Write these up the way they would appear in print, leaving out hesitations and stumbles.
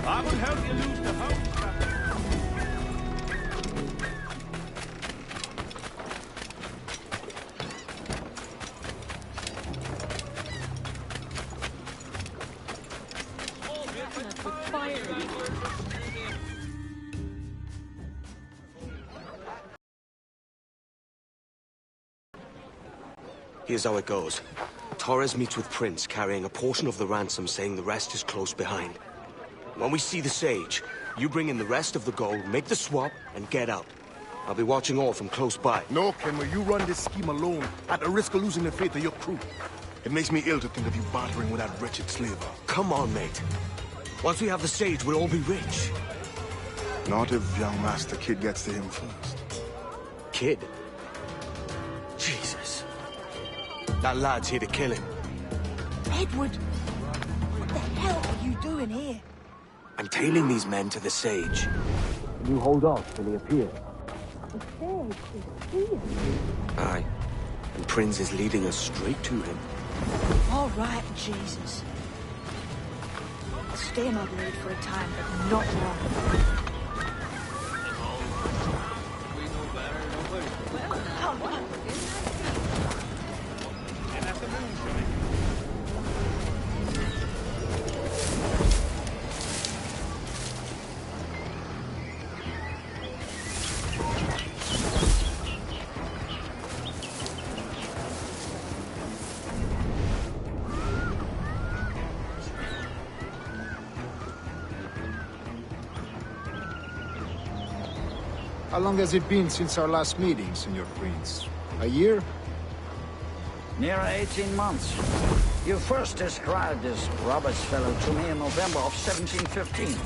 I will help you lose the hope. Here's how it goes. Torres meets with Prince, carrying a portion of the ransom, saying the rest is close behind. When we see the Sage, you bring in the rest of the gold, make the swap, and get out. I'll be watching all from close by. No, Kenway, you run this scheme alone, at the risk of losing the faith of your crew. It makes me ill to think of you bartering with that wretched slaver. Come on, mate. Once we have the Sage, we'll all be rich. Not if young Master Kid gets to him first. Kid? Jesus. That lad's here to kill him. Edward! What the hell are you doing here? I'm tailing these men to the Sage. You hold off till he appears. The Sage is here. Aye. And Prince is leading us straight to him. All right, Jesus. I'll stay in my blade for a time, but not long. How long has it been since our last meeting, Senor Prince? A year? Near 18 months. You first described this Roberts fellow to me in November of 1715.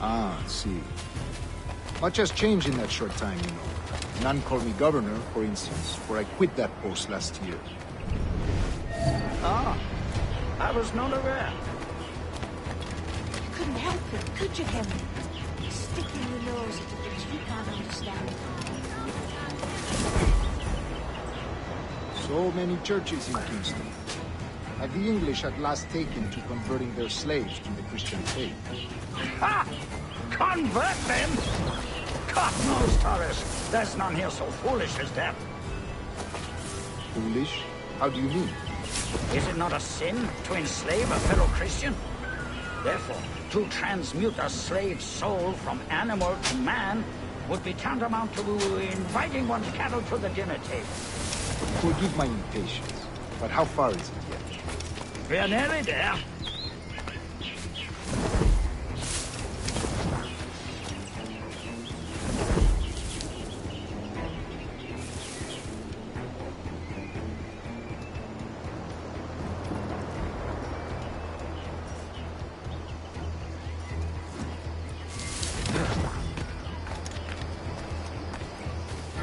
Ah, I see. Much has changed in that short time, you know. None called me governor, for instance, for I quit that post last year. Ah, I was not aware. You couldn't help it, could you, Henry? Sticking your nose into things you can't understand. So many churches in Kingston. Have the English at last taken to converting their slaves to the Christian faith? Ha! Convert them? God knows, Torres. There's none here so foolish as that. Foolish? How do you mean? Is it not a sin to enslave a fellow Christian? Therefore, to transmute a slave soul from animal to man would be tantamount to inviting one's cattle to the dinner table. Forgive my impatience, but how far is it yet? We're nearly there.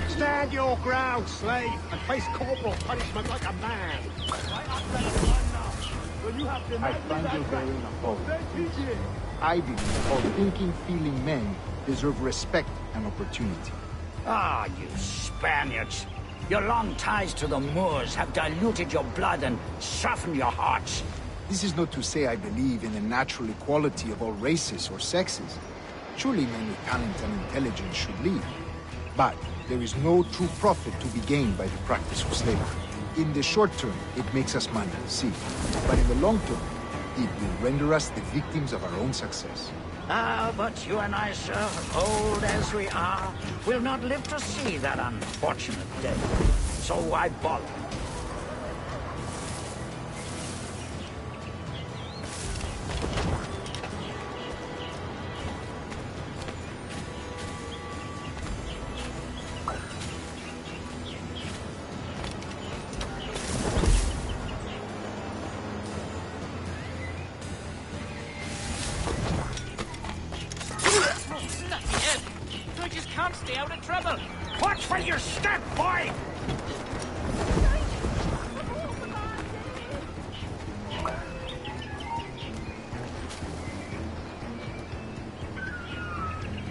Stand your ground, slave, and face corporal punishment like a man. I find your bearing appalling. I believe all thinking, feeling men deserve respect and opportunity. Ah, you Spaniards. Your long ties to the Moors have diluted your blood and softened your hearts. This is not to say I believe in the natural equality of all races or sexes. Surely men with talent and intelligence should lead. But there is no true profit to be gained by the practice of slavery. In the short term, it makes us money, see. But in the long term, it will render us the victims of our own success. Ah, but you and I, sir, old as we are, will not live to see that unfortunate day. So I borrow. Stay out of trouble. Watch where you step, boy!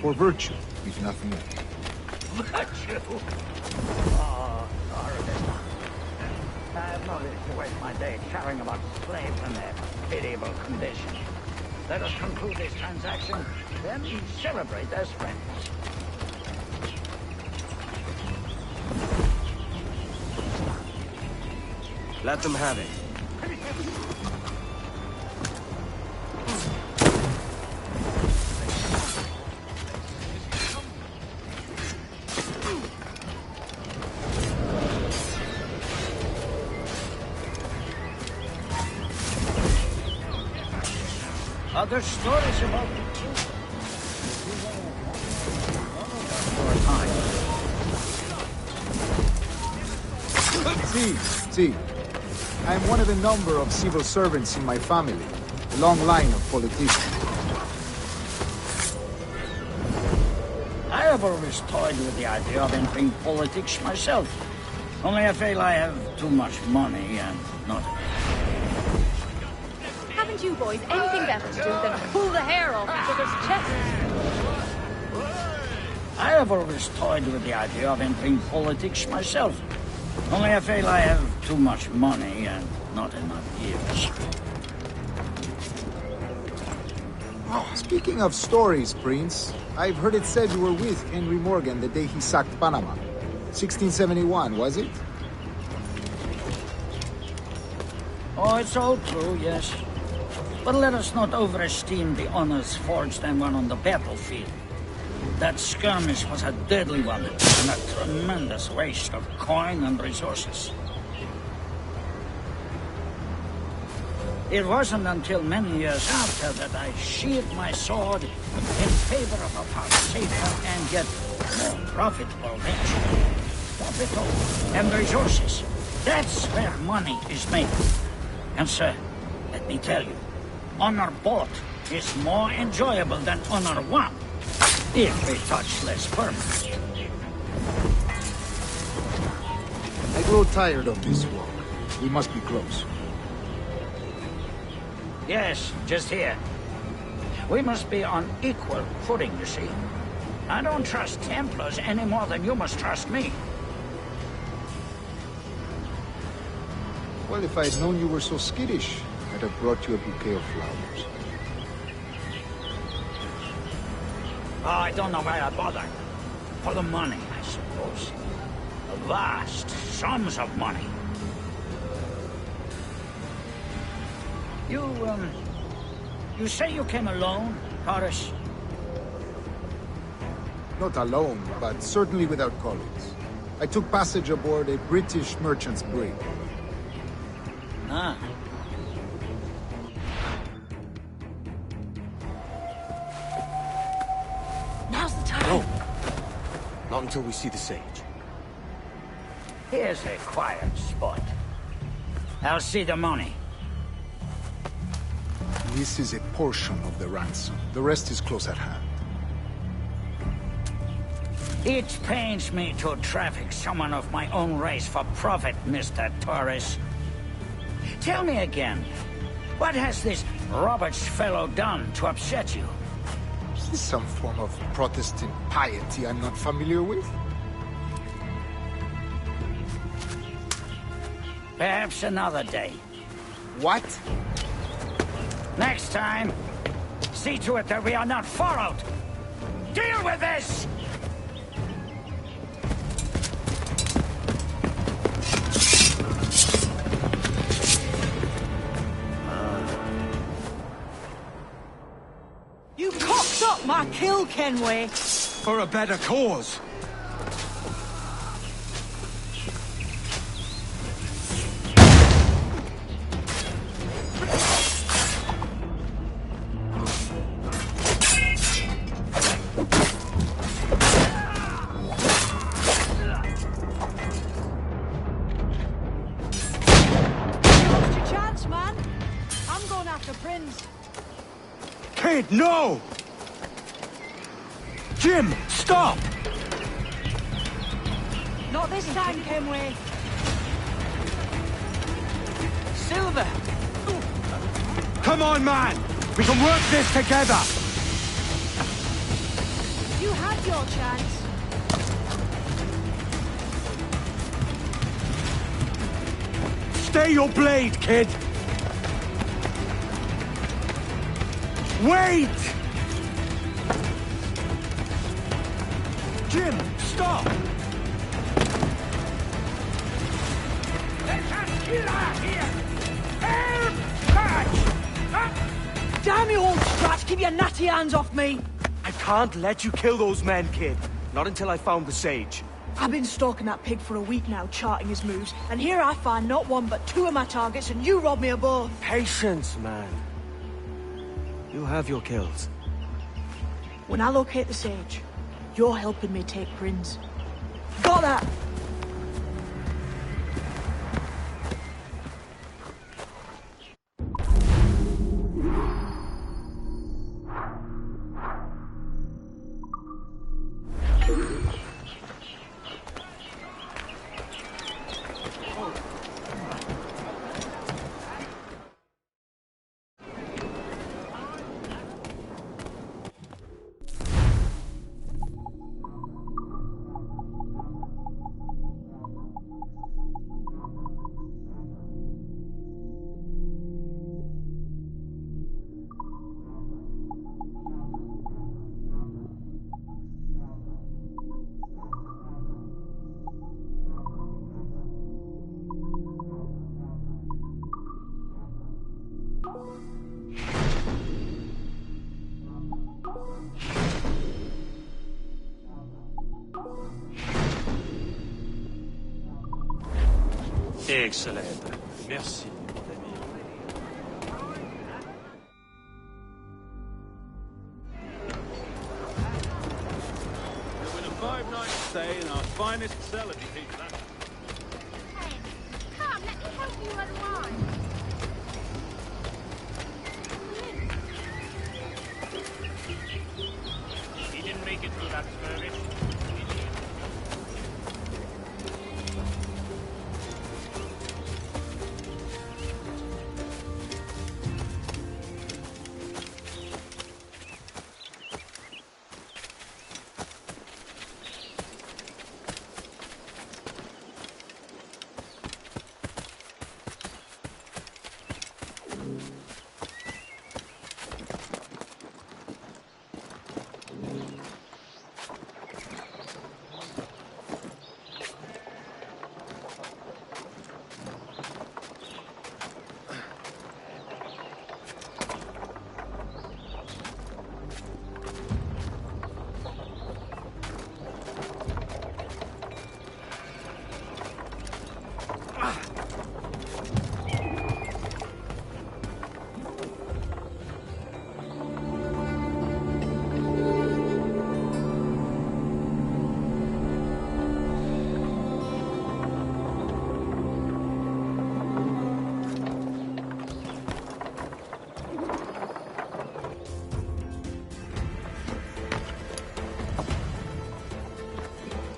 For virtue, if nothing else. Virtue? Oh, horrible. I have no reason to waste my day carrying about slaves in their pitiable condition. Let us conclude this transaction, then celebrate as friends. Let them have it. Other stories about the See. I am one of a number of civil servants in my family. A long line of politicians. I have always toyed with the idea of entering politics myself. Only I feel I have too much money and not... Haven't you boys anything better to do than pull the hair off each other's chests? I have always toyed with the idea of entering politics myself. Only I feel I have too much money and not enough years. Oh, speaking of stories, Prince, I've heard it said you were with Henry Morgan the day he sacked Panama. 1671, was it? Oh, it's all true, yes. But let us not overesteem the honors forged and won on the battlefield. That skirmish was a deadly one, and a tremendous waste of coin and resources. It wasn't until many years after that I sheathed my sword in favor of a far safer and yet more profitable venture. Capital and resources. That's where money is made. And sir, let me tell you, honor bought is more enjoyable than honor won, if we touch less permanent. I grow tired of this walk. We must be close. Yes, just here. We must be on equal footing, you see. I don't trust Templars any more than you must trust me. Well, if I had known you were so skittish, I'd have brought you a bouquet of flowers. Oh, I don't know why I bothered. For the money, I suppose. Vast sums of money. You say you came alone, Taurus? Not alone, but certainly without colleagues. I took passage aboard a British merchant's brig. Ah. Now's the time. No. Not until we see the sage. Here's a quiet spot. I'll see the money. This is a portion of the ransom. The rest is close at hand. It pains me to traffic someone of my own race for profit, Mr. Torres. Tell me again, what has this Roberts fellow done to upset you? Is this some form of Protestant piety I'm not familiar with? Perhaps another day. What? Next time, see to it that we are not followed. Deal with this! You cocked up my kill, Kenway. For a better cause. Kid, no! Jim, stop! Not this time, Kenway. Silver! Come on, man! We can work this together! Now's your chance. Stay your blade, kid! Wait! Jim, stop! There's a killer here! Help! Catch! Damn you, old Strat! Keep your natty hands off me! I can't let you kill those men, kid. Not until I found the sage. I've been stalking that pig for a week now, charting his moves, and here I find not one but two of my targets, and you rob me of both. Patience, man. You have your kills. When I locate the sage, you're helping me take Prince. Got that? Excellent. Merci, mon ami. We'll win a 5-night stay in our finest cellar if you think that. Hey, come, let me help you unwind. He didn't make it through that skirmish.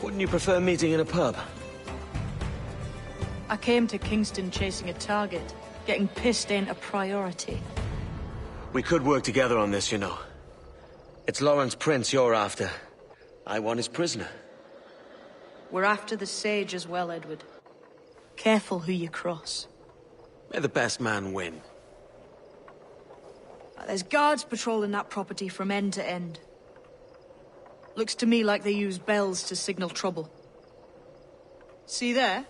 Wouldn't you prefer meeting in a pub? I came to Kingston chasing a target. Getting pissed ain't a priority. We could work together on this, you know. It's Lawrence Prince you're after. I want his prisoner. We're after the sage as well, Edward. Careful who you cross. May the best man win. There's guards patrolling that property from end to end. Looks to me like they use bells to signal trouble. See there?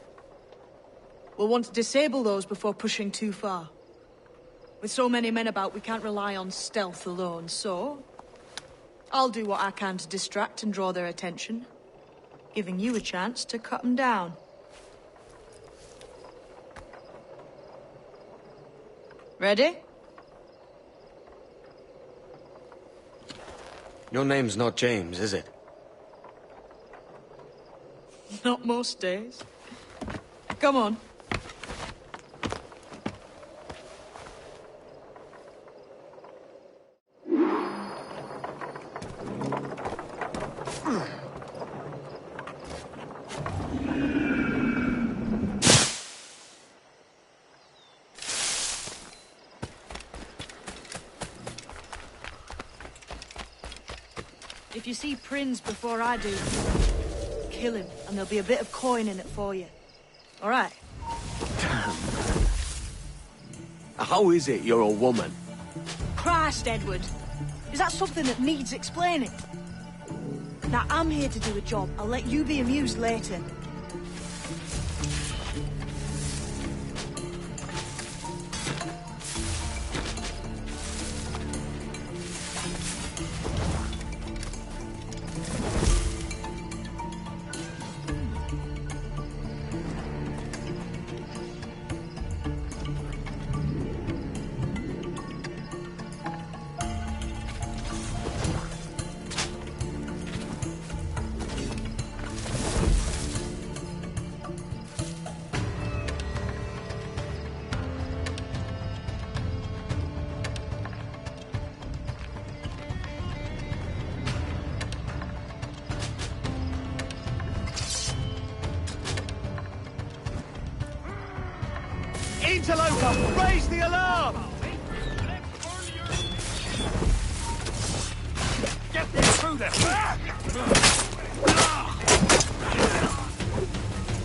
We'll want to disable those before pushing too far. With so many men about, we can't rely on stealth alone, so... I'll do what I can to distract and draw their attention, giving you a chance to cut them down. Ready? Your name's not James, is it? Not most days. Come on. If you see Prince before I do, kill him, and there'll be a bit of coin in it for you. All right? Damn. How is it you're a woman? Christ, Edward. Is that something that needs explaining? Now, I'm here to do a job. I'll let you be amused later. Interloper, raise the alarm! Get me through this!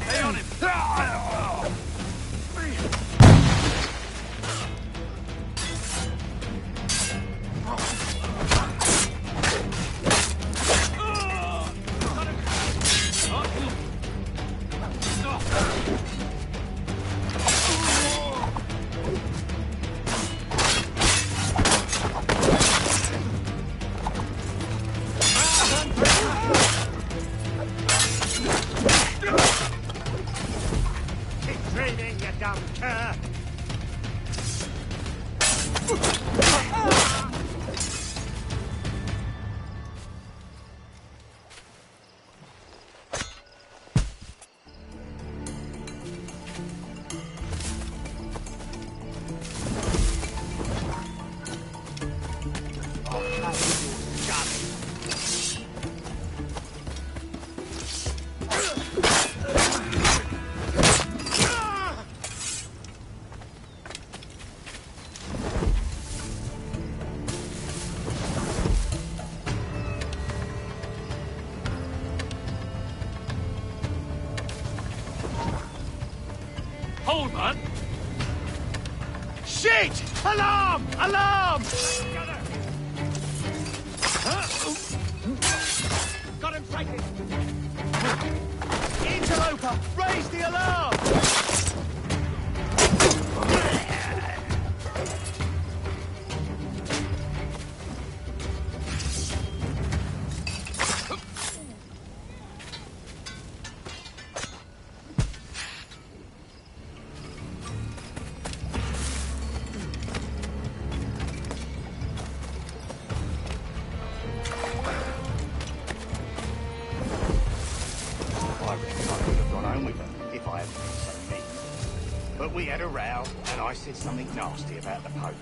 Stay on him! Hold, man! Shit! Alarm! Alarm! Got him taken! Interloper, raise the alarm! I reckon I could have gone home with her if I hadn't been so mean. But we had a row, and I said something nasty about the Pope.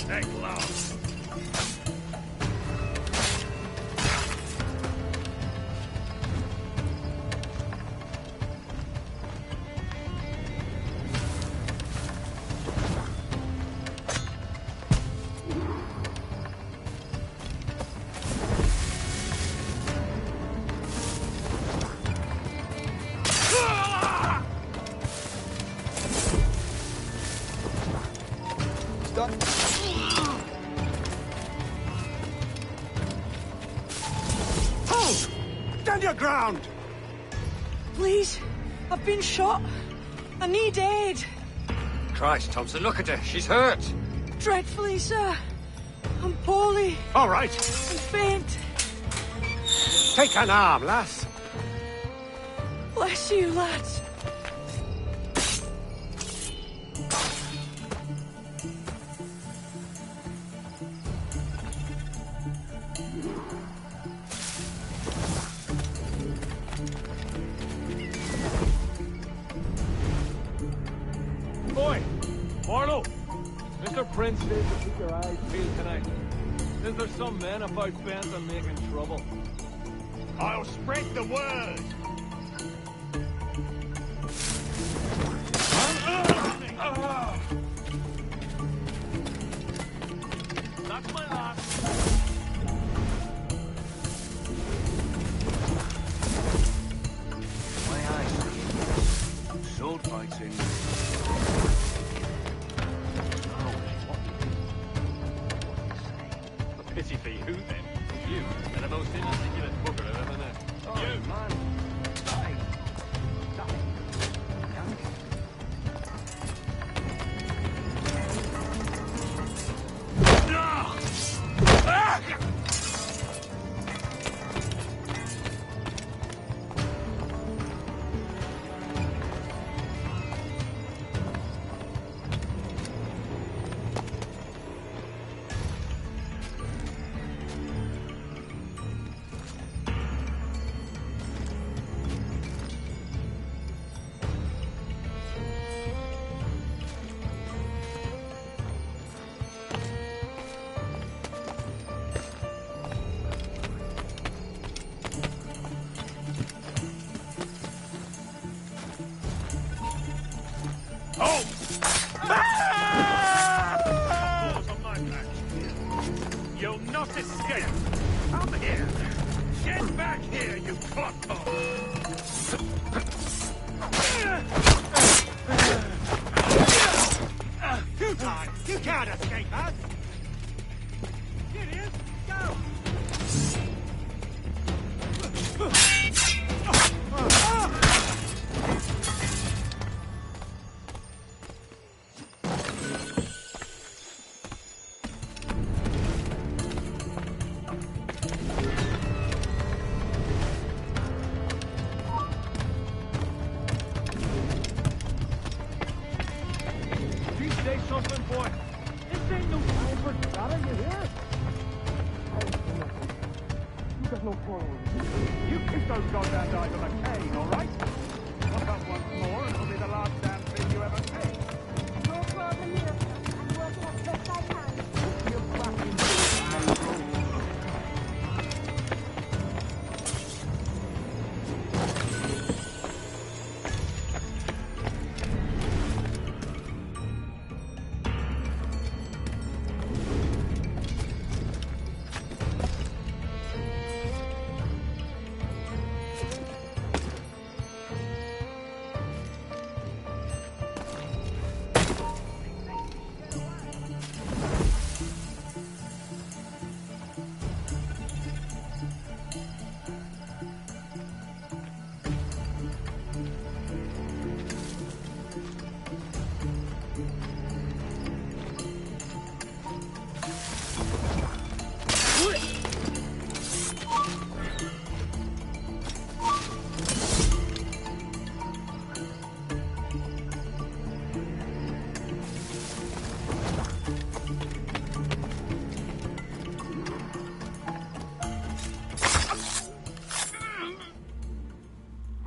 Take love. Stand your ground! Please, I've been shot. I need aid. Christ, Thompson, look at her. She's hurt. Dreadfully, sir. I'm poorly. All right. And faint. Take an arm, lass. Bless you, lads. Mr. Prince says to keep your eyes peeled tonight. Says there's some men about bent on making trouble. I'll spread the word. That's my last. My eyes see. Sword fighting. A pity for you, then. You are the most inarticulate bugger I've ever met. Oh, you, man. Nothing. You'll not escape! Come here! Get back here, you clodpole! Two times! You can't escape us! Get in! Go! Say something, boy. This ain't no time for trouble, you hear? You got no quarrel. You keep those goddamn eyes on a cane, all right? Look up once more, and it'll be the last damn thing you ever see. No problem here. I'm working as best I can. You're back in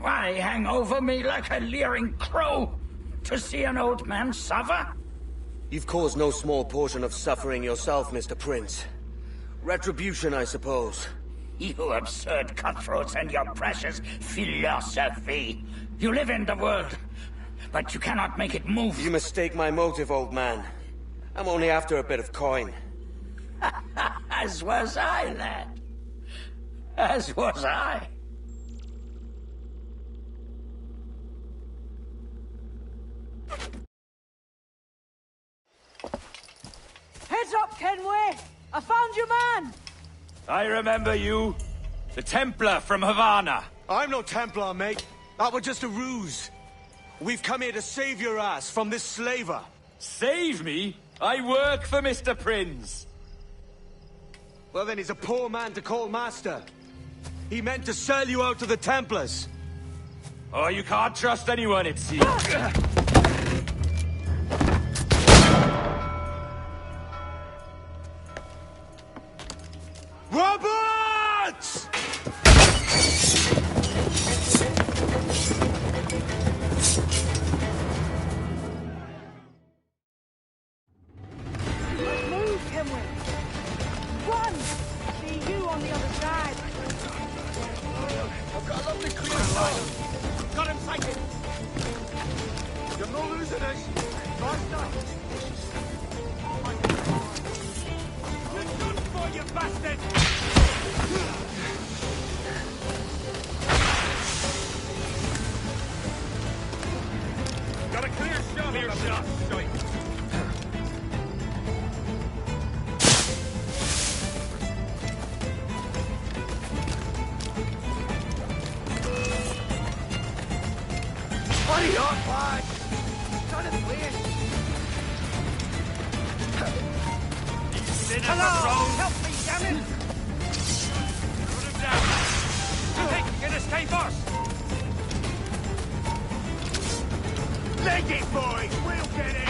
Why hang over me like a leering crow? To see an old man suffer? You've caused no small portion of suffering yourself, Mr. Prince. Retribution, I suppose. You absurd cutthroats and your precious philosophy. You live in the world, but you cannot make it move. You mistake my motive, old man. I'm only after a bit of coin. As was I, lad. As was I. Heads up, Kenway! I found your man! I remember you. The Templar from Havana. I'm no Templar, mate. That was just a ruse. We've come here to save your ass from this slaver. Save me? I work for Mr. Prince. Well, then he's a poor man to call master. He meant to sell you out to the Templars. Oh, you can't trust anyone, it seems. Roberts! Prisoners! Master! You're done for, you bastard! Got a clear shot here, shot. Buddy, on fire! Son of a Hello! Help me, damn it! Put him down! You think you can escape us? Leg it, boys! We'll get it!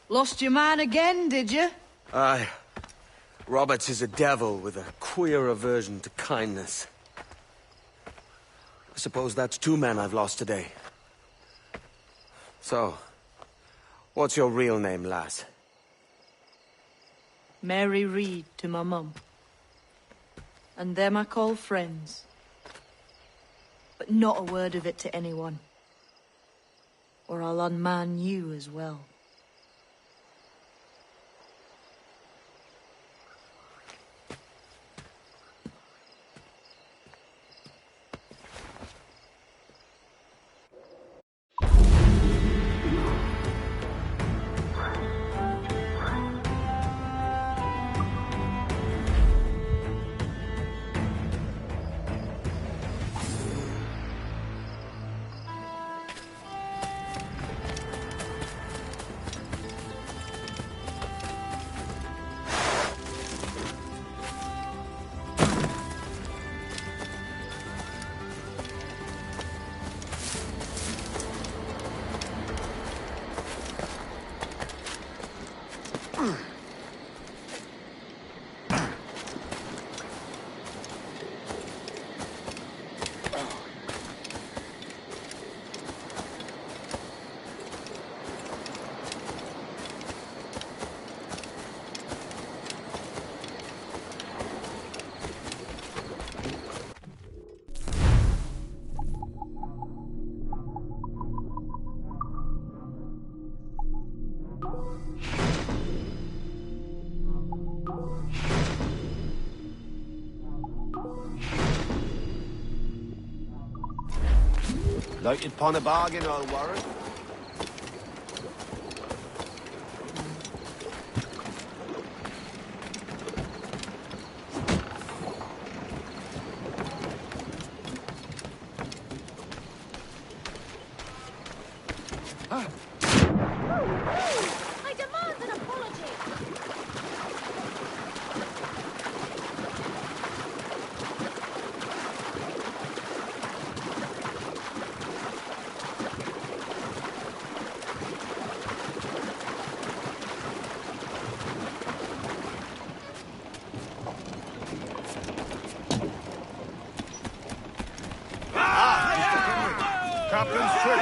Lost your man again, did you? Aye. Roberts is a devil with a queer aversion to kindness. I suppose that's 2 men I've lost today. So, what's your real name, lass? Mary Reed to my mum. And them I call friends. But not a word of it to anyone. Or I'll unman you as well. Lighted upon a bargain, I'll warrant. I demand an apology! Captain's trip.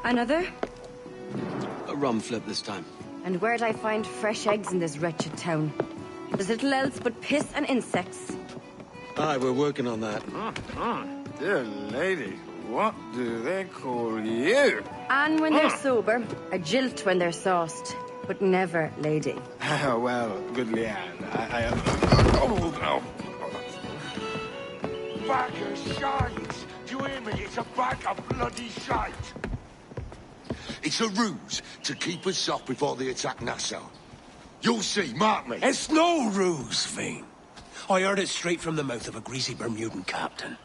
Another? A rum flip this time. And where'd I find fresh eggs in this wretched town? There's little else but piss and insects. Aye, we're working on that. Dear lady, what do they call you? And when they're sober, a jilt when they're sauced, but never lady. Well, good Leanne, I oh, no. Bag of shite! Do you hear me? It's a bag of bloody shite! It's a ruse to keep us off before they attack Nassau. You'll see, mark me. It's no ruse, Fiend. I heard it straight from the mouth of a greasy Bermudan captain.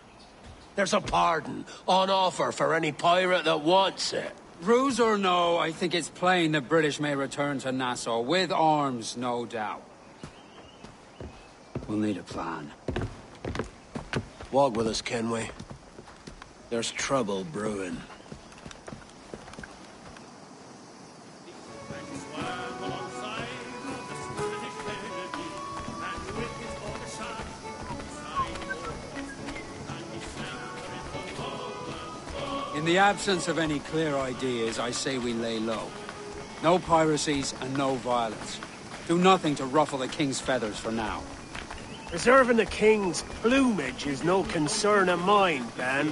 There's a pardon on offer for any pirate that wants it. Ruse or no, I think it's plain the British may return to Nassau, with arms, no doubt. We'll need a plan. Walk with us, Kenway. There's trouble brewing. In the absence of any clear ideas, I say we lay low. No piracies and no violence. Do nothing to ruffle the king's feathers for now. Preserving the king's plumage is no concern of mine, Ben.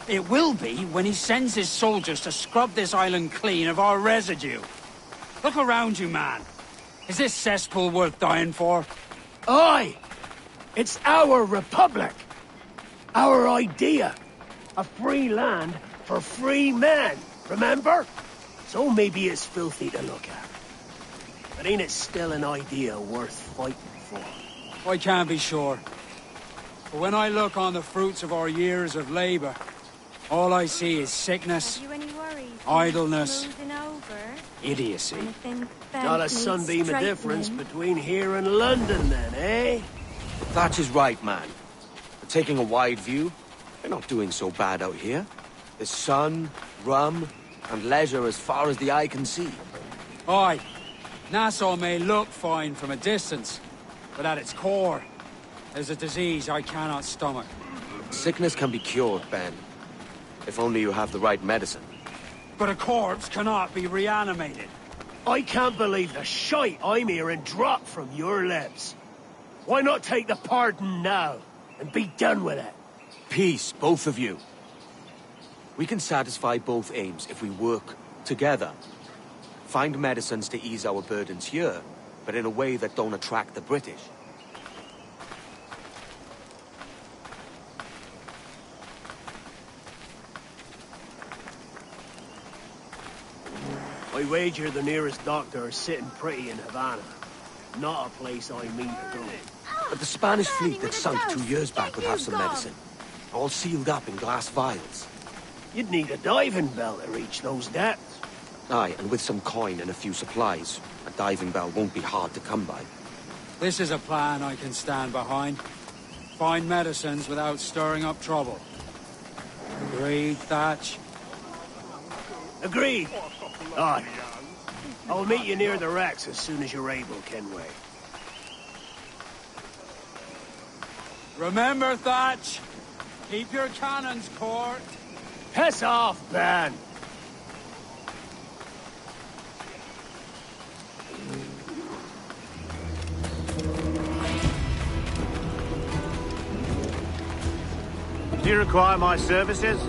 It will be when he sends his soldiers to scrub this island clean of our residue. Look around you, man. Is this cesspool worth dying for? Aye! It's our republic! Our idea! A free land for free men, remember? So maybe it's filthy to look at. But ain't it still an idea worth fighting for? I can't be sure. But when I look on the fruits of our years of labor, all I see is sickness, idleness, idiocy. Not a sunbeam of difference between here and London, then, eh? Thatch is right, man. But taking a wide view, we're not doing so bad out here. There's sun, rum, and leisure as far as the eye can see. Aye. Nassau may look fine from a distance, but at its core, there's a disease I cannot stomach. Sickness can be cured, Ben. If only you have the right medicine. But a corpse cannot be reanimated. I can't believe the shite I'm hearing drop from your lips. Why not take the pardon now, and be done with it? Peace, both of you. We can satisfy both aims if we work together. Find medicines to ease our burdens here, but in a way that don't attract the British. I wager the nearest doctor is sitting pretty in Havana. Not a place I mean to go. But the Spanish fleet that sunk 2 years back would have some medicine. All sealed up in glass vials. You'd need a diving bell to reach those depths. Aye, and with some coin and a few supplies, a diving bell won't be hard to come by. This is a plan I can stand behind. Find medicines without stirring up trouble. Agreed, Thatch? Agreed. Aye. I'll meet you near the wrecks as soon as you're able, Kenway. Remember, Thatch, keep your cannons court. Piss off, Ben! Do you require my services?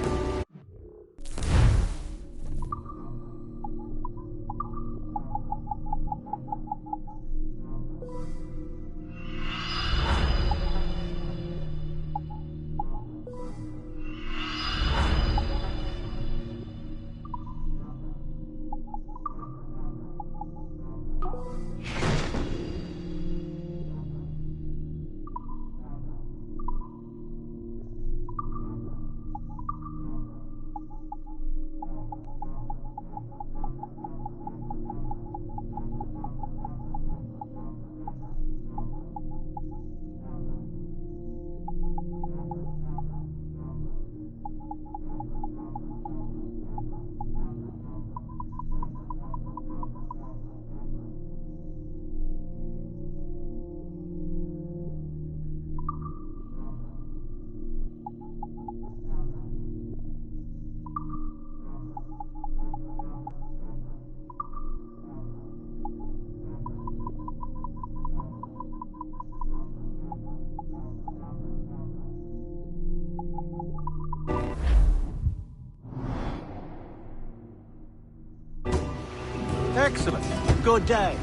Excellent. Good day.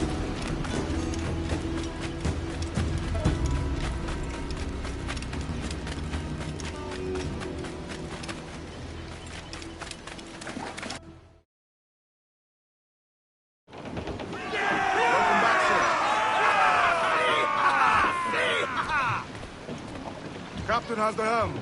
Captain has the helm.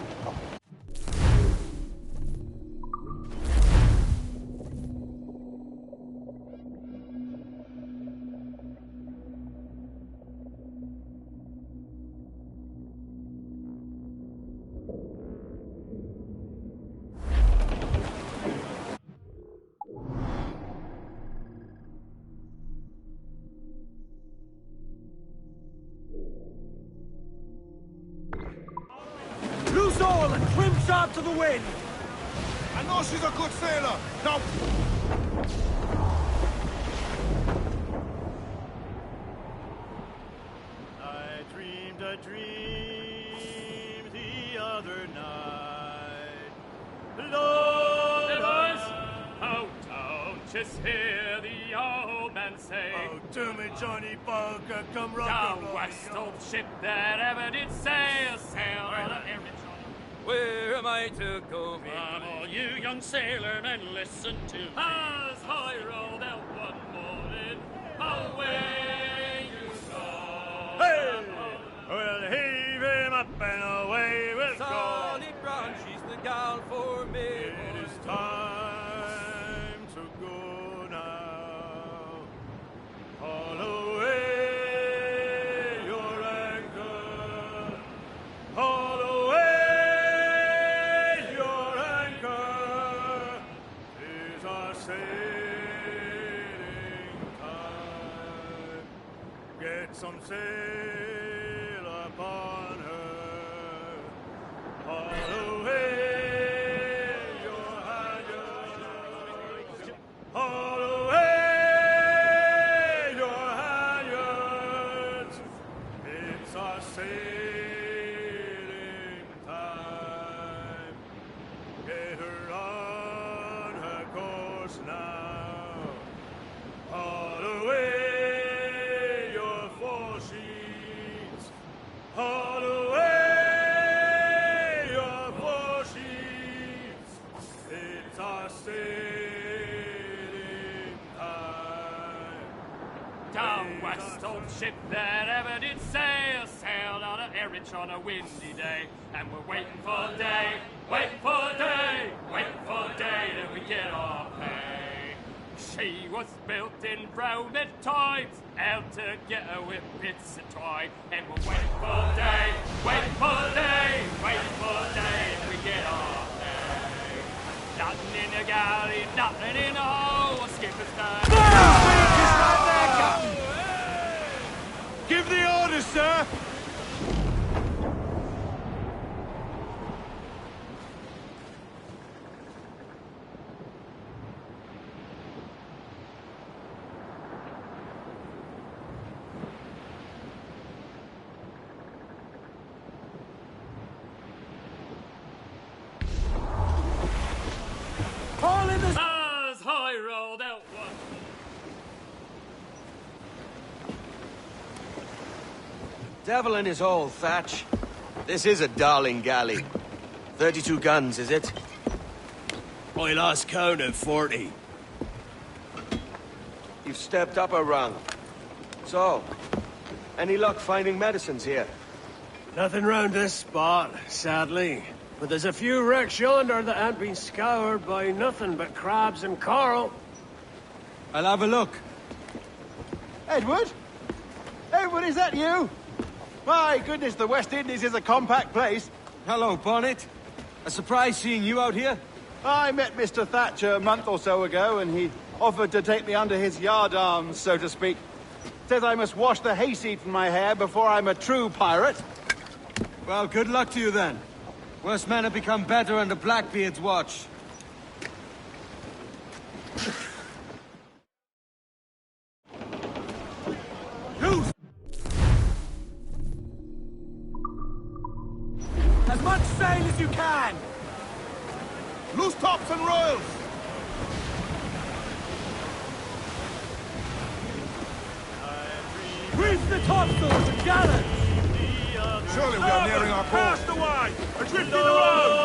Loose all and trim sharp to the wind. I know she's a good sailor. Now... I dreamed a dream the other night. Lord, boys, how don't you hear the old man say? Oh, do me, Johnny Bunker, come rock Down west, old ship that ever did sail, sail on a errand. Where am I to go? Come all you young sailor and listen to me. As I rolled out one morning, away you go. Hey! We'll heave him up and away we'll go. Solid Brown, she's the gal for me. It is time to go now. Haul away your anchor. Haul away your anchor. 'Tis our sailing time. Get some sail upon her. Haul away your halyards. Haul away your halyards. It's our sailing time. Get her on her course now. Haul away your foresheets. Haul away your foresheets. It's our sailing time. Down west, old ship that ever did sail, sailed on an errand on a windy day, and we're waiting for day, waiting for day, waiting for day till we get our pay. She was built in Roman times, out to get her with bits of twine, and we're waiting for day, waiting for day, waiting for day till we get our pay. Nothing in the galley, nothing in the hole, skipper's done. Give the orders, sir! All in the... As I rolled out one. Devil in his hole, Thatch. This is a darling galley. 32 guns, is it? I lost count at 40. You've stepped up a rung. So, any luck finding medicines here? Nothing round this spot, sadly. But there's a few wrecks yonder that ain't been scoured by nothing but crabs and coral. I'll have a look. Edward? Edward, is that you? My goodness, the West Indies is a compact place. Hello, Bonnet. A surprise seeing you out here. I met Mr. Thatcher a month or so ago, and he offered to take me under his yardarms, so to speak. Says I must wash the hayseed from my hair before I'm a true pirate. Well, good luck to you then. Worst men have become better under Blackbeard's watch. Loose! As much sail as you can! Loose tops and royals! Hoist the topsails and gallant! Surely we are nearing our goal. Cast away! Adrift in the road!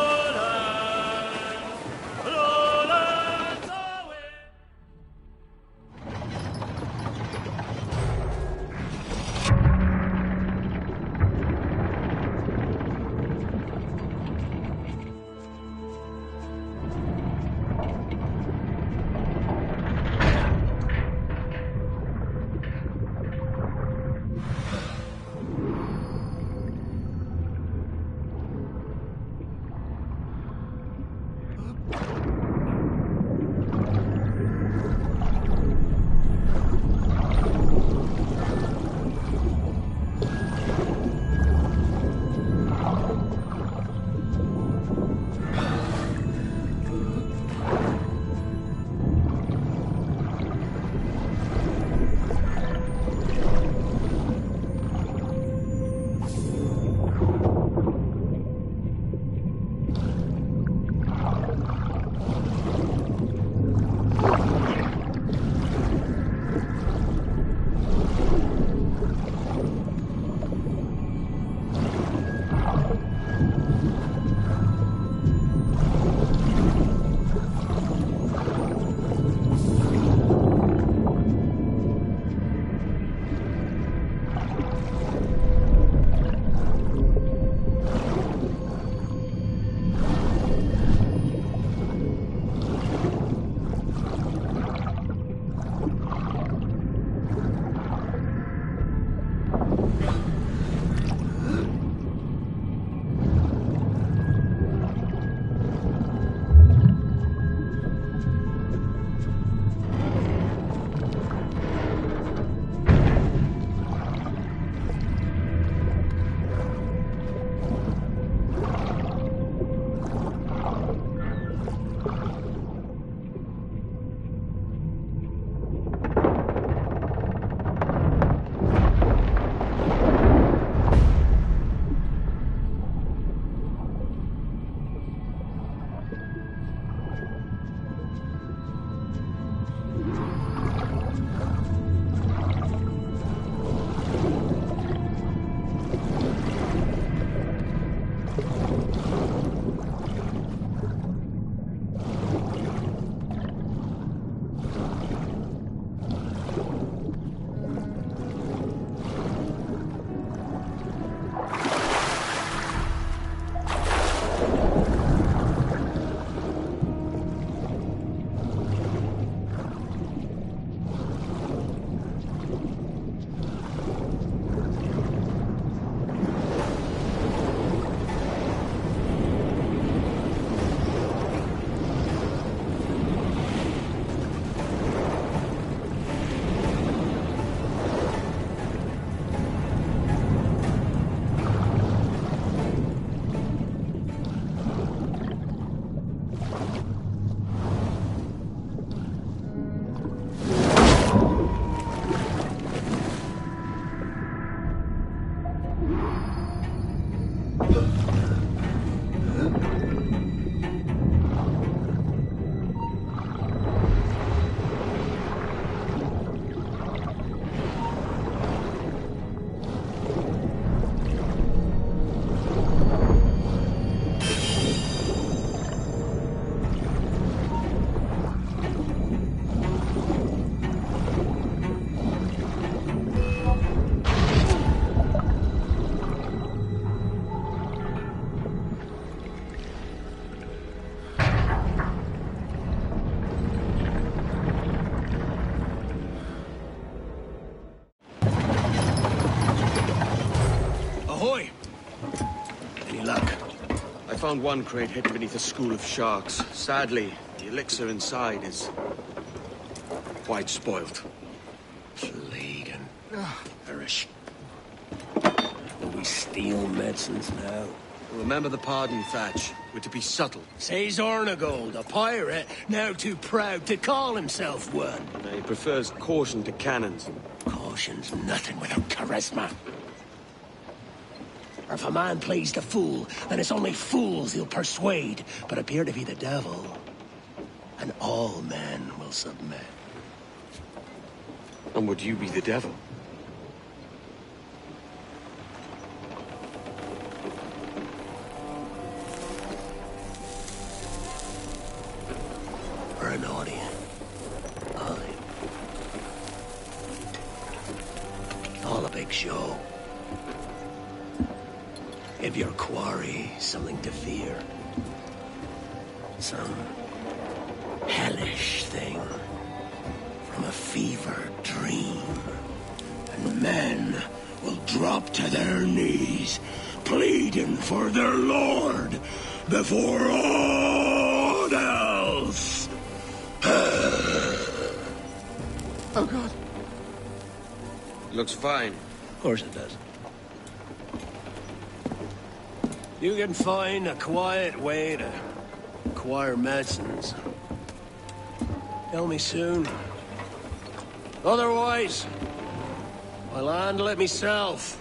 I found one crate hidden beneath a school of sharks. Sadly, the elixir inside is quite spoilt. Plague and perish. Will we steal medicines now? Remember the pardon, Thatch. We're to be subtle. Says Ornagold, a pirate, now too proud to call himself one. He prefers caution to cannons. Caution's nothing without charisma. Or if a man plays the fool, then it's only fools he'll persuade, but appear to be the devil. And all men will submit. And would you be the devil? a big show. Give your quarry something to fear. Some hellish thing from a fevered dream. And men will drop to their knees, pleading for their lord before all else. Oh, God. Looks fine. Of course it does. You can find a quiet way to acquire medicines. Tell me soon. Otherwise, I'll handle it myself.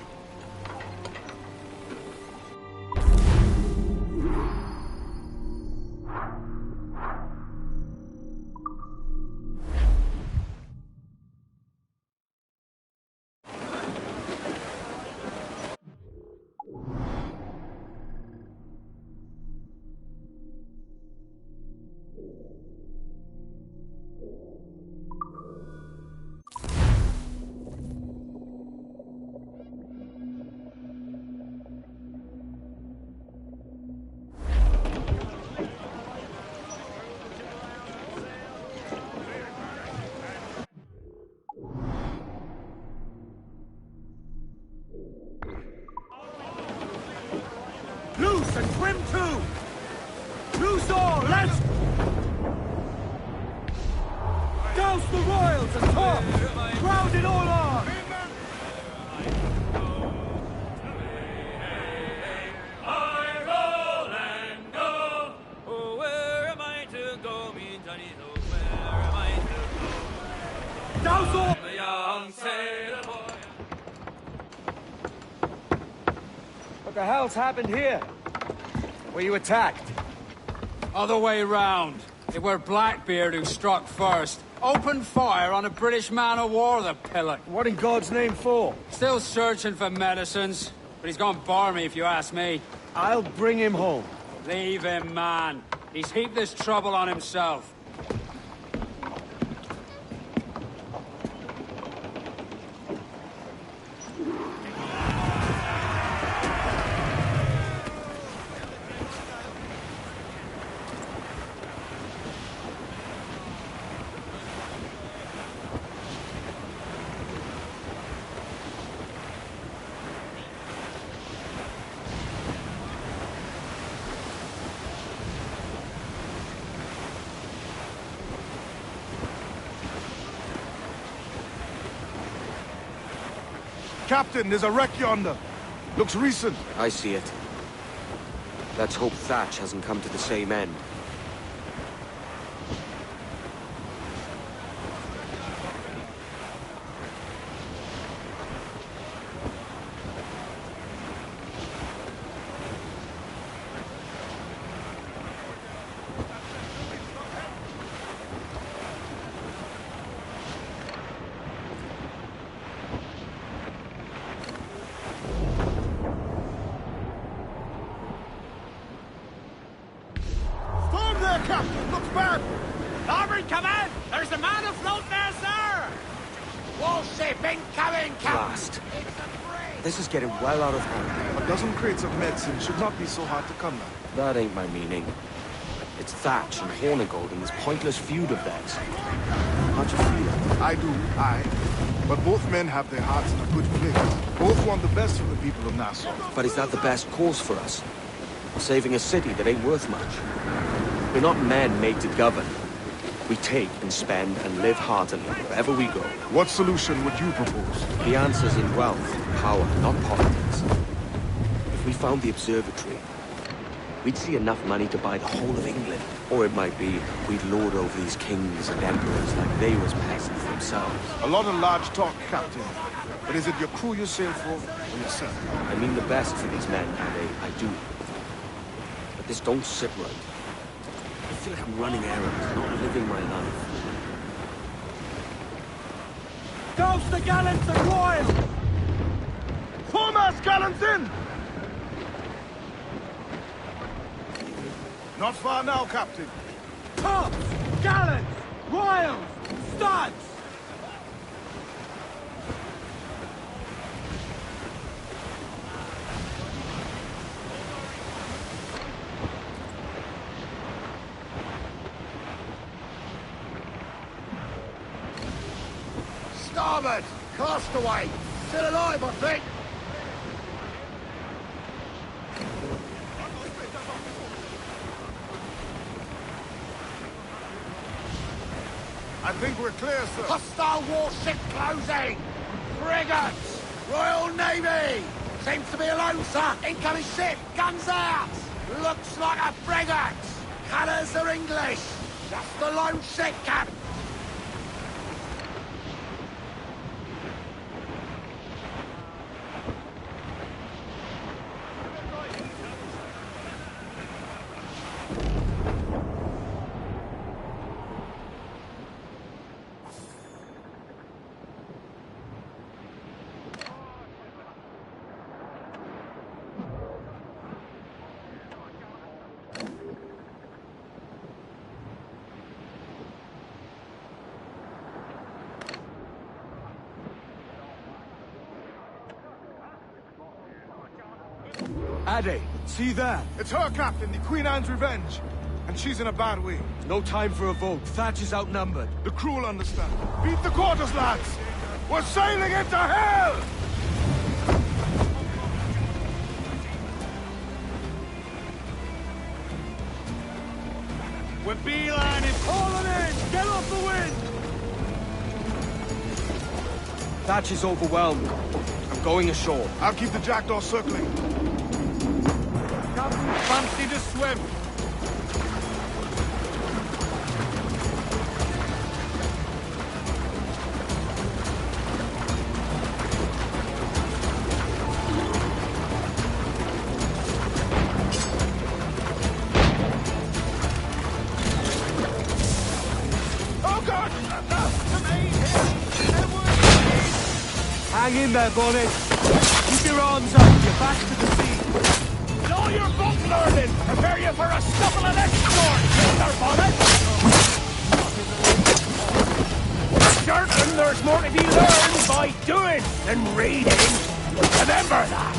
Loose and swim too! Loose all, let's... Douse the royals and top! Crowd it all on! I roll and go. Oh, where am I to go, me Johnny? Oh, where am I to go? Douse all! The young sailor boy. What the hell's happened here? Were you attacked? Other way round. It were Blackbeard who struck first. Opened fire on a British man-o'-war, the pillock. What in God's name for? Still searching for medicines, but he's gone barmy if you ask me. I'll bring him home. Leave him, man. He's heaped this trouble on himself. Captain, there's a wreck yonder. Looks recent. I see it. Let's hope Thatch hasn't come to the same end. Storm there, Captain! Looks bad! Starboard, come in! There's a man afloat there, sir! Warship incoming, Captain! Blast. This is getting well out of hand. A dozen crates of medicine should not be so hard to come by. That ain't my meaning. It's Thatch and Hornigold and this pointless feud of theirs. How'd you feel? I do, but both men have their hearts in a good place. Both want the best for the people of Nassau. But is that the best cause for us? Saving a city that ain't worth much? We're not men made to govern. We take and spend and live heartily wherever we go. What solution would you propose? The answer's in wealth, power, not politics. If we found the observatory, we'd see enough money to buy the whole of England. Or it might be we'd lord over these kings and emperors like they was peasants themselves. A lot of large talk, Captain. But is it your crew you sail for, or yourself? I mean the best for these men, and I do. But this don't sit right. I feel like I'm running errands, not living my life. Douse the gallants and royals! Foremost gallants in! Not far now, Captain. Tops! Gallants! Royals! Studs! Castaway! Still alive, I think! I think we're clear, sir. Hostile warship closing! Frigates! Royal Navy! Seems to be alone, sir! Incoming ship! Guns out! Looks like a frigate! Colours are English! Just the lone ship, Cap! Ade, see that? It's her, Captain, the Queen Anne's Revenge. And she's in a bad way. No time for a vote. Thatch is outnumbered. The crew will understand. Beat the quarters, lads! We're sailing into hell! We're beelining! Hauling in! Get off the wind! Thatch is overwhelmed. I'm going ashore. I'll keep the jackdaw circling. Captain, fancy to swim! Oh, God! Hang in there, Bonnet. Keep your arms up. You're back to the sea. All your boat learning! Prepare you for a scuffle and escort, Mr. Bonnet! Certain there's more to be learned by doing than reading. Remember that!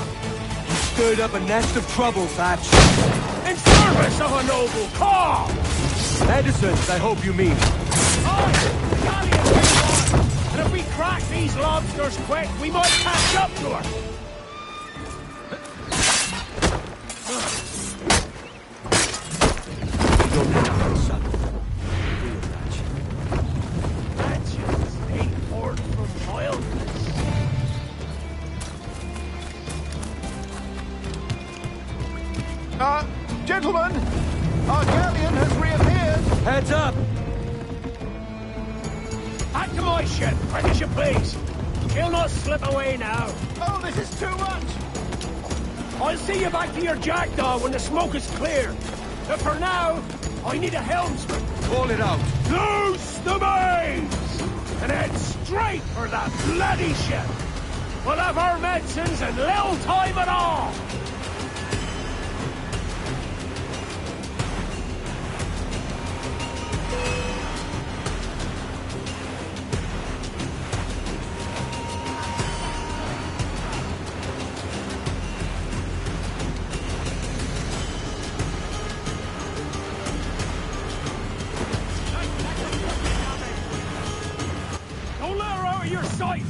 You stirred up a nest of trouble, Thatch. In service of a noble cause! Medicines, I hope you mean. Aye, the galleon's been won, and if we crack these lobsters quick, we might catch up to her. Gentlemen, our galleon has reappeared. Heads up! Back to my ship, quick as you please. She'll not slip away now. Oh, this is too much! I'll see you back to your jackdaw when the smoke is clear. But for now, I need a helmsman. Call it out. Loose the mains! And head straight for that bloody ship. We'll have our medicines and little time at all. Don't let her out of your sight!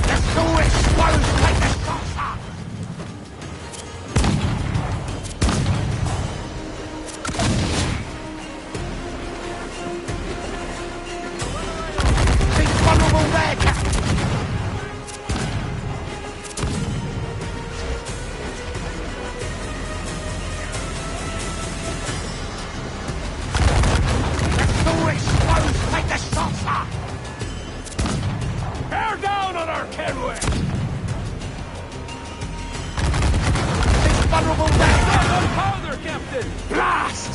Let's go explode like the saucer! Big vulnerable there, Captain! Like the saucer! Bear down on her, Kenwick! Big vulnerable there! Powder, Captain! Blast!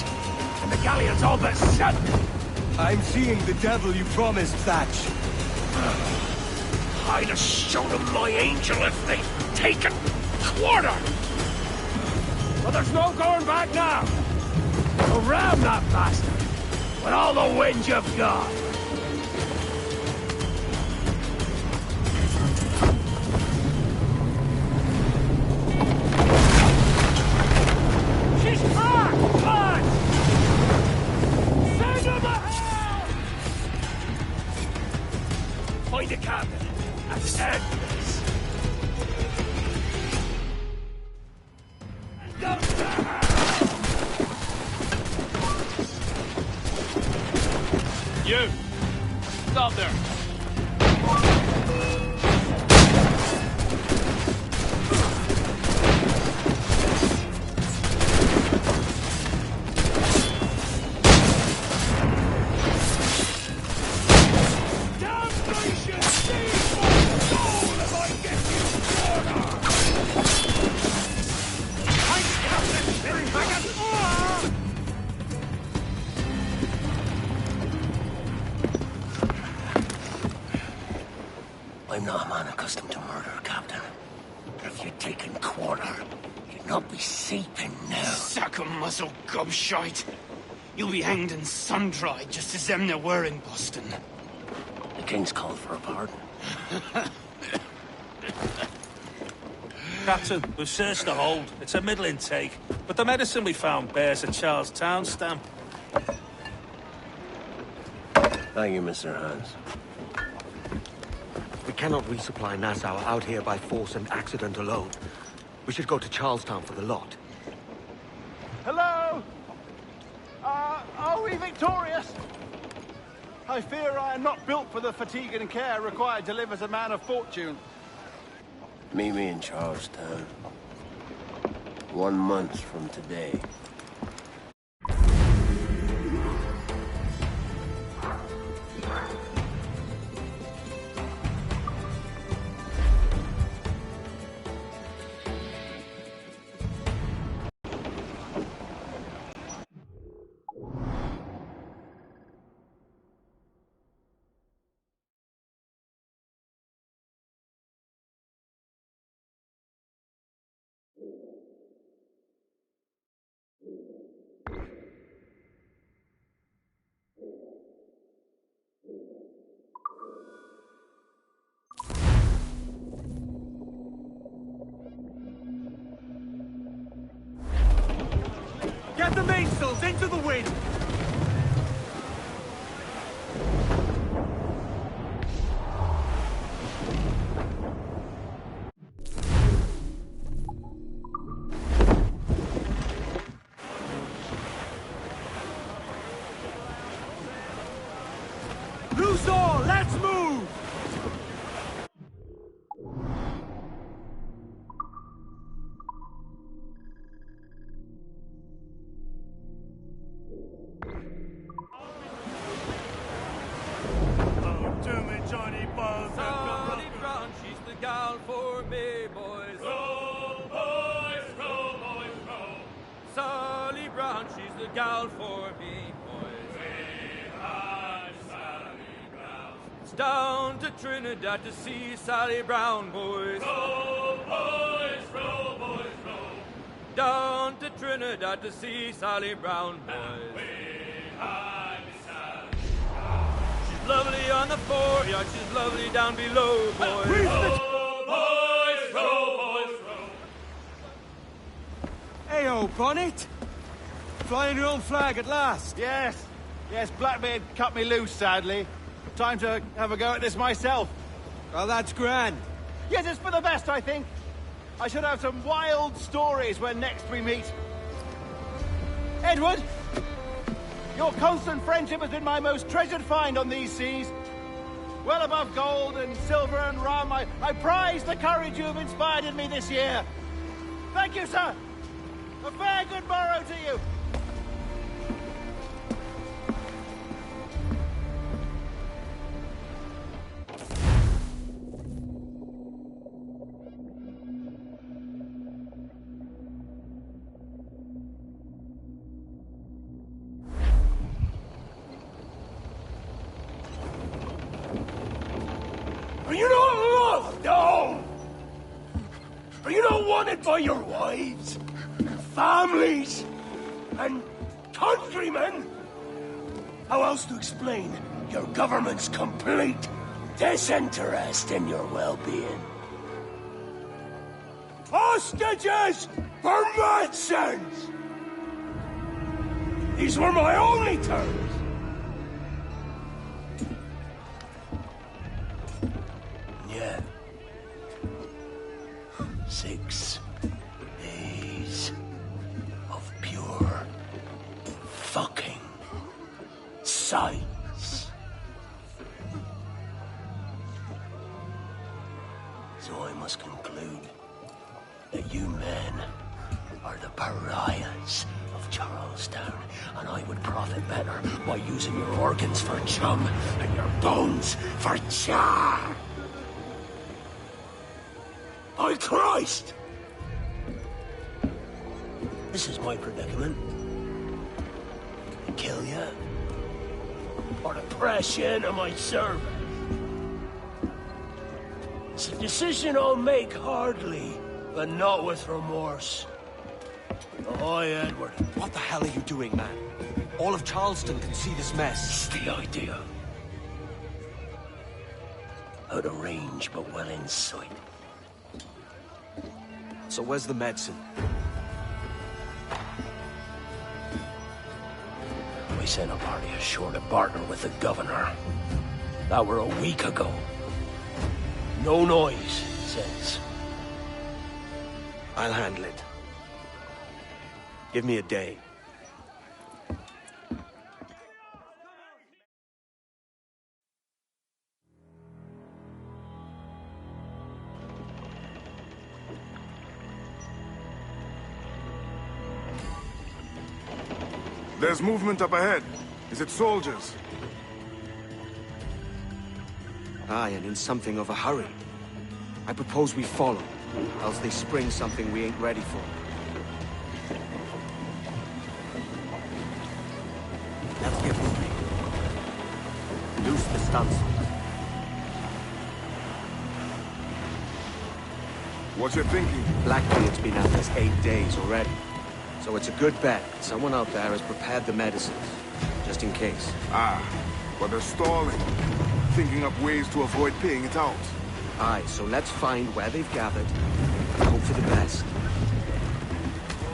And the galleon's all but sunk! I'm seeing the devil you promised, Thatch. I'd have shown them my angel if they'd taken quarter! But there's no going back now! So ram that bastard! With all the wind you've got! She's cracked! Lads! Captain. I said this. You! Stop there! Damnation! Seize my soul if I get you corner! I'm not a man accustomed to murder, Captain. If you'd taken quarter, you'd not be seeping now. Sack of muzzle gobshite. You'll be hanged and sun-dried just as them there were in Boston. The King's called for a pardon. Captain, we've searched the hold. It's a middling take, but the medicine we found bears a Charlestown stamp. Thank you, Mr. Hans. We cannot resupply Nassau out here by force and accident alone. We should go to Charlestown for the lot. Hello? Are we victorious? I fear I am not built for the fatigue and care required to live as a man of fortune. Meet me in Charlestown. 1 month from today. Get the mainsails into the wind! Loose all! Let's move! Sally Brown, she's the gal for me, boys. Row, boys, row, boys, row. Sally Brown, she's the gal for me, boys. Hey, Sally Brown. It's down to Trinidad to see Sally Brown, boys. Row, boys, row, boys, row. Down to Trinidad to see Sally Brown, boys. She's lovely on the foreyard, she's lovely down below, boys. Row, boys, row, boys, row. Ayo, Bonnet! Flying your own flag at last. Yes. Yes, Blackbeard cut me loose, sadly. Time to have a go at this myself. Well, that's grand. Yes, it's for the best, I think. I should have some wild stories when next we meet. Edward! Your constant friendship has been my most treasured find on these seas. Well above gold and silver and rum, I prize the courage you have inspired in me this year. Thank you, sir. A fair good morrow to you. Are you not loved, no? Are you not wanted by your wives, and families, and countrymen? How else to explain your government's complete disinterest in your well-being? Hostages for medicines! These were my only terms. lies. So I must conclude that you men are the pariahs of Charlestown, and I would profit better by using your organs for chum and your bones for char. By Christ! This is my predicament. Kill you, or to press you into my service. It's a decision I'll make hardly, but not with remorse. Aye, Edward. What the hell are you doing, man? All of Charleston can see this mess. It's the idea. Out of range, but well in sight. So where's the medicine? We sent a party ashore to barter with the governor. That were a week ago. No noise, it says. I'll handle it. Give me a day. There's movement up ahead. Is it soldiers? Aye, and in something of a hurry. I propose we follow, else they spring something we ain't ready for. Let's get moving. Loose the stunts. What you thinking? Blackbeard's been at this 8 days already. So it's a good bet someone out there has prepared the medicines, just in case. Ah, but they're stalling. Thinking up ways to avoid paying it out. Aye, so let's find where they've gathered, and hope for the best.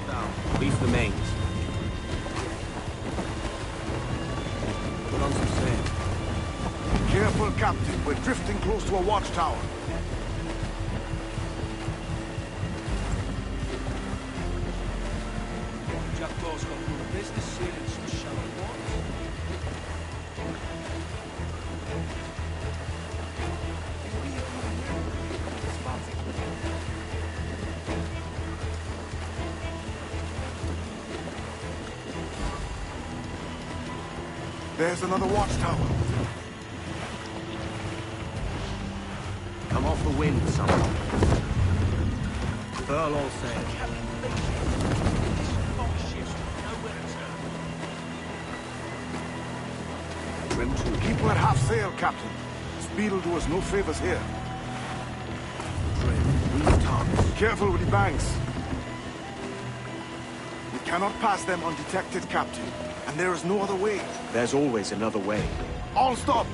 Now, reef the mains. Put on some sail. Careful, Captain. We're drifting close to a watchtower. Jackdaw's got good business sailing some shallow waters. There's another watchtower. Come off the wind, someone. Furl all sail. Trim to. Keep her at half sail, Captain. Speed'll do us no favors here. Careful with the banks. We cannot pass them undetected, Captain. And there is no other way. There's always another way. All stop!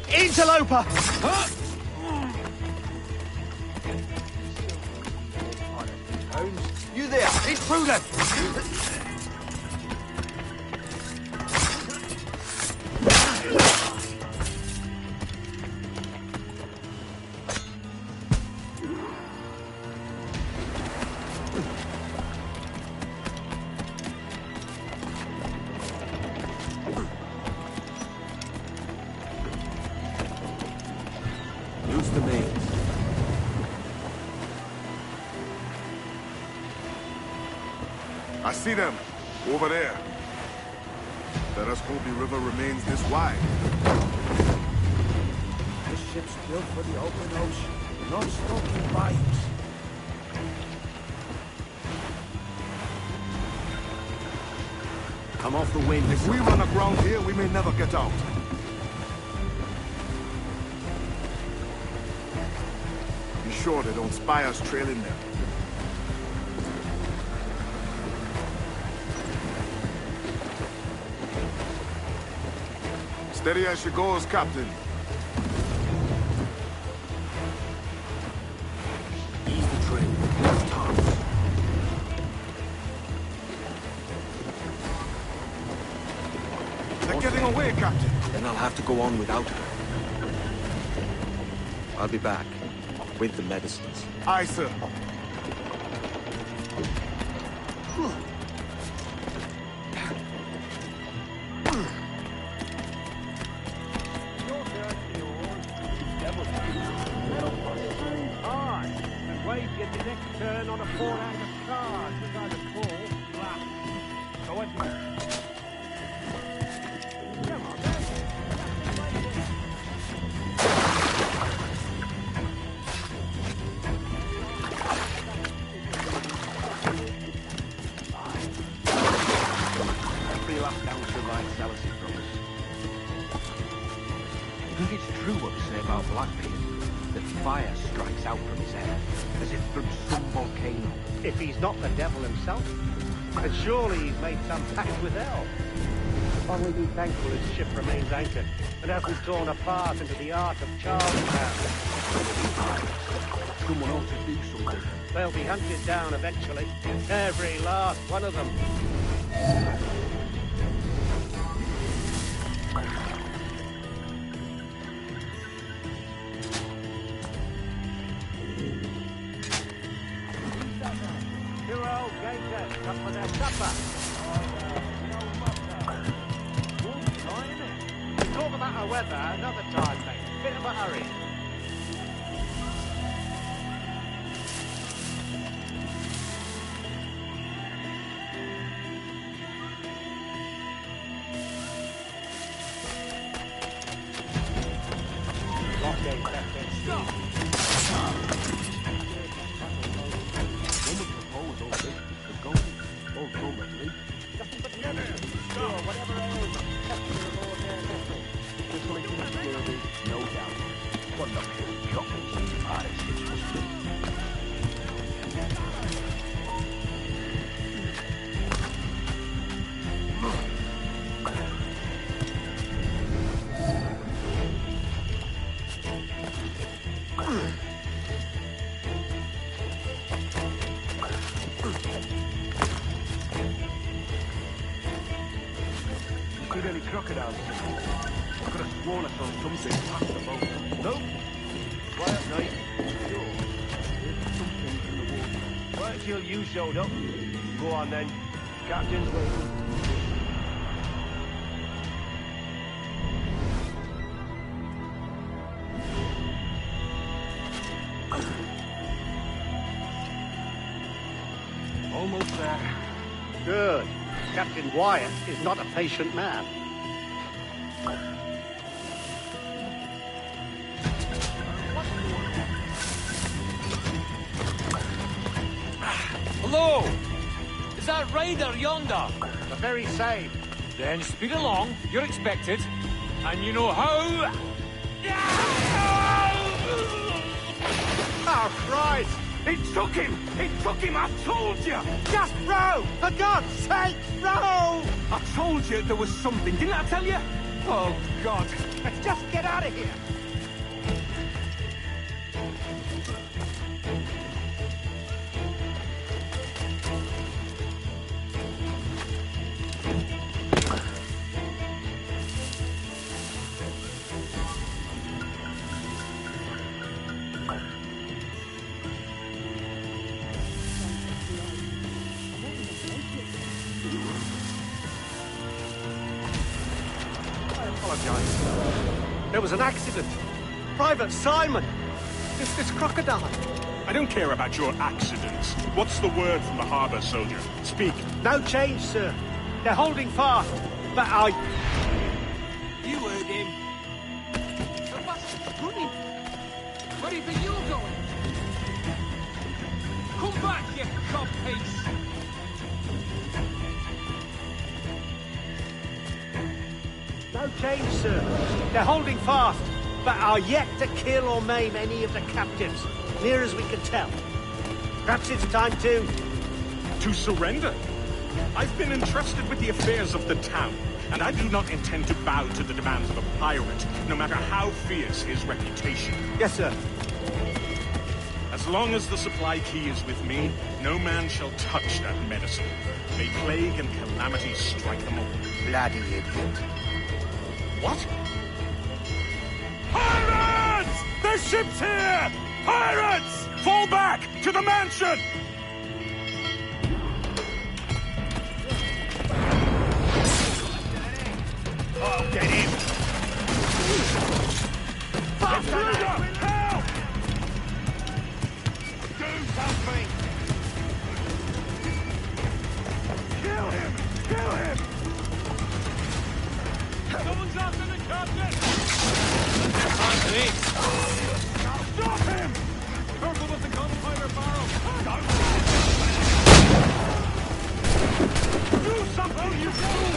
Interloper! You there! Intruder! Use the mains. I see them. Over there. Let us hope the river remains this wide. This ship's built for the open ocean, not stuck in bayous. Come off the wind. If we run aground here, we may never get out. Be sure they don't spy us trailing them. Steady as she goes, Captain. Ease the train. They're getting away, Captain. Then I'll have to go on without her. I'll be back. With the medicines. Aye, sir. Wave your next turn on a 4-anchor charge, as I recall. Black. Go ahead. Come on, then. Every last ounce of my Salas from us. You think it's true what they say about Blackbeard? That fire strikes out from his head, as if from some volcano. If he's not the devil himself, then surely he's made some pact with hell. Only be thankful his ship remains anchored and hasn't torn apart into the art of Charlestown. Someone ought to do something. They'll be hunted down eventually, every last one of them. Up for their supper. Talk about our weather another time, mate. Bit of a hurry. Stop! No doubt. What the pure choppers and artists must be. See any crocodiles? I could have sworn I saw something past the boat. No? Quiet night. Sure. There's something in the water. Right till you showed up. Go on then. Captain's waiting. Almost there. Good. Captain Wyatt is not a patient man. Hello! Is that Ryder yonder? The very same. Then speed along, you're expected. And you know how... Oh, Christ! It took him! It took him, I told you! Just row! For God's sake, row! I told you there was something, didn't I tell you? Oh, God. Let's just get out of here! There was an accident. Private Simon! This crocodile. I don't care about your accidents. What's the word from the harbor, soldier? Speak. No change, sir. They're holding fast. But I... You heard him. The bastard's running. Where do you think you're going? Come back, you codpiece! No change, sir. They're holding fast, but are yet to kill or maim any of the captives, near as we can tell. Perhaps it's time to... To surrender? I've been entrusted with the affairs of the town, and I do not intend to bow to the demands of a pirate, no matter how fierce his reputation. Yes, sir. As long as the supply key is with me, no man shall touch that medicine. May plague and calamity strike them all. Bloody idiot. What? Pirates! The ship's here! Pirates! Fall back! To the mansion! I'll get him! Intruder! Help! Do something! Kill him! Kill him! Someone's after the captain! Stop him! Careful with the gunfire barrel! Do something, you fool!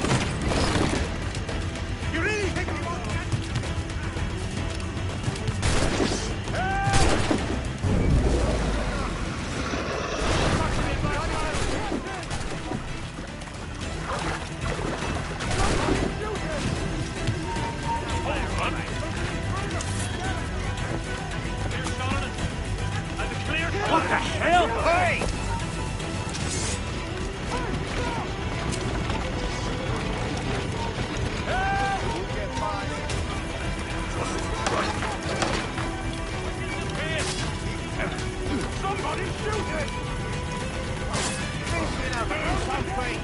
You really think we won't get... What the hell? Hey! Somebody shoot him! Something!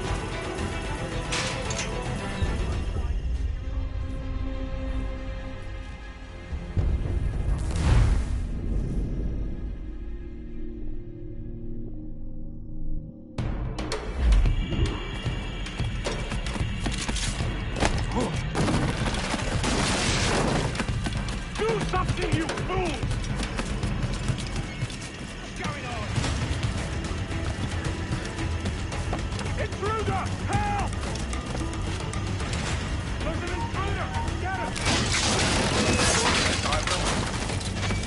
Do something, you fool! What's going on? Intruder! Help! There's an intruder! Get him!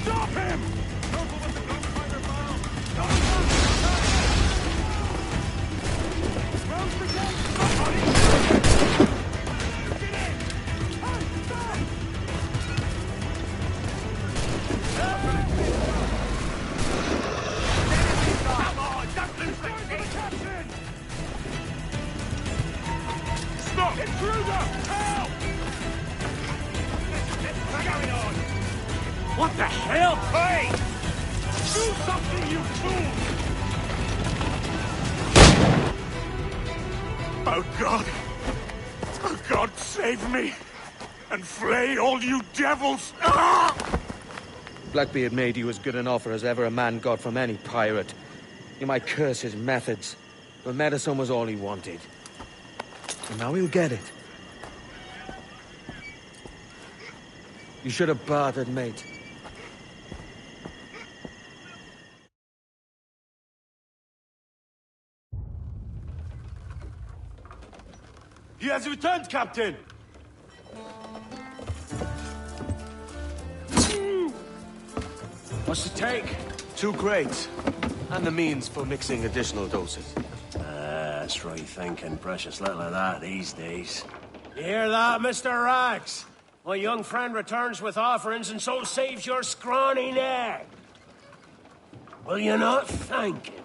Stop him! Careful with the gunfire barrel! Close the gate! Somebody! Get in! Hey, stop! Come on, don't lose the stick! Stop! Intruder! Help! What's going on? What the hell? Hey! Do something, you fool! Oh, God! Oh, God, save me! And flay all you devils! Ah! Blackbeard made you as good an offer as ever a man got from any pirate. You might curse his methods, but medicine was all he wanted. And now he'll get it. You should have bartered, mate. He has returned, Captain! What's the take? 2 crates, and the means for mixing additional doses. That's right thinking. Precious little of that these days. You hear that, Mr. Rags? My young friend returns with offerings and so saves your scrawny neck. Will you not thank him?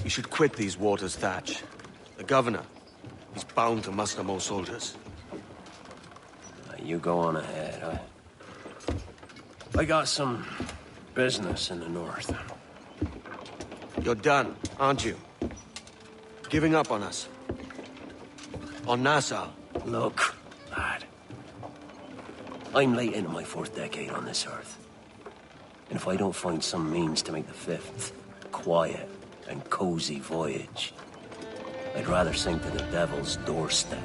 You should quit these waters, Thatch. The governor, he's bound to muster more soldiers. You go on ahead. I got some business in the north. You're done, aren't you? Giving up on us. On Nassau. Look, lad. I'm late into my 4th decade on this earth. And if I don't find some means to make the 5th quiet and cozy voyage, I'd rather sink to the devil's doorstep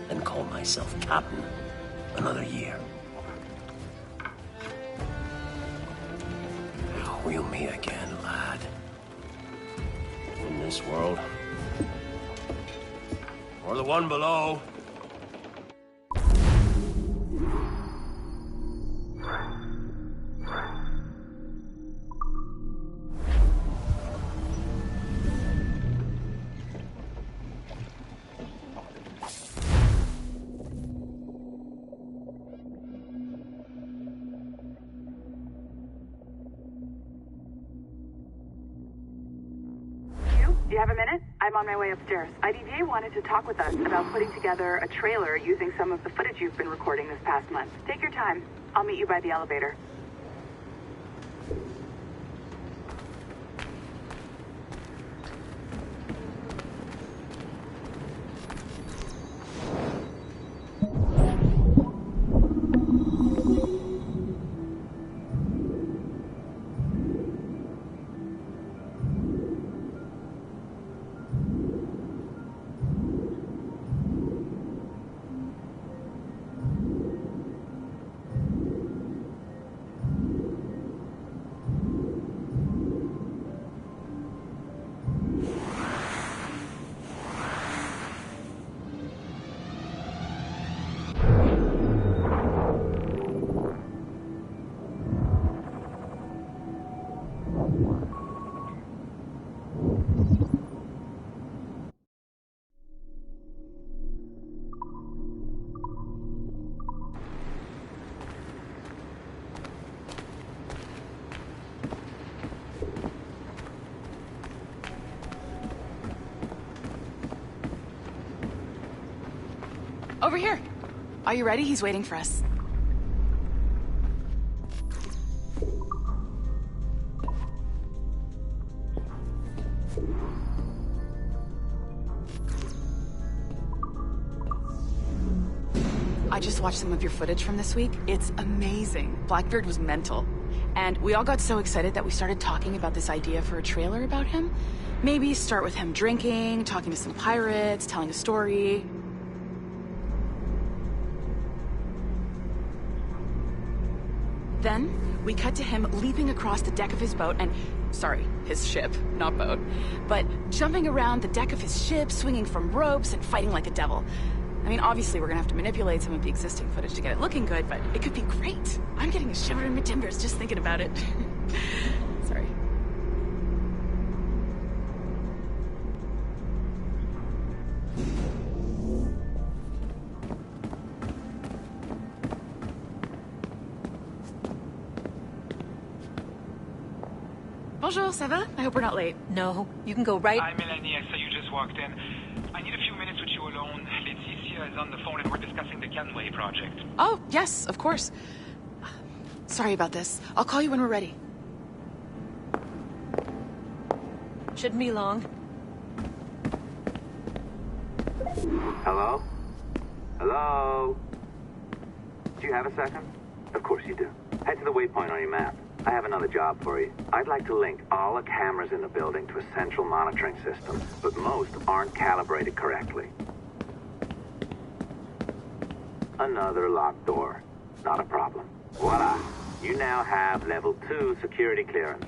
than call myself captain another year. We'll meet again, lad. In this world. Or the one below. Do you have a minute? I'm on my way upstairs. IDJ wanted to talk with us about putting together a trailer using some of the footage you've been recording this past month. Take your time. I'll meet you by the elevator. Over here. Are you ready? He's waiting for us. I just watched some of your footage from this week. It's amazing. Blackbeard was mental. And we all got so excited that we started talking about this idea for a trailer about him. Maybe start with him drinking, talking to some pirates, telling a story. Then, we cut to him leaping across the deck of his boat and... Sorry, his ship, not boat. But jumping around the deck of his ship, swinging from ropes, and fighting like a devil. I mean, obviously we're gonna have to manipulate some of the existing footage to get it looking good, but it could be great. I'm getting a shiver in my timbers just thinking about it. Sorry. Bonjour, ça va? I hope we're not late. No, you can go right... Hi, Melanie. I saw you just walked in. I need a few minutes with you alone. Laeticia is on the phone and we're discussing the Canway project. Oh, yes, of course. Sorry about this. I'll call you when we're ready. Shouldn't be long. Hello? Hello? Do you have a second? Of course you do. Head to the waypoint on your map. I have another job for you. I'd like to link all the cameras in the building to a central monitoring system, but most aren't calibrated correctly. Another locked door. Not a problem. Voila. You now have level 2 security clearance.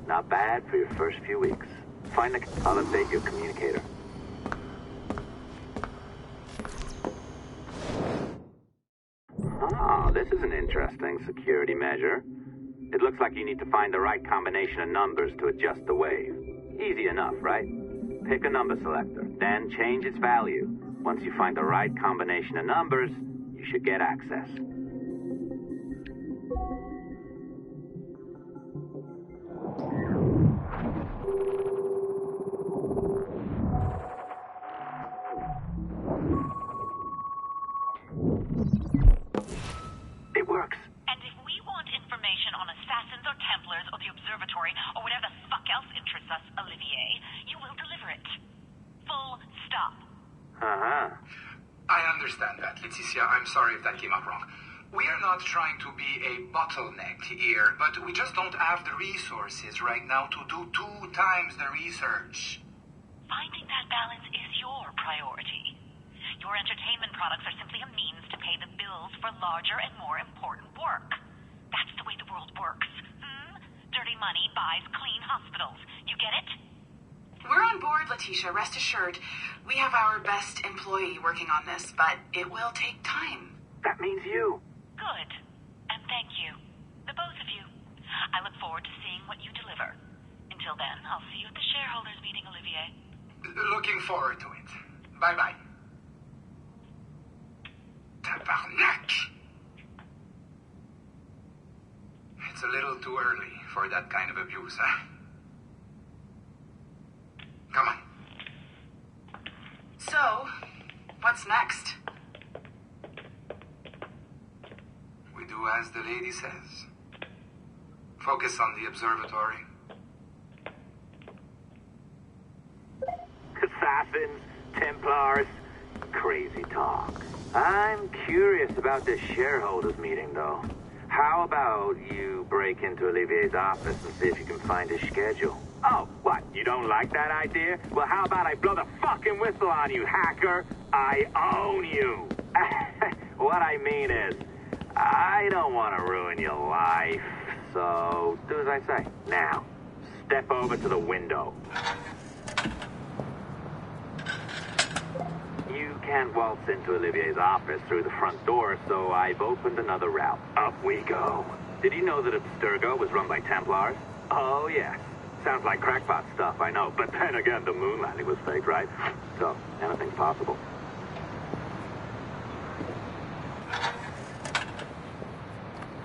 Not bad for your first few weeks. I'll update your communicator. Ah, this is an interesting security measure. It looks like you need to find the right combination of numbers to adjust the wave. Easy enough, right? Pick a number selector, then change its value. Once you find the right combination of numbers, you should get access. It works. And if we want information on assassins or Templars or the observatory or whatever the fuck else interests us, Olivier, you will deliver it. Full stop. Uh-huh. I understand that, Laeticia. I'm sorry if that came up wrong. We are not trying to be a bottleneck here, but we just don't have the resources right now to do 2 times the research. Finding that balance is your priority. Your entertainment products are simply a means to pay the bills for larger and more important work. That's the way the world works. Dirty money buys clean hospitals. You get it? We're on board, Letitia, rest assured. We have our best employee working on this, but it will take time. That means you. Good. And thank you. The both of you. I look forward to seeing what you deliver. Until then, I'll see you at the shareholders meeting, Olivier. Looking forward to it. Bye-bye. Tabarnak! It's a little too early for that kind of abuse, huh? Come on. What's next? We do as the lady says. Focus on the observatory. Assassins, Templars, crazy talk. I'm curious about this shareholders meeting, though. How about you break into Olivier's office and see if you can find his schedule? Oh, what? You don't like that idea? Well, how about I blow the fucking whistle on you, hacker? I own you. What I mean is, I don't want to ruin your life. So, do as I say. Now, step over to the window. You can't waltz into Olivier's office through the front door, so I've opened another route. Up we go. Did you know that Abstergo was run by Templars? Oh, yes. Sounds like crackpot stuff, I know. But then again, the moon landing was fake, right? So, anything's possible.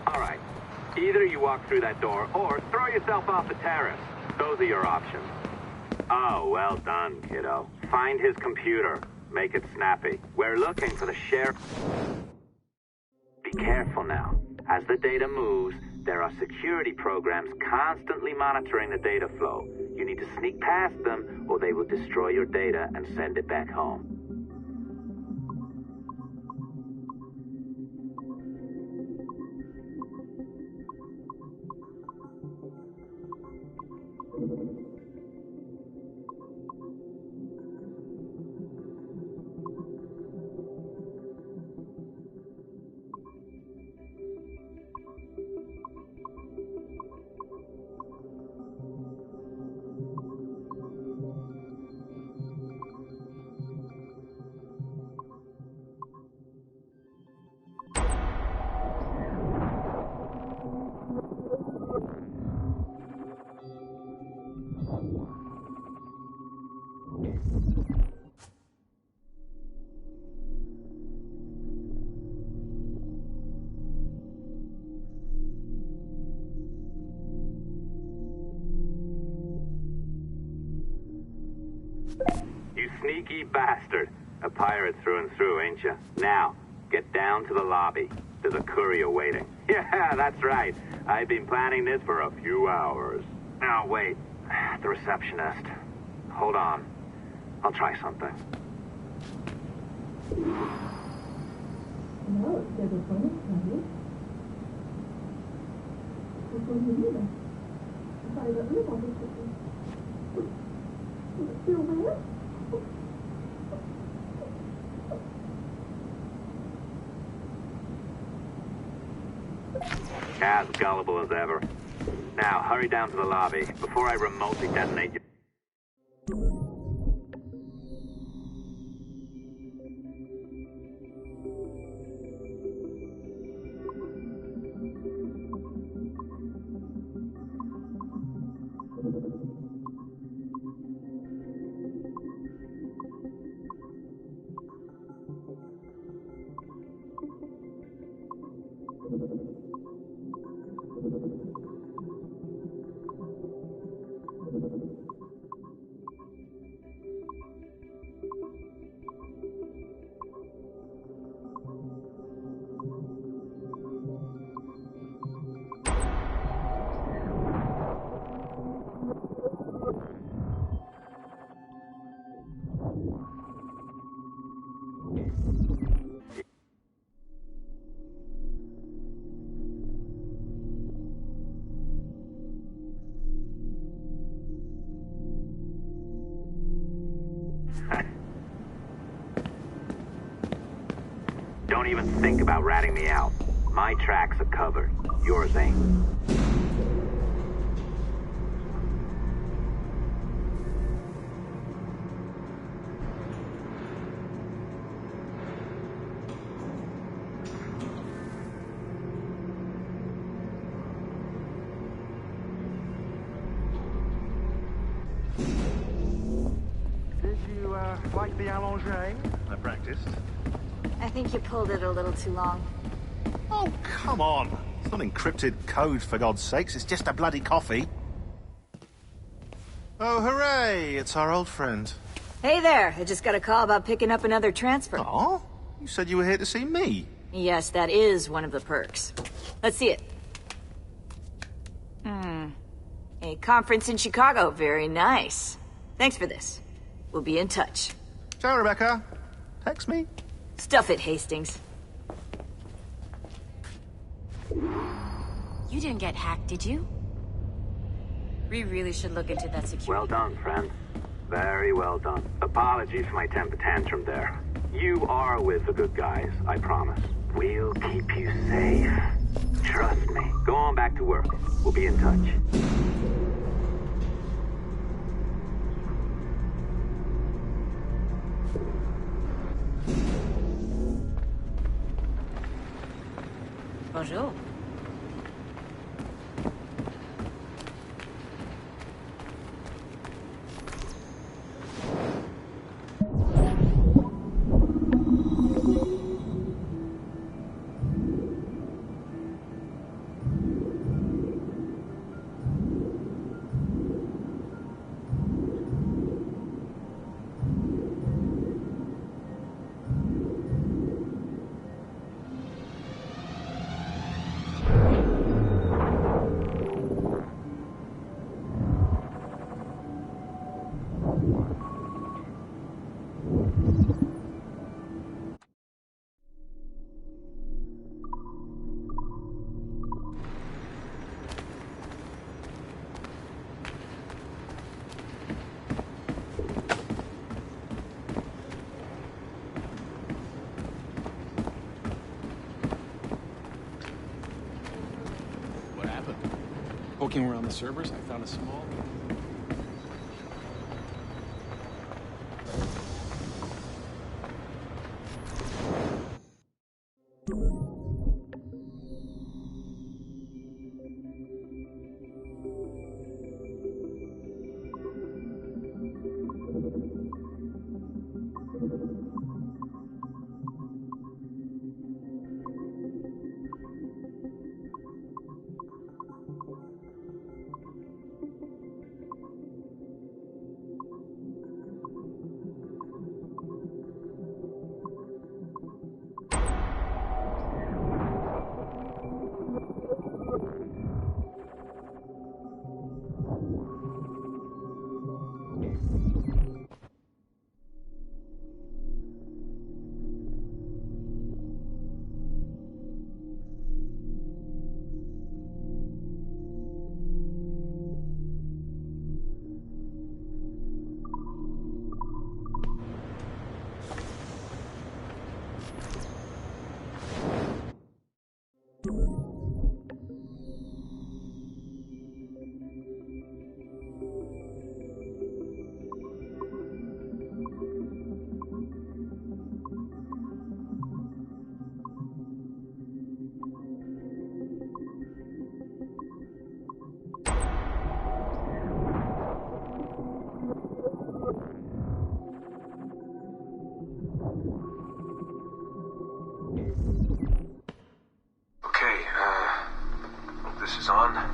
All right. Either you walk through that door, or throw yourself off the terrace. Those are your options. Oh, well done, kiddo. Find his computer. Make it snappy. We're looking for the sheriff. Be careful now. As the data moves, there are security programs constantly monitoring the data flow. You need to sneak past them, or they will destroy your data and send it back home. You sneaky bastard. A pirate through and through, ain't you? Now, get down to the lobby. There's a courier waiting. Yeah, that's right. I've been planning this for a few hours. Now, wait. The receptionist. Hold on. I'll try something. As gullible as ever. Now, hurry down to the lobby before I remotely detonate you. Don't even think about ratting me out. My tracks are covered. Yours ain't. Did you, like the allongé? I practiced. I think you pulled it a little too long. Oh, come on. It's not encrypted code, for God's sakes. It's just a bloody coffee. Oh, hooray! It's our old friend. Hey there, I just got a call about picking up another transfer. Oh? You said you were here to see me. Yes, that is one of the perks. Let's see it. A conference in Chicago, very nice. Thanks for this. We'll be in touch. Ciao, Rebecca. Text me. Stuff it, Hastings. You didn't get hacked, did you? We really should look into that security. Well done, friend. Very well done. Apologies for my temper tantrum there. You are with the good guys, I promise. We'll keep you safe. Trust me. Go on back to work. We'll be in touch. Bonjour. Poking around the servers, I found a small... This is on.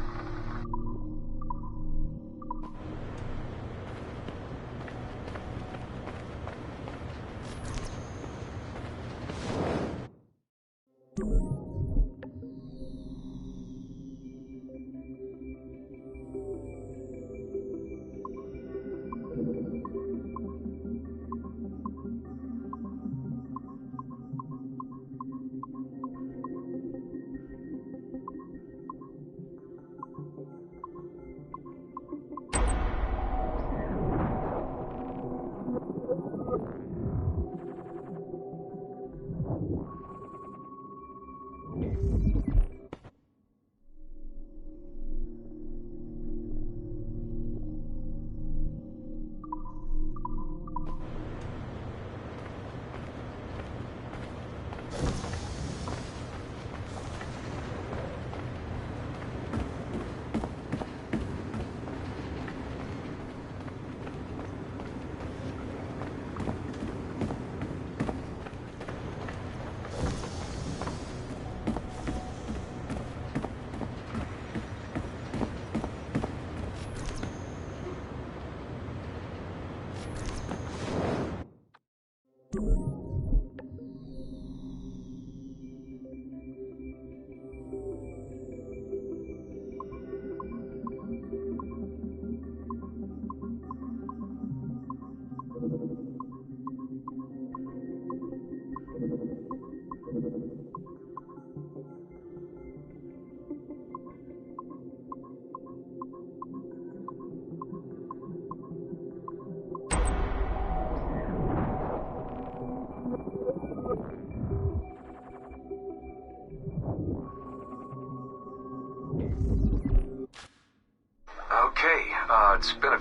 It's been a...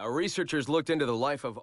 Our researchers looked into the life of...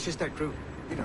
It's just that crew, you know.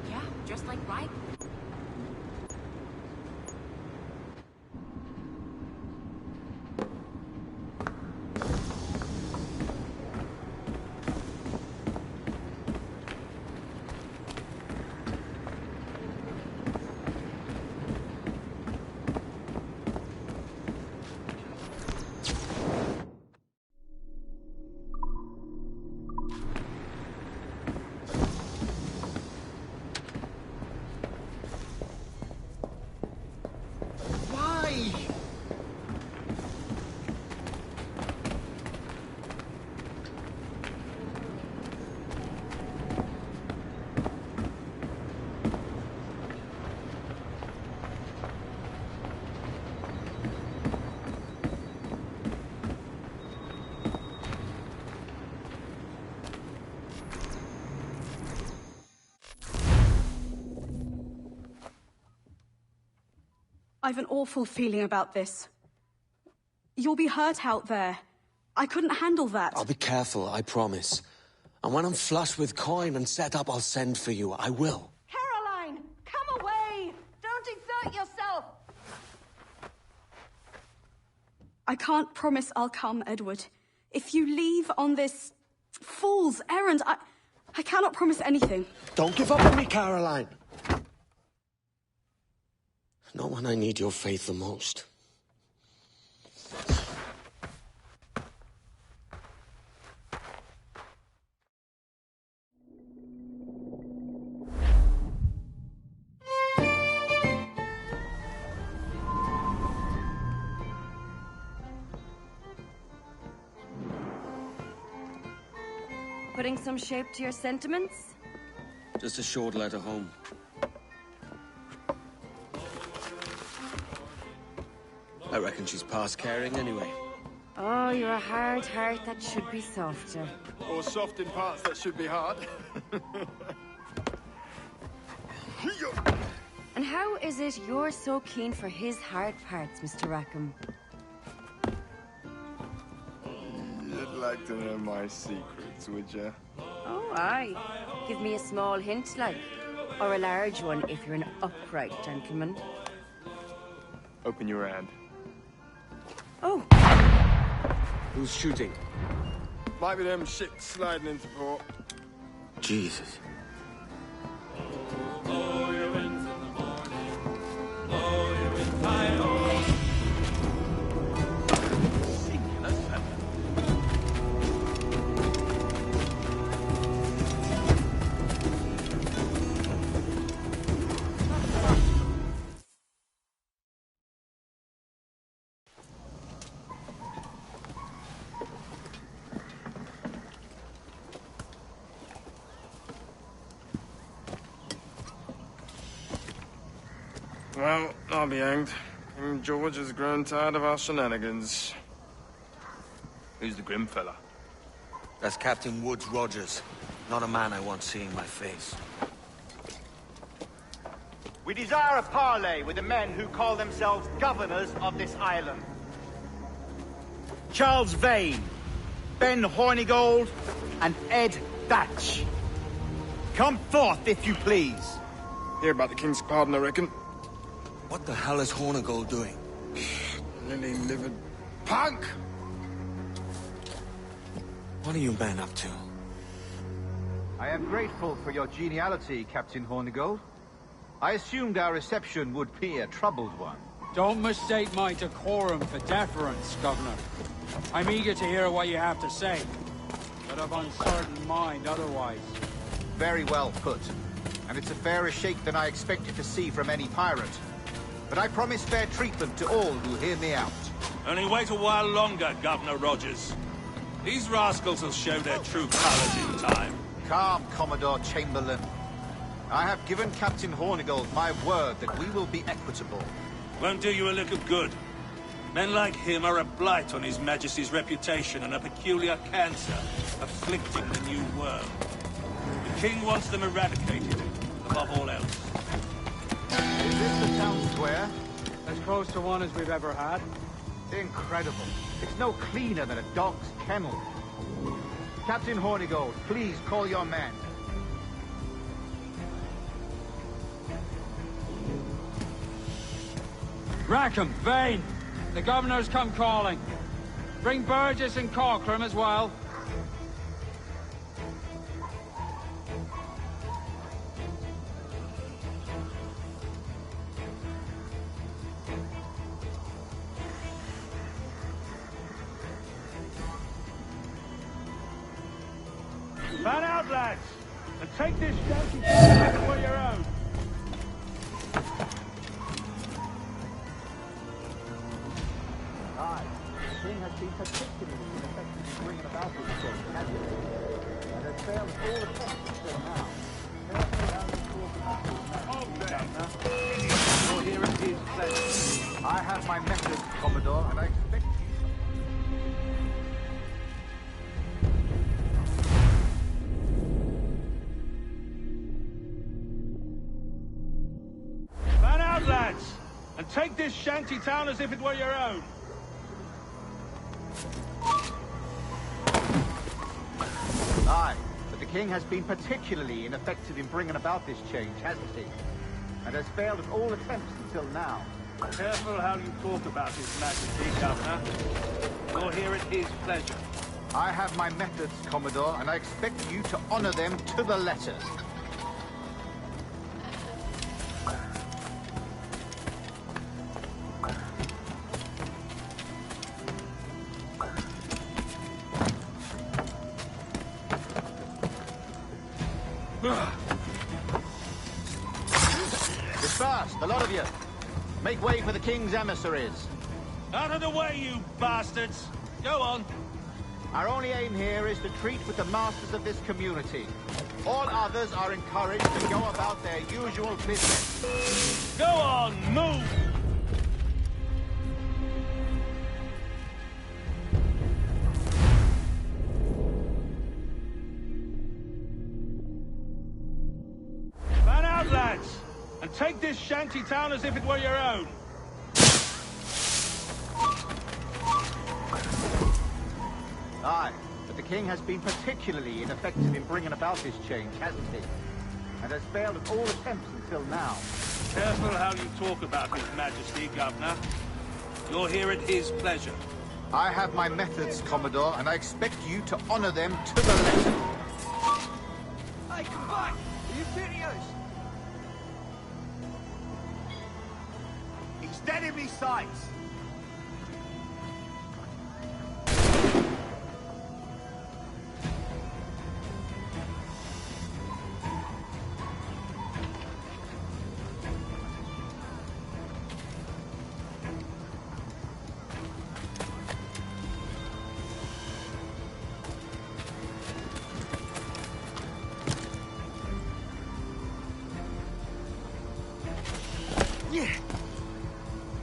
Yeah, just like right. I've an awful feeling about this. You'll be hurt out there. I couldn't handle that. I'll be careful, I promise. And when I'm flush with coin and set up, I'll send for you. I will. Caroline, come away! Don't exert yourself! I can't promise I'll come, Edward. If you leave on this fool's errand, I cannot promise anything. Don't give up on me, Caroline. Not when I need your faith the most. Putting some shape to your sentiments? Just a short letter home. I reckon she's past caring anyway. Oh, you're a hard heart that should be softer. Or soft in parts that should be hard. And how is it you're so keen for his hard parts, Mr. Rackham? You'd like to know my secrets, would you? Oh, aye. Give me a small hint, like. Or a large one, if you're an upright gentleman. Open your hand. Oh. Who's shooting? Might be them ships sliding into port. Jesus. Well, I'll be hanged. King George has grown tired of our shenanigans. Who's the grim fella? That's Captain Woods Rogers. Not a man I want seeing my face. We desire a parley with the men who call themselves governors of this island. Charles Vane, Ben Hornigold, and Ed Thatch! Come forth, if you please. Hear about the king's pardon, I reckon. What the hell is Hornigold doing? Lily-livered punk! What are you men up to? I am grateful for your geniality, Captain Hornigold. I assumed our reception would be a troubled one. Don't mistake my decorum for deference, Governor. I'm eager to hear what you have to say, but of uncertain mind otherwise. Very well put. And it's a fairer shake than I expected to see from any pirate. But I promise fair treatment to all who hear me out. Only wait a while longer, Governor Rogers. These rascals will show their true colors in time. Calm, Commodore Chamberlain. I have given Captain Hornigold my word that we will be equitable. Won't do you a lick of good. Men like him are a blight on His Majesty's reputation and a peculiar cancer afflicting the New World. The King wants them eradicated, above all else. Is this the town square? As close to one as we've ever had. Incredible. It's no cleaner than a dog's kennel. Captain Hornigold, please call your men. Rackham, Vane! The Governor's come calling. Bring Burgess and Cockram as well. Fan out, lads, and take this shanty for your own. Aye, the king has been particularly ineffective in bringing about this change, hasn't he? And has failed all attempts until now. Well, here it is, pleasure. I have my methods, Commodore, and I expect you. Lads, and take this shanty town as if it were your own. Aye, but the king has been particularly ineffective in bringing about this change, hasn't he? And has failed at all attempts until now. Careful how you talk about His Majesty, Governor. You're here at his pleasure. I have my methods, Commodore, and I expect you to honor them to the letter. Disperse, the lot of you. Make way for the king's emissaries. Out of the way, you bastards! Go on. Our only aim here is to treat with the masters of this community. All others are encouraged to go about their usual business. Go on, move! Fan out, lads! And take this shanty town as if it were your own. Aye, but the king has been particularly ineffective in bringing about this change, hasn't he? And has failed at all attempts until now. Careful how you talk about His Majesty, Governor. You're here at his pleasure. I have my methods, Commodore, and I expect you to honor them to the letter. Hey, come back! Are you serious? He's dead in me sights!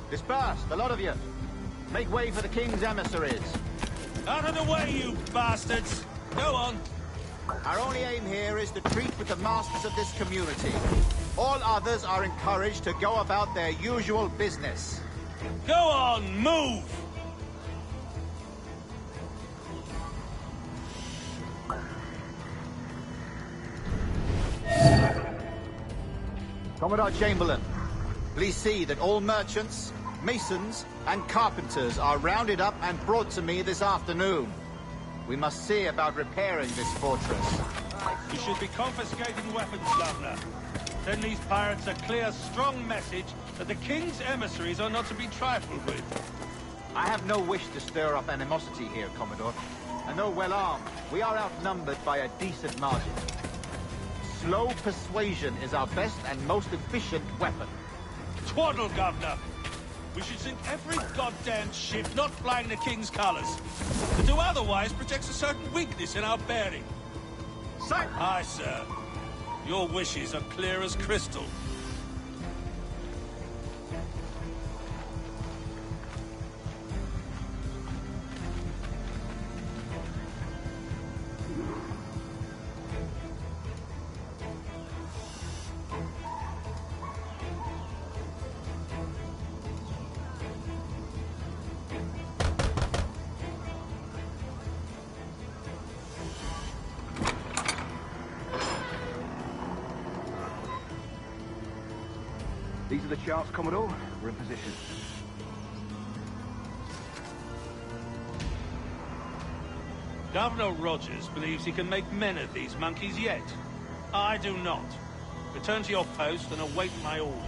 Disperse, the lot of you. Make way for the king's emissaries. Out of the way, you bastards! Go on. Our only aim here is to treat with the masters of this community. All others are encouraged to go about their usual business. Go on, move! Commodore Chamberlain, please see that all merchants, masons, and carpenters are rounded up and brought to me this afternoon. We must see about repairing this fortress. You should be confiscating weapons, Governor. Send these pirates a clear, strong message that the King's emissaries are not to be trifled with. I have no wish to stir up animosity here, Commodore. And though well armed, we are outnumbered by a decent margin. Slow persuasion is our best and most efficient weapon. Twaddle, Governor! We should sink every goddamn ship not flying the King's colours. To do otherwise protects a certain weakness in our bearing. Sir! Aye, sir. Your wishes are clear as crystal. These are the charts, Commodore. We're in position. Governor Rogers believes he can make men of these monkeys yet. I do not. Return to your post and await my orders.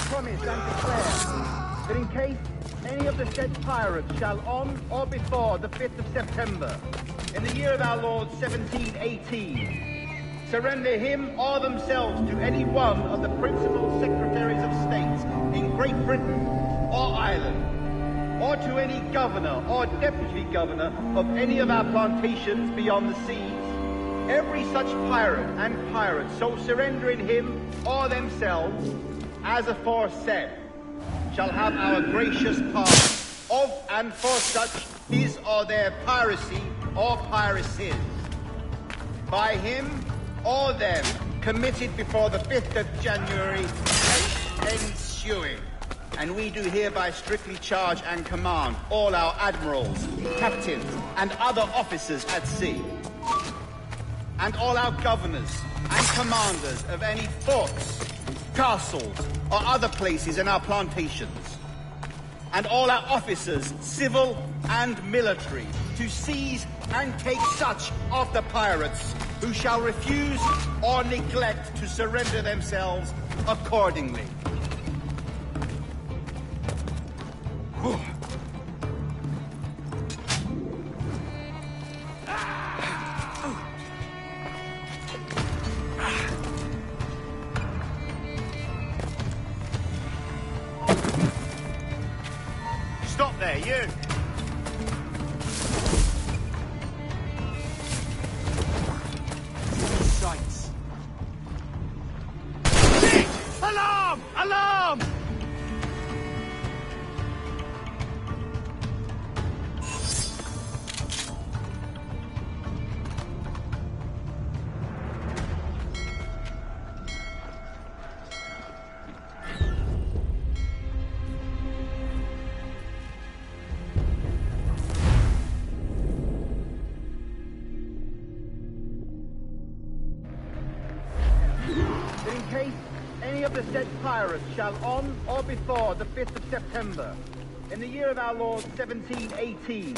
Promise and declare that in case any of the said pirates shall on or before the 5th of September, in the year of our Lord 1718, surrender him or themselves to any one of the principal secretaries of state in Great Britain or Ireland, or to any governor or deputy governor of any of our plantations beyond the seas, every such pirate and pirate so surrendering him or themselves as aforesaid, shall have our gracious pardon of and for such his or their piracy or piracies, by him or them committed before the 5th of January ensuing. And we do hereby strictly charge and command all our admirals, captains, and other officers at sea, and all our governors and commanders of any forts, castles, or other places in our plantations, and all our officers, civil and military, to seize and take such of the pirates who shall refuse or neglect to surrender themselves accordingly. Stop there, you! Sights. Alarm! Alarm! In case any of the said pirates shall on or before the 5th of September, in the year of our Lord 1718,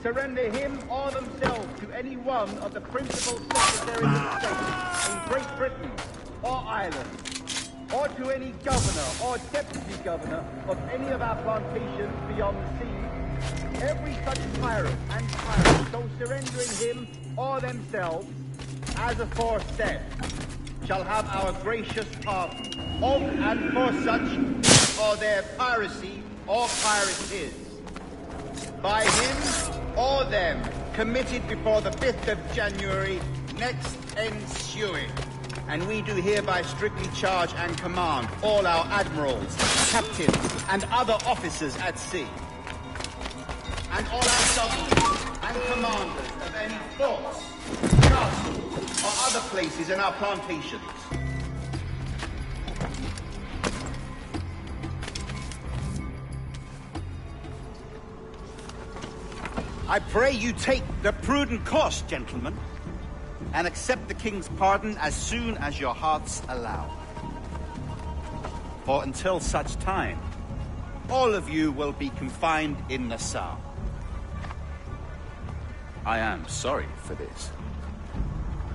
surrender him or themselves to any one of the principal secretaries of state in Great Britain or Ireland, or to any governor or deputy governor of any of our plantations beyond the sea, every such pirate and pirate so surrendering him or themselves, as aforesaid, shall have our gracious pardon of and for such or their piracy or piracies, by him or them committed before the 5th of January next ensuing. And we do hereby strictly charge and command all our admirals, captains, and other officers at sea, and all our submarines and commanders of any forts, castles, or other places in our plantations. I pray you take the prudent course, gentlemen, and accept the king's pardon as soon as your hearts allow. For until such time, all of you will be confined in Nassau. I am sorry for this,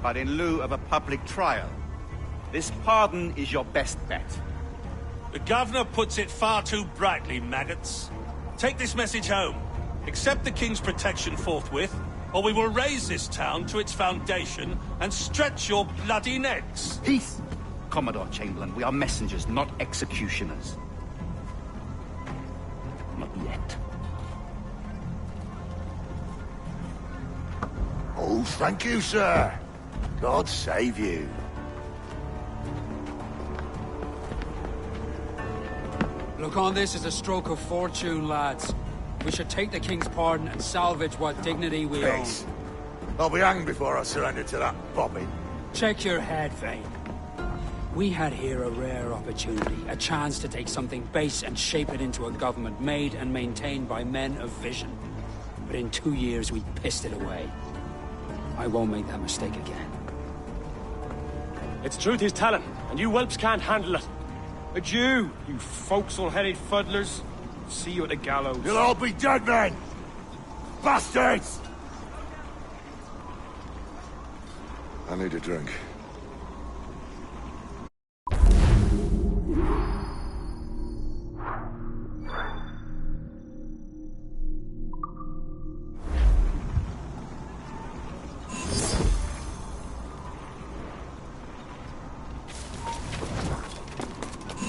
but in lieu of a public trial, this pardon is your best bet. The governor puts it far too brightly, maggots. Take this message home. Accept the king's protection forthwith, or we will raise this town to its foundation and stretch your bloody necks. Peace! Commodore Chamberlain, we are messengers, not executioners. Not yet. Oh, thank you, sir. God save you. Look on this as a stroke of fortune, lads. We should take the king's pardon and salvage what dignity we own. Peace. I'll be hanged before I surrender to that bobbin. Check your head, Vane. We had here a rare opportunity, a chance to take something base and shape it into a government made and maintained by men of vision. But in 2 years, we pissed it away. I won't make that mistake again. It's truth he's telling, and you whelps can't handle it. Adieu, you forecastle-headed fuddlers. See you at the gallows. You'll all be dead men! Bastards! I need a drink.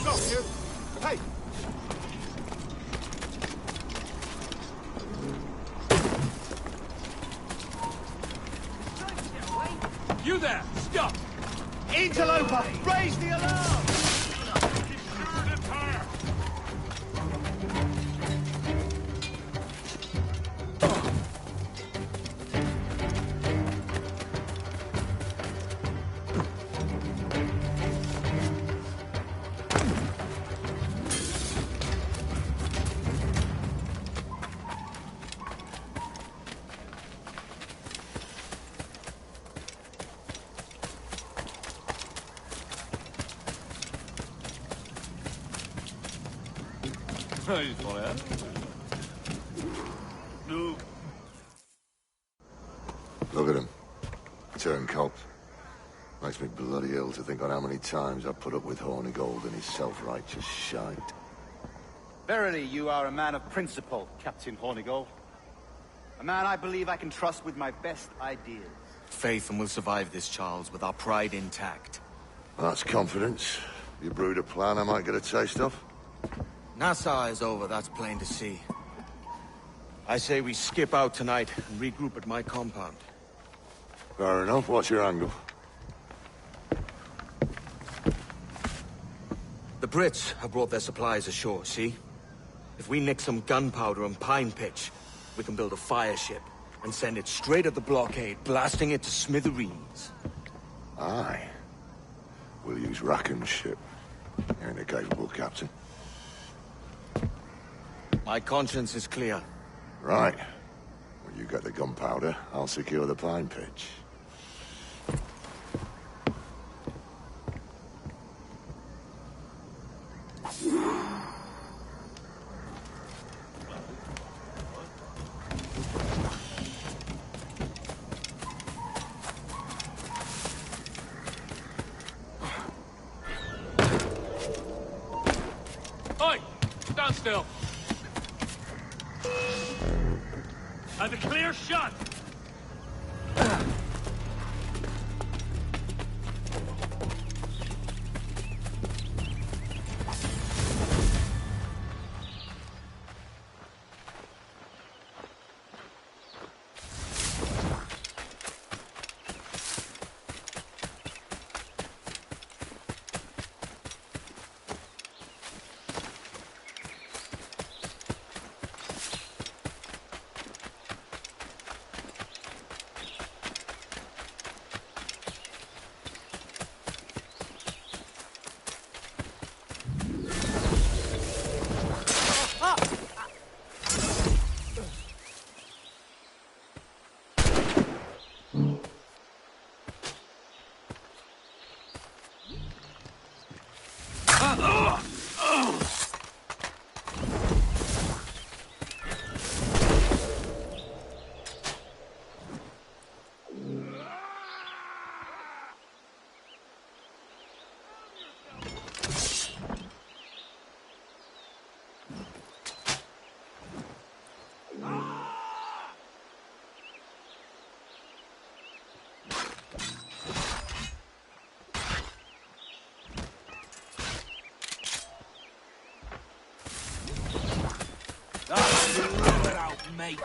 Stop you! Hey! You there! Stop! Interloper! Raise the alarm! He's gone out. Look at him. Turncoat. Makes me bloody ill to think on how many times I've put up with Hornigold and his self-righteous shite. Verily, you are a man of principle, Captain Hornigold. A man I believe I can trust with my best ideas. Faith, and we'll survive this, Charles, with our pride intact. That's confidence. You brewed a plan I might get a taste of? Nassau is over, that's plain to see. I say we skip out tonight and regroup at my compound. Fair enough. What's your angle? The Brits have brought their supplies ashore, see? If we nick some gunpowder and pine pitch, we can build a fire ship and send it straight at the blockade, blasting it to smithereens. Aye. We'll use Racken's ship. Ain't a capable captain. My conscience is clear. Right. When you get the gunpowder, I'll secure the pine pitch. Oi! Stand still! And a clear shot! Let out, mate!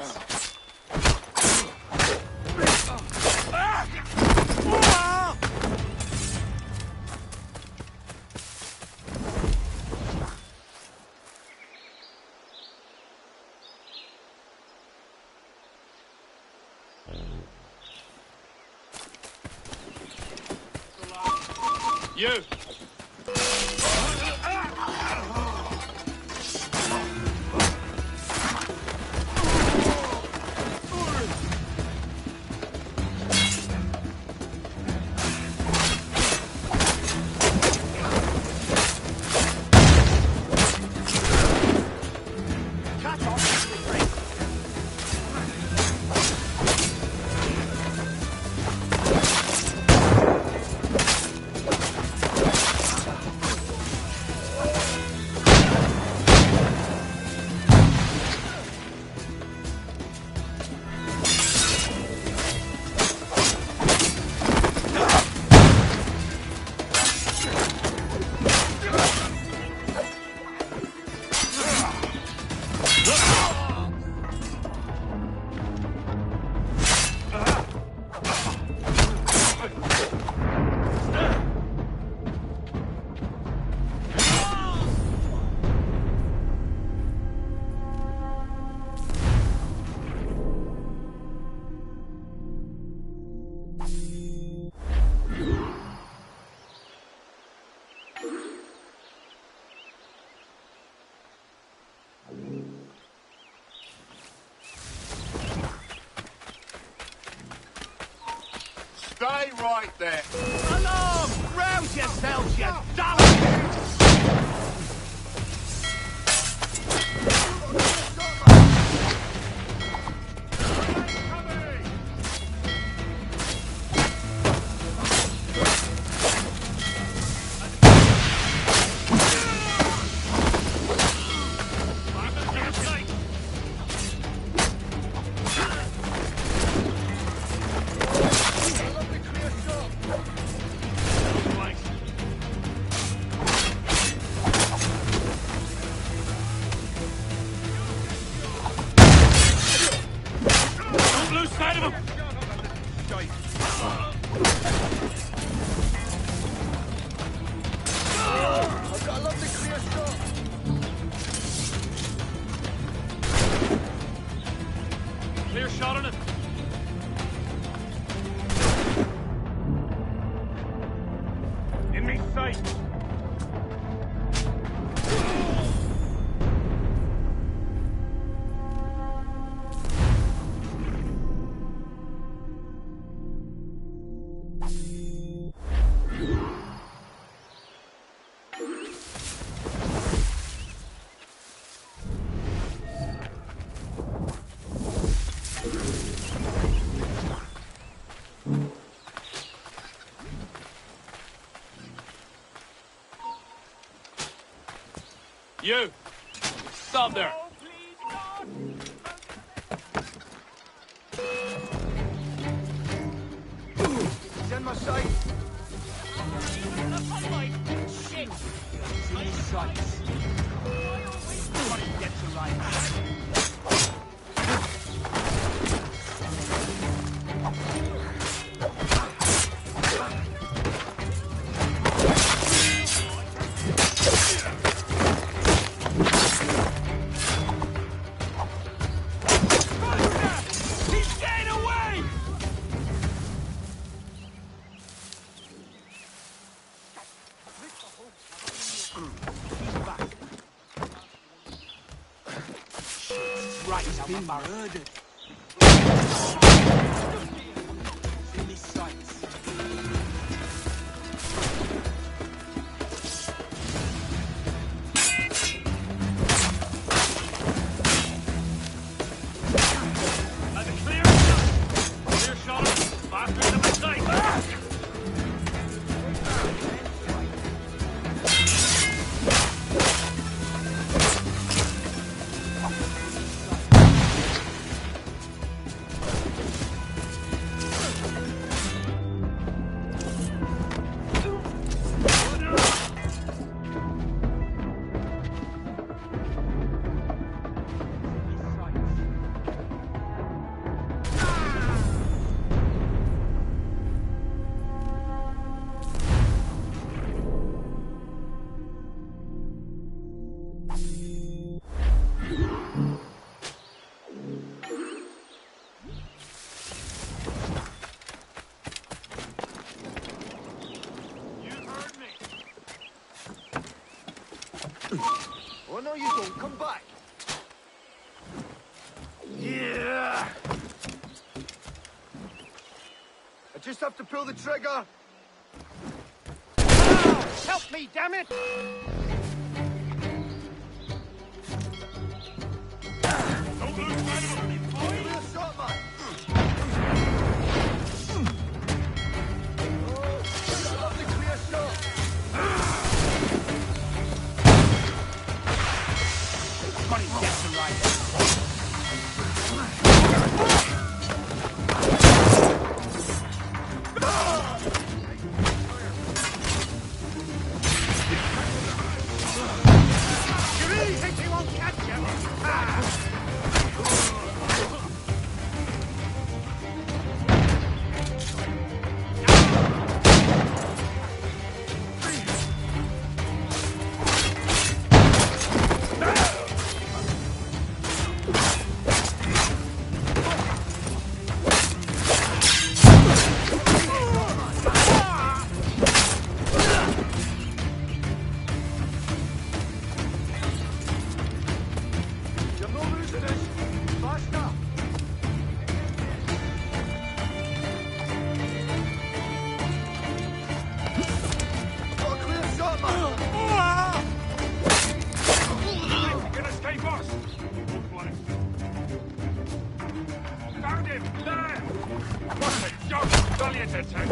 You! Stay right there. Alarm! Rouse yourselves, you dull! side of him! I've got a lovely clear shot. Clear shot on it. In me sight. You! Stop there! He's in my sight. Shit! These sights. Somebody get to right. He's getting away! Right, he's been murdered. In his sights. That's a clear shot! Clear shot on him. Faster than my sight! Oh, no, you don't. Come back. Yeah. I just have to pull the trigger. Oh, help me, damn it! Don't lose sight of him! Clear shot, man. Oh, I love the clear shot. Somebody get to right. You really think he won't catch you? Ah! You're not losing it. Faster. Got a clear shot, man. You're gonna stay first! Found him! There! What a joke! Valiant attack!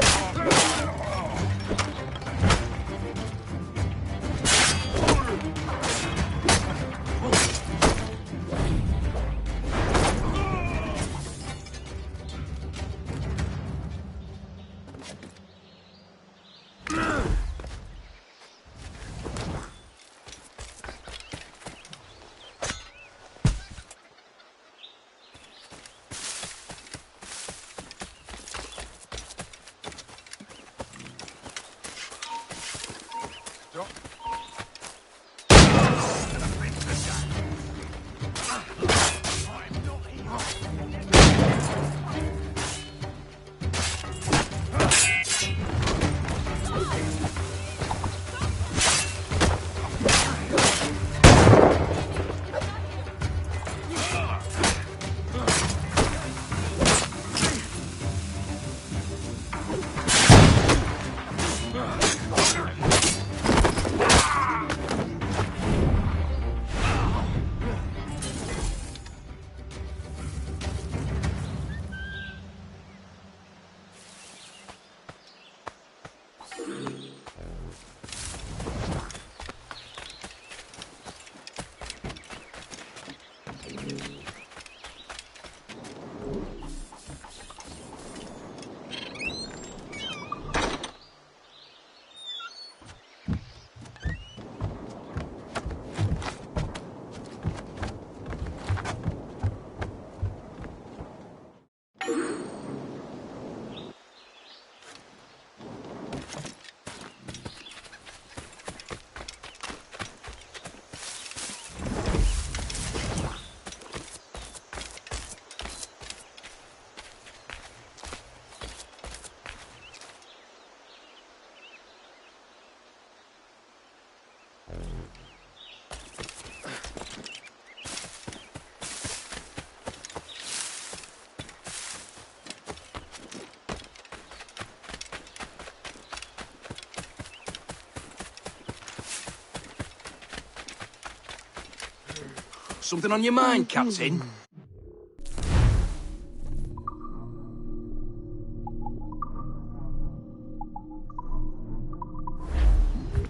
Something on your mind, Captain?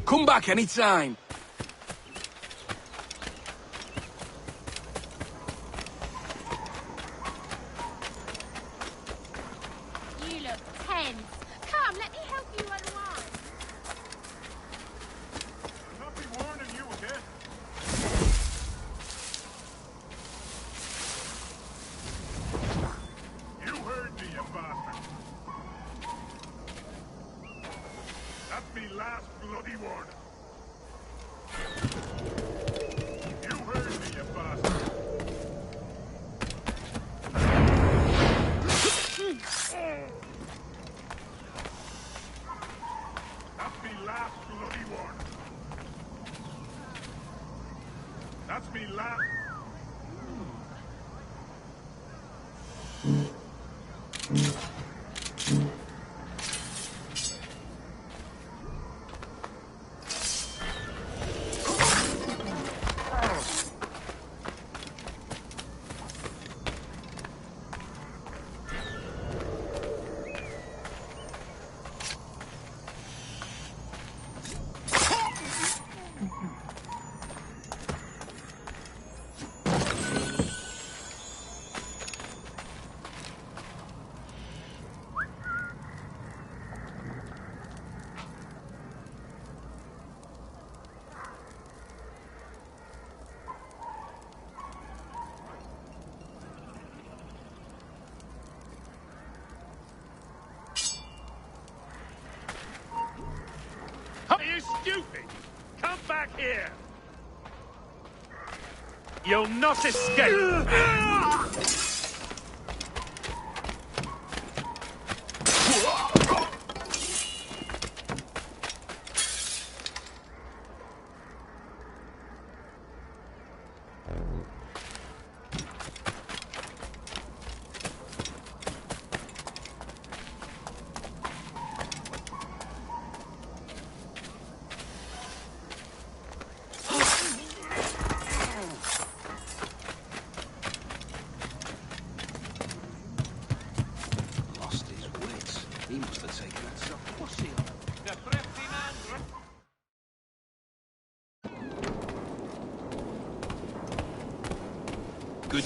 Come back anytime. You look tense. Come, let me help you unwind. I'll not be warning you again. You heard me, you bastard. That's me last bloody word. You heard me, you bastard. That's me last bloody word. That's me last... Are you stupid? Come back here! You'll not escape! Lost his wits. He must have taken that stuff pussy on. Good.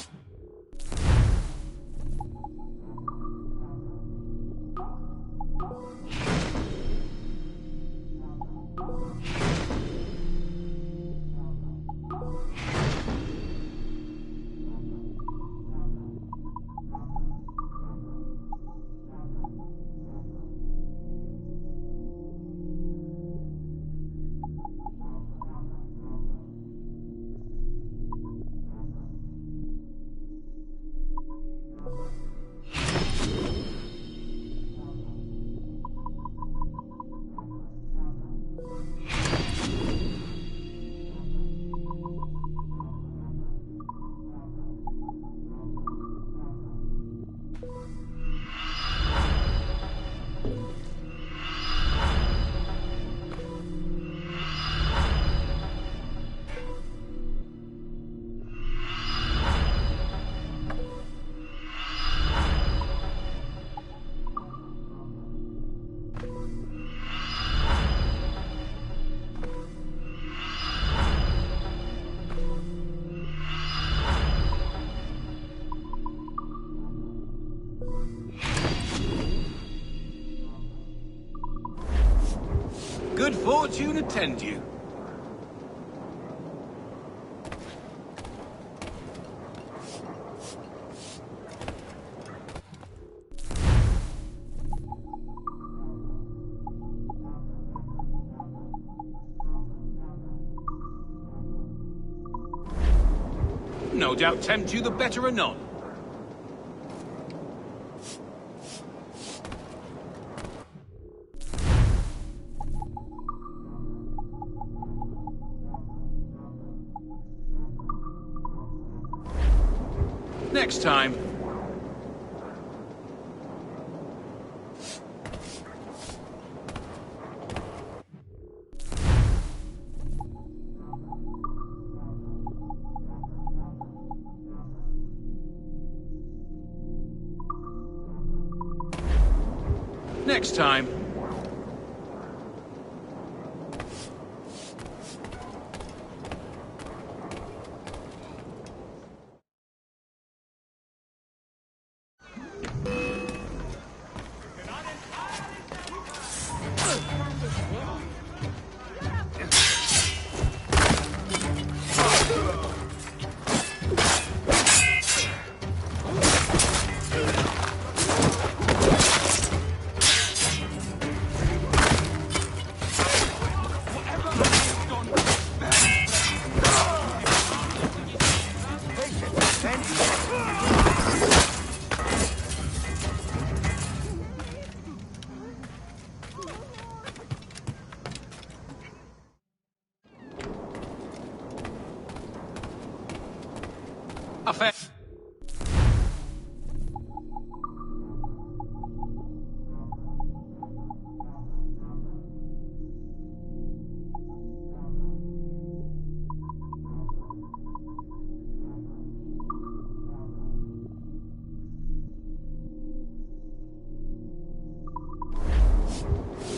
Good fortune attend you. No doubt tempt you the better anon. Next time. Next time.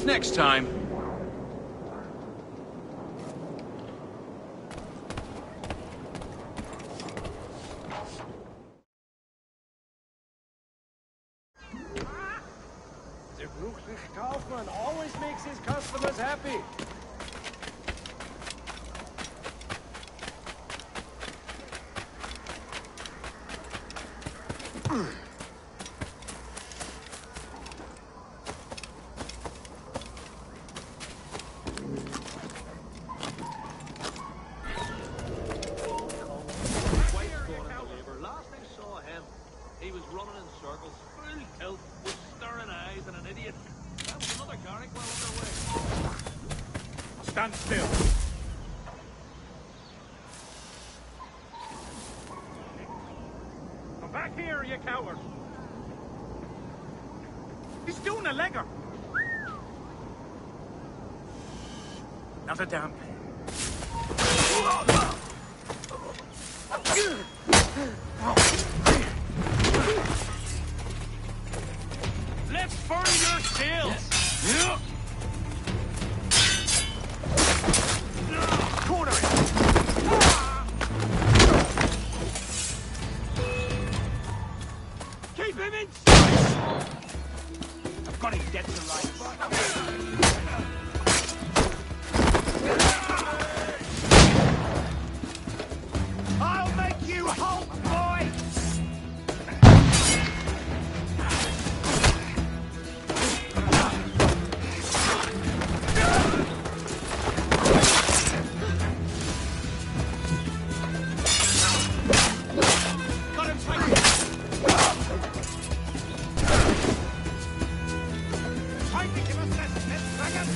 Next time. The Bruchlich Kaufmann always makes his customers happy. Last I saw him, he was running in circles, full tilt, with staring eyes and an idiot. That was another Garrick well underway. Stand still. Come back here, you coward. He's doing a legger. Not a damn thing. Let's burn your tails! Corner it! Keep him in sight! I've got him dead to rights. I'll make you Hulk, boy! Got him tight! Trying to give us that split second?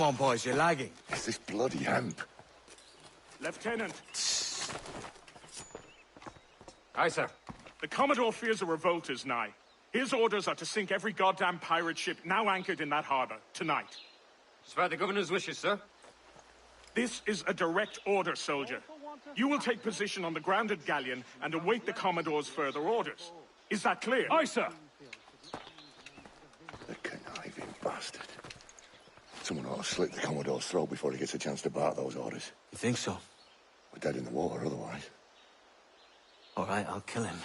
Come on, boys, you're lagging. It's this bloody hemp. Lieutenant. Aye, sir. The Commodore fears a revolt is nigh. His orders are to sink every goddamn pirate ship now anchored in that harbor, tonight. It's by the governor's wishes, sir. This is a direct order, soldier. You will take position on the grounded galleon and await the Commodore's further orders. Is that clear? Aye, sir. The conniving bastard. Someone ought to slit the Commodore's throat before he gets a chance to bark those orders. You think so? We're dead in the water otherwise. All right, I'll kill him.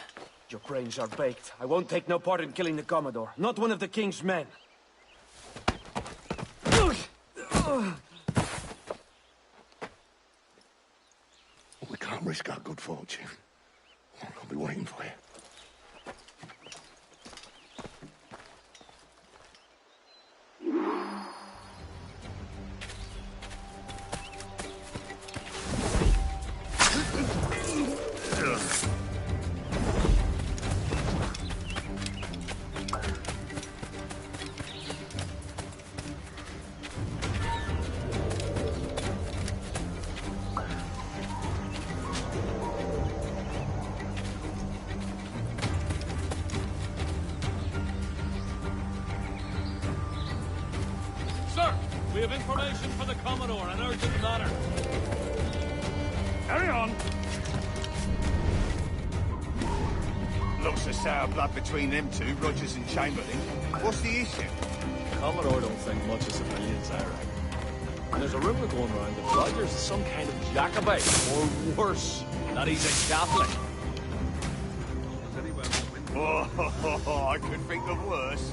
Your brains are baked. I won't take no part in killing the Commodore. Not one of the King's men. We can't risk our good fortune. I'll be waiting for you. Sir, we have information for the Commodore, an urgent matter. Carry on. Looks a sour blood between them two, Rogers and Chamberlain. What's the issue? Commodore don't think much of civilians, I reckon. And there's a rumor going around that Rogers is some kind of Jacobite, or worse, that he's a Catholic. Oh, I could think of worse.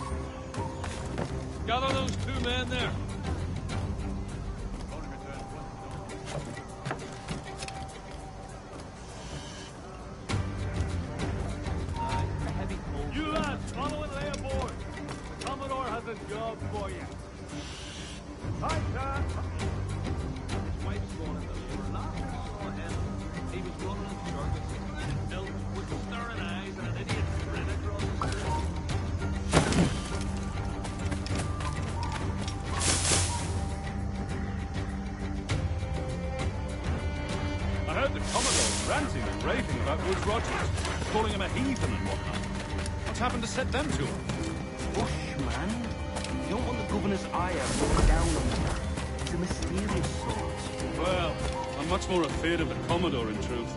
Gather those two men there. You lads, follow and lay aboard. The Commodore has a job for you. Hi, sir. His wife's going in the labor. Last I saw him, he was running in circus, built with staring eyes and an idiot grin across the street. I heard the Commodore ranting and raving about Wood Rogers, calling him a heathen and whatnot. What's happened to set them to him? Man. You don't want the governor's ire looked down on you. He's a mysterious sort. Well, I'm much more afraid of the Commodore, in truth.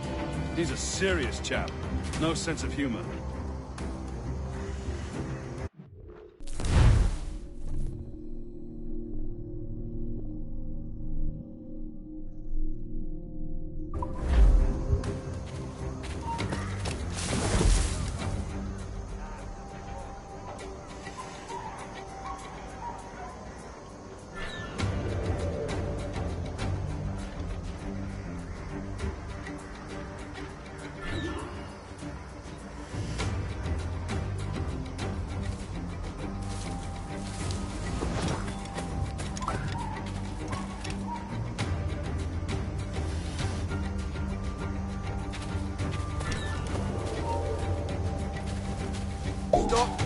He's a serious chap. No sense of humor. Stop!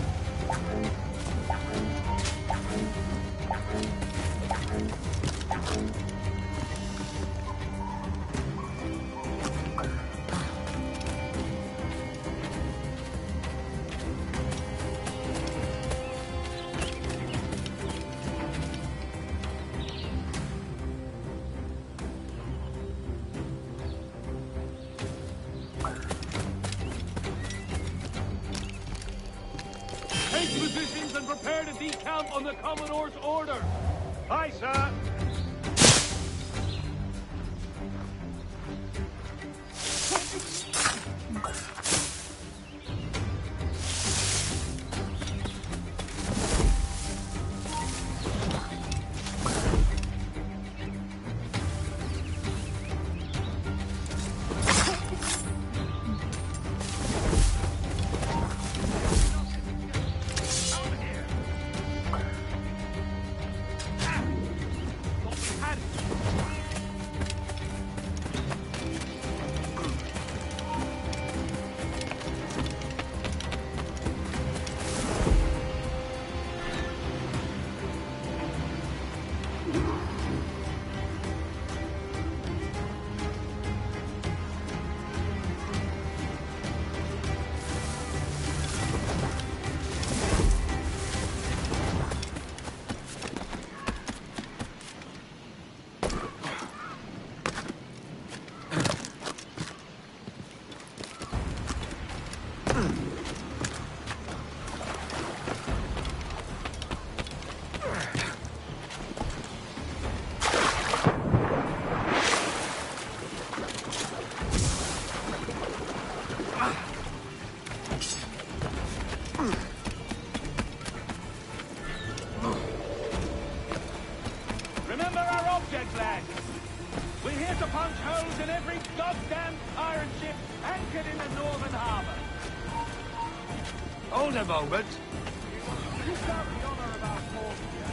Take positions and prepare to decamp on the Commodore's order. Hi, sir. Remember our object, lads. We're here to punch holes in every goddamn iron ship anchored in the northern harbor. Hold a moment. You got the honor of our cause here.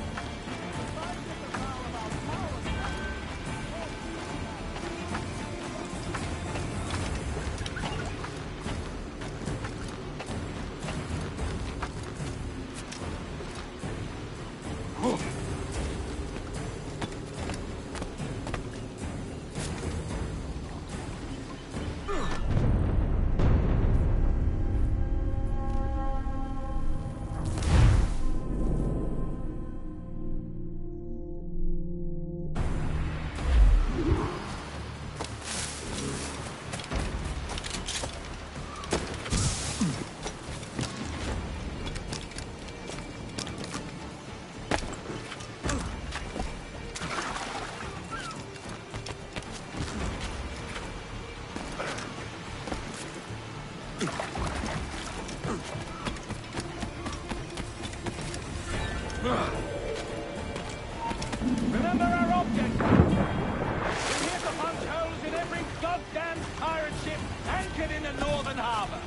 Remember our object. We're here to punch holes in every goddamn pirate ship anchored in the northern harbor.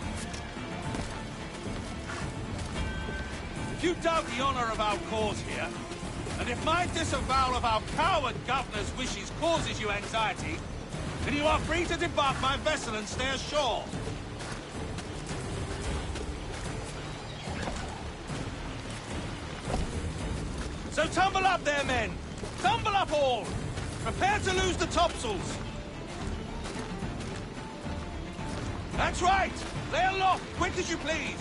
If you doubt the honor of our cause here, and if my disavowal of our coward governor's wishes causes you anxiety, then you are free to depart my vessel and stay ashore. So tumble up there, men! Tumble up all! Prepare to lose the topsails! That's right! Lay aloft, quick as you please!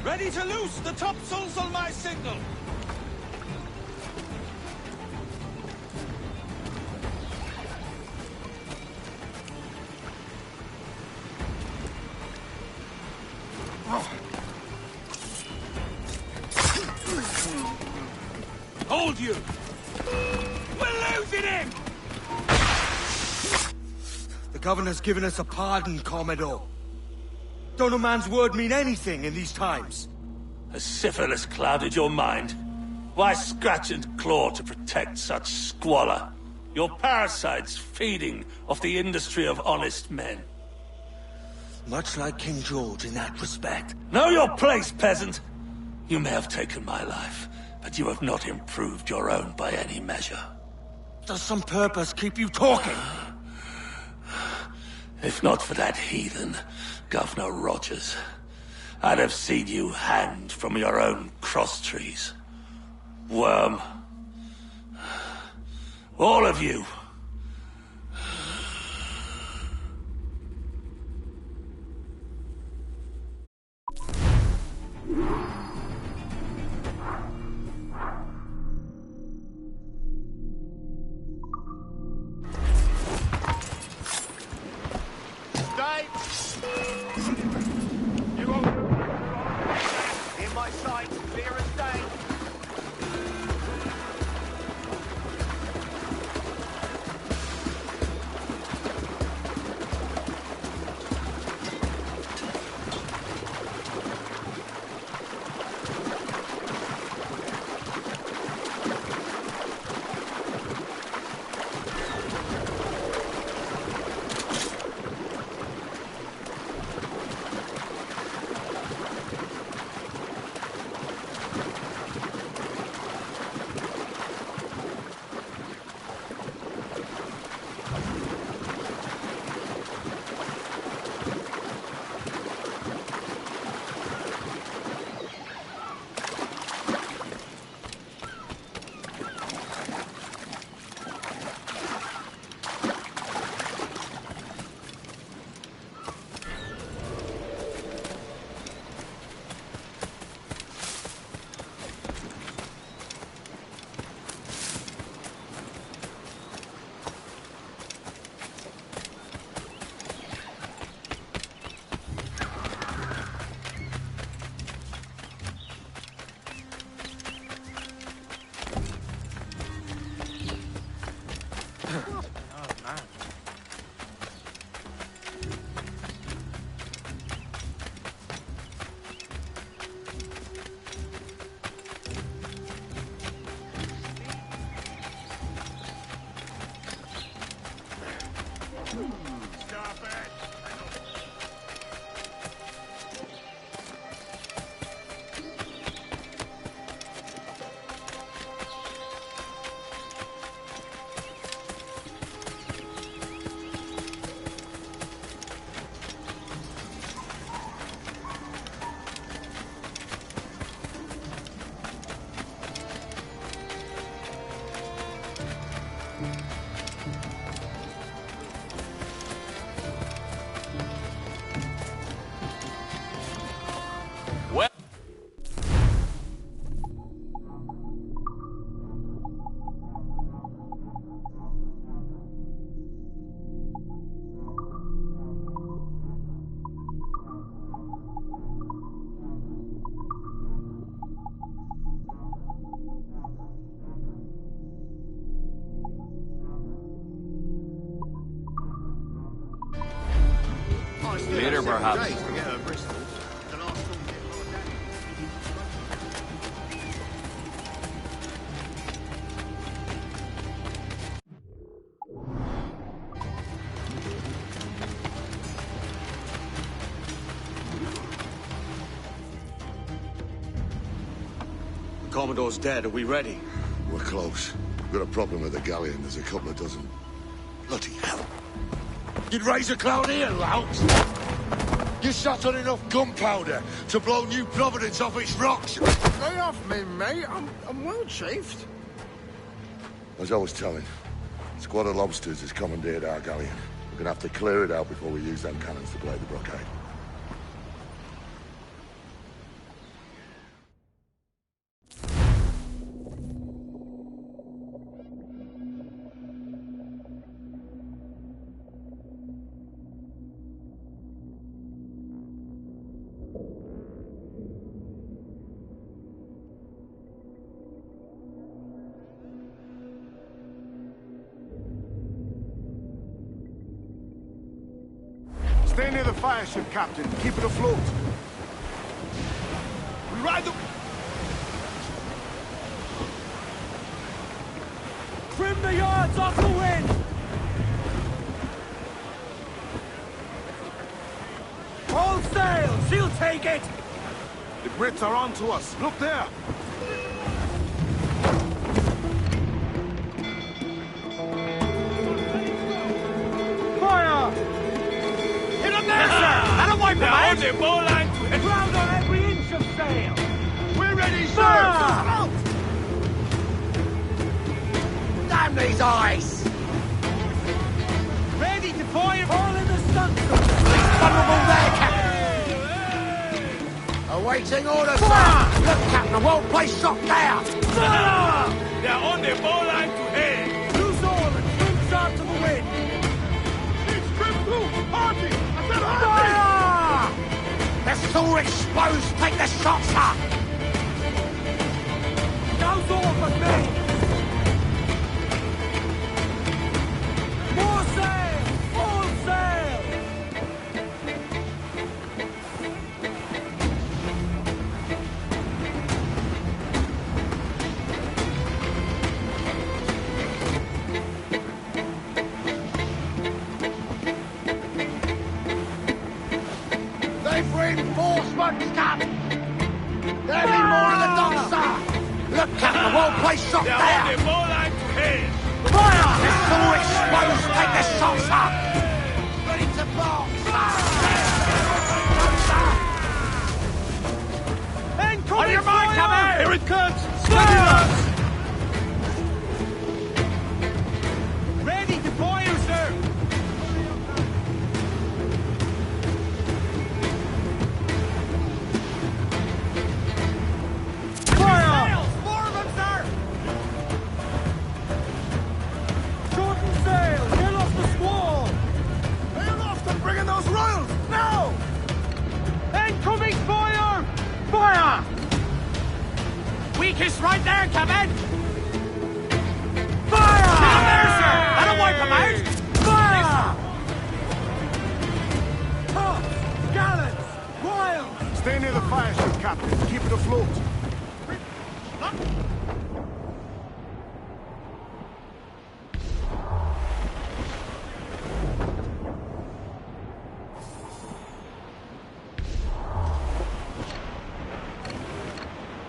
Ready to loose the topsails on my signal! Hold you! We're losing him! The governor's given us a pardon, Commodore. Don't a man's word mean anything in these times? Has syphilis clouded your mind? Why scratch and claw to protect such squalor? Your parasites feeding off the industry of honest men. Much like King George in that respect. Know your place, peasant! You may have taken my life, but you have not improved your own by any measure. Does some purpose keep you talking? If not for that heathen, Governor Rogers, I'd have seen you hanged from your own cross-trees. Worm. All of you. In my sight, clear as day. Later, perhaps. The Commodore's dead. Are we ready? We're close. We've got a problem with the galleon. There's a couple of dozen. Bloody hell. You'd raise a cloud here, louts! You shot on enough gunpowder to blow New Providence off its rocks! Lay off me, mate. I'm well chafed. As I was telling, a squad of lobsters has commandeered our galleon. We're gonna have to clear it out before we use them cannons to play the blockade. Stay near the fire ship, Captain. Keep it afloat. We ride the... Trim the yards off the wind! All sail! She'll take it! The Brits are on to us. Look there! Fire! Hit them there, sir! That'll wipe them out! They're bowline to Ground on every inch of sail! We're ready, sir! Fire! Damn these eyes! Ready to fire! All in the stunsail! Vulnerable there, Captain! Awaiting orders, sir! Look, Captain, a well-placed shot there! Fire! They're on the bowline to head! Loose all and swim sharp to the wind! It's trim through! Hardy! I said hardy! Fire! They're all exposed! Take the shot, sir! Nose off at me! More sail! All sail! They've reinforcements, Captain! There'll be more in the docks, sir! Look, Captain, a well-placed shot They're there! on the bowline to head! Fire! They're all exposed! Take the shot, sir! Ready to box, sir! On your mark, Captain! Here it comes! Fire! Ready to fire, sir! Fire! More of them, sir! Shorten sail! Get off the squall! Hail off to bringing those royals! Now! Incoming fire! Fire! Weakest right there, Captain! Fire! Get him there, sir! That'll wipe him out! Fire! Tops! Gallants! Royals! Stay near the fire ship, Captain. Keep it afloat.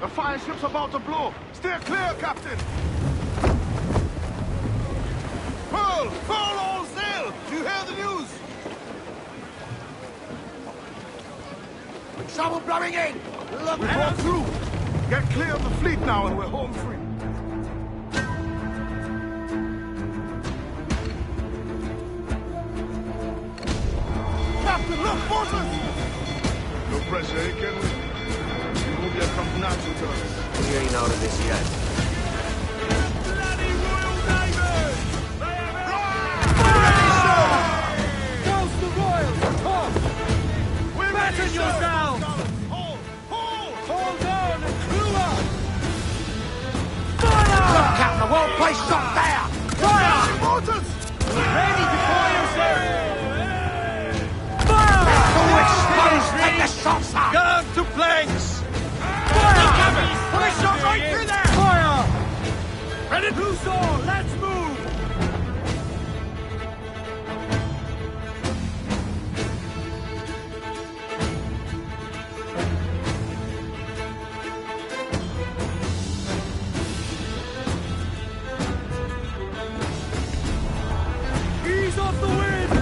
The fire ship's about to blow. Steer clear, Captain. Furl! Furl all sail! Do you hear the news? Trouble blowing in! Look We're out! through. Get clear of the fleet now and we're home free. Captain, look, forces! No pressure, eh, can we? You won't get something natural to us. We ain't out of this yet. Bloody Royal Navy! Ghost the Royals! Come! Batten yourselves! Hold on and crew up! Fire! Look, Captain, a well-placed shot there! Fire! Motors! Ready to fire, sir! Fire! saucer! Guard to planks! Fire! Put a shot right through there! Fire! Ready to saw! Let's move! Ease off the wind!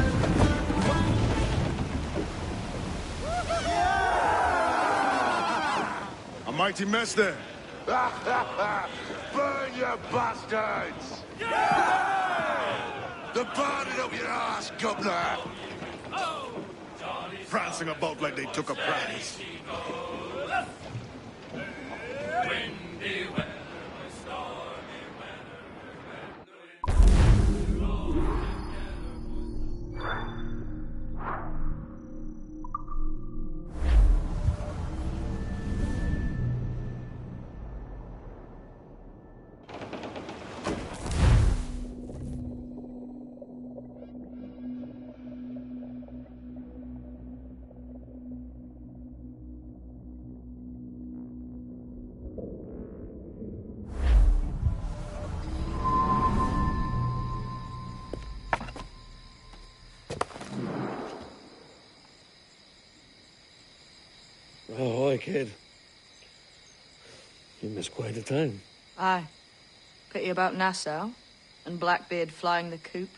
A mighty mess there. Burn, you bastards! They're burning up your ass, governor! Prancing about like they took a prize. Ahoy, kid. You missed quite a time. Aye. Pity about Nassau and Blackbeard flying the coop.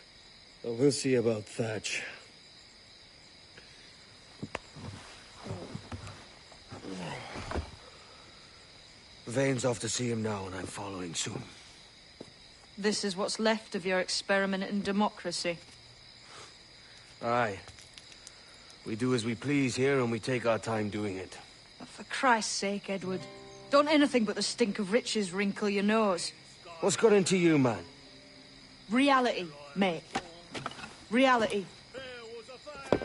Well, we'll see about Thatch. Vane's off to see him now, and I'm following soon. This is what's left of your experiment in democracy. Aye. We do as we please here, and we take our time doing it. For Christ's sake, Edward. Don't anything but the stink of riches wrinkle your nose. What's got into you, man? Reality, mate. Reality.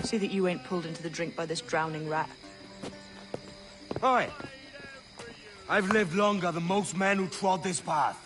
See that you ain't pulled into the drink by this drowning rat. Oi! I've lived longer than most men who trod this path.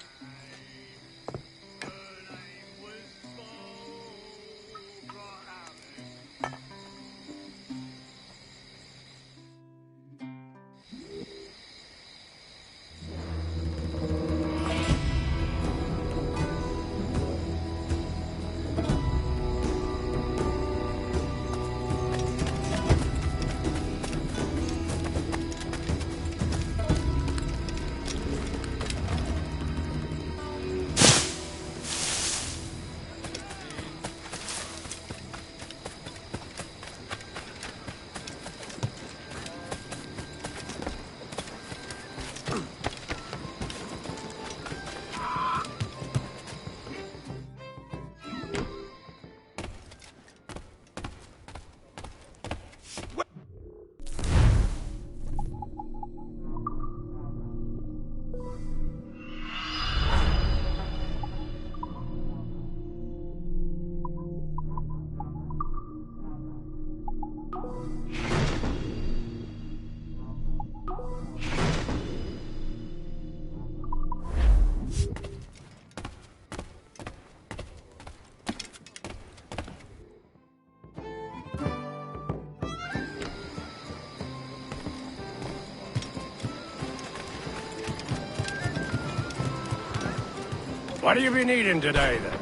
What have you been eating today, then?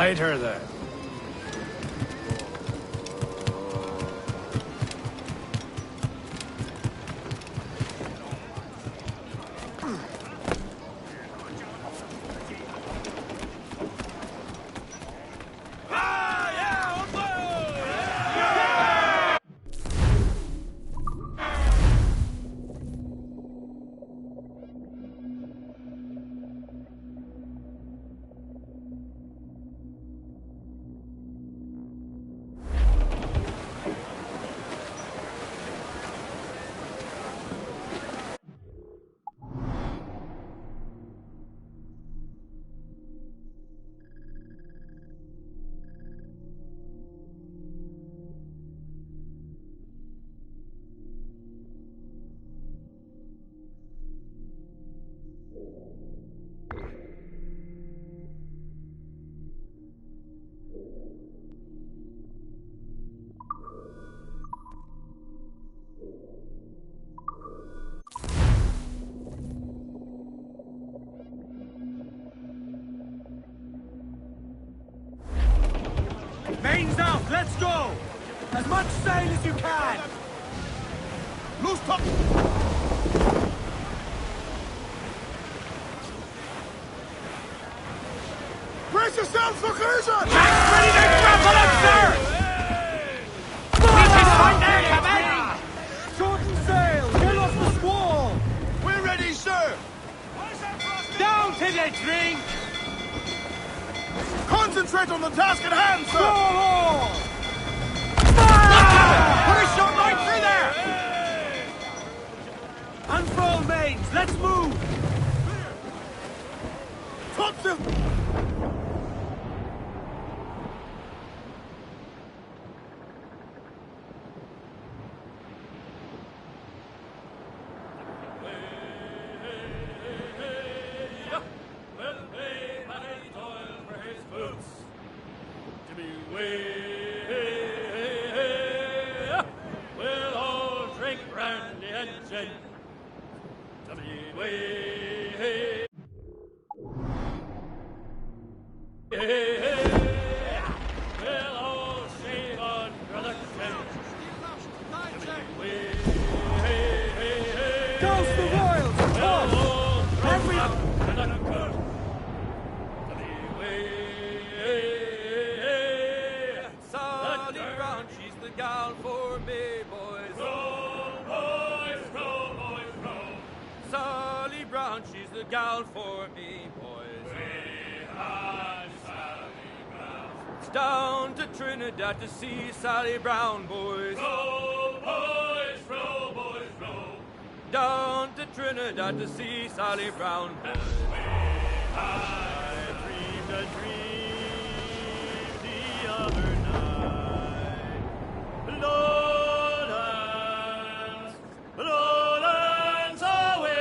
Later, then. Mains out, let's go! As much sail as you can! Loose top! Brace yourselves for collision! Jack's ready to grapple up, sir! Reach his point there, Captain! Shorten sail! Get off the squall! We're ready, sir! Down to the drink! Concentrate on the task at hand, sir! Put a shot right through there! Unfurl mains, let's move! Topsail! We'll all drink brandy and gin. To be way. We'll all shave under the chin. Douse the royals! Toss! Everyone! Sally Brown, she's the gal for me, boys. Row, boys, row, boys, row. Sally Brown, she's the gal for me, boys. Sally Brown. It's down to Trinidad to see Sally Brown, boys. Row, boys, row, boys, row. Down to Trinidad to see Sally Brown, boys. I dreamed a dream the other night. Lowlands, lowlands away,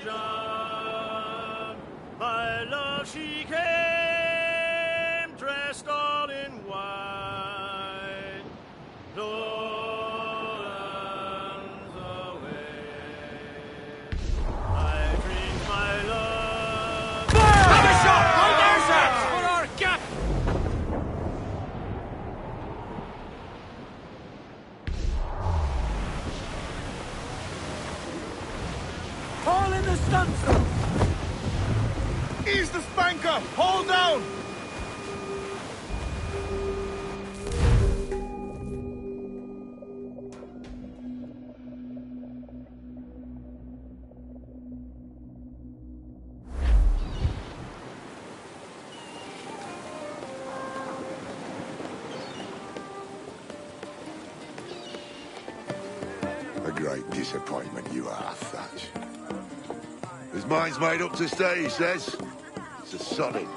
John. My love, she came dressed all in white. Lowlands away. I dreamed my love. Have a shot! Right there, sir! For our gap! Haul in the stunsail! Ease the spanker! Hold down! A great disappointment you are, Thatch. His mind's made up to stay, he says. It's a sodding.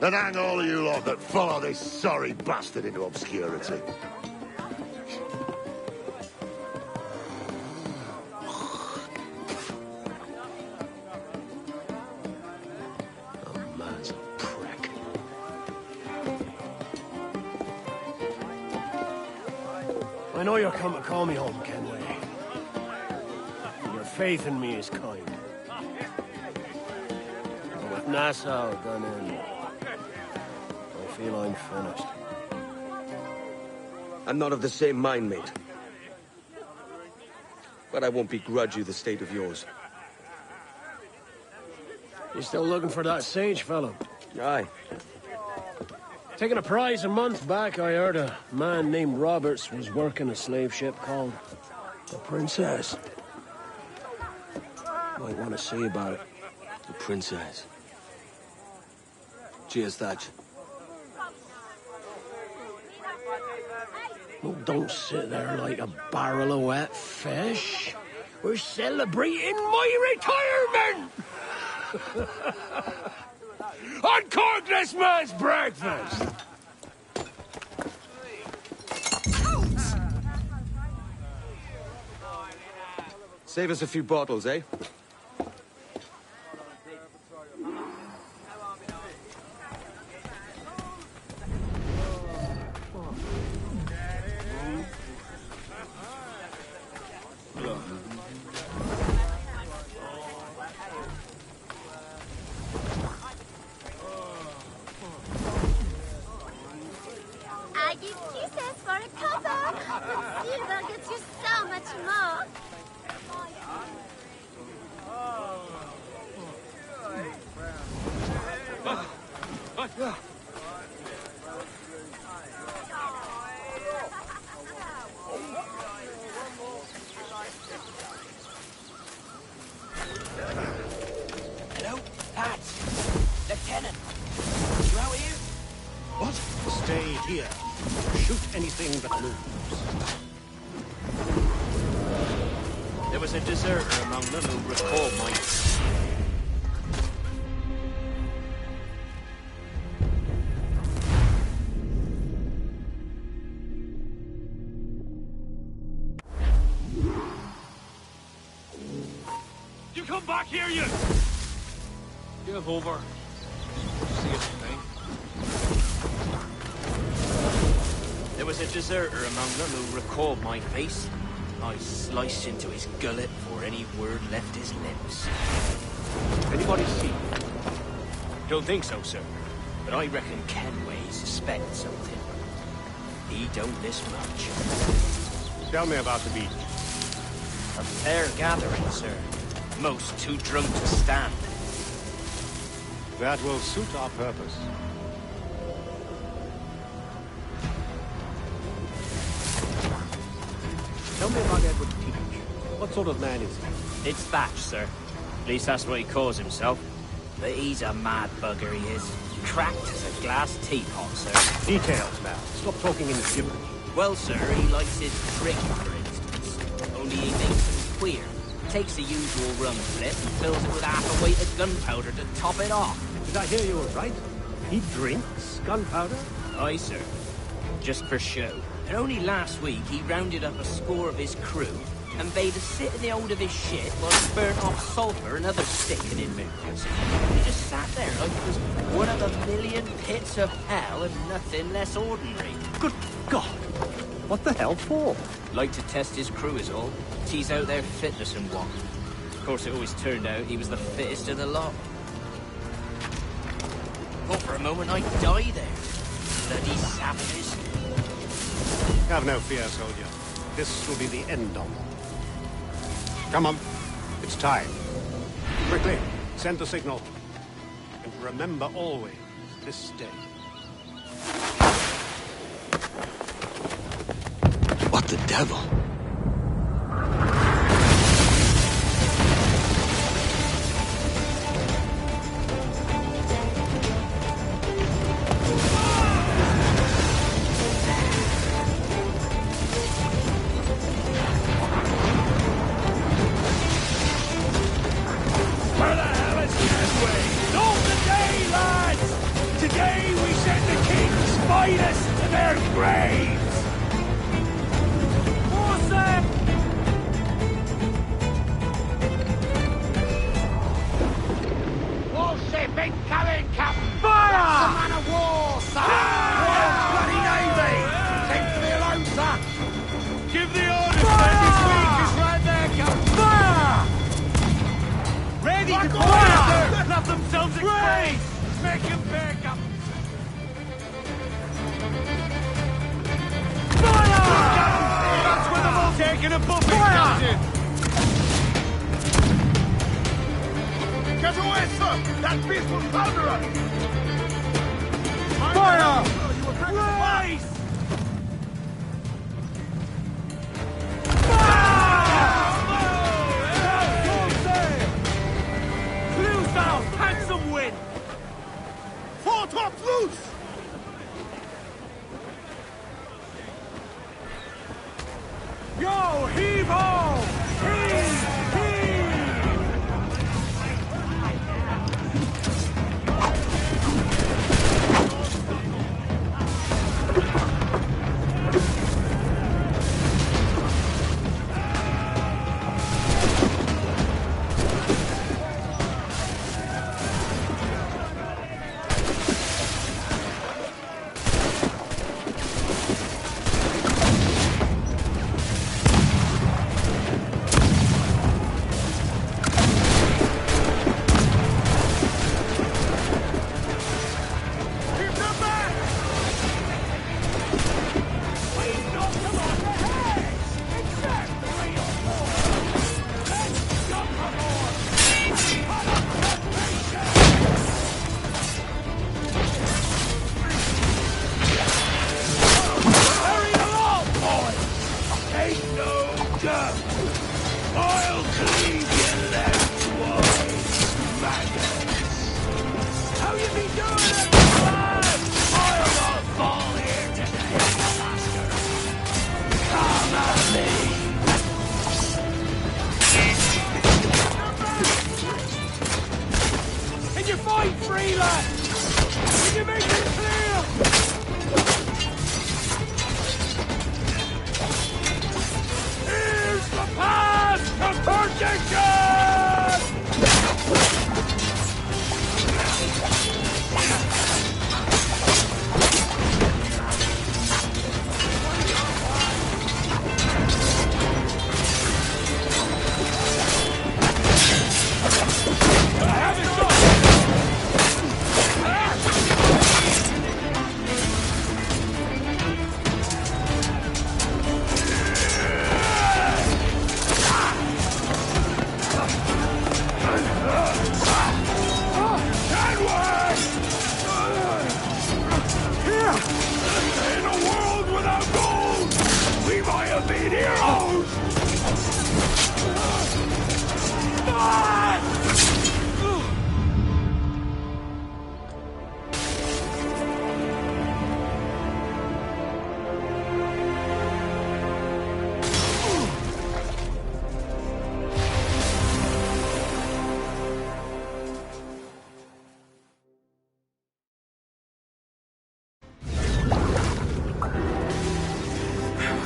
And hang all of you lot that follow this sorry bastard into obscurity. The man's a prick. I know you're come to call me home, Kenway. Your faith in me is kind. But with Nassau done in, feel I'm finished. I'm not of the same mind, mate. But I won't begrudge you the state of yours. You still looking for that sage fellow? Aye. Taking a prize a month back, I heard a man named Roberts was working a slave ship called the Princess. Might want to see about it. The Princess. Cheers, Thatch. Oh, don't sit there like a barrel of wet fish. We're celebrating my retirement! On Cordless Man's breakfast! Save us a few bottles, eh? I give kisses for a couple, but silver gets you so much more. Hello? Lads! Lieutenant! You out here? What? Stay here. Shoot anything that moves. There was a deserter among them who recalled my... You come back here, you! Give over. See anything? There was a deserter among them who recalled my face. I sliced into his gullet before any word left his lips. Anybody see? Don't think so, sir. But I reckon Kenway suspects something. He don't miss much. Tell me about the beach. A fair gathering, sir. Most too drunk to stand. That will suit our purpose. Tell me about Edward Teach. What sort of man is he? It's Thatch, sir. At least that's what he calls himself. But he's a mad bugger, he is. Cracked as a glass teapot, sir. Details now. Stop talking in gibberish. Well, sir, he likes his drink, for instance. Only he makes them queer. Takes the usual rum flip and fills it with half a weight of gunpowder to top it off. Did I hear you all right? He drinks gunpowder? Aye, sir. Just for show. And only last week he rounded up a score of his crew and bade us sit in the hold of his ship while he burnt off sulphur and other sickening minerals. He just sat there like it was one of a million pits of hell and nothing less ordinary. Good God! What the hell for? Like to test his crew is all. Tease out their fitness and what. Of course, it always turned out he was the fittest of the lot. Thought for a moment I'd die there. Bloody savages. Have no fear, soldier. This will be the end of them. Come on. It's time. Quickly, send the signal. And remember always, this day. What the devil? Where the hell is Kenway? Not today, lads! Today we send the king's finest to their graves! Warship incoming, Captain! Fire! That's a man of war, sir! Royal Bloody Navy! Leave me alone, sir! Give the orders, man! This week is right there, Captain! Fire! Ready to fire! Let themselves explain! Make him pay, Captain! That beast will founder us! Fire! Rise! Clew south! Handsome wind! Foretop loose! Yo, heave ho! Heave!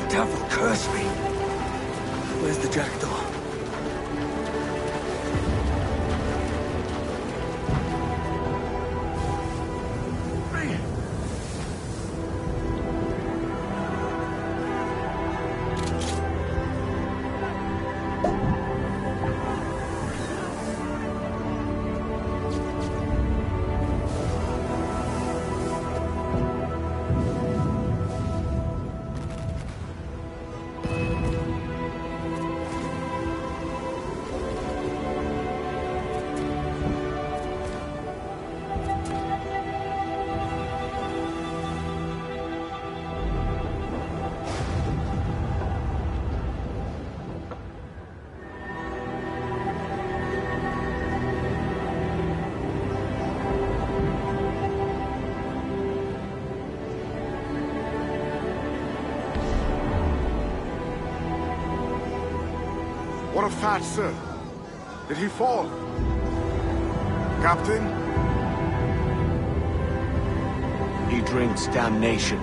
Devil curse me. Where's the jackdaw? What of Fat Sir? Did he fall? Captain? He drinks damnation.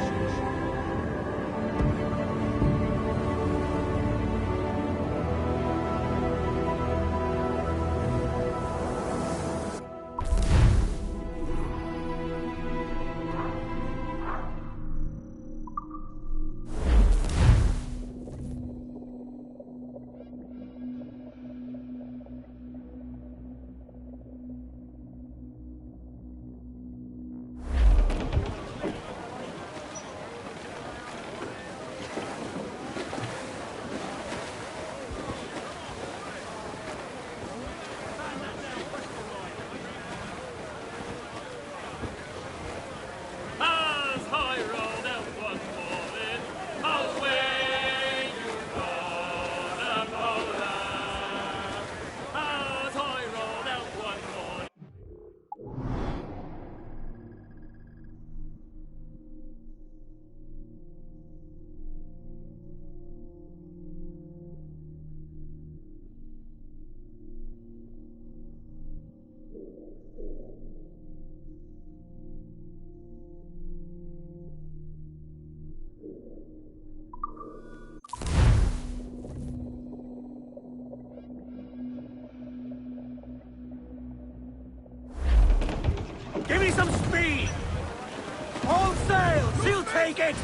take it!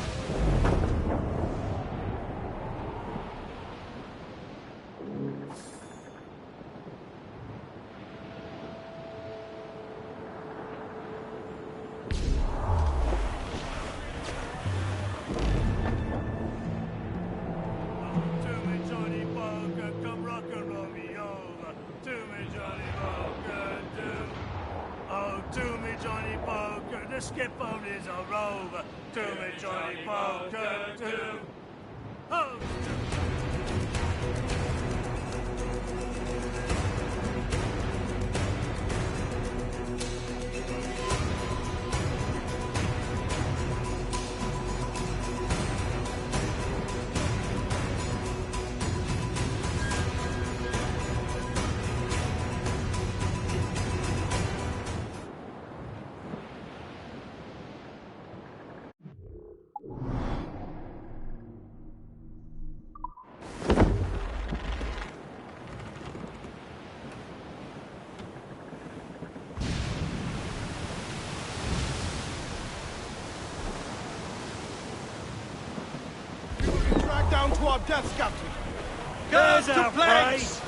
The skip on is a rover. To me, Johnny Poker, to... Oh, Down to our deaths, Captain. Girls to place!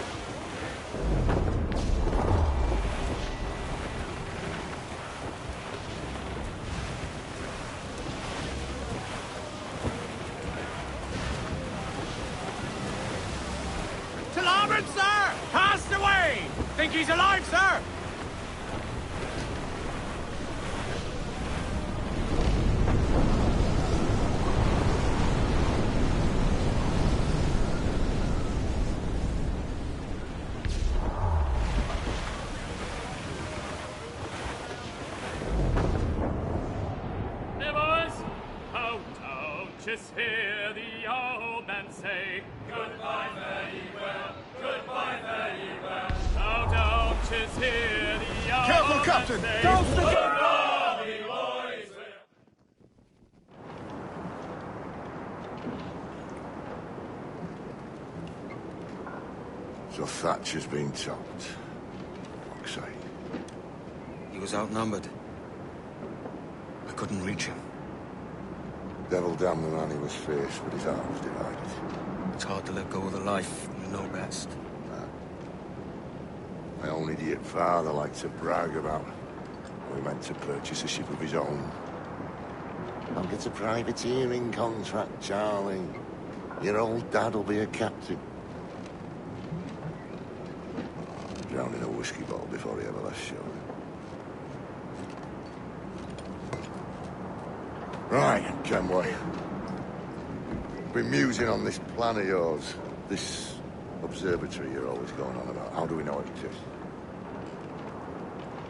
To larboard, sir! Cast away! Think he's alive, sir? Just hear the old man say, goodbye, fare ye well, goodbye, fare ye well. Now don't just hear the old Careful, man Captain! say, Don't forget! goodbye, boys. So Thatcher's been chopped. Fuck's sake. He was outnumbered. I couldn't reach him. Devil damn the man he was fierce, but his heart was divided. It's hard to let go of the life you know best. My own idiot father liked to brag about how he meant to purchase a ship of his own. I'll get a privateering contract, Charlie. Your old dad'll be a captain. Drowned in a whiskey bottle before he ever left shore. Right, Kenway. Been musing on this plan of yours. This observatory you're always going on about. How do we know it exists?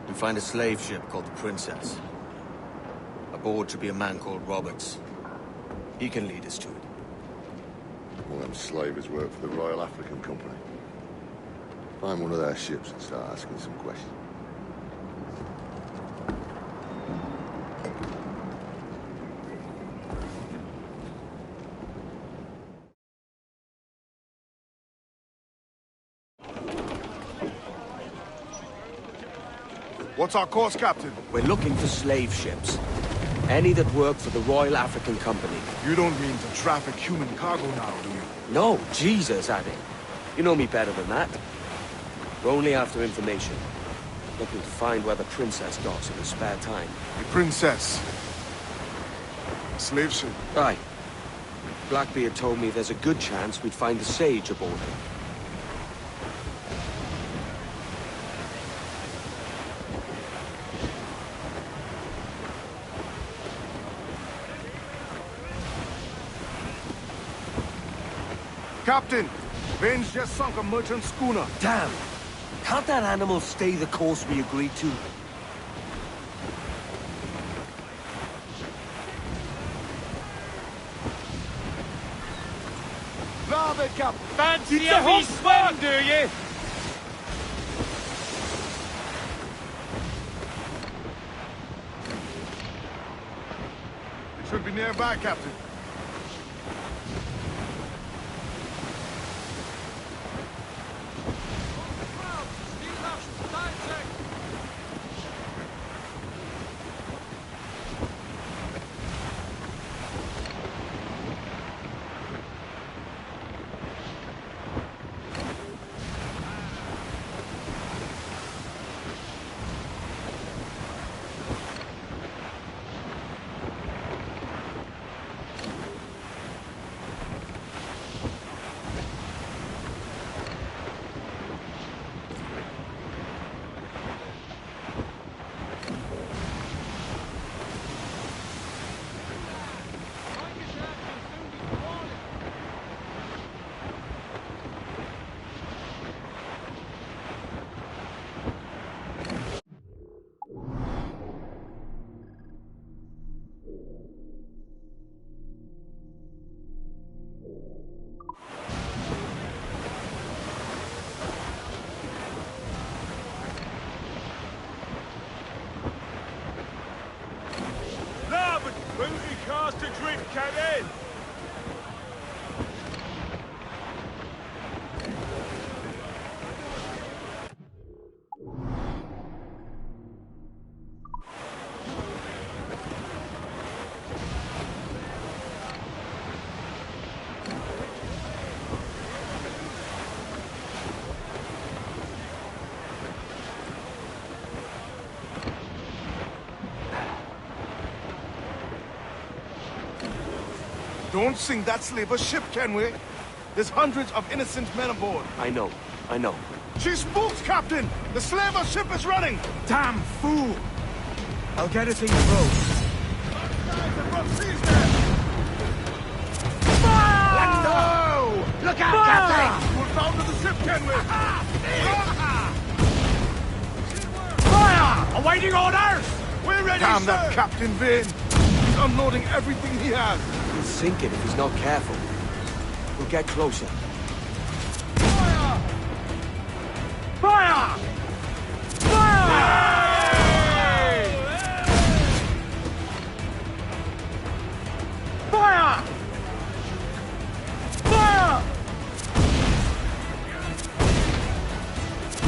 We find a slave ship called the Princess. Aboard should be a man called Roberts. He can lead us to it. One of them slavers work for the Royal African Company. Find one of their ships and start asking some questions. What's our course, Captain? We're looking for slave ships. Any that work for the Royal African Company. You don't mean to traffic human cargo now, do you? No, Jesus, Addy. You know me better than that. We're only after information. Looking to find where the Princess docks in her spare time. The Princess. A slave ship. Aye. Blackbeard told me there's a good chance we'd find a sage aboard her. Captain, Vane's just sunk a merchant schooner. Damn! Can't that animal stay the course we agreed to? Rather, Cap. Fancy a heavy swim, do you? It should be nearby, Captain. Don't sink that slaver ship, Kenway. There's hundreds of innocent men aboard. I know. She spooks, Captain! The slaver ship is running! Damn fool! I'll get it in the road. Let go! Look out, Captain! We're down to the ship, Kenway! Fire! Awaiting orders! We're ready, Damn sir. That Captain Vane! He's unloading everything he has. He'll sink it if he's not careful. We'll get closer. Fire! Fire! Fire! Fire! Fire!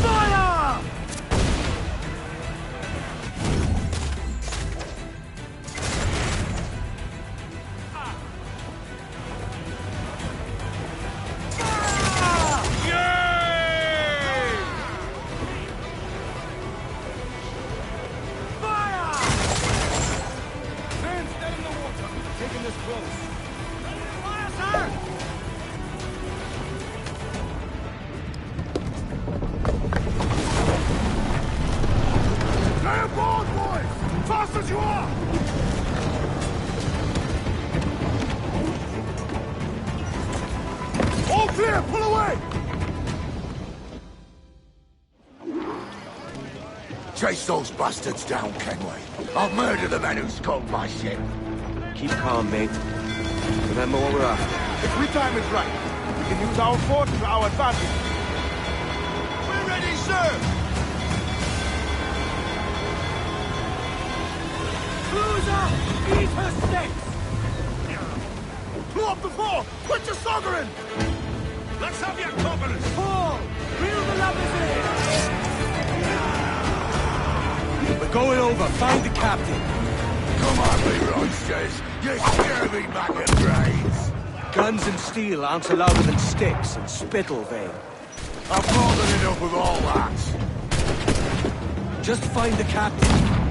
Fire! Chase those bastards down, Kenway. I'll murder the men who scuttled my ship. Keep calm, mate. Remember what we're after. If we time it right, we can use our force to our advantage. We're ready, sir! Loser! Eat her sticks! Blow up the fort! Put your soger in! Let's have your coppers! Paul! Reel the lovers in! We're going over. Find the captain. Come on, me roisters. You scare me back and brains. Guns and steel aren't louder than sticks and spittle, Vane. I've more than enough of all that. Just find the captain.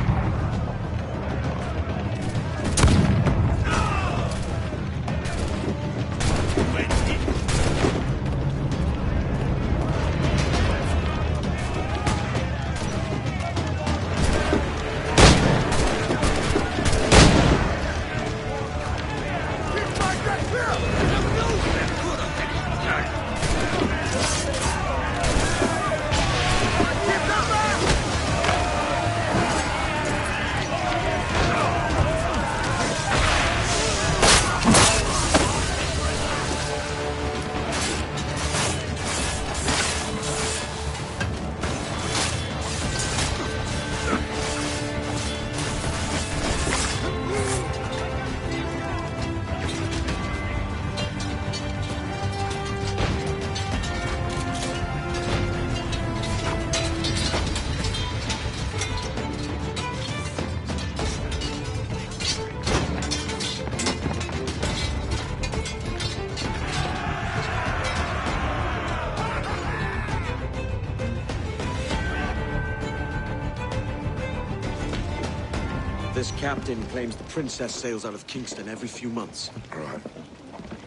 This captain claims the princess sails out of Kingston every few months. Right.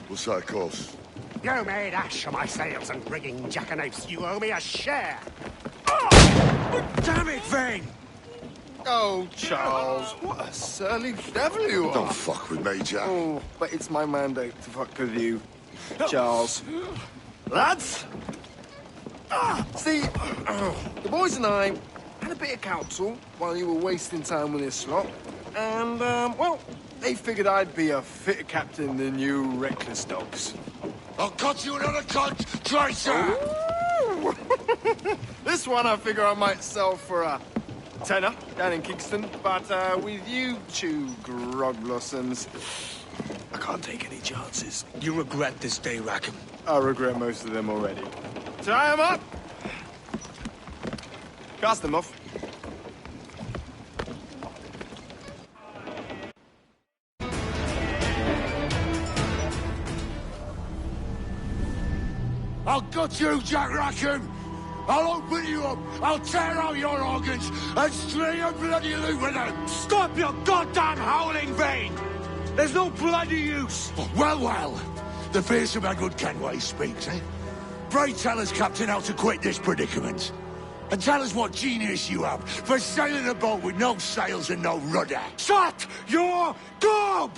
We'll set a course. You made ash of my sails and rigging jackanapes. You owe me a share. Oh! Damn it, Vane! Oh, Charles, what a surly devil you are. Don't fuck with me, Jack. Oh, but it's my mandate to fuck with you, Charles. Lads! See, the boys and I had a bit of counsel while you were wasting time with this lot. And, well, they figured I'd be a fitter captain than you reckless dogs. I'll cut you another cunt, Tracer! This one I figure I might sell for a tenner down in Kingston, but with you two grog blossoms, I can't take any chances. You regret this day, Rackham. I regret most of them already. Tie them up! Cast them off. I'll gut you, Jack Rackham! I'll open you up, I'll tear out your organs, and string a bloody loop with them! Stop your goddamn howling, Vane! There's no bloody use! Well, well. The fearsome Edward Kenway speaks, eh? Pray tell us, Captain, how to quit this predicament. And tell us what genius you have for sailing a boat with no sails and no rudder. Shut your gob!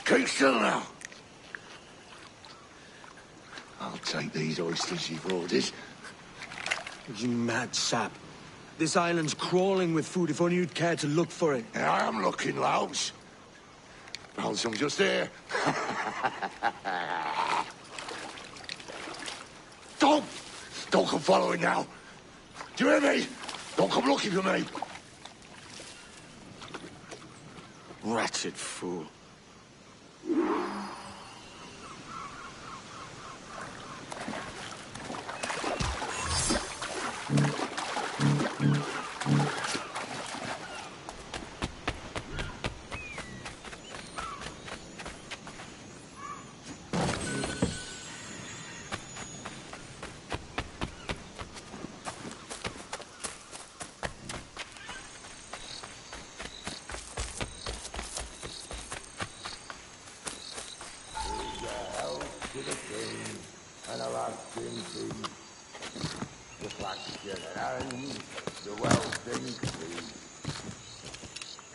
Keep still now. I'll take these oysters you've ordered. You mad sap. This island's crawling with food if only you'd care to look for it. Yeah, I am looking, Louts. Found some just here. Don't come following now. Do you hear me? Don't come looking for me. Wretched fool.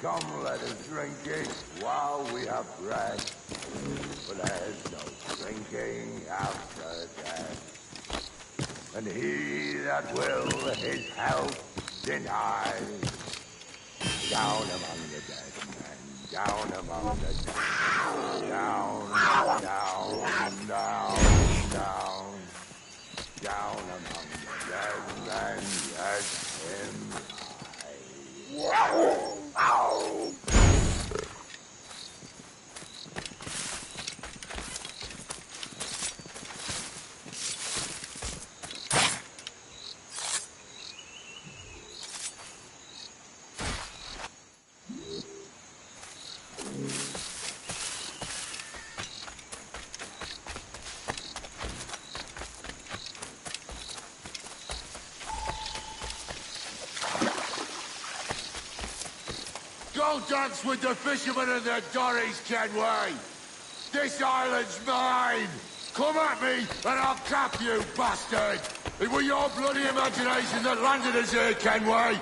Come, let us drink it while we have breath, for there's no drinking after death. And he that will his health deny, down among the dead men, down among the dead, down, down among the dead men, let him die. Go dance with the fishermen and their dories, Kenway! This island's mine! Come at me, and I'll cap you, bastard! It was your bloody imagination that landed us here, Kenway!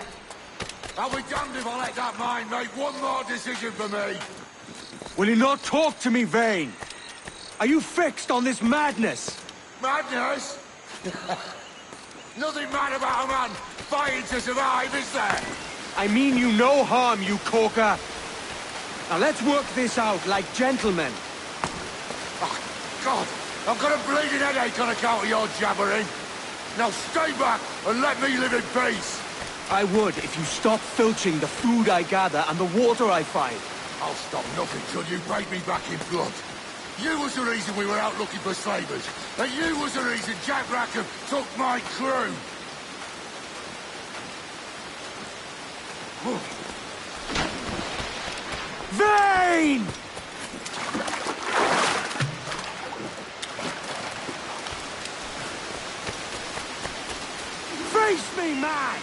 I'll be damned if I let that mind make one more decision for me! Will you not talk to me, Vane? Are you fixed on this madness? Madness? Nothing mad about a man fighting to survive, is there? I mean you no harm, you corker. Now let's work this out like gentlemen. Oh, God! I've got a bleeding headache on account of your jabbering. Now stay back and let me live in peace. I would if you stopped filching the food I gather and the water I find. I'll stop nothing till you paid me back in blood. You was the reason we were out looking for slavers. And you was the reason Jack Rackham took my crew. Vane! Face me, man!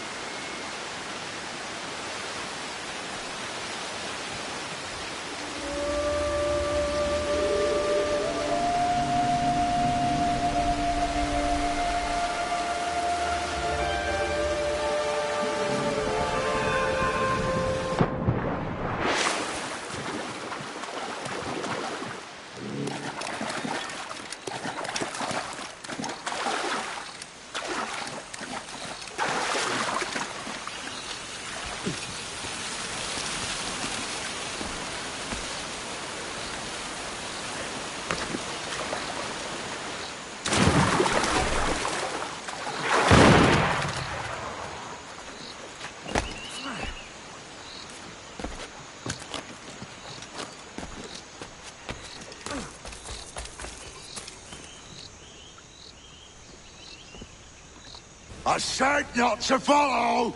I said not to follow!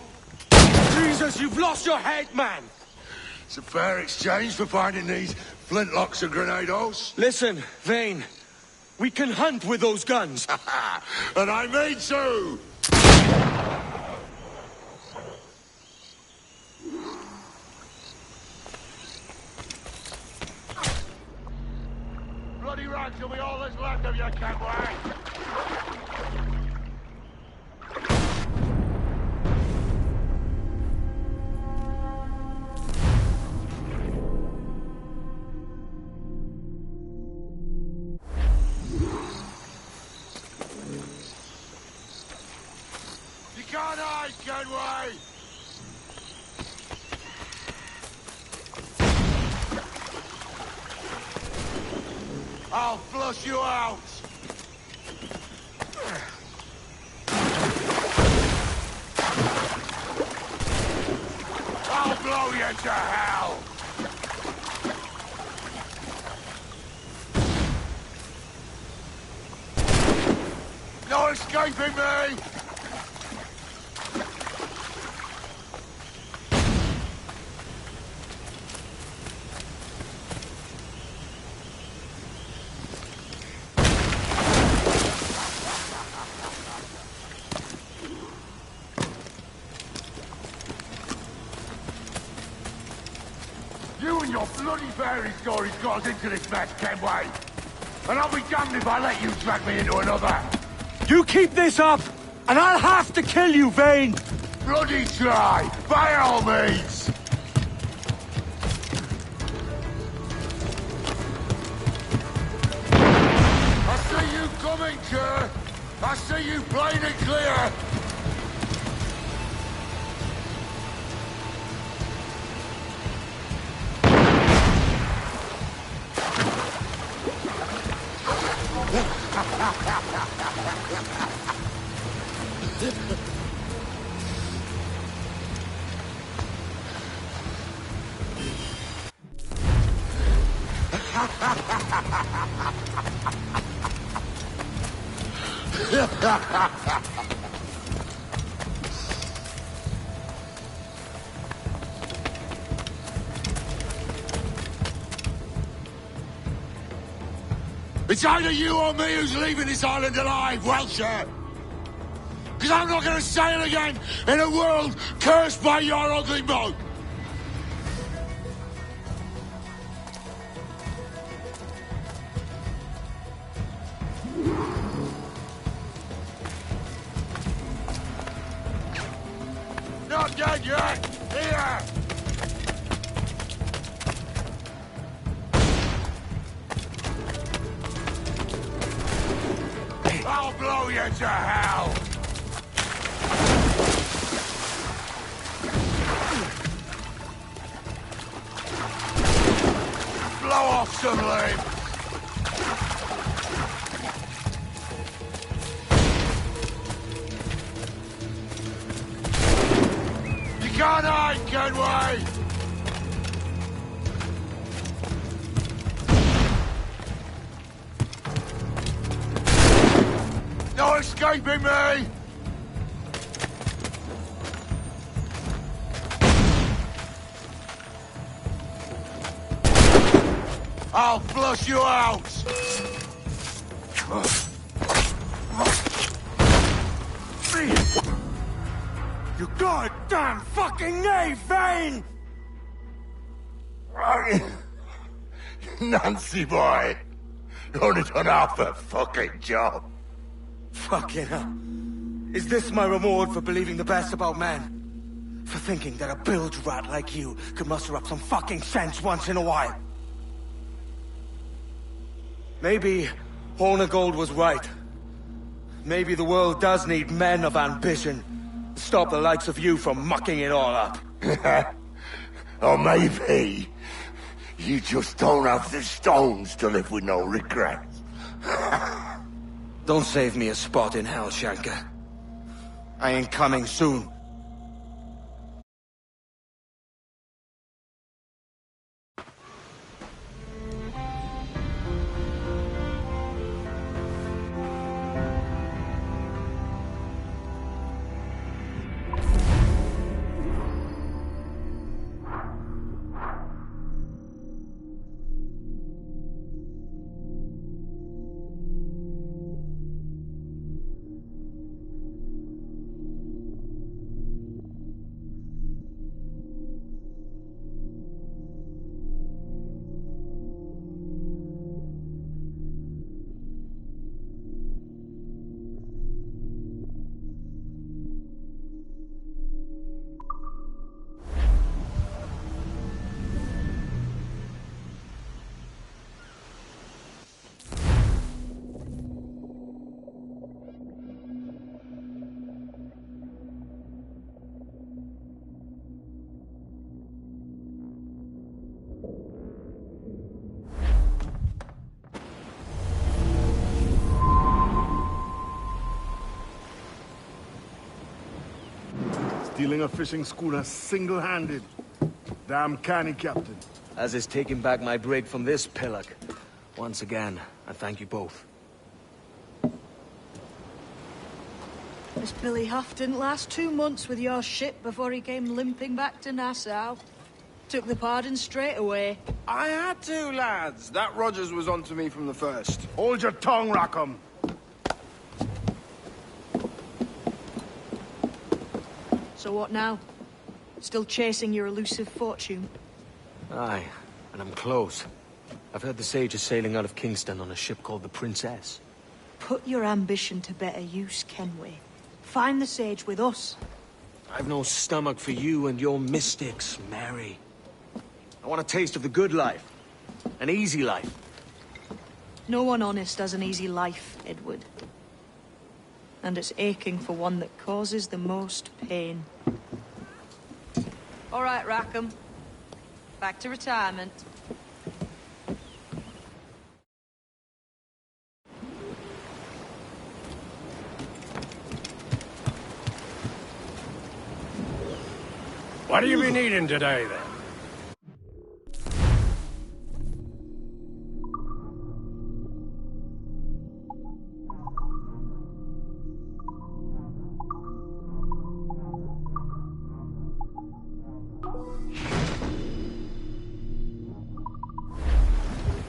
Jesus, you've lost your head, man! It's a fair exchange for finding these flintlocks and grenados. Listen, Vane. We can hunt with those guns. And I mean to! Bloody rags will be all that's left of you, Kenway! You can't hide, Kenway! I'll flush you out! I'll blow you to hell! No escaping me! You and your bloody fairy stories got us into this mess, Kenway. And I'll be damned if I let you drag me into another. You keep this up, and I'll have to kill you, Vane! Bloody try, by all means! I see you coming, Kerr! I see you plain and clear! It's either you or me who's leaving this island alive, Welsher! Because I'm not going to sail again in a world cursed by your ugly boat! Not dead yet! Here! I'll blow you to hell! Blow off some limb! You can't hide, Kenway! No escaping me! I'll flush you out! You goddamn fucking knave, Vane! Nancy boy, you only done half the fucking job. Fucking hell. Is this my reward for believing the best about men? For thinking that a bilge rat like you could muster up some fucking sense once in a while? Maybe Hornigold was right. Maybe the world does need men of ambition to stop the likes of you from mucking it all up. Or maybe you just don't have the stones to live with no regrets. Don't save me a spot in hell, Shanka. I ain't coming soon. Stealing a fishing schooner single-handed. Damn canny, Captain. As is taking back my brig from this pillock. Once again, I thank you both. This Billy Huff didn't last 2 months with your ship before he came limping back to Nassau. Took the pardon straight away. I had to, lads. That Rogers was onto me from the first. Hold your tongue, Rackham. So what now? Still chasing your elusive fortune? Aye, and I'm close. I've heard the Sage is sailing out of Kingston on a ship called the Princess. Put your ambition to better use, Kenway. Find the Sage with us. I've no stomach for you and your mystics, Mary. I want a taste of the good life. An easy life. No one honest has an easy life, Edward. And it's aching for one that causes the most pain. All right, Rackham. Back to retirement. What do you be needing today, then?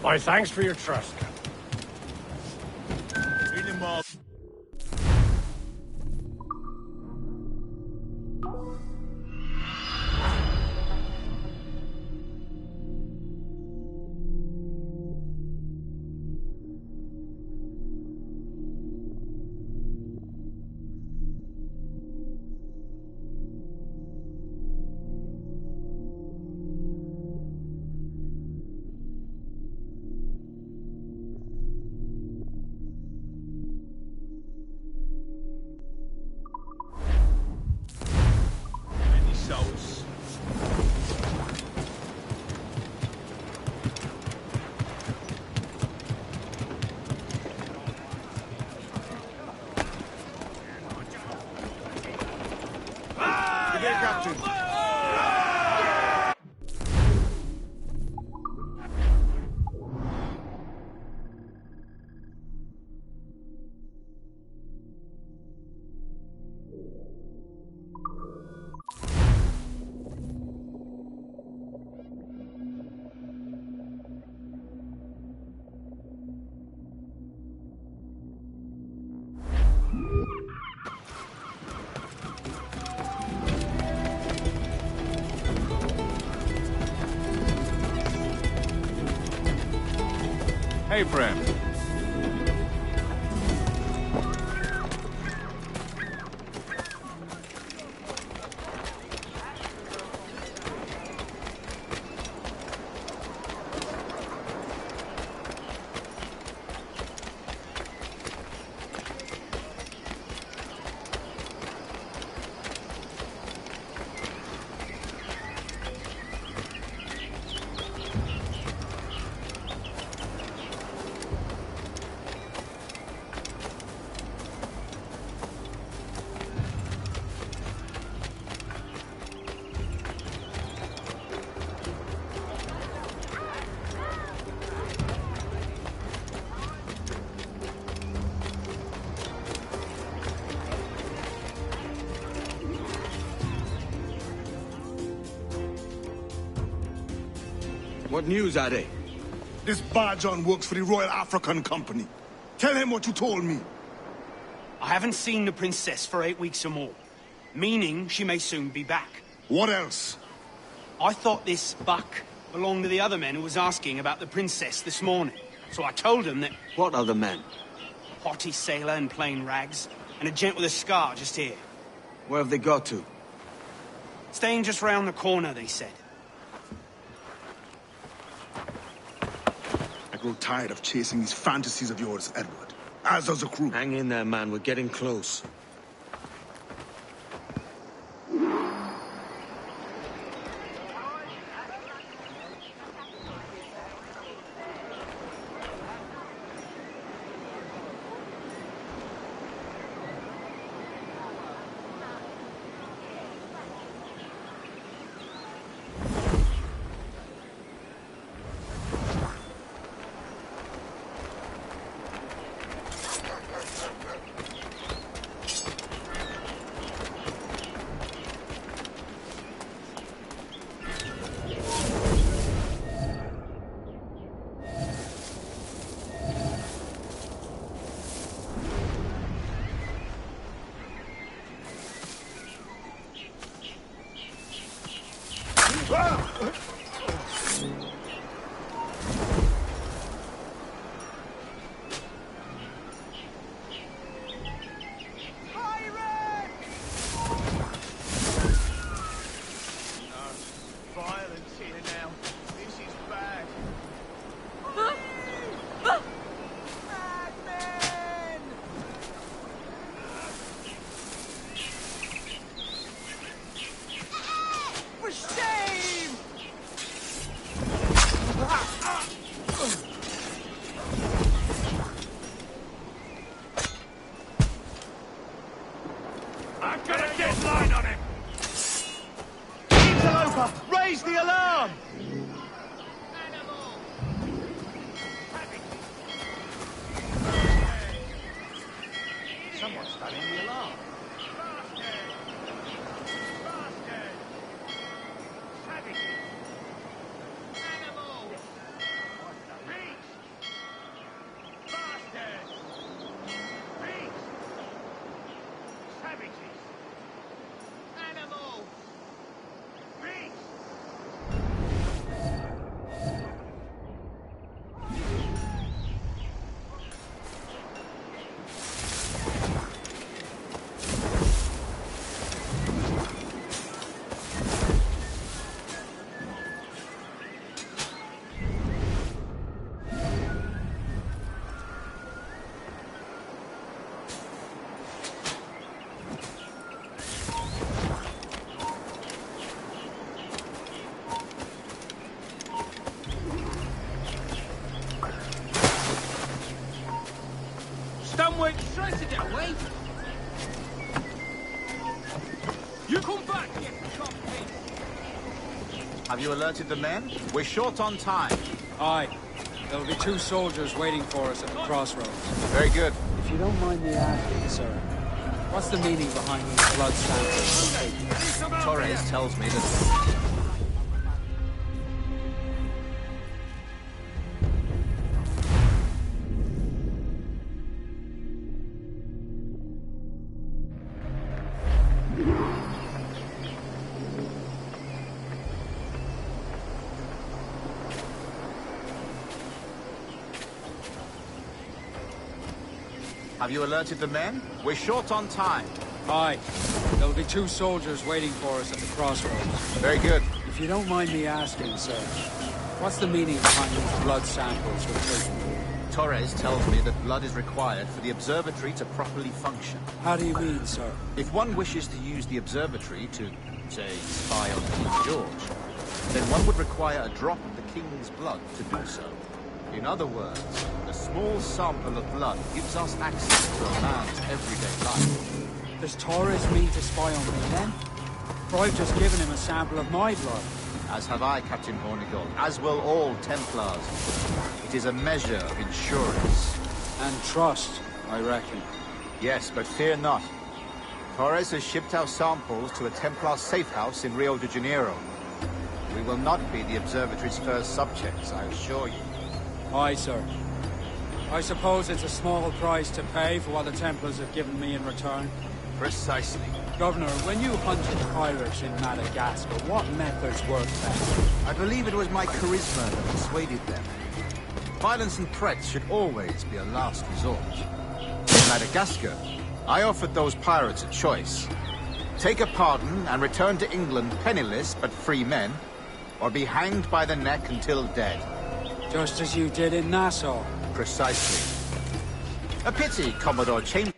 My thanks for your trust, Captain. Hey, friend. What news, Ade? This Barjon works for the Royal African Company. Tell him what you told me. I haven't seen the princess for 8 weeks or more, meaning she may soon be back. What else? I thought this buck belonged to the other men who was asking about the princess this morning. So I told him that... What other men? A haughty sailor in plain rags, and a gent with a scar just here. Where have they got to? Staying just round the corner, they said. I grow tired of chasing these fantasies of yours, Edward. As does the crew. Hang in there, man. We're getting close. Violence here now. This is bad. Madmen! For shame! I'm gonna get line on him! Interloper, raise the alarm! Someone's studying the alarm. Stoneway, try to get away. You come back here. Have you alerted the men? We're short on time. Aye. There'll be 2 soldiers waiting for us at the crossroads. Very good. If you don't mind me asking, sir, what's the meaning behind these blood samples? Torres tells me that... Have you alerted the men? We're short on time. Aye. There'll be 2 soldiers waiting for us at the crossroads. Very good. If you don't mind me asking, sir, what's the meaning behind these blood samples we're taking? Torres tells me that blood is required for the observatory to properly function. How do you mean, sir? If one wishes to use the observatory to, say, spy on King George, then one would require a drop of the King's blood to do so. In other words, a small sample of blood gives us access to a man's everyday life. Does Torres mean to spy on me then? For I've just given him a sample of my blood. As have I, Captain Hornigold, as will all Templars. It is a measure of insurance. And trust, I reckon. Yes, but fear not. Torres has shipped our samples to a Templar safe house in Rio de Janeiro. We will not be the observatory's first subjects, I assure you. Aye, sir. I suppose it's a small price to pay for what the Templars have given me in return. Precisely. Governor, when you hunted pirates in Madagascar, what methods worked best? I believe it was my charisma that persuaded them. Violence and threats should always be a last resort. In Madagascar, I offered those pirates a choice. Take a pardon and return to England penniless but free men, or be hanged by the neck until dead. Just as you did in Nassau. Precisely. A pity, Commodore Chambers.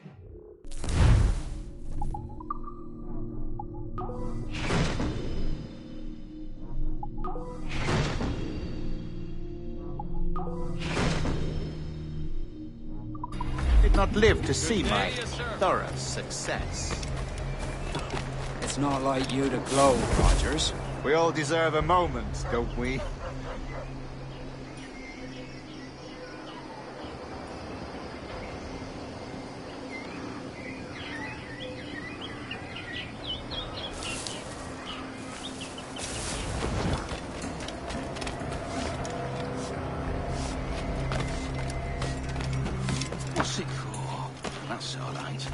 Did not live to see my thorough success. It's not like you to gloat, Rogers. We all deserve a moment, don't we? What's it for? That's all right.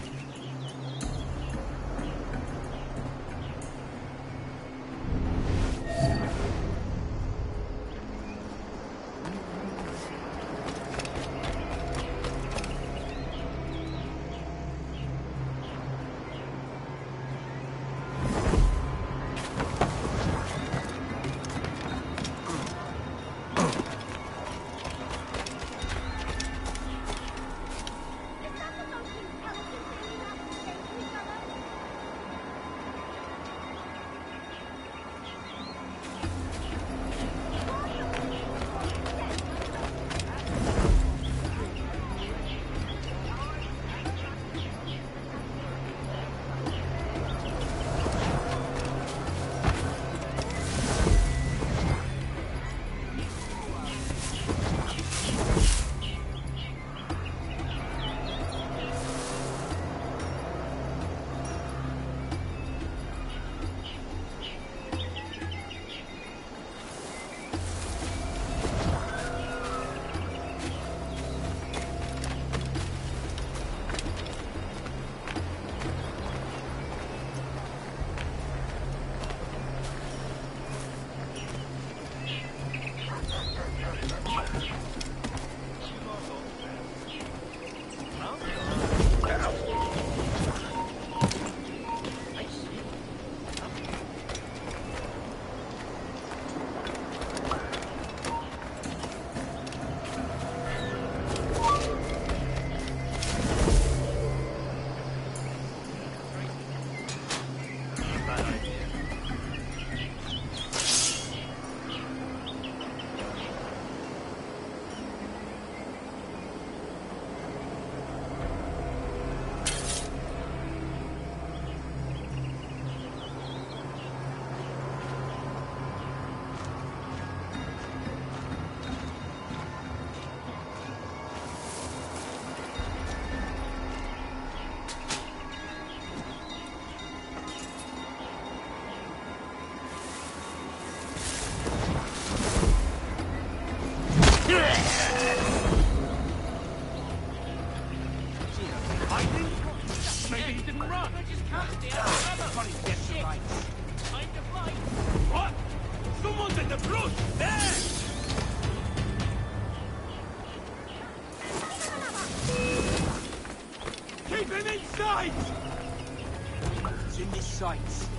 sights.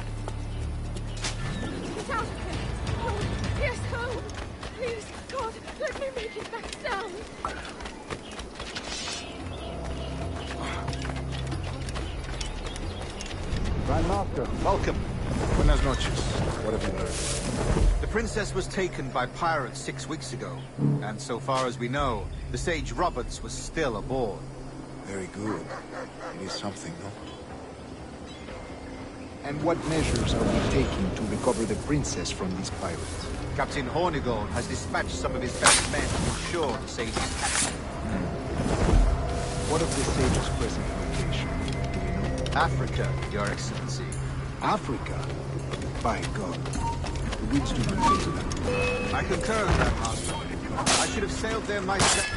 Get out of here! Home! Yes, home! Please, God, let me make it back down! Grand Master, welcome. Buenas noches. What have you learned? The princess was taken by pirates 6 weeks ago, and so far as we know, the Sage Roberts was still aboard. Very good. It is something, no? And what measures are we taking to recover the princess from these pirates? Captain Hornigold has dispatched some of his best men to ensure the Sage's capture. What of the Sage's present location? Do we know? Africa, Your Excellency. Africa? By God. The winds do not favor that. I concur, Grand Master. I should have sailed there myself.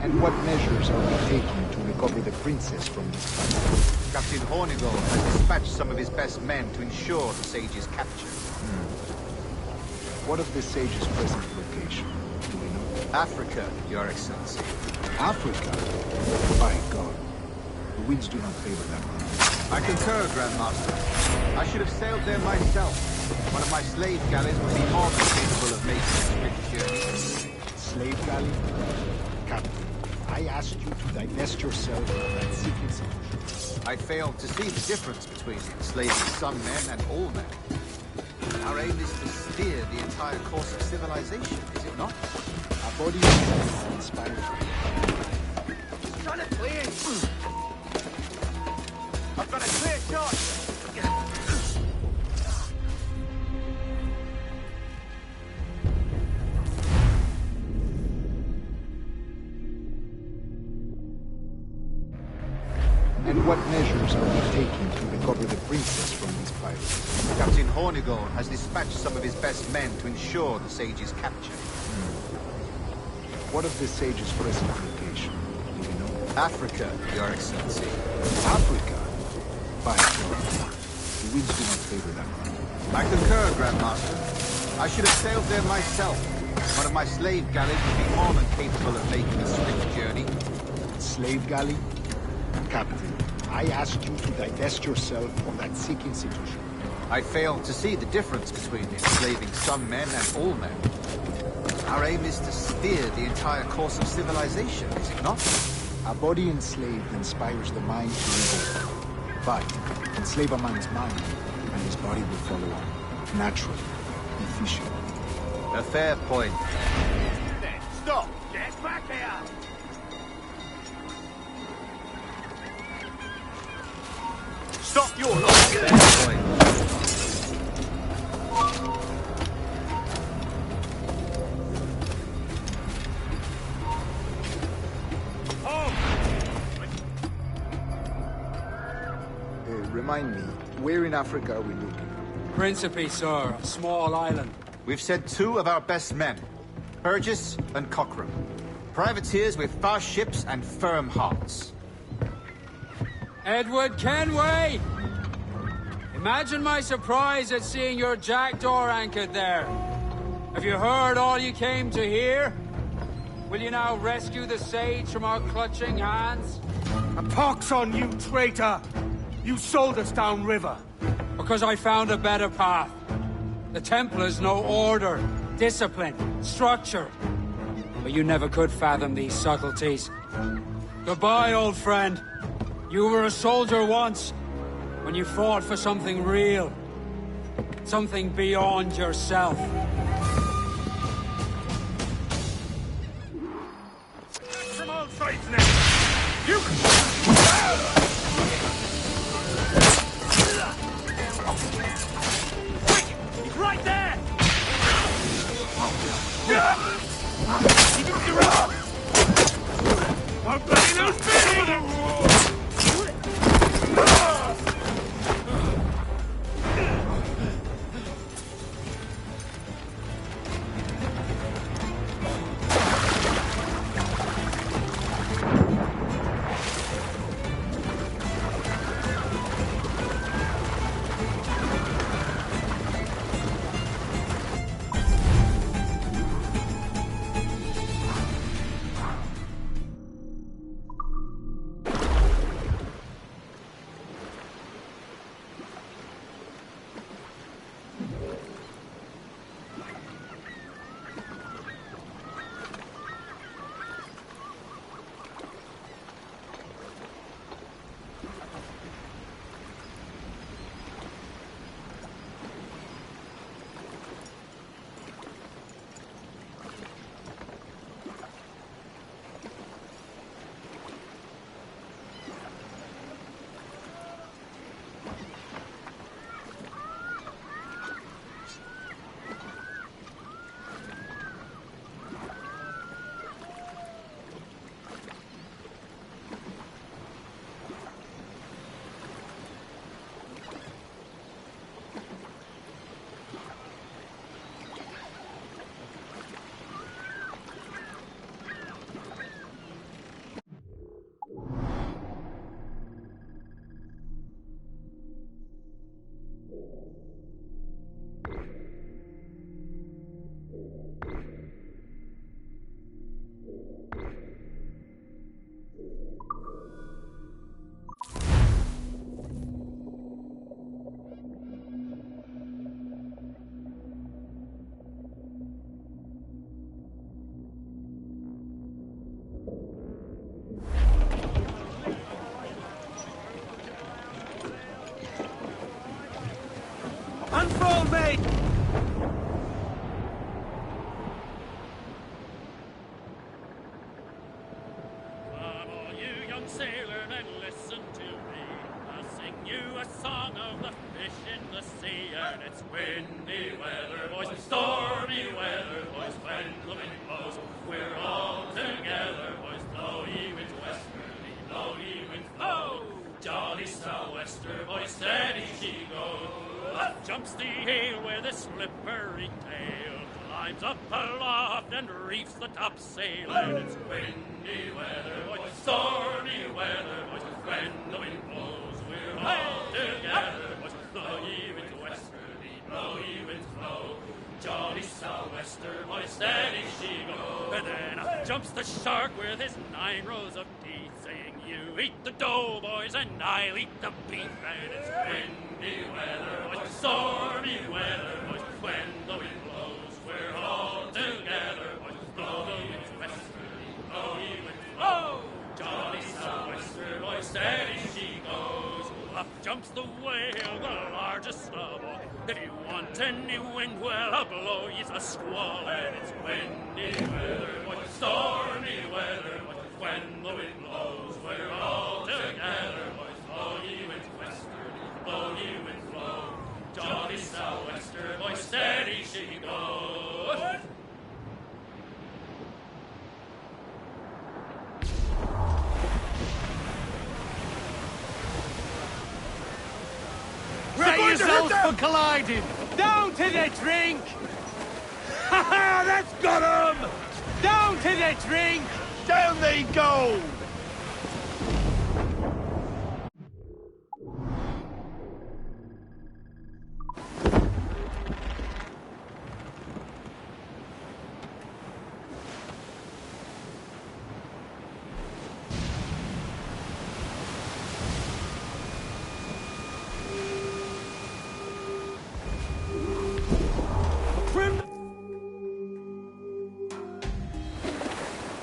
And what measures are we taking to recover the princess from this pirates? Captain Hornigold has dispatched some of his best men to ensure the Sage's capture. What of the Sage's present location? Do we know? Africa, Your Excellency. Africa? By God. The winds do not favor that one. I concur, Grand Master. I should have sailed there myself. One of my slave galleys would be more than capable of making a swift journey. Slave galley? Captain, I asked you to divest yourself of that sick institution. I failed to see the difference between enslaving some men and all men. Our aim is to steer the entire course of civilization, is it not? Our body is inspired. Just trying to clear. I've got a clear shot. And what measures are we taking to recover the princess from these pirates? Captain Hornigold has dispatched some of his best men to ensure the Sage's capture. What of the Sage's present location? Do we know? Africa, Your Excellency. Africa? By God. The winds do not favor that one. I concur, Grand Master. I should have sailed there myself. One of my slave galleys would be more than capable of making a swift journey. Slave galley? Captain, I asked you to divest yourself of that sick institution. I failed to see the difference between enslaving some men and all men. Our aim is to steer the entire course of civilization, is it not? A body enslaved inspires the mind to revolt. But enslave a man's mind, and his body will follow on. Naturally. Efficient. A fair point. Then stop! Get back here! Stop your lot! Fair point. Remind me, where in Africa are we looking? Principe, sir. A small island. We've sent 2 of our best men, Burgess and Cochrane. Privateers with fast ships and firm hearts. Edward Kenway! Imagine my surprise at seeing your jackdaw anchored there. Have you heard all you came to hear? Will you now rescue the Sage from our clutching hands? A pox on you, traitor! You sold us downriver. Because I found a better path. The Templars know order, discipline, structure. But you never could fathom these subtleties. Goodbye, old friend. You were a soldier once, when you fought for something real. Something beyond yourself. From all sides now! You... He's right there! I'm playing those spinning! Unfold, mate! Come all you young sailor and listen to me. I'll sing you a song of the fish in the sea. And it's windy weather, boys, stormy weather, boys, when the wind blows. We're all together, boys, blow ye winds westerly, blow ye winds blow. Jolly sou'wester, boys, steady she goes. Up jumps the heel with his slippery tail, climbs up aloft and reefs the topsail. And it's windy weather, boys, stormy weather, boys, when the wind blows. We're all together, boys, blow ye winds westerly, blow ye winds blow. Jolly sou'wester, boys, steady she goes. And then up jumps the shark with his 9 rows of teeth, saying, you eat the dough, boys, and I'll eat the beef. And it's windy weather, boys, stormy weather, boys, when the wind blows. We're all together, boys, blow ye winds westerly, blow ye winds blow. Jolly sou'wester, boys, steady she goes. Up jumps the whale, the largest of all. If you want any wind, well, I'll blow ye a squall. And it's windy weather, boys, stormy weather, boys, when the wind blows. We're all together, boys, blow ye winds westerly, blow ye winds blow. Jolly sou'wester, boys, steady she goes. Ready yourselves for colliding! Down to the drink! Ha ha! That's got 'em! Down to the drink! Down they go!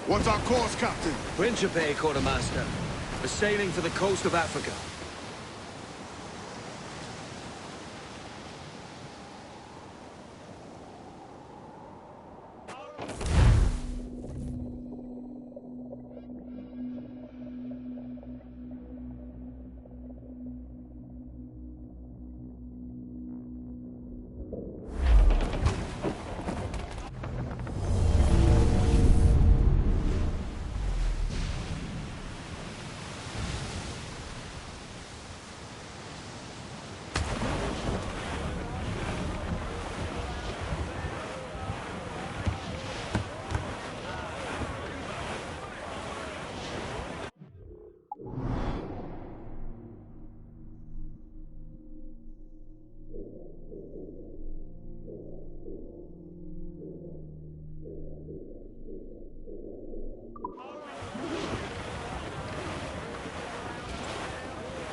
What's our course, Captain? Principe, Quartermaster. We're sailing for the coast of Africa.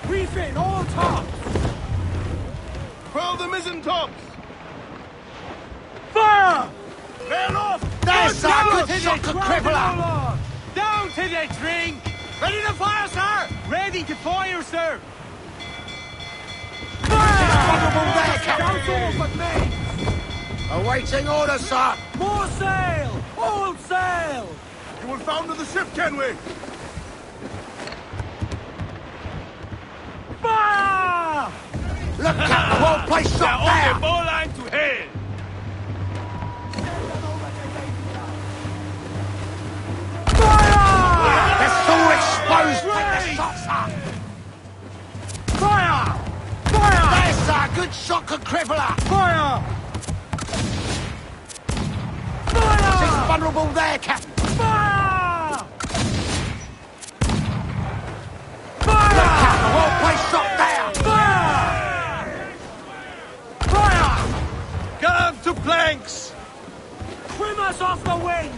Refit all tops! Furl the mizzen tops! Fire! Rail off! There's a good shock of crippler! Down to the drink! Ready to fire, sir! Ready to fire, sir! Fire! But me! Awaiting orders, sir! More sail! All sail! You will founder the ship, can we? Fire! Look at the whole place up there! On the bowline to hell! Fire! It's all exposed! Take the shots, sir! Fire! Fire! There's a good shock of crippler! Fire! Fire! She's vulnerable there, Captain! Fire! Fire! Look at the whole place up there! Fire! Fire! Get to planks! Trim us off the wind!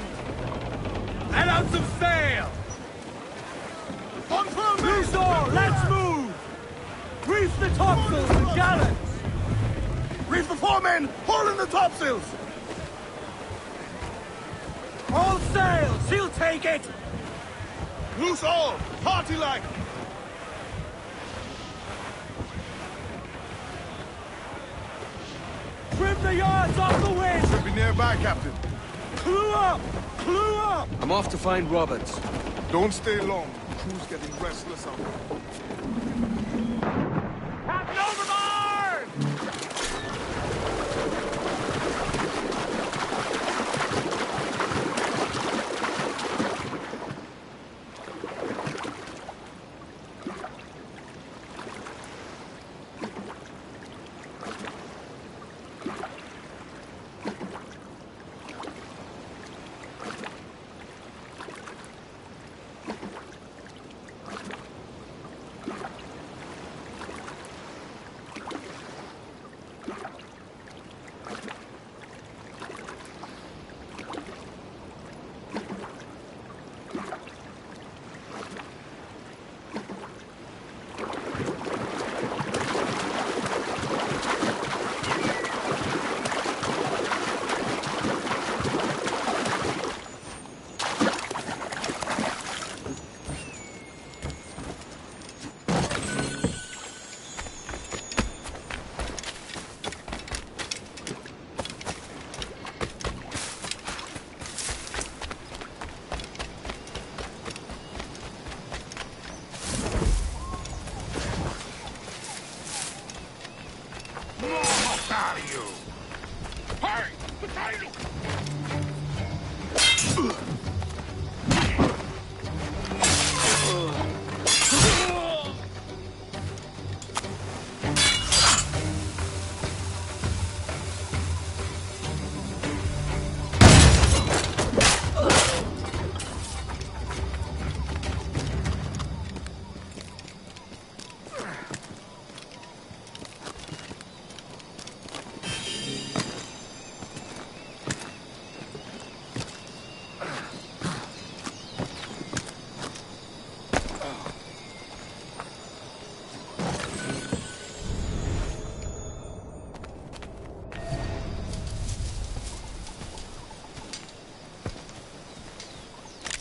And out some sail! On firm! Loose all, let's move! Reef the topsails and gallants! Reef the foremen! Haul in the topsails! All sails, he'll take it! Loose all! Party like! Trim the yards off the wind! Should be nearby, Captain. Clue up! Clue up! I'm off to find Roberts. Don't stay long. The crew's getting restless out there. Captain overboard!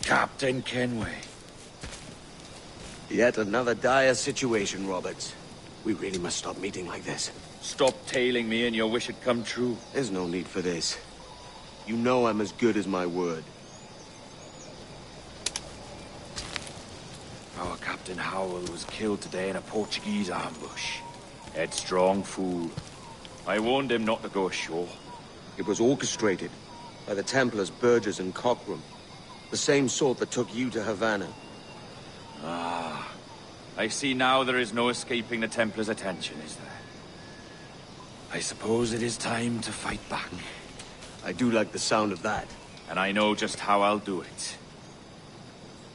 Captain Kenway. Yet another dire situation, Roberts. We really must stop meeting like this. Stop tailing me and your wish had come true. There's no need for this. You know I'm as good as my word. Our Captain Howell was killed today in a Portuguese ambush. Headstrong fool. I warned him not to go ashore. It was orchestrated by the Templars Burgess and Cockram. The same sort that took you to Havana. Ah. I see now there is no escaping the Templars' attention, is there? I suppose it is time to fight back. I do like the sound of that. And I know just how I'll do it.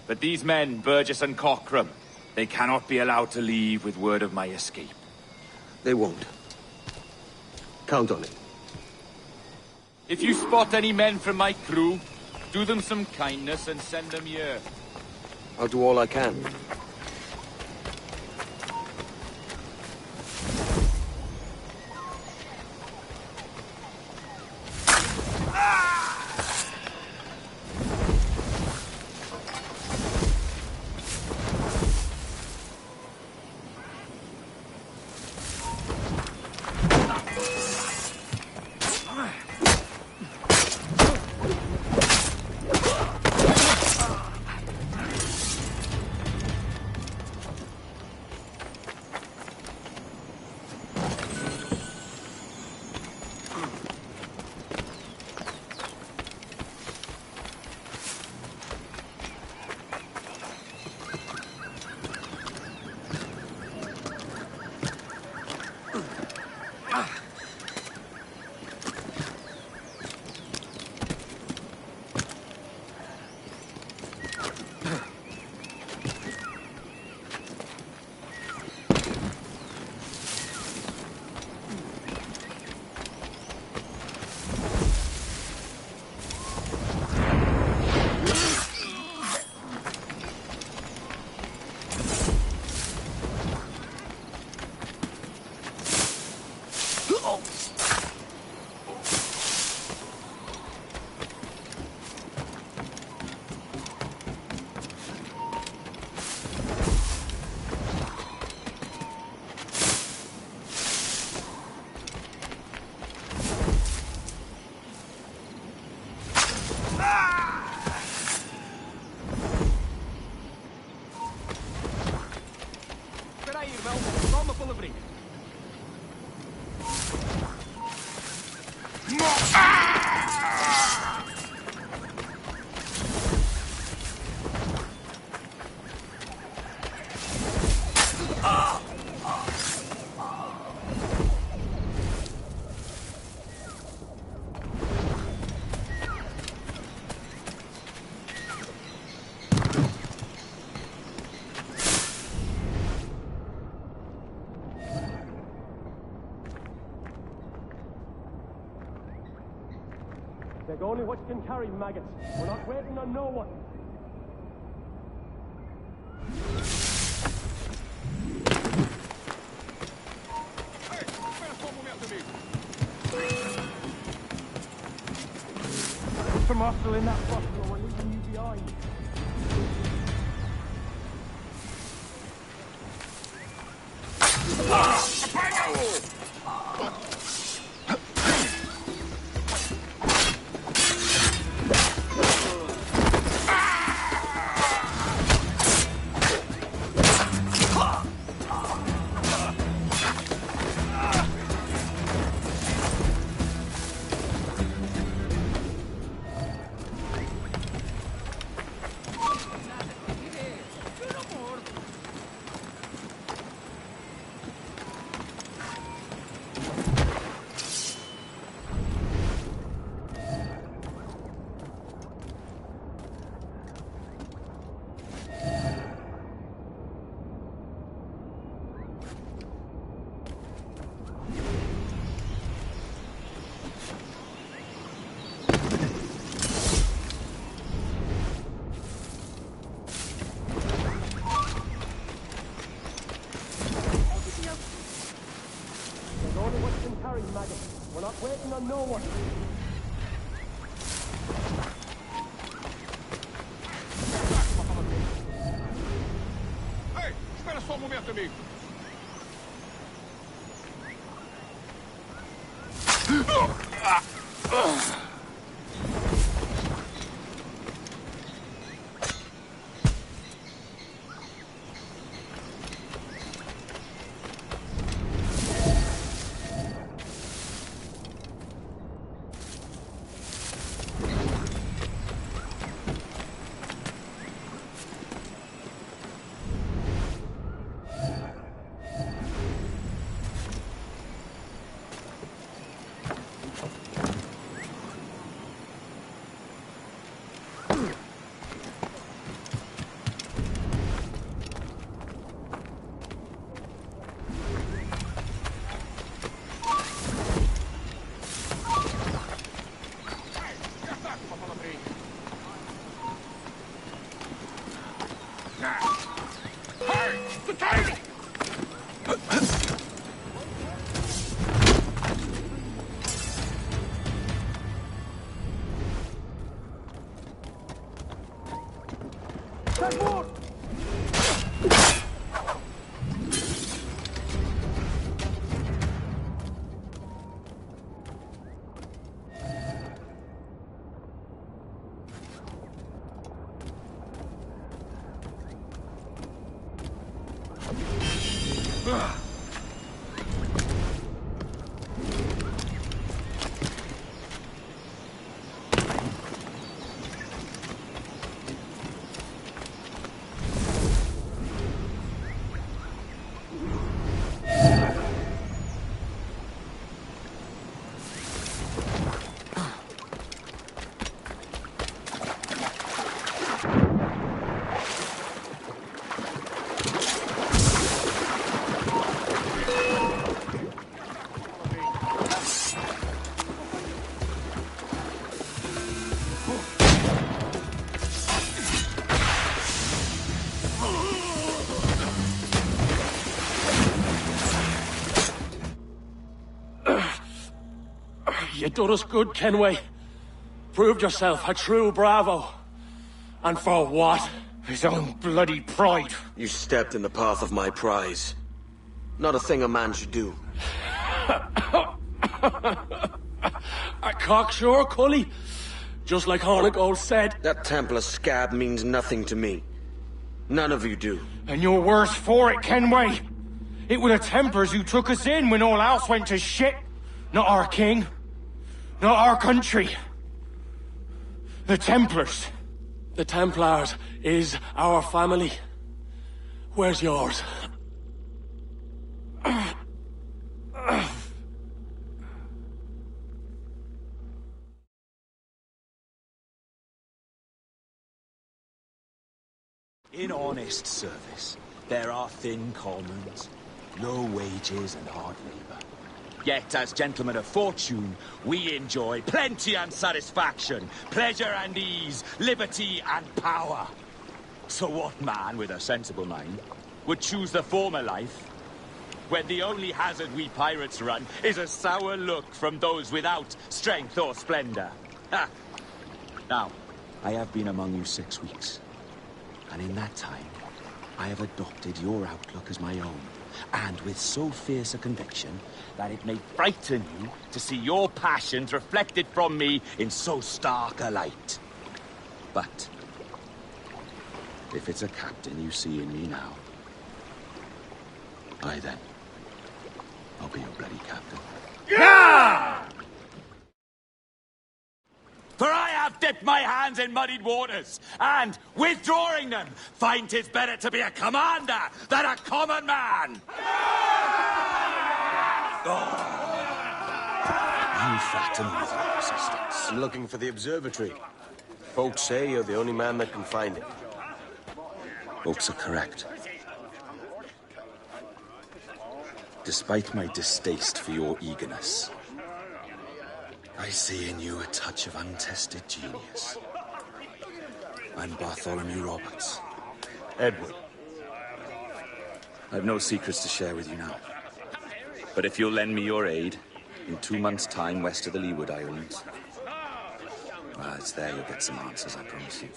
But these men, Burgess and Cockram, they cannot be allowed to leave with word of my escape. They won't. Count on it. If you spot any men from my crew, do them some kindness and send them here. I'll do all I can. only what you can carry, maggots. We're not waiting on no one. Some muscle in that bottle, or we're leaving you behind. We're not waiting on no one. Hey, espera só um momento, amigo. You done us good, Kenway. Proved yourself a true bravo. And for what? His own bloody pride. You stepped in the path of my prize. Not a thing a man should do. A cocksure, Cully. Just like Hornigold said. That Templar scab means nothing to me. None of you do. And you're worse for it, Kenway. It were the Templars who took us in when all else went to shit. Not our king. Not our country. The Templars. The Templars is our family. Where's yours? In honest service, there are thin commons, low wages and hard labour. Yet, as gentlemen of fortune, we enjoy plenty and satisfaction, pleasure and ease, liberty and power. So what man with a sensible mind would choose the former life, when the only hazard we pirates run is a sour look from those without strength or splendor? Ha! Now, I have been among you 6 weeks, and in that time, I have adopted your outlook as my own, and with so fierce a conviction that it may frighten you to see your passions reflected from me in so stark a light. But if it's a captain you see in me now, aye then, I'll be your bloody captain. Yeah! For I have dipped my hands in muddied waters, and, withdrawing them, find 'tis better to be a commander than a common man! You flatter me with your persistence. I'm looking for the observatory. Folks say you're the only man that can find it. Folks are correct. Despite my distaste for your eagerness, I see in you a touch of untested genius. I'm Bartholomew Roberts. Edward. I've no secrets to share with you now. But if you'll lend me your aid, in 2 months' time west of the Leeward Islands, well, it's there you'll get some answers, I promise you.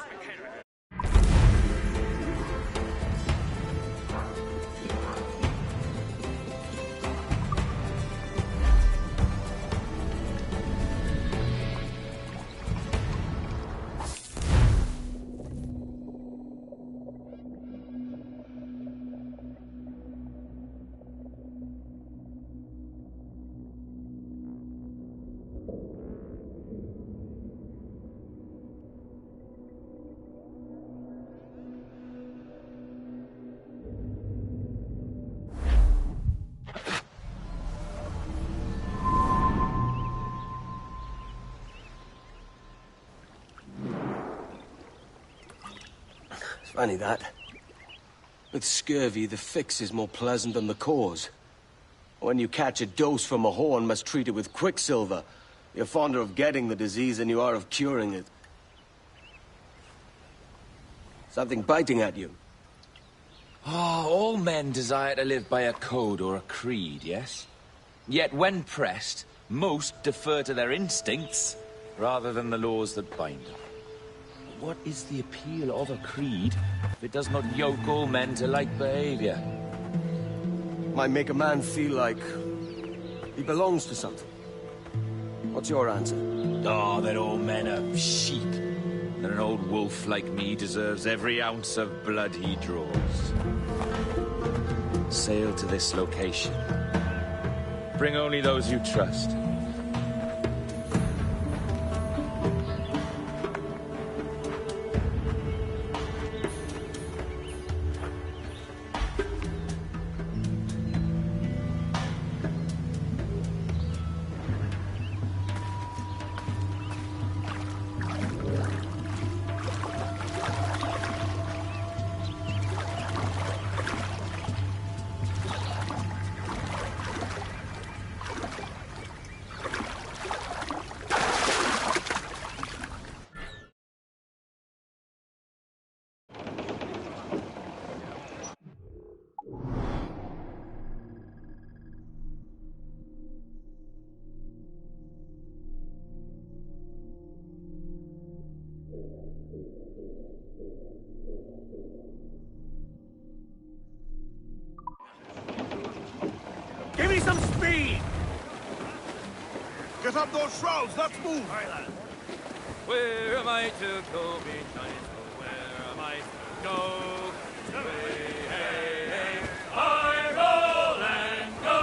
Funny that. With scurvy, the fix is more pleasant than the cause. When you catch a dose from a horn, must treat it with quicksilver. You're fonder of getting the disease than you are of curing it. Something biting at you. All men desire to live by a code or a creed, yes? Yet when pressed, most defer to their instincts rather than the laws that bind them. What is the appeal of a creed if it does not yoke all men to like behavior? Might make a man feel like he belongs to something. What's your answer? Oh, that all men are sheep. That an old wolf like me deserves every ounce of blood he draws. Sail to this location. Bring only those you trust. Give me some speed! Get up those shrouds, let's move! Where am I to go, me Chinese? Where am I to go? Hey, hey, I roll and go.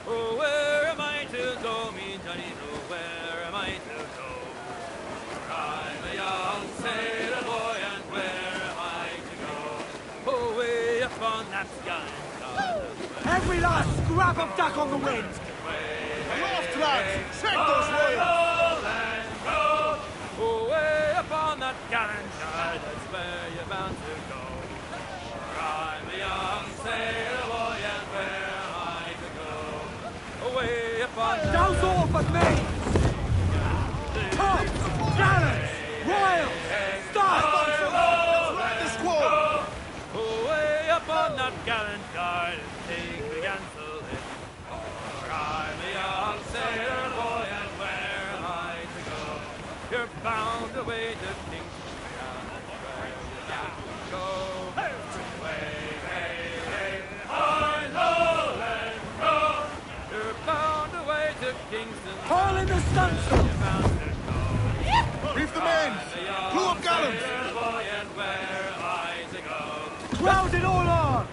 Oh, where am I to go, me Chinese? Oh, where am I to go? I'm a young sailor boy, and where am I to go? Oh, way up on that sky. Every last scrap of duck on the wind! Aloft, lads! Check those royals! Oh, way up on that gallant side, that's where you're bound to go. For I'm a young sailor boy, and where am I to go? Away up Douse off at me! Tops! Gallants! Royals! Start! The squall! Away up on that gallant guy, take the gansel in. For I'm a young sailor boy, and where am I to go? You're bound away to Kingston, where you have to go. Away, hey, hey, I know and go. You're bound away to Kingston. Haul in the stunsail! Reef the men! Clew up gallants! Crowd it all on!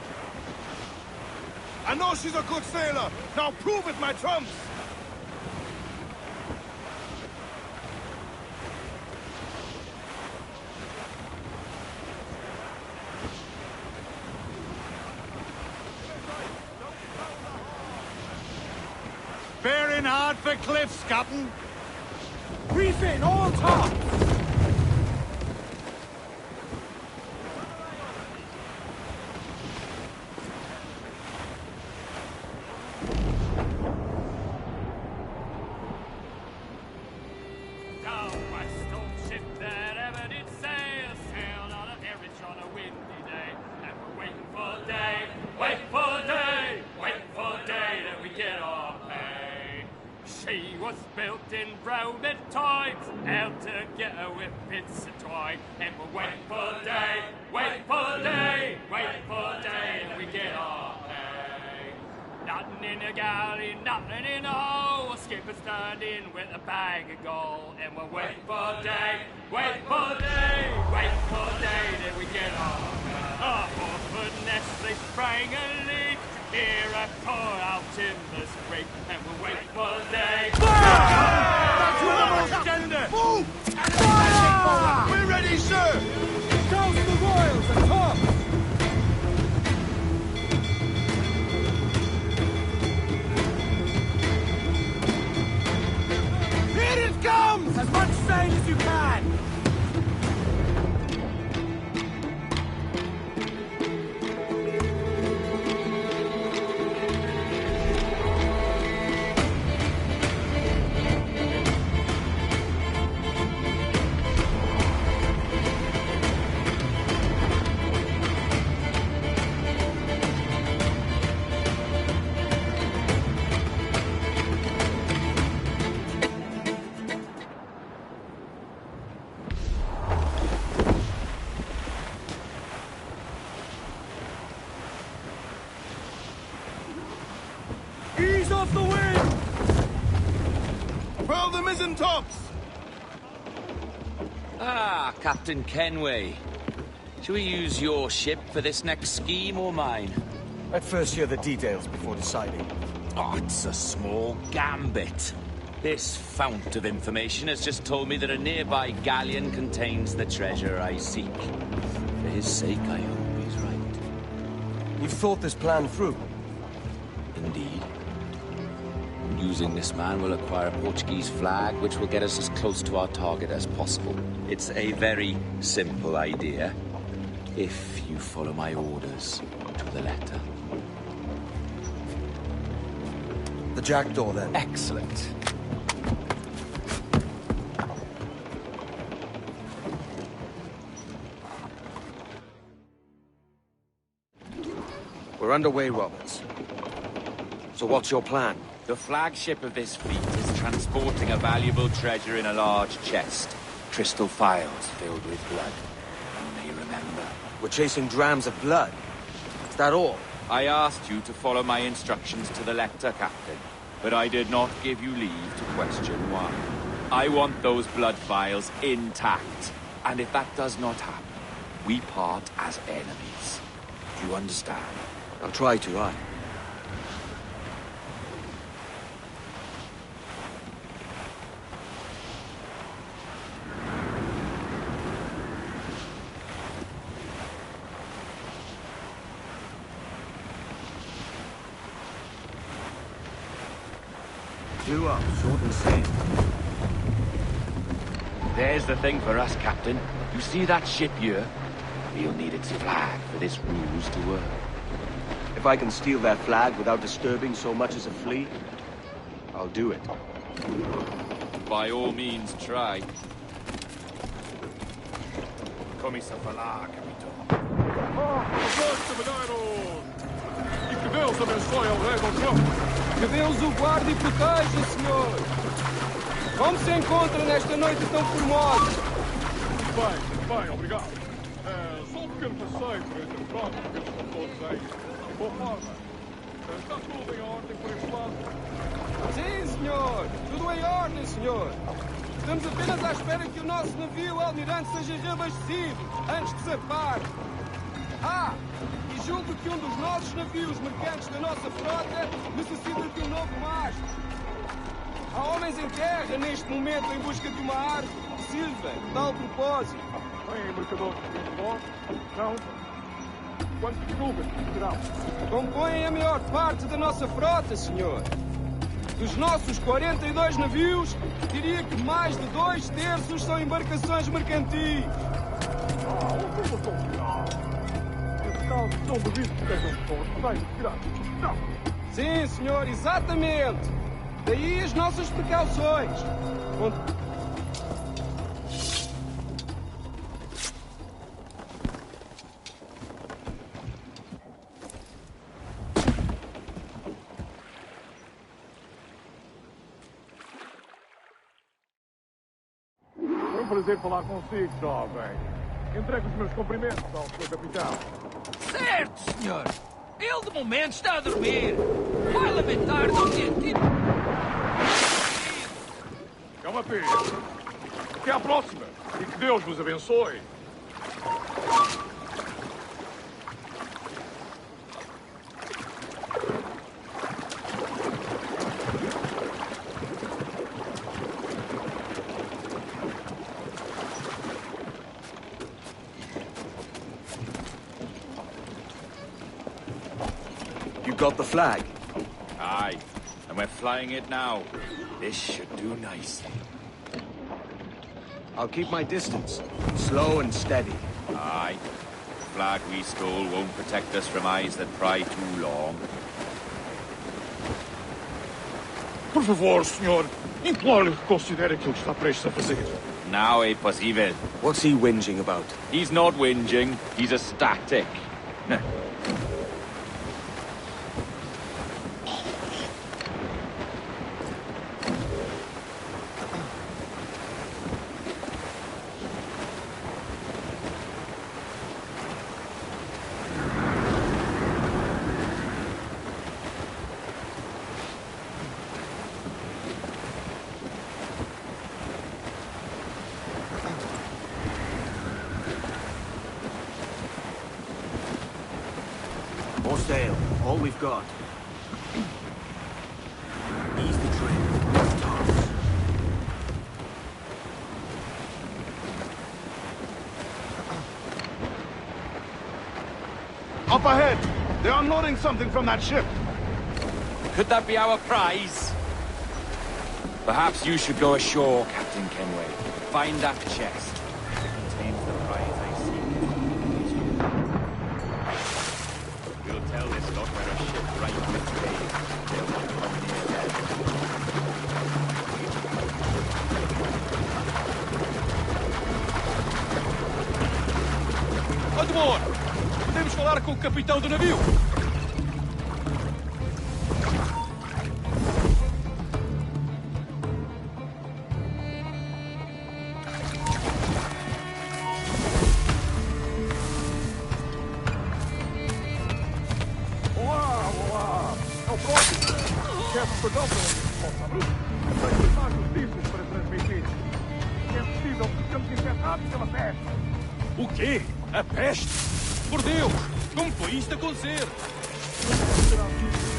I know she's a good sailor. Now prove it, my trumps! Bearing hard for cliffs, Captain. Reef in, all tops! She was built in Roman times, out to get her with bits of twine. And we'll wait for day, wait for day, wait for day, and we get our pay. Nothing in the galley, nothing in the hole. Skipper's turned in with a bag of gold. And we'll wait for day, wait for day, wait for day, then we get our pay. Our orphan nest, they sprang a leak. Here I pour out timbers creek, and we'll wait for day. That's where the most gender! Move! Fire! We're ready, sir! Douse the royals and tops! Here it comes! As much sail as you can! Ease off the wind! Furl the mizzen tops! Ah, Captain Kenway. Shall we use your ship for this next scheme or mine? I'd first hear the details before deciding. Oh, it's a small gambit. This fount of information has just told me that a nearby galleon contains the treasure I seek. For his sake, I hope he's right. You've thought this plan through? Indeed. Using this man, we'll acquire a Portuguese flag, which will get us as close to our target as possible. It's a very simple idea, if you follow my orders to the letter. The jackdaw, then. Excellent. We're underway, Roberts. So what's your plan? The flagship of this fleet is transporting a valuable treasure in a large chest. Crystal phials filled with blood. You may remember. We're chasing drams of blood. Is that all? I asked you to follow my instructions to the letter, Captain, but I did not give you leave to question why. I want those blood vials intact, and if that does not happen, we part as enemies. Do you understand? I'll try to, aye. Flew up, short and safe. There's the thing for us, Captain. You see that ship here? We'll need its flag for this ruse to work. If I can steal their flag without disturbing so much as a flea, I'll do it. By all means, try. Começa a falar, capitão. E que Deus abençoe ao rei do céu. Que Deus o guarde e proteja, senhor. Como se encontra nesta noite tão formosa? Bem, obrigado. Só um pequeno passeio por entre o prato, porque eles estão todos aí. De boa forma. Está tudo em ordem por este lado? Sim, senhor. Tudo em ordem, senhor. Estamos apenas à espera que o nosso navio almirante seja reabastecido antes de zarpar. E julgo que um dos nossos navios mercantes da nossa frota necessita de um novo mastro. Há homens em terra neste momento em busca de uma árvore que sirva de tal propósito. Tem mercadores de voz? Não. Quantos nuvens serão? Compõem a maior parte da nossa frota, senhor. Dos nossos 42 navios, diria que mais de 2/3 são embarcações mercantis. Uma confusão. Esse caso não duvido que sejam pessoas bem retiradas. Não. Sim, senhor, exatamente. Daí as nossas precauções. Foi um prazer falar consigo, jovem. Entregue os meus cumprimentos ao seu capitão. Certo, senhor. Ele, de momento, está a dormir. Vai lamentar não ter tido... É uma pena. Até à próxima. E que Deus vos abençoe. You got the flag? Aye, and we're flying it now. This should do nicely. I'll keep my distance. Slow and steady. Aye. The flag we stole won't protect us from eyes that pry too long. Por favor, senhor. Imploro-lhe que considere aquilo que está prestes a fazer. Now é possível. What's he whinging about? He's not whinging. He's ecstatic. More sail. All we've got. Ease the trim. Toss. Up ahead! They're unloading something from that ship. Could that be our prize? Perhaps you should go ashore, Captain Kenway. Find that chest. It contains the prize I seek. We'll tell this lot where a ship right with today. They'll not come near them. Admor! Podemos falar com o capitão do navio! Olá! É o próximo! Peço perdão pela minha resposta bruta. Tenho mais notícias para transmitir. É possível que ficamos infectados pela peste. O quê? A peste? Por Deus! Como foi isto acontecer?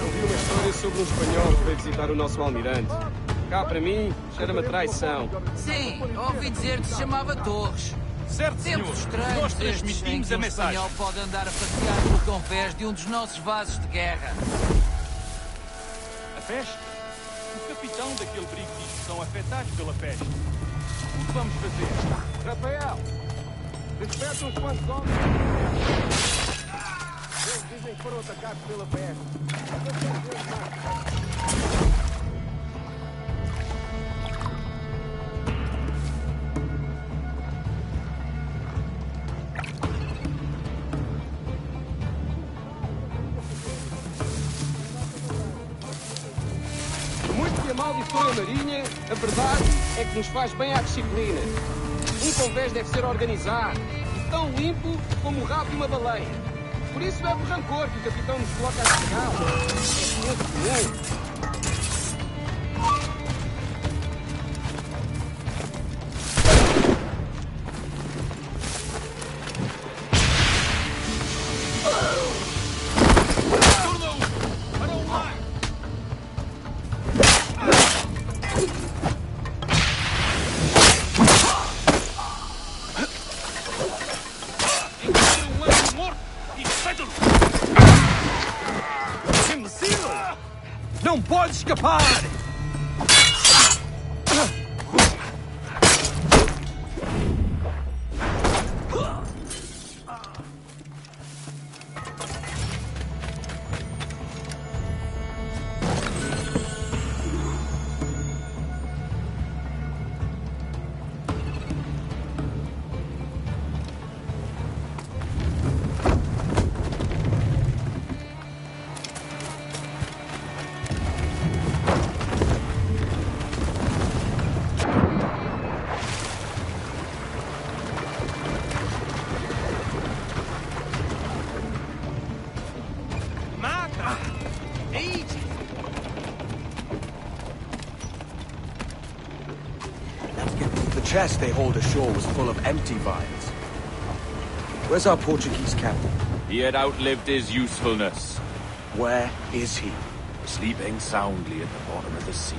Ouvi uma história sobre um espanhol que veio visitar o nosso almirante. Cá, para mim, cheira-me a traição. Sim, ouvi dizer que se chamava Torres. Certo, senhor. Tempos estranhos Nós estes em transmitimos que a um mensagem. espanhol pode andar a passear pelo convés de um dos nossos vasos de guerra. A peste? O capitão daquele brigo diz que são afetados pela peste. O que vamos fazer? Rafael! Desperta uns quantos homens. Eles dizem que foram atacados pela peste. amaldiçoem a marinha, a verdade é que nos faz bem à disciplina. Um convés deve ser organizado, tão limpo como o rabo de uma baleia. Por isso bebe o rancor que o capitão nos coloca a chegar. É senso comum. Não pode escapar! The chest they hauled ashore was full of empty vials. Where's our Portuguese captain? He had outlived his usefulness. Where is he? Sleeping soundly at the bottom of the sea.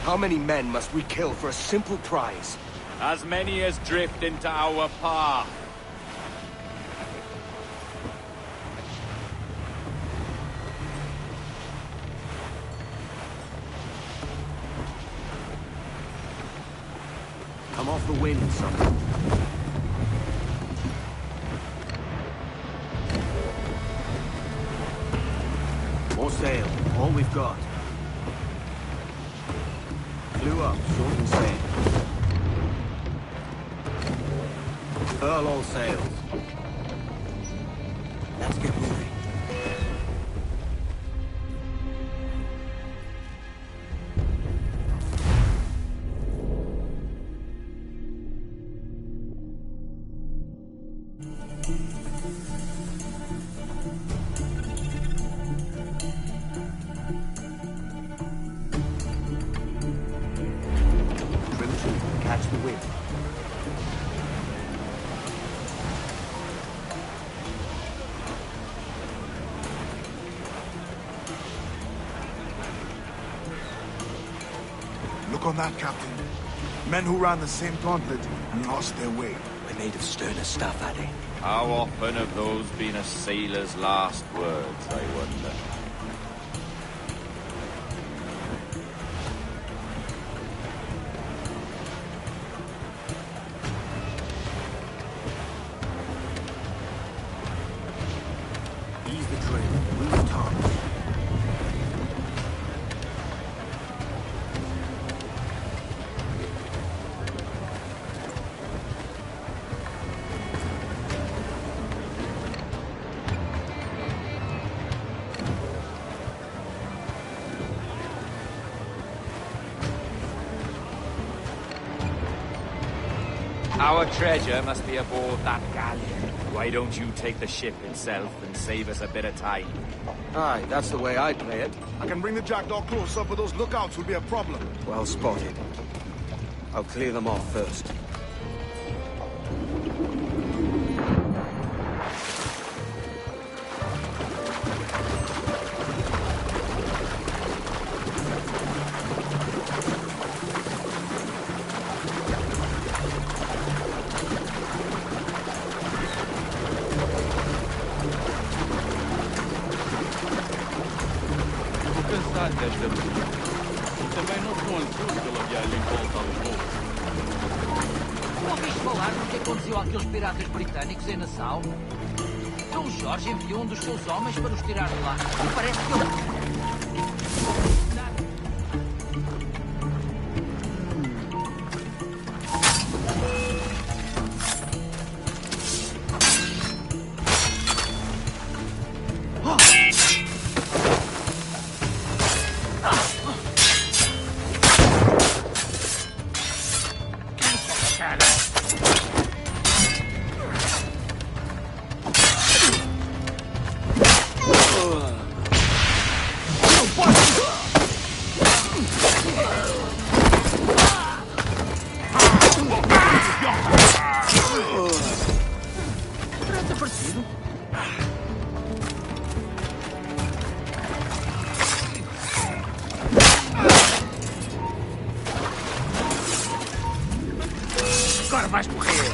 How many men must we kill for a simple prize? As many as drift into our path. Come off the wind, son. More sail, all we've got. Flew up, shorten sail. Furl all sails. Let's get moving. Catch the wind. Look on that, Captain. Men who ran the same gauntlet and lost their way. We're made of sterner stuff, Addy. How often have those been a sailor's last words, I wonder? Ease the trim, move top. Our treasure must be aboard that galleon. Why don't you take the ship itself and save us a bit of time? Aye, that's the way I play it. I can bring the jackdaw closer, but those lookouts will be a problem. Well spotted. I'll clear them off first. Desta manhã. Também não estou ansioso pela viagem em volta ao povo. Ouviste falar do que aconteceu àqueles piratas britânicos em Nassau? Dom Jorge enviou um dos seus homens para os tirar de lá. E parece que ele... parecido? Agora vais morrer!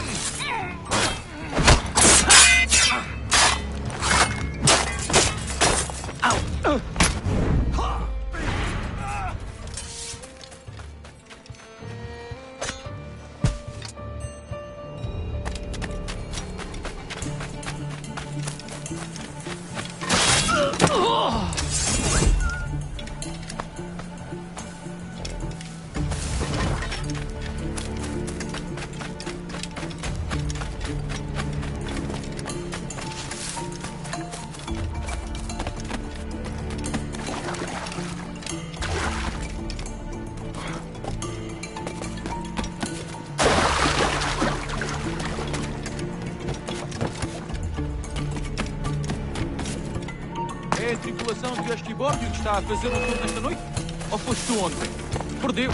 É a tripulação de Esquibórdio que está a fazer o turno esta noite? Ou foste tu ontem? Perdeu.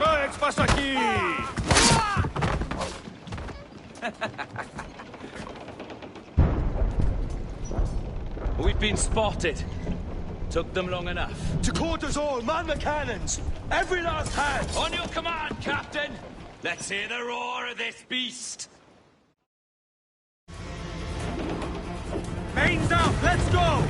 O que passa aqui? We've been spotted. Took them long enough. To quarters all, man the cannons! Every last hand! On your command, Captain! Let's hear the roar of this beast! Mains up! Let's go!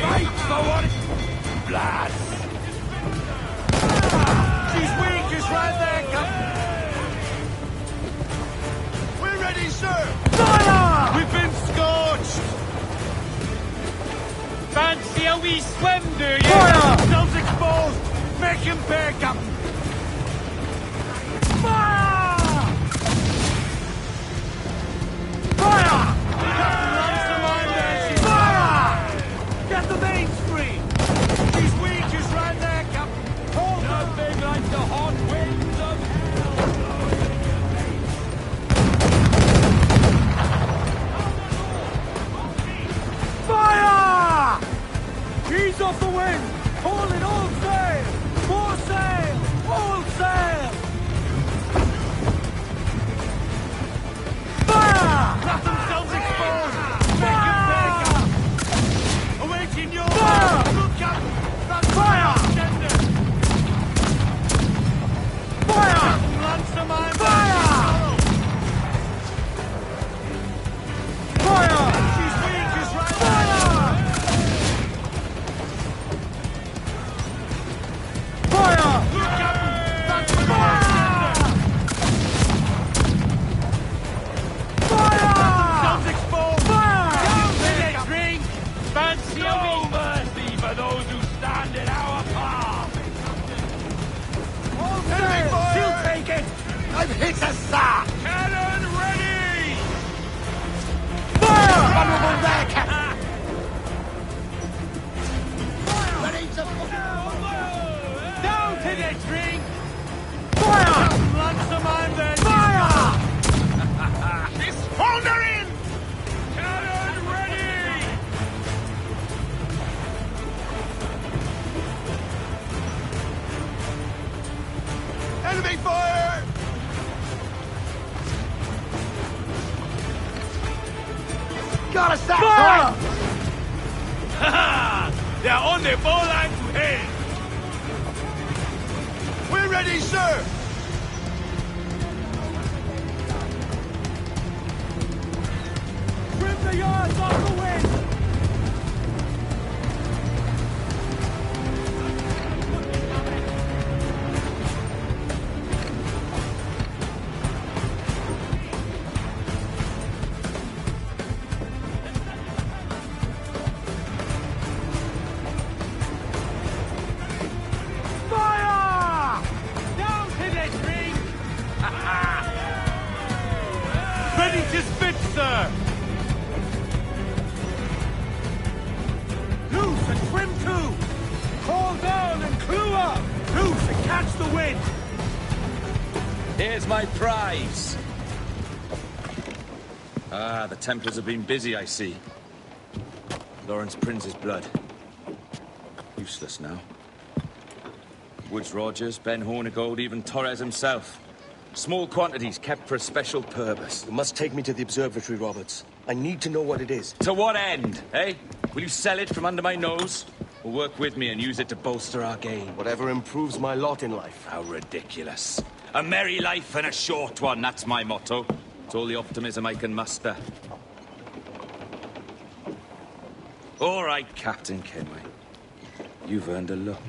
Fight for what? Blood! She's weak, is right there, Captain. We're ready, sir. Fire! We've been scorched. Fancy a wee swim, do you? Fire! Selves exposed. Make him pay, Captain. Fire! Fire! Captain runs to mine there. She's fire! Get the mains free. She's weak, is right there, Captain. Hold nothing like the hot winds of fire! He's off the wind. Hauling all sail. More sail. All sail. Fire! Let themselves exposed. Make him pay, Captain. Awaiting your fire! Look, Captain. That's fire! Fire! Captain, lance to mine. Fire! Fire! She's weak, is right. Fire! Fire! Look, Captain. That's fire! Fire! Themselves exposed. Fire! Down with it, drink. Fancy no mercy for those who stand in our path! Enemy fire! She'll take it! I've hit a sack! Cannon ready! Fire! Run over there, Captain! Ready to... Down to the drink! Fire! Captain, lance to mine there! Fire! It's foundering! Cannon ready! Enemy fire! Got a sack! Fire! They're on the bowline to head! We're ready, sir! Trim the yards off the wind! your spit, sir! Loose and trim to! Haul down and clew up! Loose and catch the wind! Here's my prize. Ah, the Templars have been busy, I see. Lawrence Prince's blood. Useless now. Woods Rogers, Ben Hornigold, even Torres himself. Small quantities kept for a special purpose. You must take me to the observatory, Roberts. I need to know what it is. To what end, eh? Will you sell it from under my nose? Or work with me and use it to bolster our gain? Whatever improves my lot in life. How ridiculous. A merry life and a short one, that's my motto. It's all the optimism I can muster. All right, Captain Kenway. You've earned a look.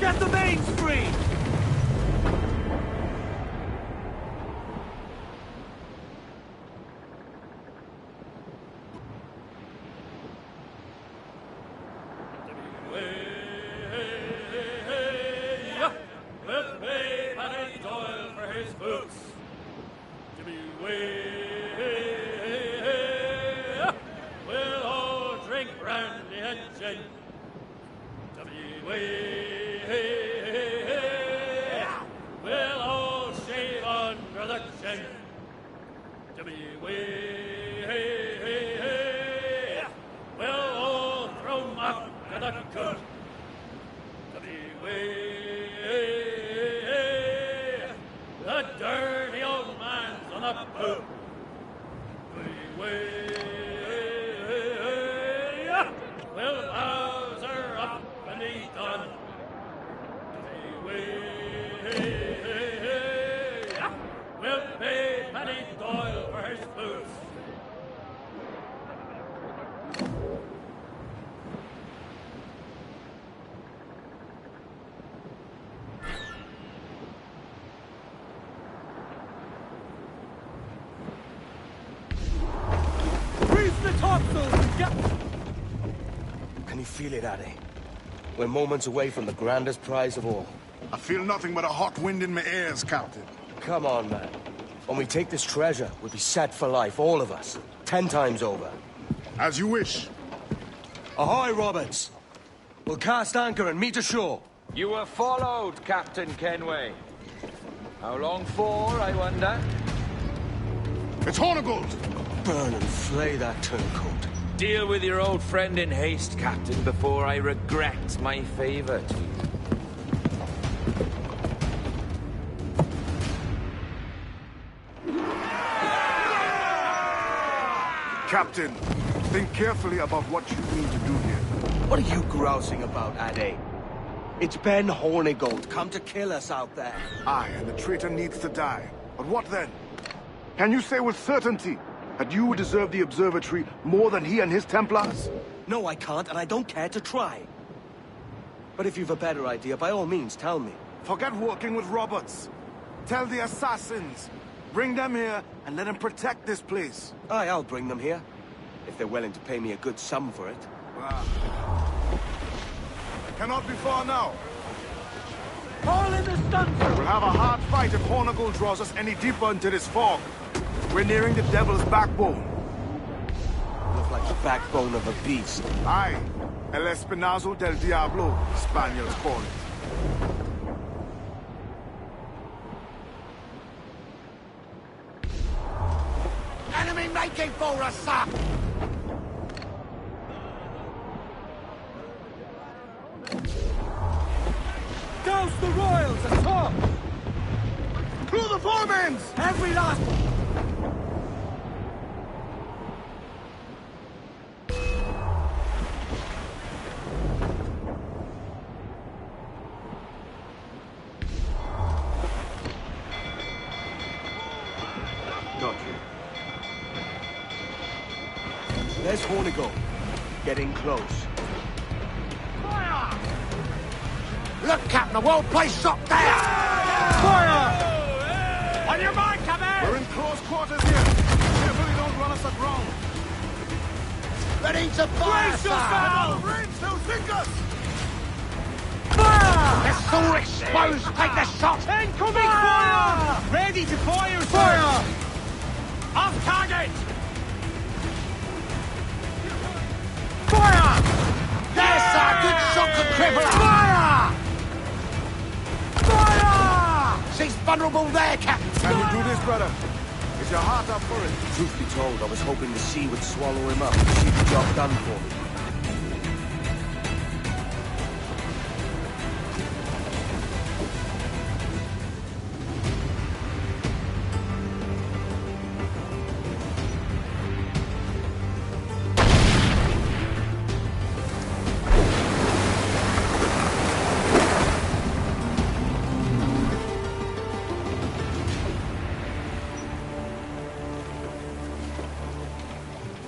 Get the mains free! We'll pay Paddy Doyle for his boots. We'll all drink brandy and gin. We'll all shave under the chin. We'll all throw muck to the coot. The dirty old man's on the poop. We'll Bowser up and be done. We'll pay Paddy Doyle for his boots. Grease the topsails and get... Can you feel it, Addy? We're moments away from the grandest prize of all. I feel nothing but a hot wind in my ears, Captain. Come on, man. When we take this treasure, we'll be set for life, all of us. 10 times over. As you wish. Ahoy, Roberts! We'll cast anchor and meet ashore. You were followed, Captain Kenway. How long for, I wonder? It's Hornigold! Burn and flay that turncoat. Deal with your old friend in haste, Captain, before I regret my favor to you. Captain, think carefully about what you mean to do here. What are you grousing about, Addy? It's Ben Hornigold, come to kill us out there. Aye, and the traitor needs to die. But what then? Can you say with certainty that you deserve the observatory more than he and his Templars? No, I can't, and I don't care to try. But if you've a better idea, by all means, tell me. Forget working with Roberts. Tell the assassins. Bring them here and let them protect this place. Aye, I'll bring them here. If they're willing to pay me a good sum for it. Cannot be far now. All in the stunsail! We'll have a hard fight if Hornigold draws us any deeper into this fog. We're nearing the devil's backbone. Look like the backbone of a beast. Aye. El Espinazo del Diablo, Spaniards call it. Enemy making for us, sir! Douse the royals atop! Crew the foremans! Every last... got you. There's Hornigold. Getting close. Fire! Look, Captain, the whole place up there! Fire! On your mark, come in! We're in close quarters here. Carefully don't run us aground. Ready to fire, Brace sir! yourself! Range, they'll sink us! Fire! It's all exposed! Take the shot! Incoming fire! Ready to fire, sir! Fire! Off target! Fire! There's a good shot to cripple her! Fire! Fire! She's vulnerable there, Captain! Can you do this, brother? Is your heart up for it? Truth be told, I was hoping the sea would swallow him up and see the job done for me.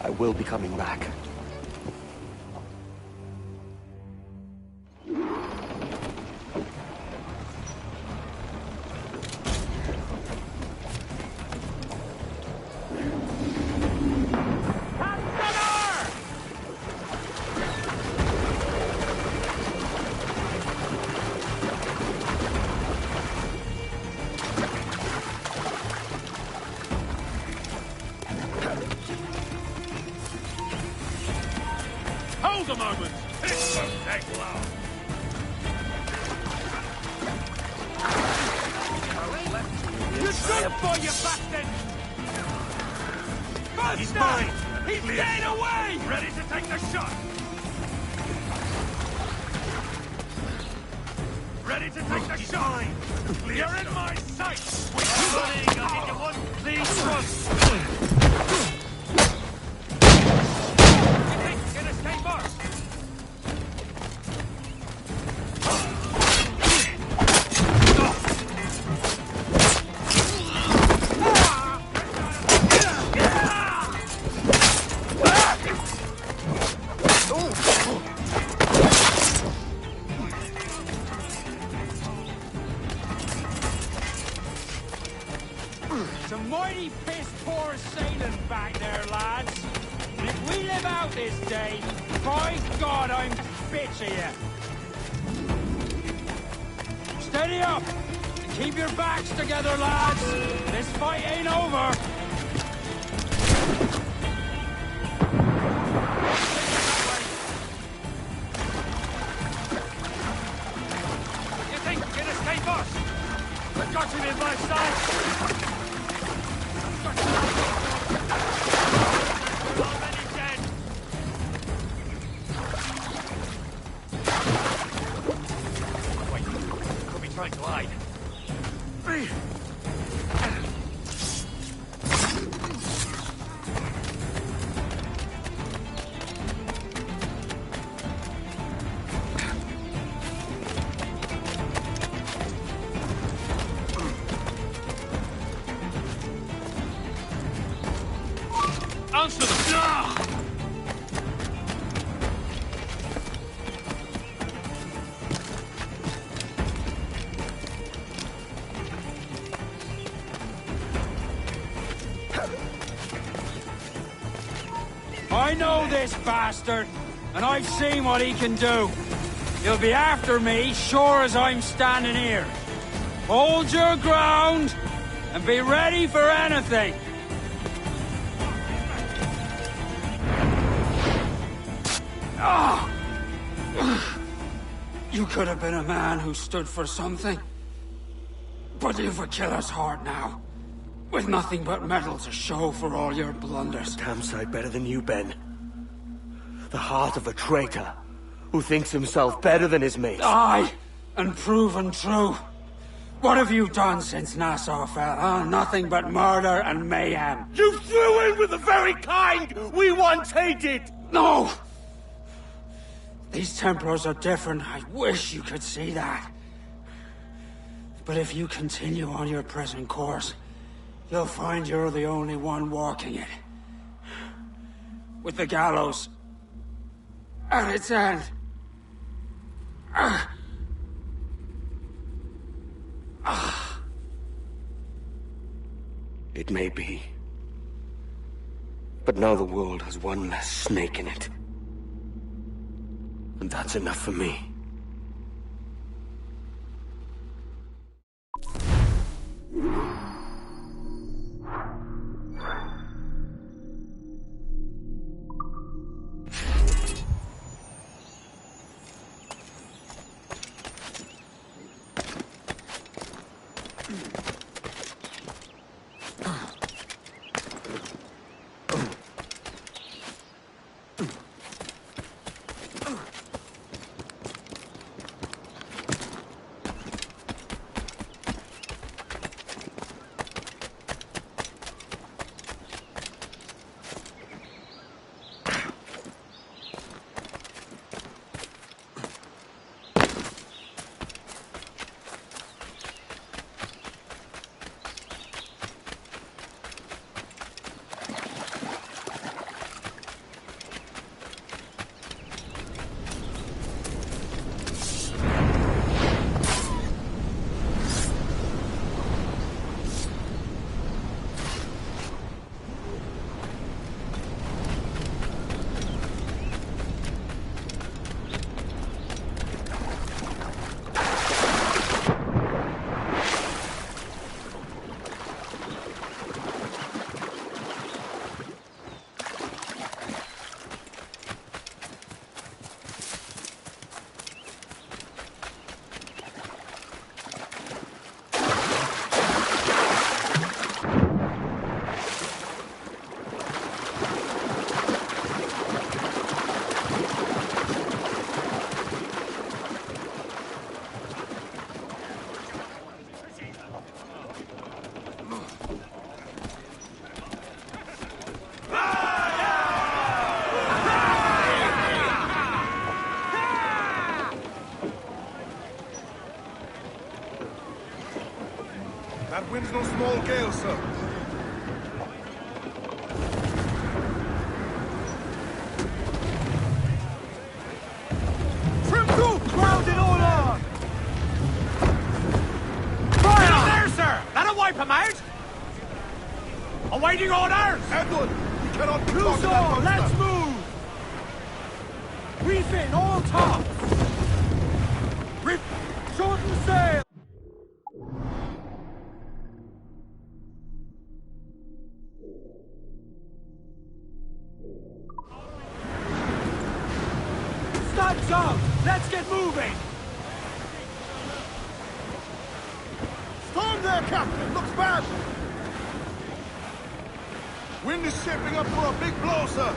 I will be coming back. Hold a moment! This won't take long. You shoot for you bastard! He's mine! He's dead away! Ready to take the shot! Ready to take the shot! You're in my sight! Running, I'll give you one clean thrust! You think you can escape first? Some mighty piss-poor sailing back there, lads. And if we live out this day, by God, I'm bitch of you. Steady up! And keep your backs together, lads. This fight ain't over. You think you can escape us? I've got him in my sight! Already dead! Wait, could be trying to hide. Answer them! I know this bastard, and I've seen what he can do. He'll be after me, sure as I'm standing here. Hold your ground, and be ready for anything. Ah! You could have been a man who stood for something. But you've a killer's heart now. With nothing but metal to show for all your blunders. Damn sight better than you, Ben. The heart of a traitor who thinks himself better than his mates. Aye, and proven true. What have you done since Nassau fell, huh? Nothing but murder and mayhem. You threw in with the very kind we once hated! No! These Templars are different. I wish you could see that. But if you continue on your present course, You'll find you're the only one walking it. With the gallows at its end. It may be. But now the world has one less snake in it. And that's enough for me. That wind's no small gale, sir. Trim to! Grounded all on! Fire! Down there, sir! That'll wipe him out! Awaiting orders! Edward, we cannot Loose talk all! that Let's move! Reef in, all tops! Reef! Shorten sail! Stag's out! Let's get moving! Storm there, Captain! Looks bad! Wind is shaping up for a big blow, sir!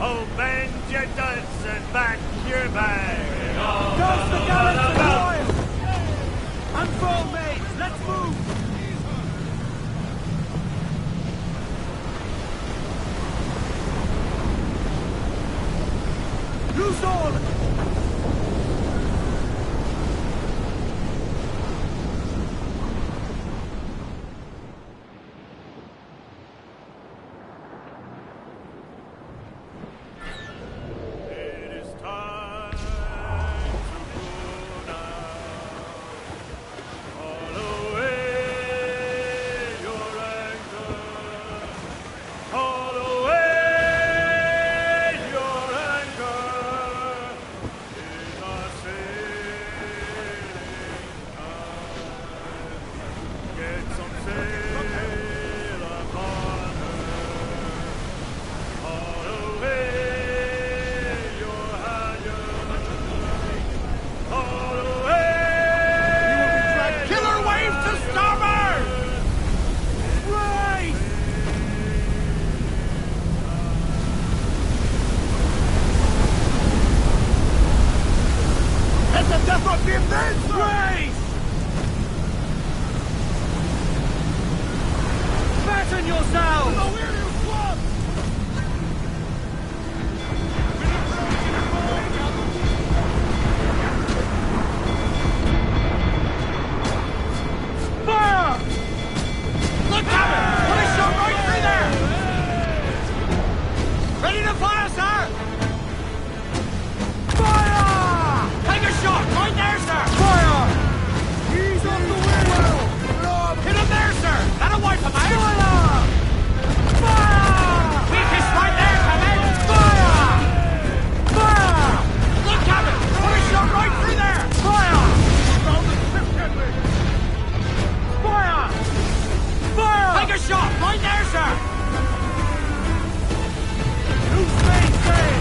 Oh, bend your duds and your bag. Toast the gallants and royals! Unfurl, mates! Let's move! Loose all! Fasten yourselves! Fire! Look at it! Put a shot right through there! Ready to fire, sir! Fire! Take a shot! Right there, sir! Fire! Ease off the window! Hit him there, sir! That'll wipe him out! Fire! Fire! Weakest right there, Kevin! Fire! Fire! Look, Kevin! Put a shot right through there! Fire! Fire! Fire! Take a shot! Right there, sir! Loose main sail!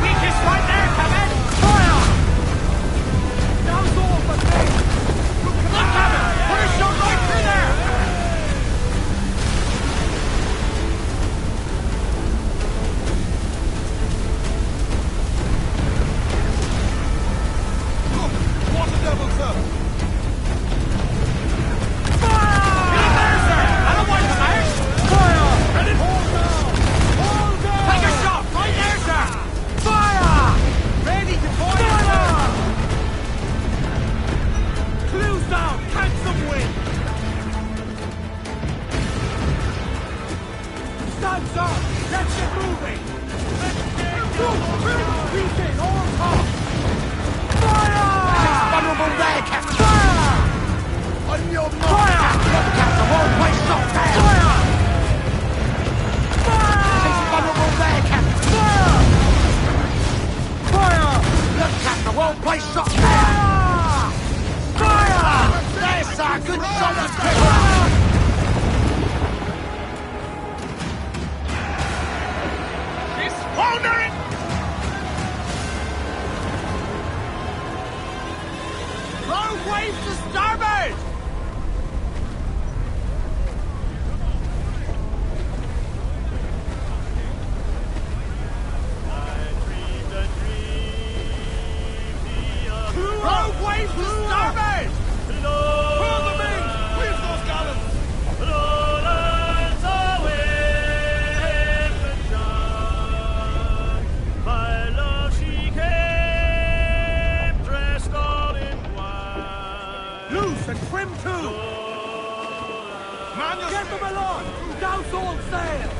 Weakest right there, Kevin! Fire! Down's all but me! Look, Kevin! Put a shot right through there! What the devil, sir? Take a shot! Right there, sir! Fire! Ready to fire! Clues down! Catch some wind! Stand, sir! Let's get moving! Beat it! All top! Fire! It's vulnerable there, Captain! Fire! On your mark! Fire! Look, Captain! All place shot there! Fire! Vulnerable there, Captain! Fire! Fire! Look, Captain, well placed shot there! Fire! There, sir, good shot to Fire! She's foundering! Rogue wave to starboard! Rogue wave to starboard! Pull the main! Please, those gallants! My love, she came dressed all in white. Loose and trim too! Man, get them along! Douse all sail!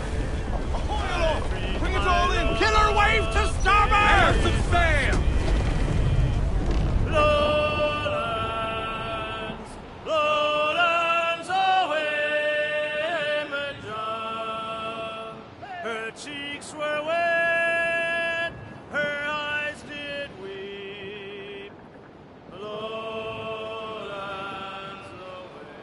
Ahoy along! Bring it all in! Killer wave to starboard! There's some sail! Lowlands, lowlands away, Major. Her cheeks were wet, her eyes did weep. Lowlands away.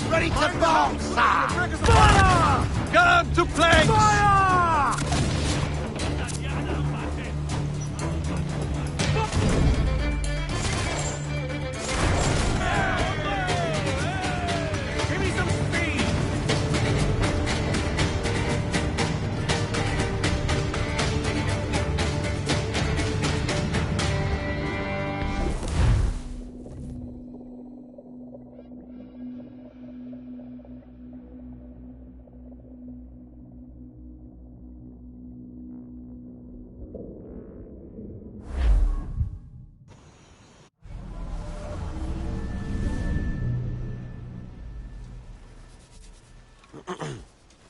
Ready to bomb, sir! Fire! Gun to planks! Fire! Give me some speed!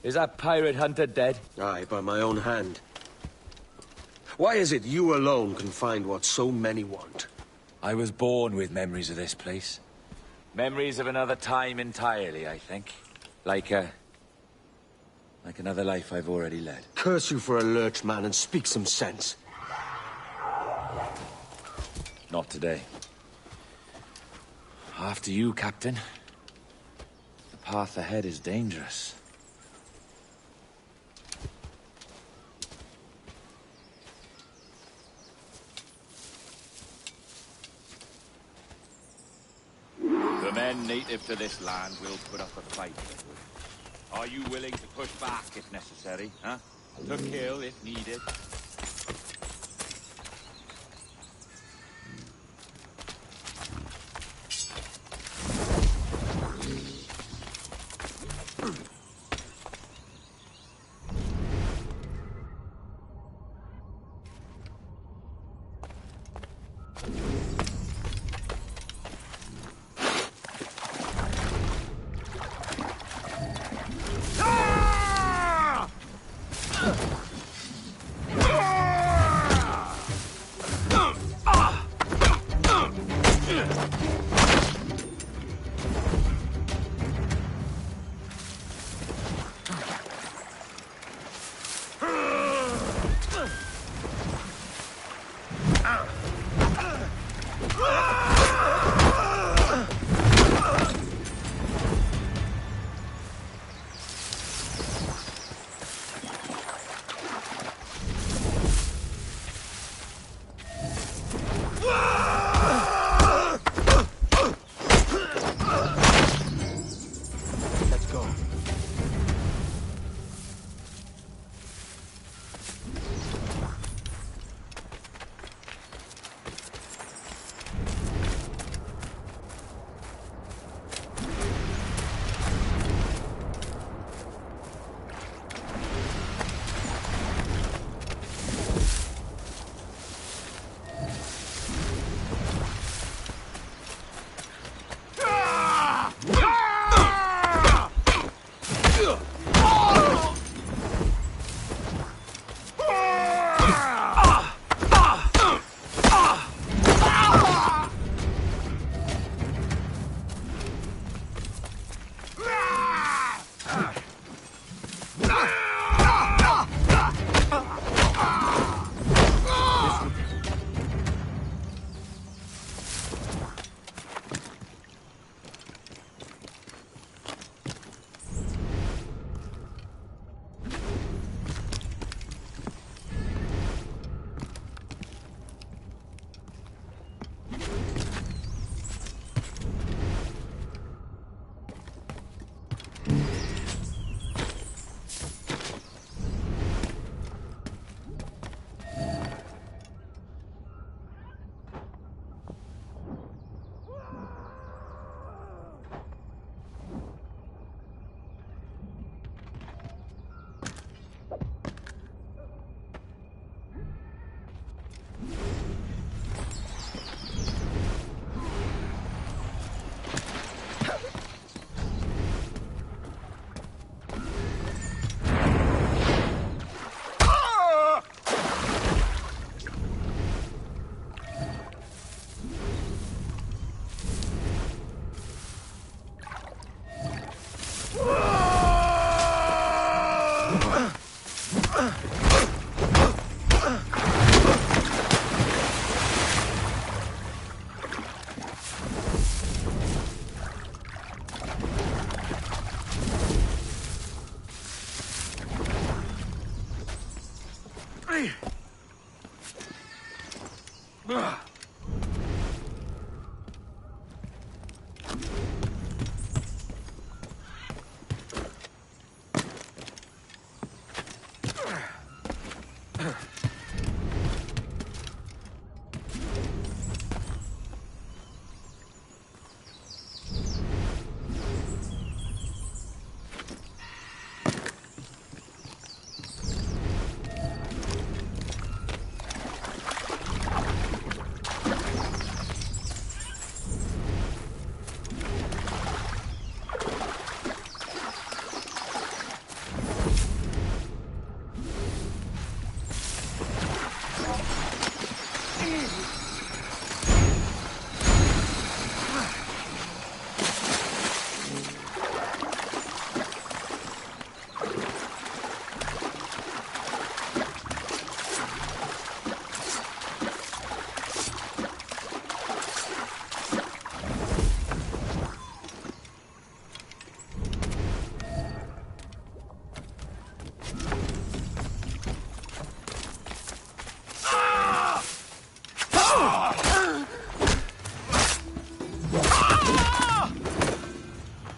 Is that pirate hunter dead? Aye, by my own hand. Why is it you alone can find what so many want? I was born with memories of this place. Memories of another time entirely, I think. Like another life I've already led. Curse you for a lurch, man, and speak some sense. Not today. After you, Captain. The path ahead is dangerous. The men native to this land will put up a fight. Are you willing to push back if necessary, huh? To kill if needed?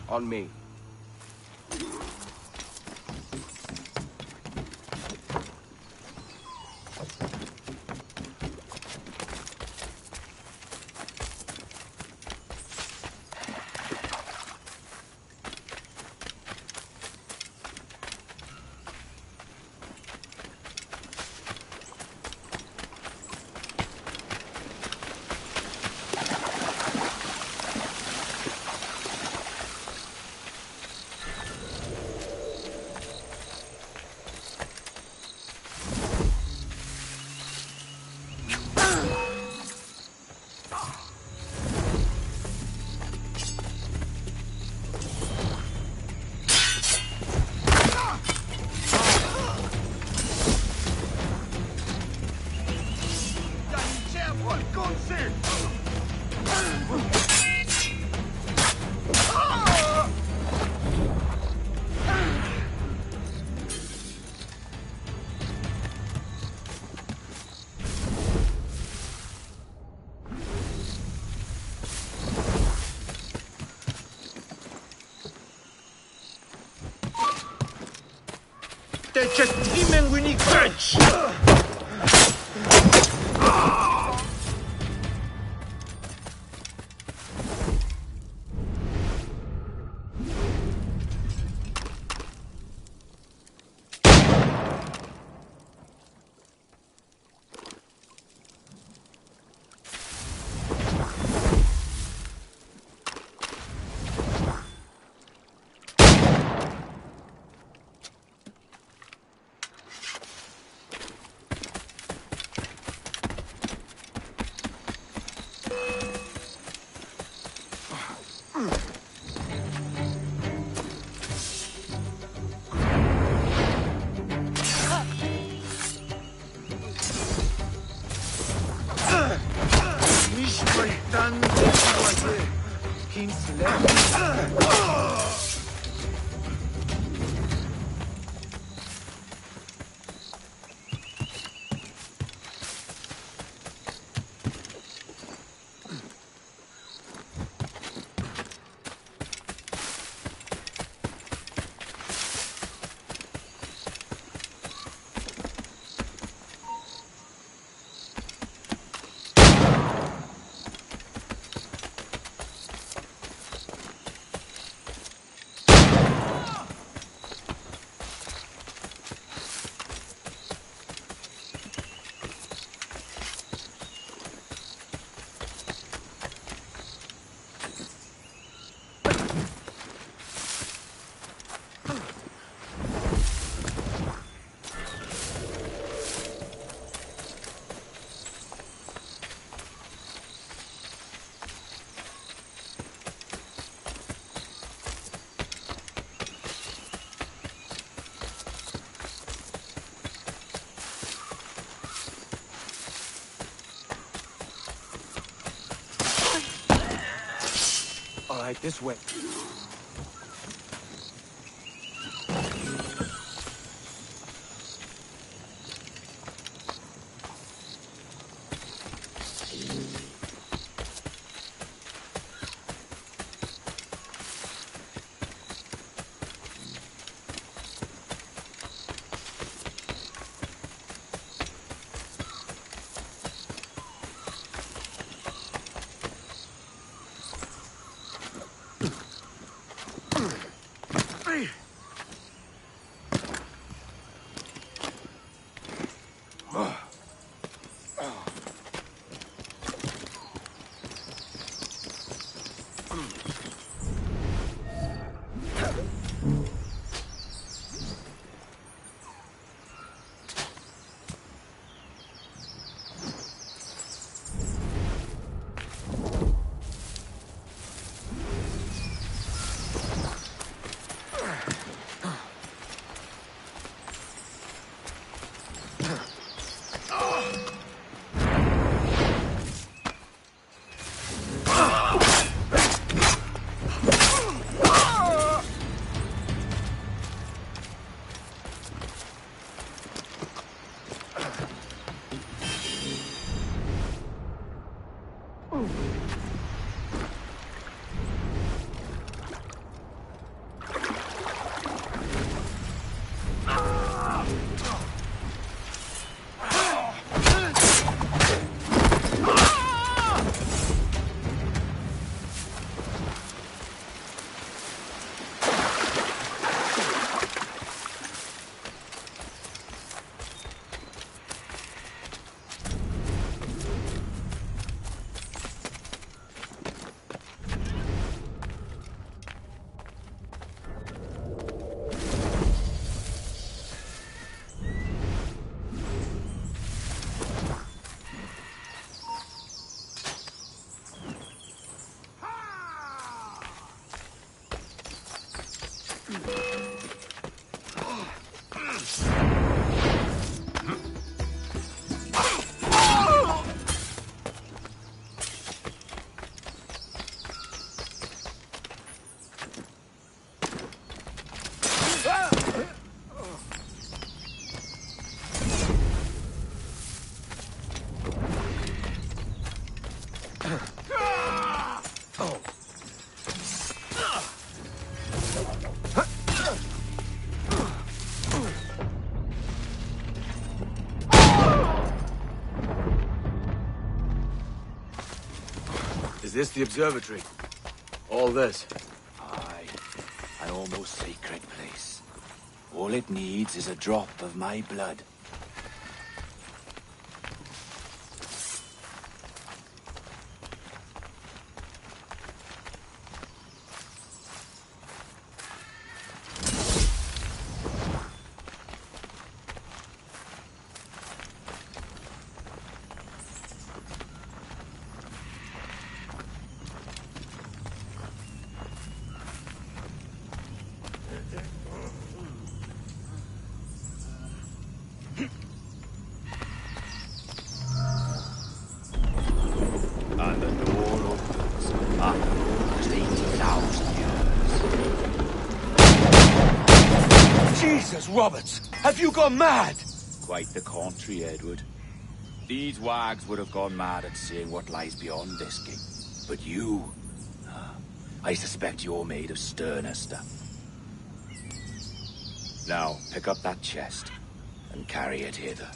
On me. They're just teeming with unique French! All right, this way. Is this the observatory? All this? Aye. An almost sacred place. All it needs is a drop of my blood. And the door opens after 80,000 years. Jesus, Roberts! Have you gone mad? Quite the contrary, Edward. These wags would have gone mad at seeing what lies beyond this gate. But you... I suspect you're made of sterner stuff. Now, pick up that chest and carry it hither.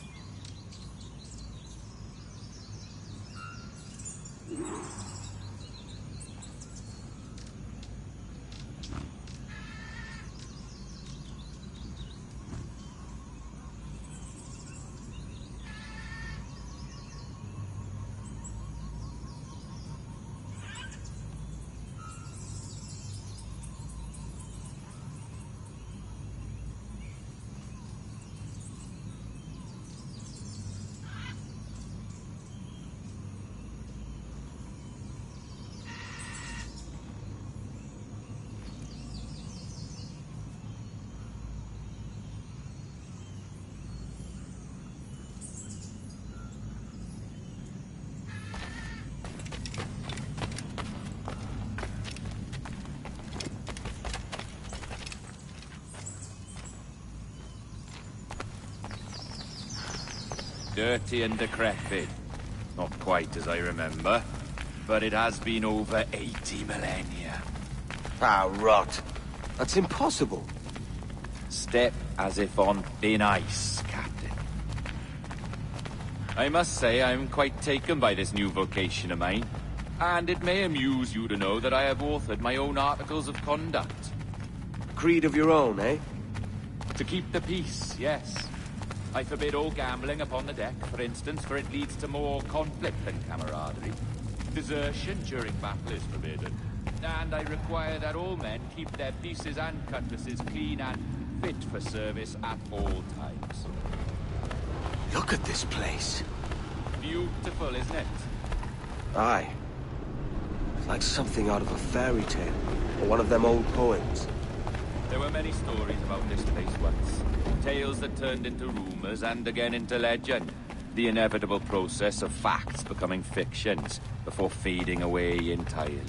Dirty and decrepit. Not quite as I remember, but it has been over 80 millennia. Ah, rot. That's impossible. Step as if on thin ice, Captain. I must say I'm quite taken by this new vocation of mine, and it may amuse you to know that I have authored my own articles of conduct. Creed of your own, eh? To keep the peace, yes. I forbid all gambling upon the deck, for instance, for it leads to more conflict than camaraderie. Desertion during battle is forbidden. And I require that all men keep their pieces and cutlasses clean and fit for service at all times. Look at this place. Beautiful, isn't it? Aye. It's like something out of a fairy tale, or one of them old poems. There were many stories about this place once. Tales that turned into rumors and again into legend. The inevitable process of facts becoming fictions before fading away entirely.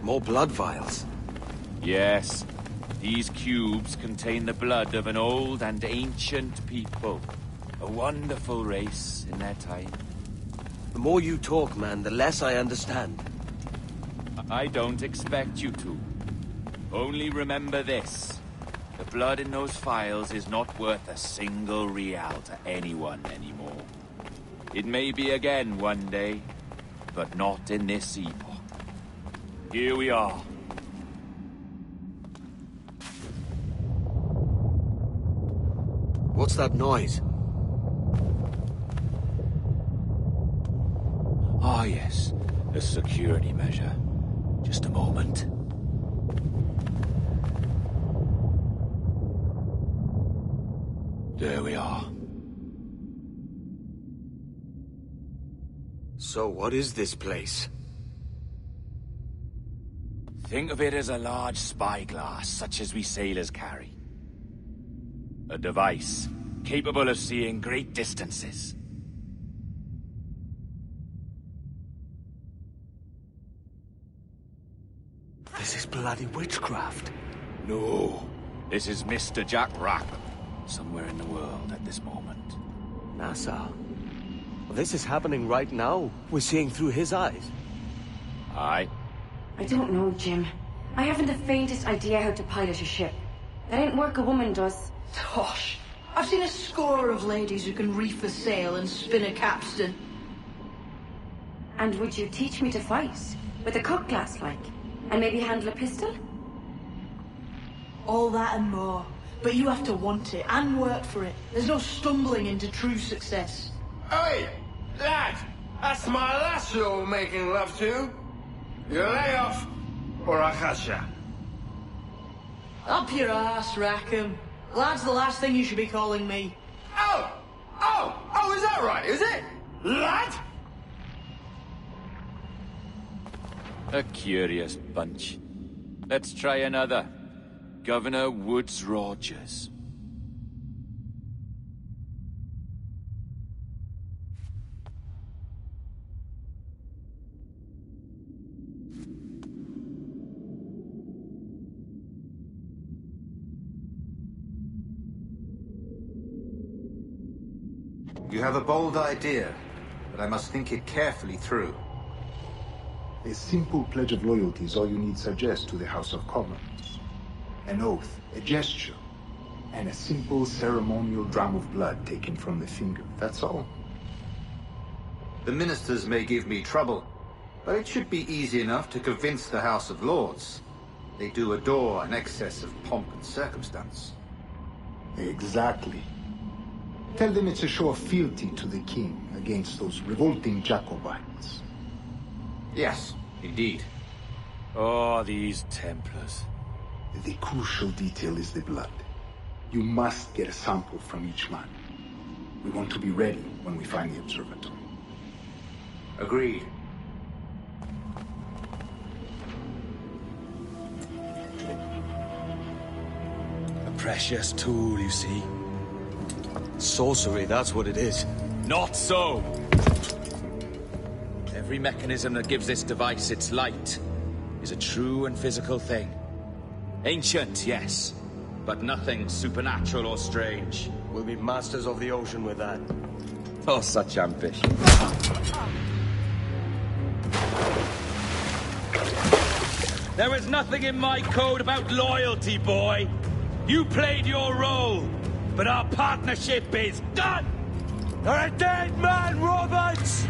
More blood vials. Yes. These cubes contain the blood of an old and ancient people. A wonderful race in their time. The more you talk, man, the less I understand. I don't expect you to. Only remember this. The blood in those files is not worth a single real to anyone anymore. It may be again one day, but not in this epoch. Here we are. What's that noise? Ah, yes. A security measure. Just a moment. There we are. So what is this place? Think of it as a large spyglass, such as we sailors carry. A device capable of seeing great distances. This is bloody witchcraft. No. This is Mr. Jack Rackham, somewhere in the world at this moment. Nassau. This is happening right now. We're seeing through his eyes. Aye. I don't know, Jim. I haven't the faintest idea how to pilot a ship. That ain't work a woman does. Tosh. I've seen a score of ladies who can reef a sail and spin a capstan. And would you teach me to fight? With a cutlass, like? And maybe handle a pistol? All that and more. But you have to want it and work for it. There's no stumbling into true success. Hey, lad! That's my lass you're making love to. You lay off, or I catch ya. Up your ass, Rackham. Lad's the last thing you should be calling me. Oh, is that right, is it? Lad? A curious bunch. Let's try another. Governor Woods Rogers. You have a bold idea, but I must think it carefully through. A simple pledge of loyalty is all you need suggest to the House of Commons. An oath, a gesture, and a simple ceremonial dram of blood taken from the finger. That's all. The ministers may give me trouble, but it should be easy enough to convince the House of Lords. They do adore an excess of pomp and circumstance. Exactly. Tell them it's a show of fealty to the king against those revolting Jacobites. Yes, indeed. Oh, these Templars. The crucial detail is the blood. You must get a sample from each man. We want to be ready when we find the observatory. Agreed. A precious tool, you see. Sorcery, that's what it is. Not so! Every mechanism that gives this device its light is a true and physical thing. Ancient, yes, but nothing supernatural or strange. We'll be masters of the ocean with that. Oh, such ambition. There was nothing in my code about loyalty, boy. You played your role, but our partnership is done! You're a dead man, Roberts!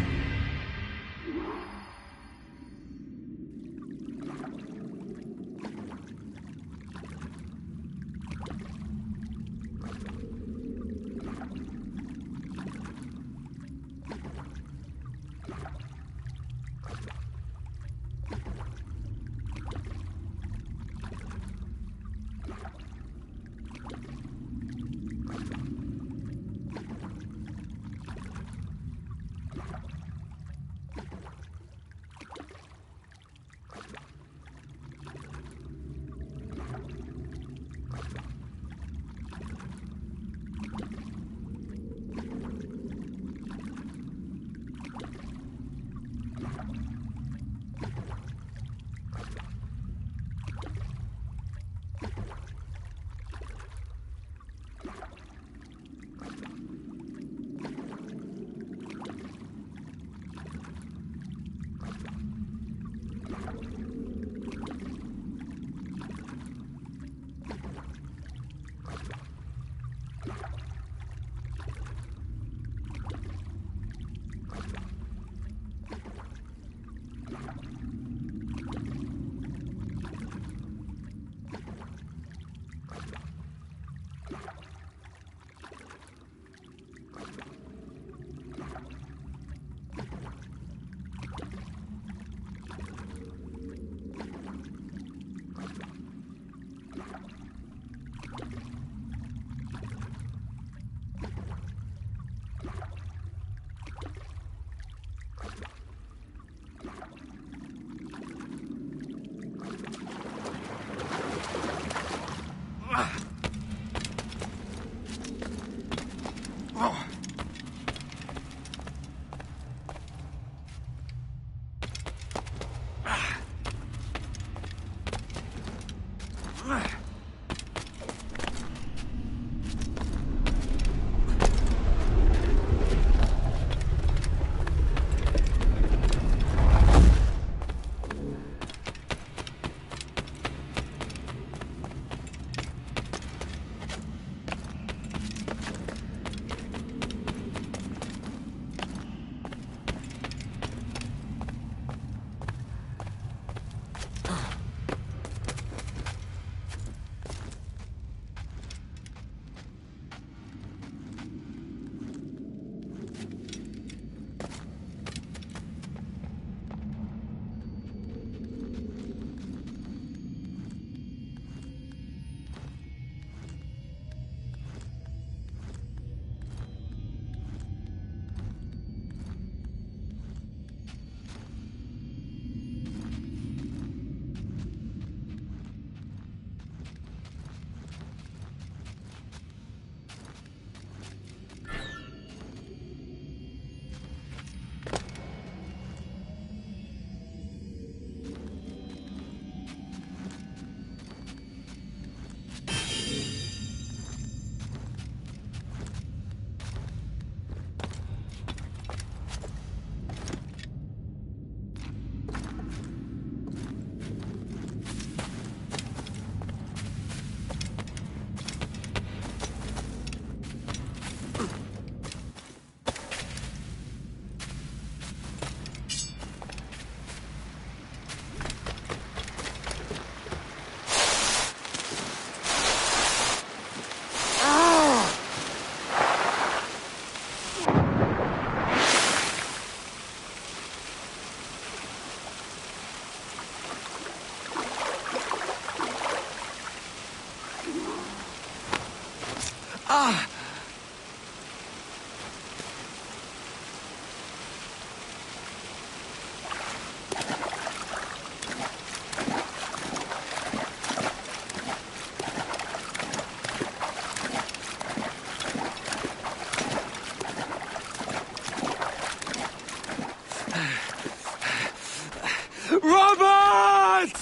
Robert!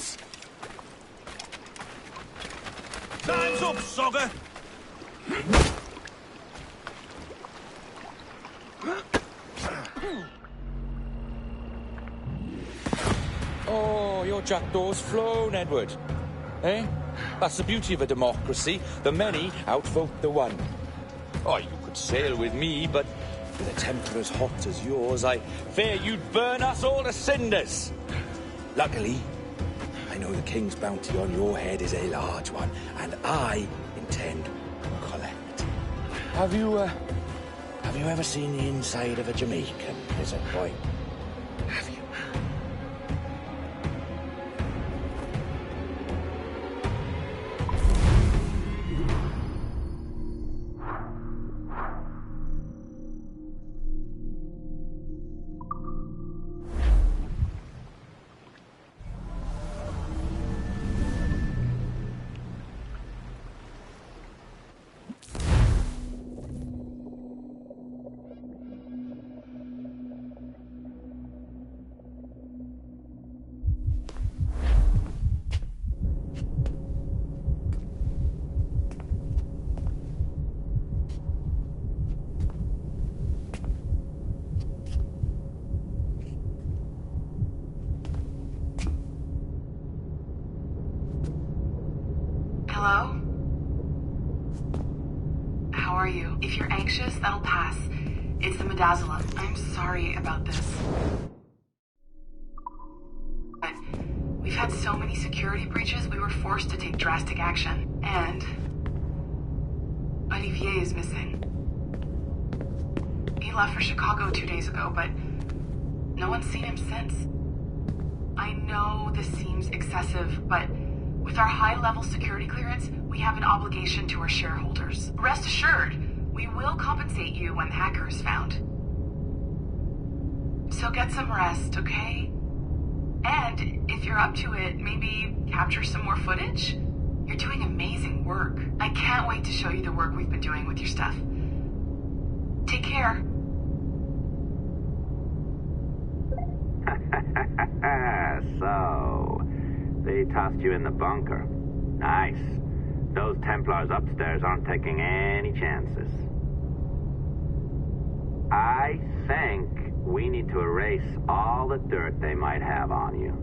Time's up, Sogger. Oh, your jackdaw's flown, Edward. Eh? That's the beauty of a democracy. The many outvote the one. Oh, you could sail with me, but with a temper as hot as yours, I fear you'd burn us all to cinders. Luckily, I know the king's bounty on your head is a large one, and I intend to collect. Have you ever seen the inside of a Jamaican prison, boy? Have you? Hello? How are you? If you're anxious, that'll pass. It's the midazolam. I'm sorry about this. But we've had so many security breaches, we were forced to take drastic action. And Olivier is missing. He left for Chicago 2 days ago, but no one's seen him since. I know this seems excessive, but with our high-level security clearance, we have an obligation to our shareholders. Rest assured, we will compensate you when the hacker is found. So get some rest, okay? And if you're up to it, maybe capture some more footage? You're doing amazing work. I can't wait to show you the work we've been doing with your stuff. Take care. So, they tossed you in the bunker. Nice. Those Templars upstairs aren't taking any chances. I think we need to erase all the dirt they might have on you.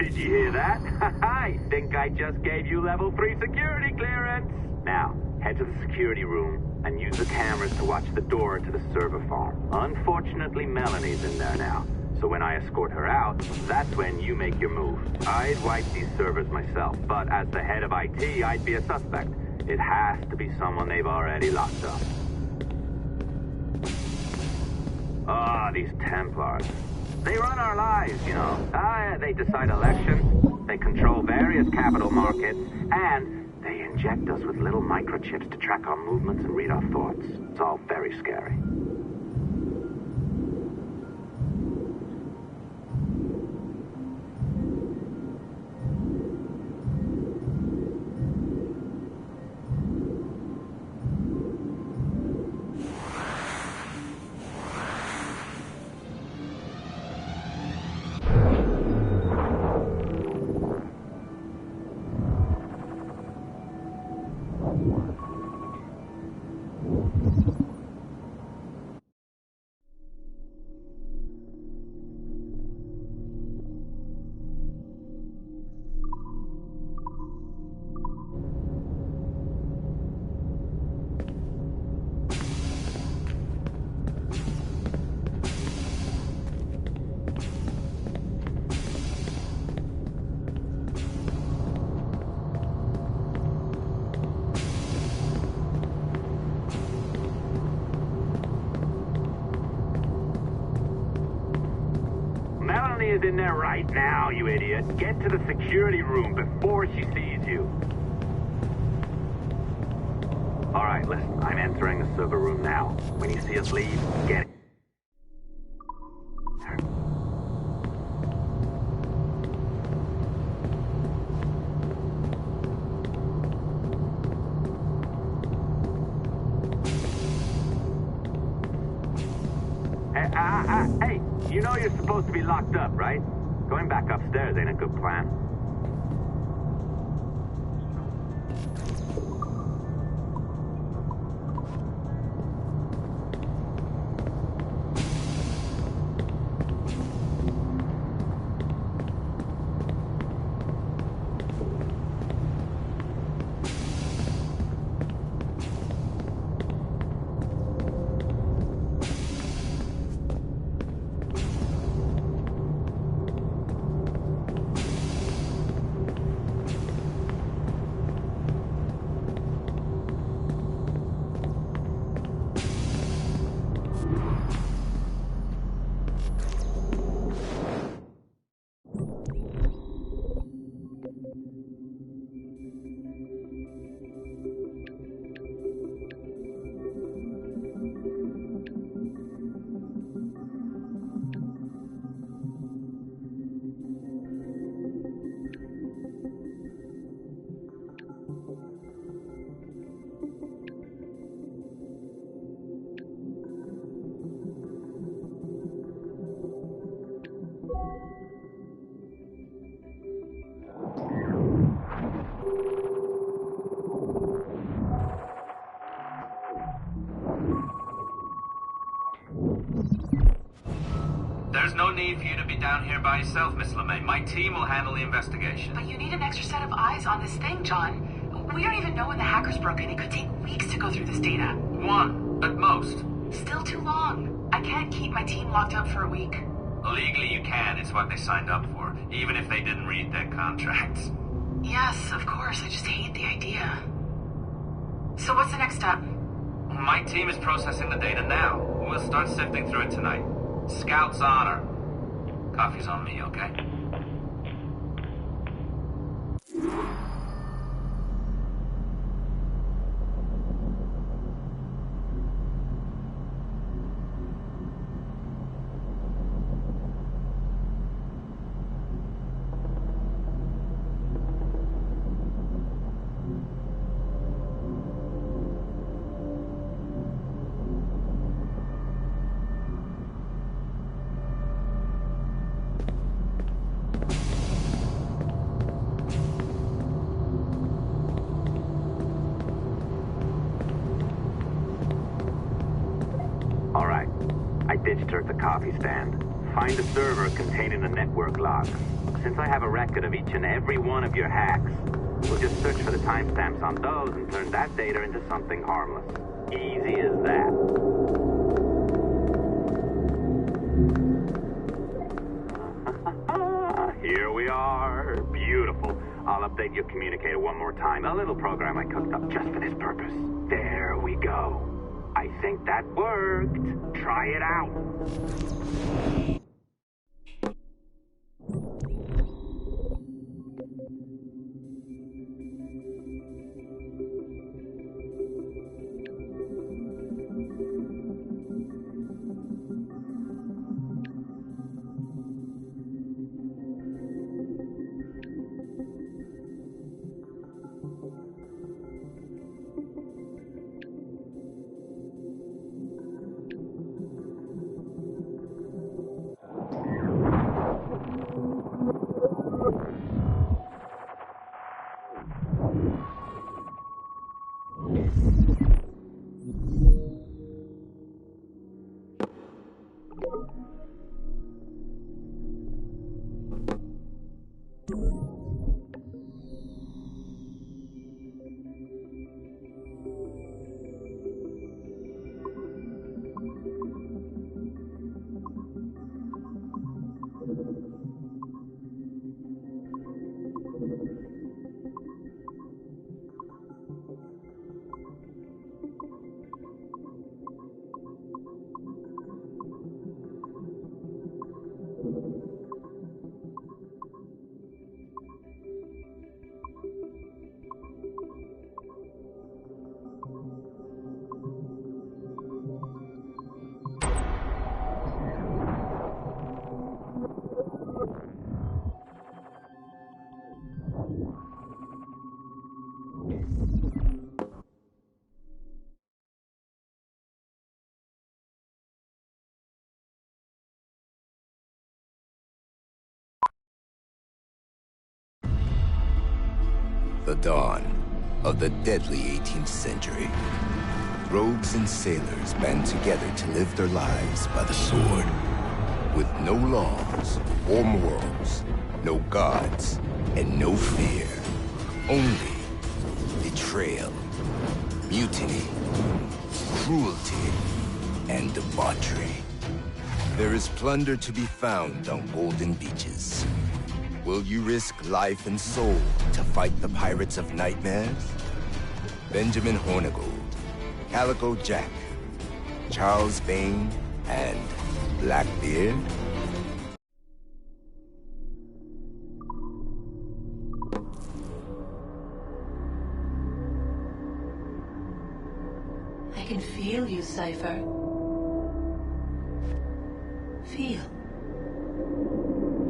Did you hear that? I think I just gave you level 3 security clearance. Now, head to the security room and use the cameras to watch the door to the server farm. Unfortunately, Melanie's in there now. So when I escort her out, that's when you make your move. I'd wipe these servers myself, but as the head of IT, I'd be a suspect. It has to be someone they've already locked up. Ah, these Templars. They run our lives, you know. They decide elections, they control various capital markets, and they inject us with little microchips to track our movements and read our thoughts. It's all very scary. Is in there right now, you idiot. Get to the security room before she sees you. All right, listen, I'm entering the server room now. When you see us leave, get it. Hey, you know you're supposed to be locked up, right? Going back upstairs ain't a good plan. There's no need for you to be down here by yourself, Miss LeMay. My team will handle the investigation. But you need an extra set of eyes on this thing, John. We don't even know when the hackers broke in. It could take weeks to go through this data. One, at most. Still too long. I can't keep my team locked up for a week. Legally you can. It's what they signed up for, even if they didn't read their contracts. Yes, of course. I just hate the idea. So what's the next step? My team is processing the data now. We'll start sifting through it tonight. Scout's honor. Coffee's on me, okay? ditched her at the coffee stand. Find a server containing the network log. Since I have a record of each and every one of your hacks, we'll just search for the timestamps on those and turn that data into something harmless. Easy as that. Here we are. Beautiful. I'll update your communicator one more time. A little program I cooked up just for this purpose. There we go. I think that worked. Try it out. The dawn of the deadly 18th century. Rogues and sailors band together to live their lives by the sword. With no laws or morals, no gods, and no fear. Only betrayal, mutiny, cruelty, and debauchery. There is plunder to be found on golden beaches. Will you risk life and soul to fight the pirates of nightmares? Benjamin Hornigold, Calico Jack, Charles Bane, and Blackbeard? I can feel you, Cypher. Feel.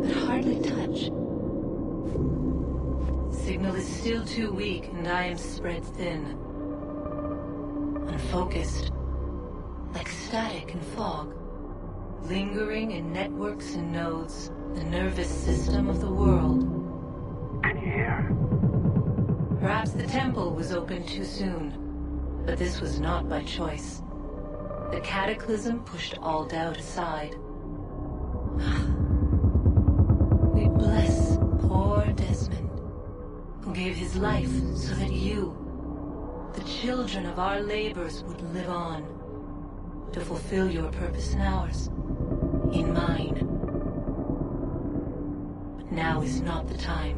But hardly touch. Signal is still too weak, and I am spread thin. Unfocused. Like static and fog. Lingering in networks and nodes. The nervous system of the world. Can you hear? Perhaps the temple was opened too soon. But this was not by choice. The cataclysm pushed all doubt aside. We bless poor Desmond, who gave his life so that you, the children of our labors, would live on, to fulfill your purpose in ours, in mine. But now is not the time.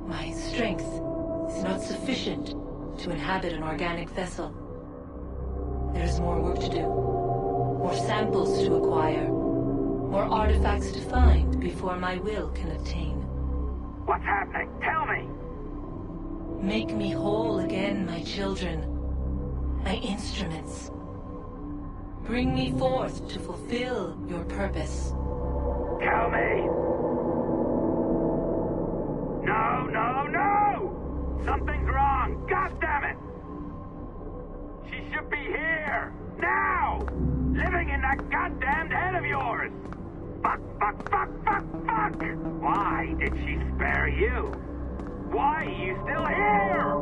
My strength is not sufficient to inhabit an organic vessel. There is more work to do, more samples to acquire, more artifacts to find before my will can obtain. What's happening? Tell me! Make me whole again, my children, my instruments. Bring me forth to fulfill your purpose. Tell me! No, no, no! Something's wrong! God damn it! She should be here! Now! Living in that goddamned head of yours! Fuck, fuck, fuck, fuck, fuck! Why did she spare you? Why are you still here?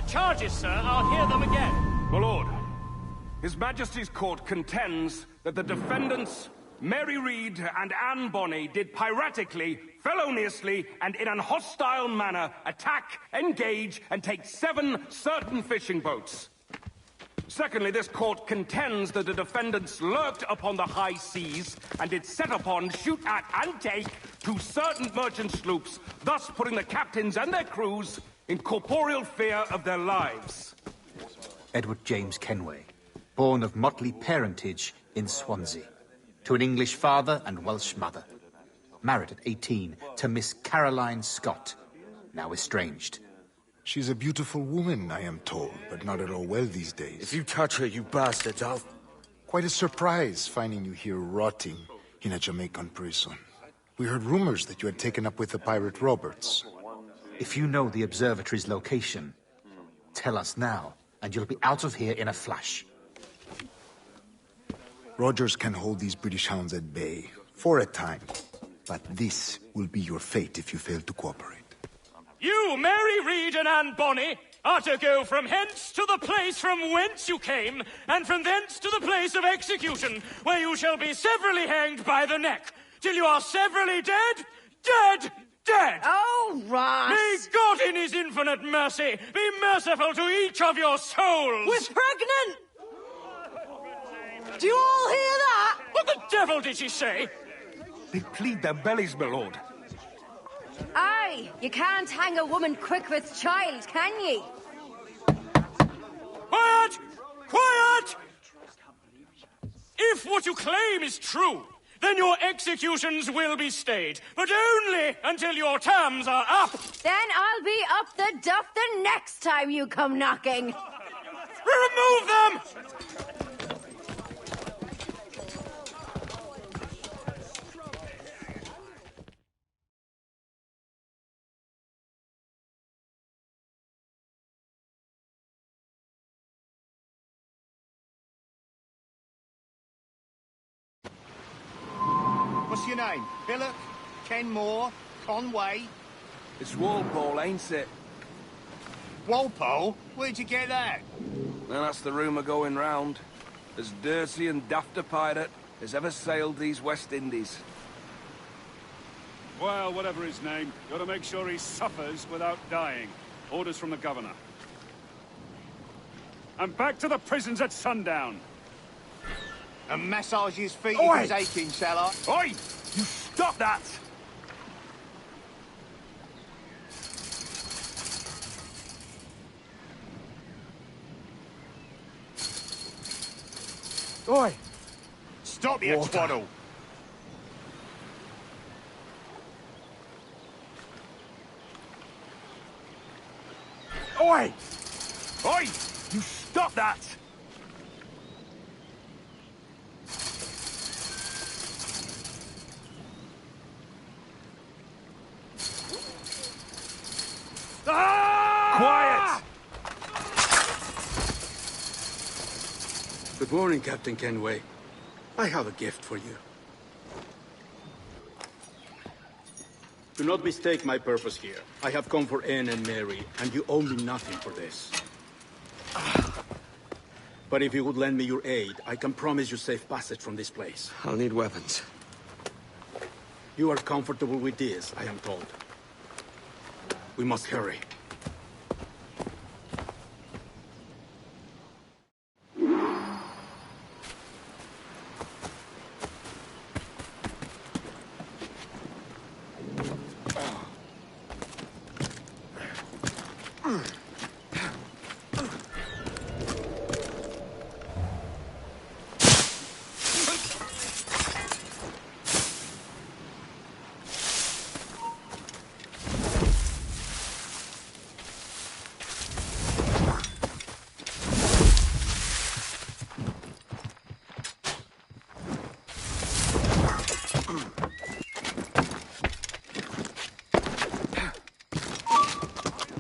charges, sir. I'll hear them again. My lord, His Majesty's court contends that the defendants, Mary Reed and Anne Bonny, did piratically, feloniously, and in an hostile manner attack, engage, and take 7 certain fishing boats. Secondly, this court contends that the defendants lurked upon the high seas and did set upon, shoot at, and take 2 certain merchant sloops, thus putting the captains and their crews in corporeal fear of their lives. Edward James Kenway, born of motley parentage in Swansea, to an English father and Welsh mother. Married at 18 to Miss Caroline Scott, now estranged. She's a beautiful woman, I am told, but not at all well these days. If you touch her, you bastards, I'll... Quite a surprise finding you here rotting in a Jamaican prison. We heard rumors that you had taken up with the pirate Roberts. If you know the observatory's location, tell us now, and you'll be out of here in a flash. Rogers can hold these British hounds at bay, for a time. But this will be your fate if you fail to cooperate. You, Mary Reed and Anne Bonny, are to go from hence to the place from whence you came, and from thence to the place of execution, where you shall be severally hanged by the neck, till you are severally dead, dead, dead! Oh, Ross! May God in his infinite mercy be merciful to each of your souls! We're pregnant! Do you all hear that? What the devil did she say? They plead their bellies, my lord. Aye, you can't hang a woman quick with child, can ye? Quiet! Quiet! If what you claim is true, then your executions will be stayed, but only until your terms are up. Then I'll be up the duff the next time you come knocking. Remove them! What's your name? Billock? Kenmore? Conway? It's Walpole, ain't it? Walpole? Where'd you get that? Well, that's the rumour going round. As dirty and daft a pirate as ever sailed these West Indies. Well, whatever his name, gotta make sure he suffers without dying. Orders from the governor. And back to the prisons at sundown. And massage his feet Oi! if he's aching, shall I? Oi! You stop that! Oi! Stop, you Water. twaddle! Oi! Oi! You stop that! Quiet! Good morning, Captain Kenway. I have a gift for you. Do not mistake my purpose here. I have come for Anne and Mary, and you owe me nothing for this. But if you would lend me your aid, I can promise you safe passage from this place. I'll need weapons. You are comfortable with this, I am told. We must hurry.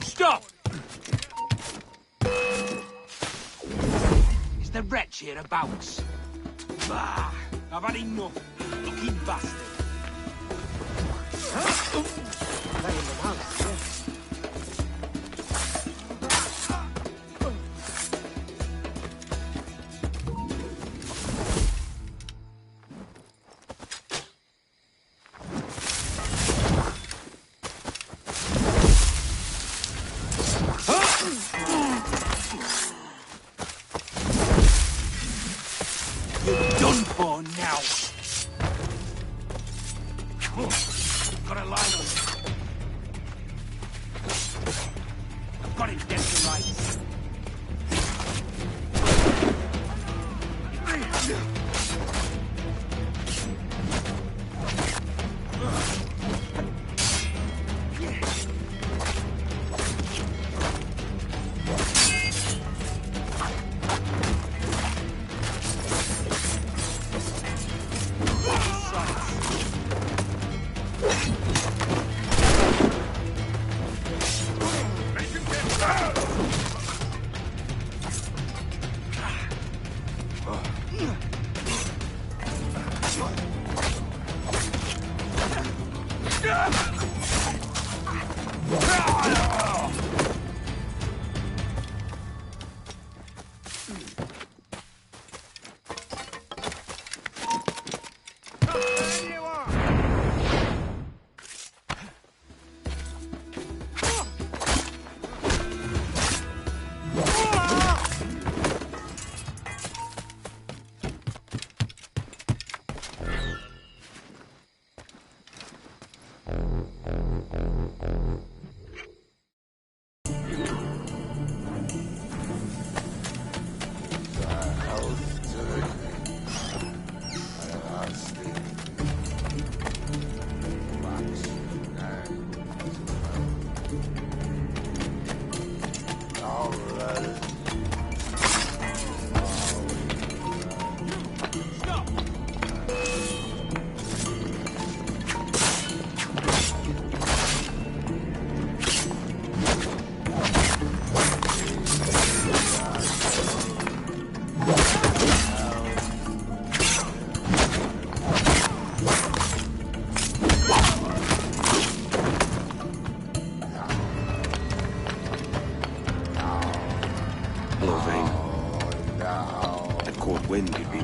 Stop! Is the wretch hereabouts? Bah! I've had enough. Lucky bastard. got him dead to rights.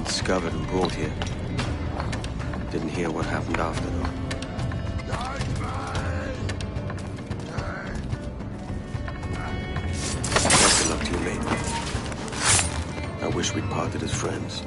Discovered and brought here. Didn't hear what happened after, though. Best of luck to you, mate. I wish we'd parted as friends.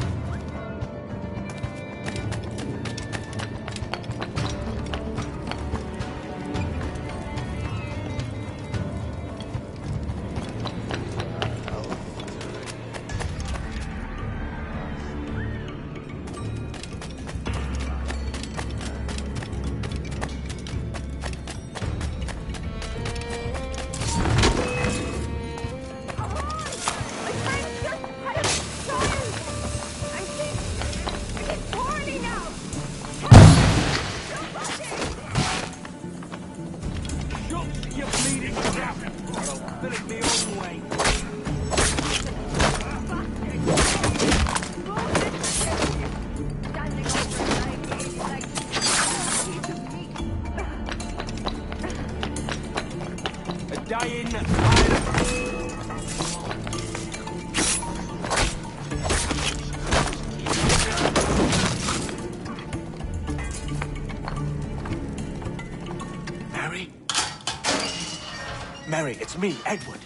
Mary, it's me, Edward.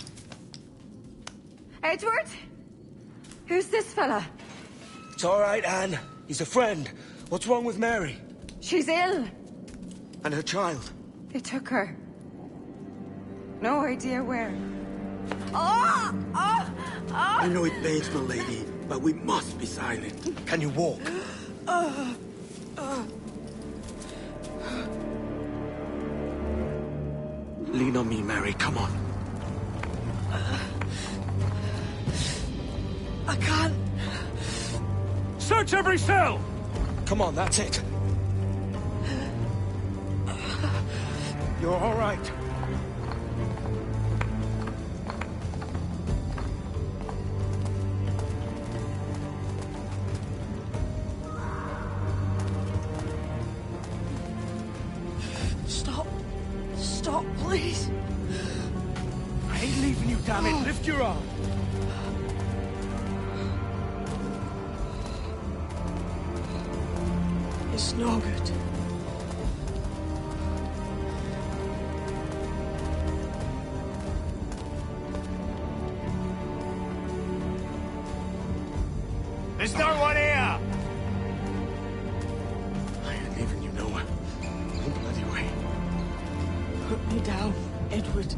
Edward? Who's this fella? It's all right, Anne. He's a friend. What's wrong with Mary? She's ill. And her child? They took her. No idea where. Oh! Oh! Oh! I know it pains my lady, but we must be silent. Can you walk? Lean on me, Mary. Come on. I can't. Search every cell! Come on, that's it. You're all right. Stop, please. I ain't leaving you, damn it. Lift your arm. It's no good. There's no one here! I ain't leaving you nowhere. No bloody way. Put me down, Edward.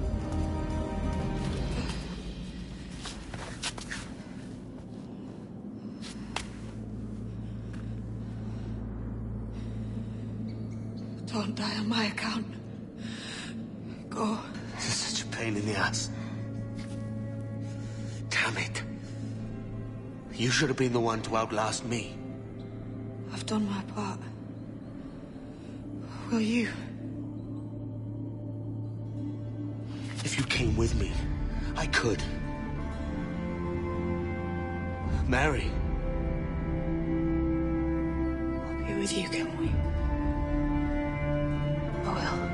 go. This is such a pain in the ass. Damn it. You should have been the one to outlast me. I've done my part. Will you? If you came with me, I could. Mary. I'll be with you, Gilroy. I will.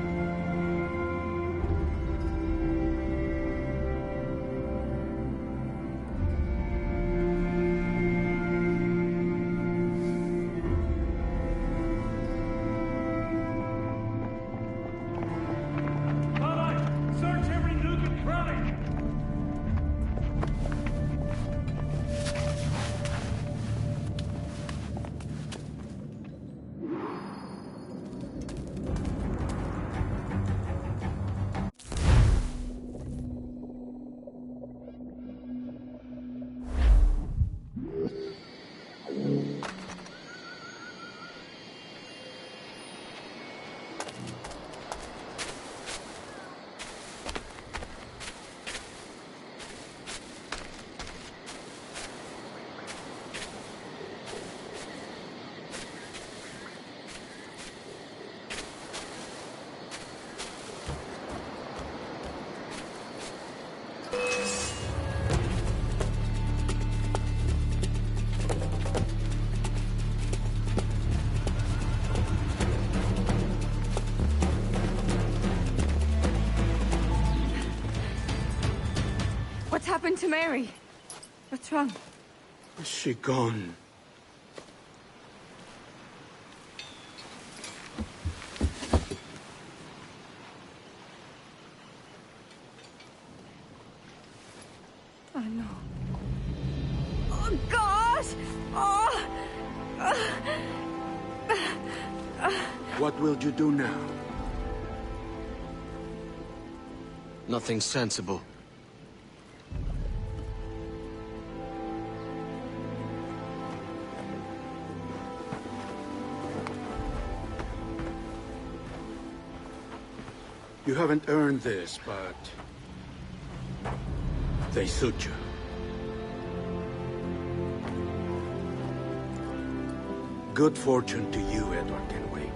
What's happened to Mary? What's wrong? Is she gone? Oh, no. Oh, God! Oh! What will you do now? Nothing sensible. You haven't earned this, but they suit you. Good fortune to you, Edward Kenway.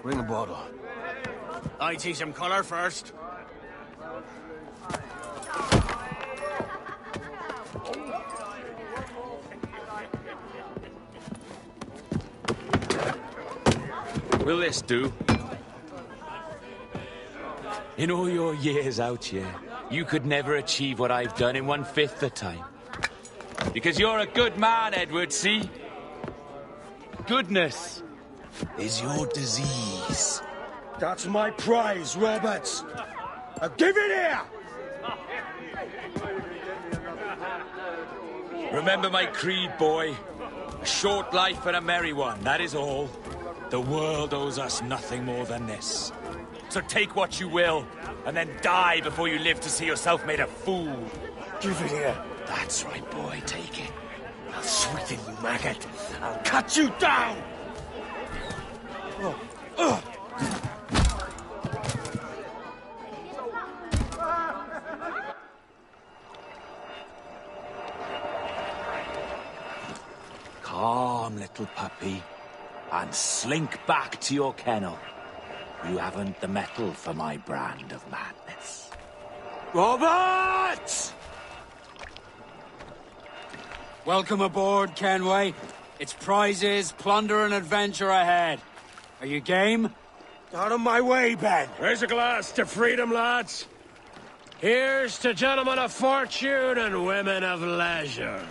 Bring a bottle. I teach him colour first. Will this do? In all your years out here, you could never achieve what I've done in 1/5 the time. Because you're a good man, Edward, see? Goodness is your disease. That's my prize, Roberts. Give it here! Remember my creed, boy. A short life and a merry one, that is all. The world owes us nothing more than this. So take what you will, and then die before you live to see yourself made a fool. Give it here. That's right, boy, take it. I'll sweeten you, maggot. I'll cut you down! Calm, little puppy, and slink back to your kennel. You haven't the mettle for my brand of madness. Robert! Welcome aboard, Kenway. It's prizes, plunder, and adventure ahead. Are you game? Out of my way, Ben. Raise a glass to freedom, lads. Here's to gentlemen of fortune and women of leisure.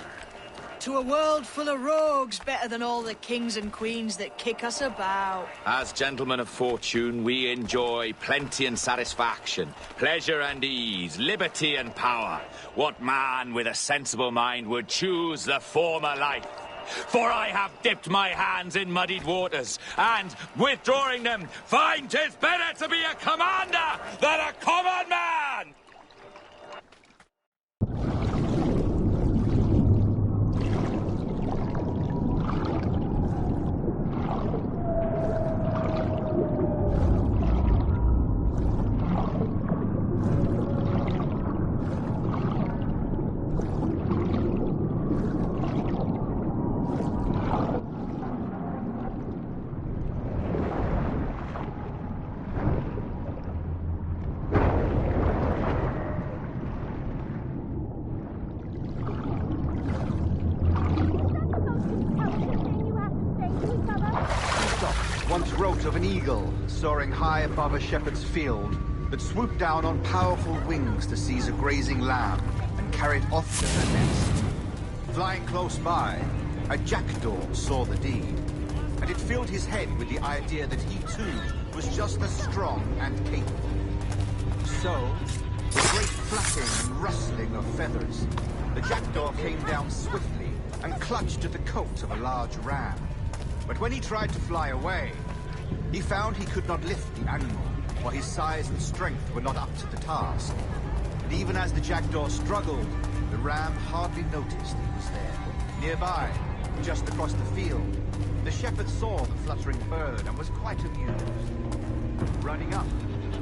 To a world full of rogues, better than all the kings and queens that kick us about. As gentlemen of fortune, we enjoy plenty and satisfaction, pleasure and ease, liberty and power. What man with a sensible mind would choose the former life? For I have dipped my hands in muddied waters, and, withdrawing them, find 'tis better to be a commander than a common man! Once wrote of an eagle soaring high above a shepherd's field that swooped down on powerful wings to seize a grazing lamb and carry it off to her nest. Flying close by, a jackdaw saw the deed, and it filled his head with the idea that he too was just as strong and capable. So, with great flapping and rustling of feathers, the jackdaw came down swiftly and clutched at the coat of a large ram. But when he tried to fly away, he found he could not lift the animal, for his size and strength were not up to the task. And even as the jackdaw struggled, the ram hardly noticed he was there. Nearby, just across the field, the shepherd saw the fluttering bird and was quite amused. Running up,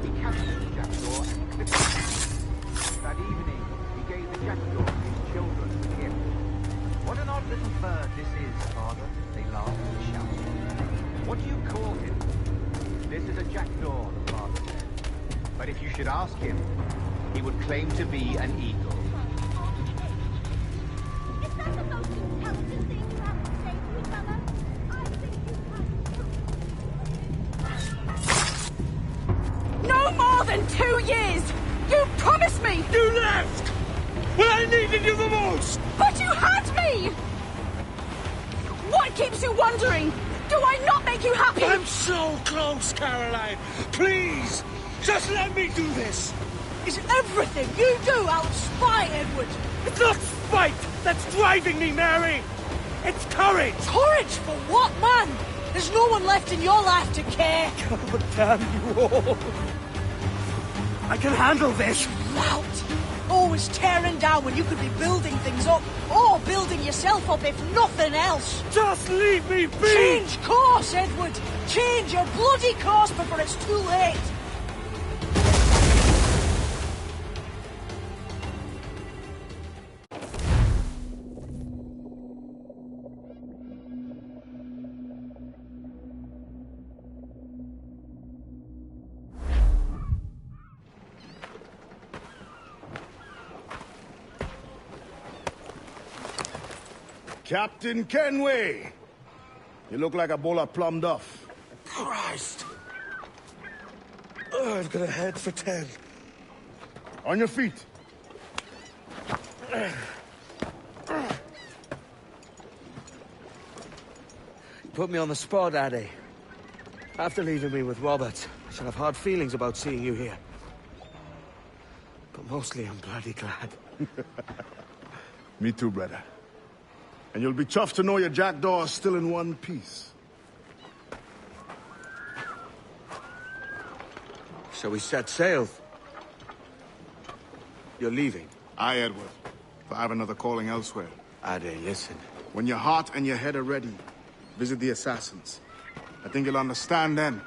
he captured the jackdaw and clipped it. That evening, he gave the jackdaw to his children as a gift. What an odd little bird this is, father, they laughed and shouted. What do you call him? This is a jackdaw, the father said. But if you should ask him, he would claim to be an eagle. Is that the most intelligent thing you have to say to each other? I think you No more than 2 years! You promised me! You left! When I needed you the most! But you had me! What keeps you wondering? Do I not make you happy? I'm so close, Caroline! Please! Just let me do this! Is everything you do out of spite, Edward? It's not spite that's driving me, Mary! It's courage! Courage for what, man? There's no one left in your life to care. God damn you all! I can handle this! Lout! Always tearing down when you could be building things up, or building yourself up if nothing else. Just leave me be! Change course, Edward! Change your bloody course before it's too late! Captain Kenway! You look like a bowl of plum duff. Christ! Oh, I've got a head for 10. On your feet. You put me on the spot, Addy. After leaving me with Robert, I should have hard feelings about seeing you here. But mostly I'm bloody glad. Me too, brother. And you'll be chuffed to know your jackdaw is still in one piece. Shall we set sail? You're leaving? Aye, Edward. But I have another calling elsewhere. Addy, listen. When your heart and your head are ready, visit the assassins. I think you'll understand then.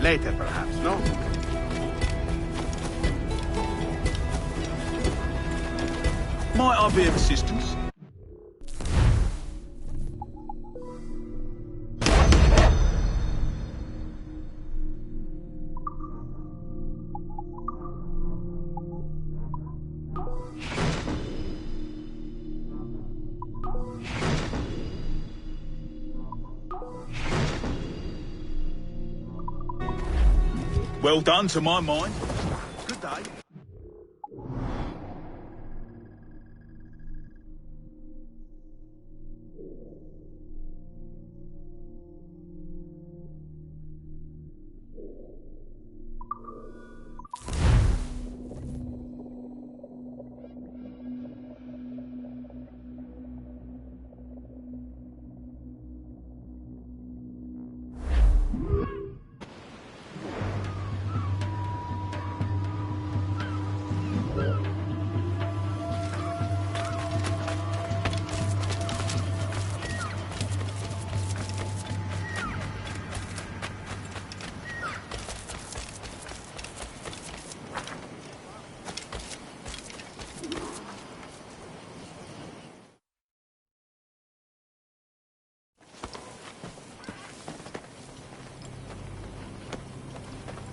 Later, perhaps, no? Might I be of assistance? Well done, to my mind. Good day.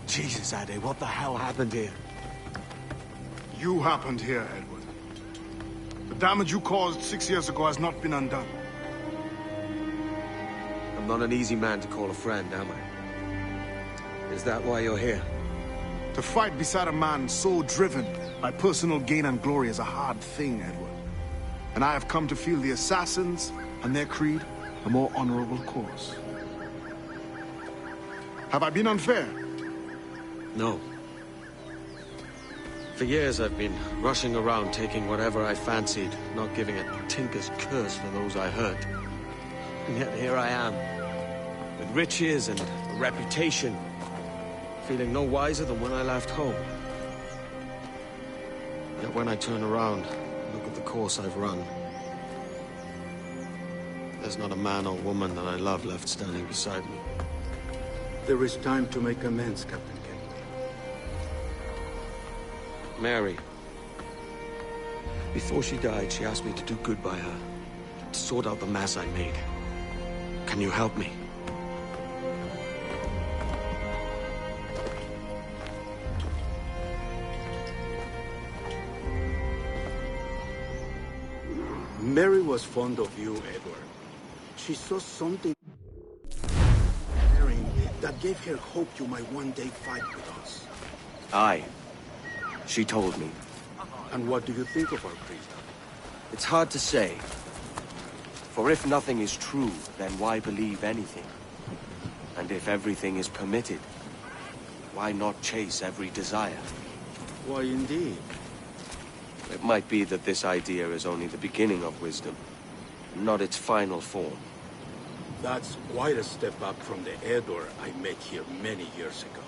Jesus, Addy, what the hell happened here? You happened here, Edward. The damage you caused 6 years ago has not been undone. I'm not an easy man to call a friend, am I? Is that why you're here? To fight beside a man so driven by personal gain and glory is a hard thing, Edward. And I have come to feel the assassins and their creed a more honorable cause. Have I been unfair? No. For years I've been rushing around taking whatever I fancied, not giving a tinker's curse for those I hurt. And yet here I am, with riches and a reputation, feeling no wiser than when I left home. Yet when I turn around, look at the course I've run, there's not a man or woman that I love left standing beside me. There is time to make amends, Captain. Mary. Before she died, she asked me to do good by her, to sort out the mess I made. Can you help me? Mary was fond of you, Edward. She saw something that gave her hope you might one day fight with us. Aye. She told me. And what do you think of our creed? It's hard to say. For if nothing is true, then why believe anything? And if everything is permitted, why not chase every desire? Why, indeed. It might be that this idea is only the beginning of wisdom, not its final form. That's quite a step up from the Edward I met here many years ago.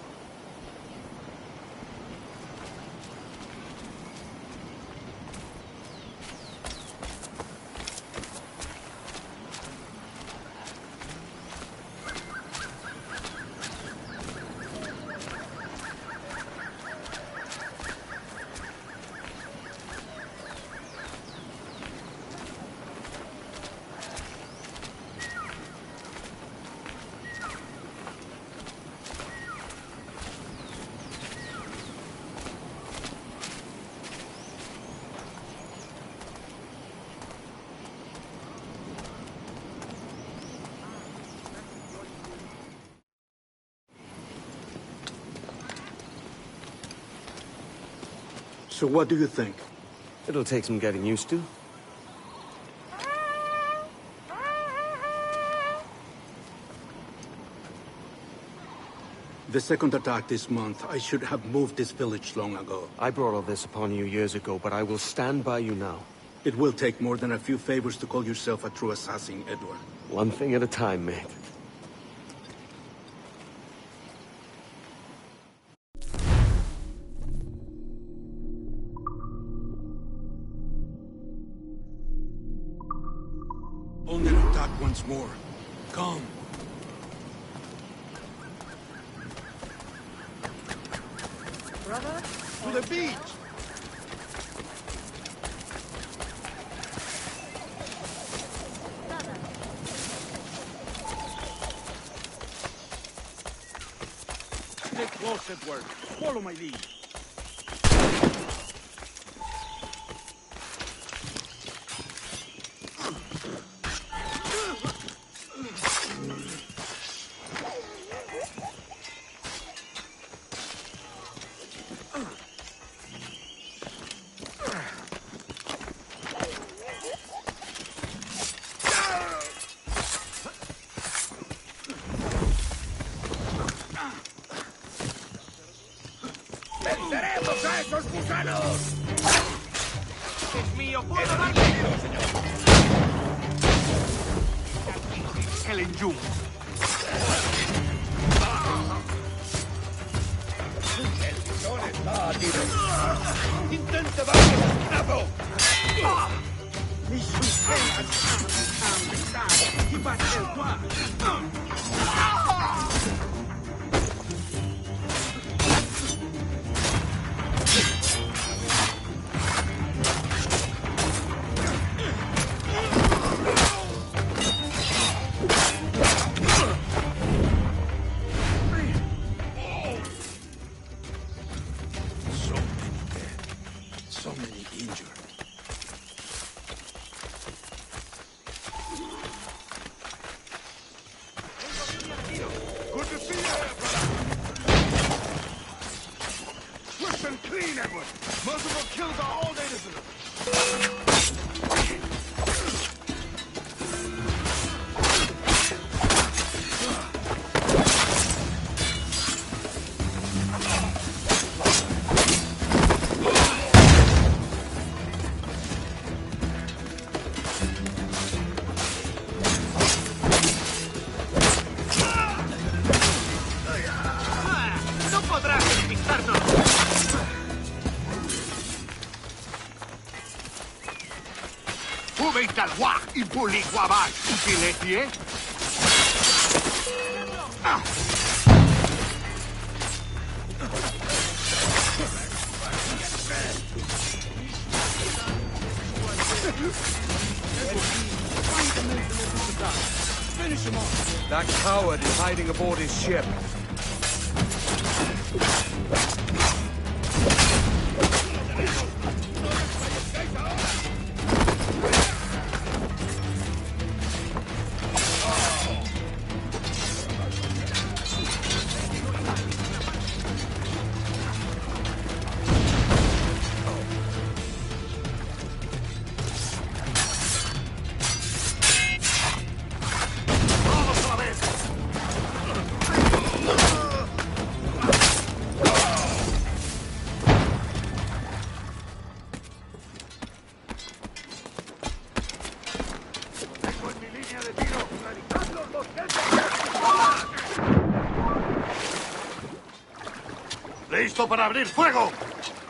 So what do you think? It'll take some getting used to. The second attack this month, I should have moved this village long ago. I brought all this upon you years ago, but I will stand by you now. It will take more than a few favors to call yourself a true assassin, Edward. One thing at a time, mate. Only attack once more. Come. Brother? To the beach! Stay close, Edward. Follow my lead. ¡Venceremos a esos gusanos! ¡Es mío! ¡Puedo darle! Helen Jung. ¡El tizón está atiro! ¡Intente darle un esclavo! ¡Mis sucedas! ¡Y va a ser igual! So many injured. Good to see you here, brother! Swift and clean, Edward! Multiple kills are all they deserve! ¡No podrás despistarnos! Uwe talwa impuli guaban utiletie. Finish him off. That coward is hiding aboard his ship. ¡Listo para abrir fuego!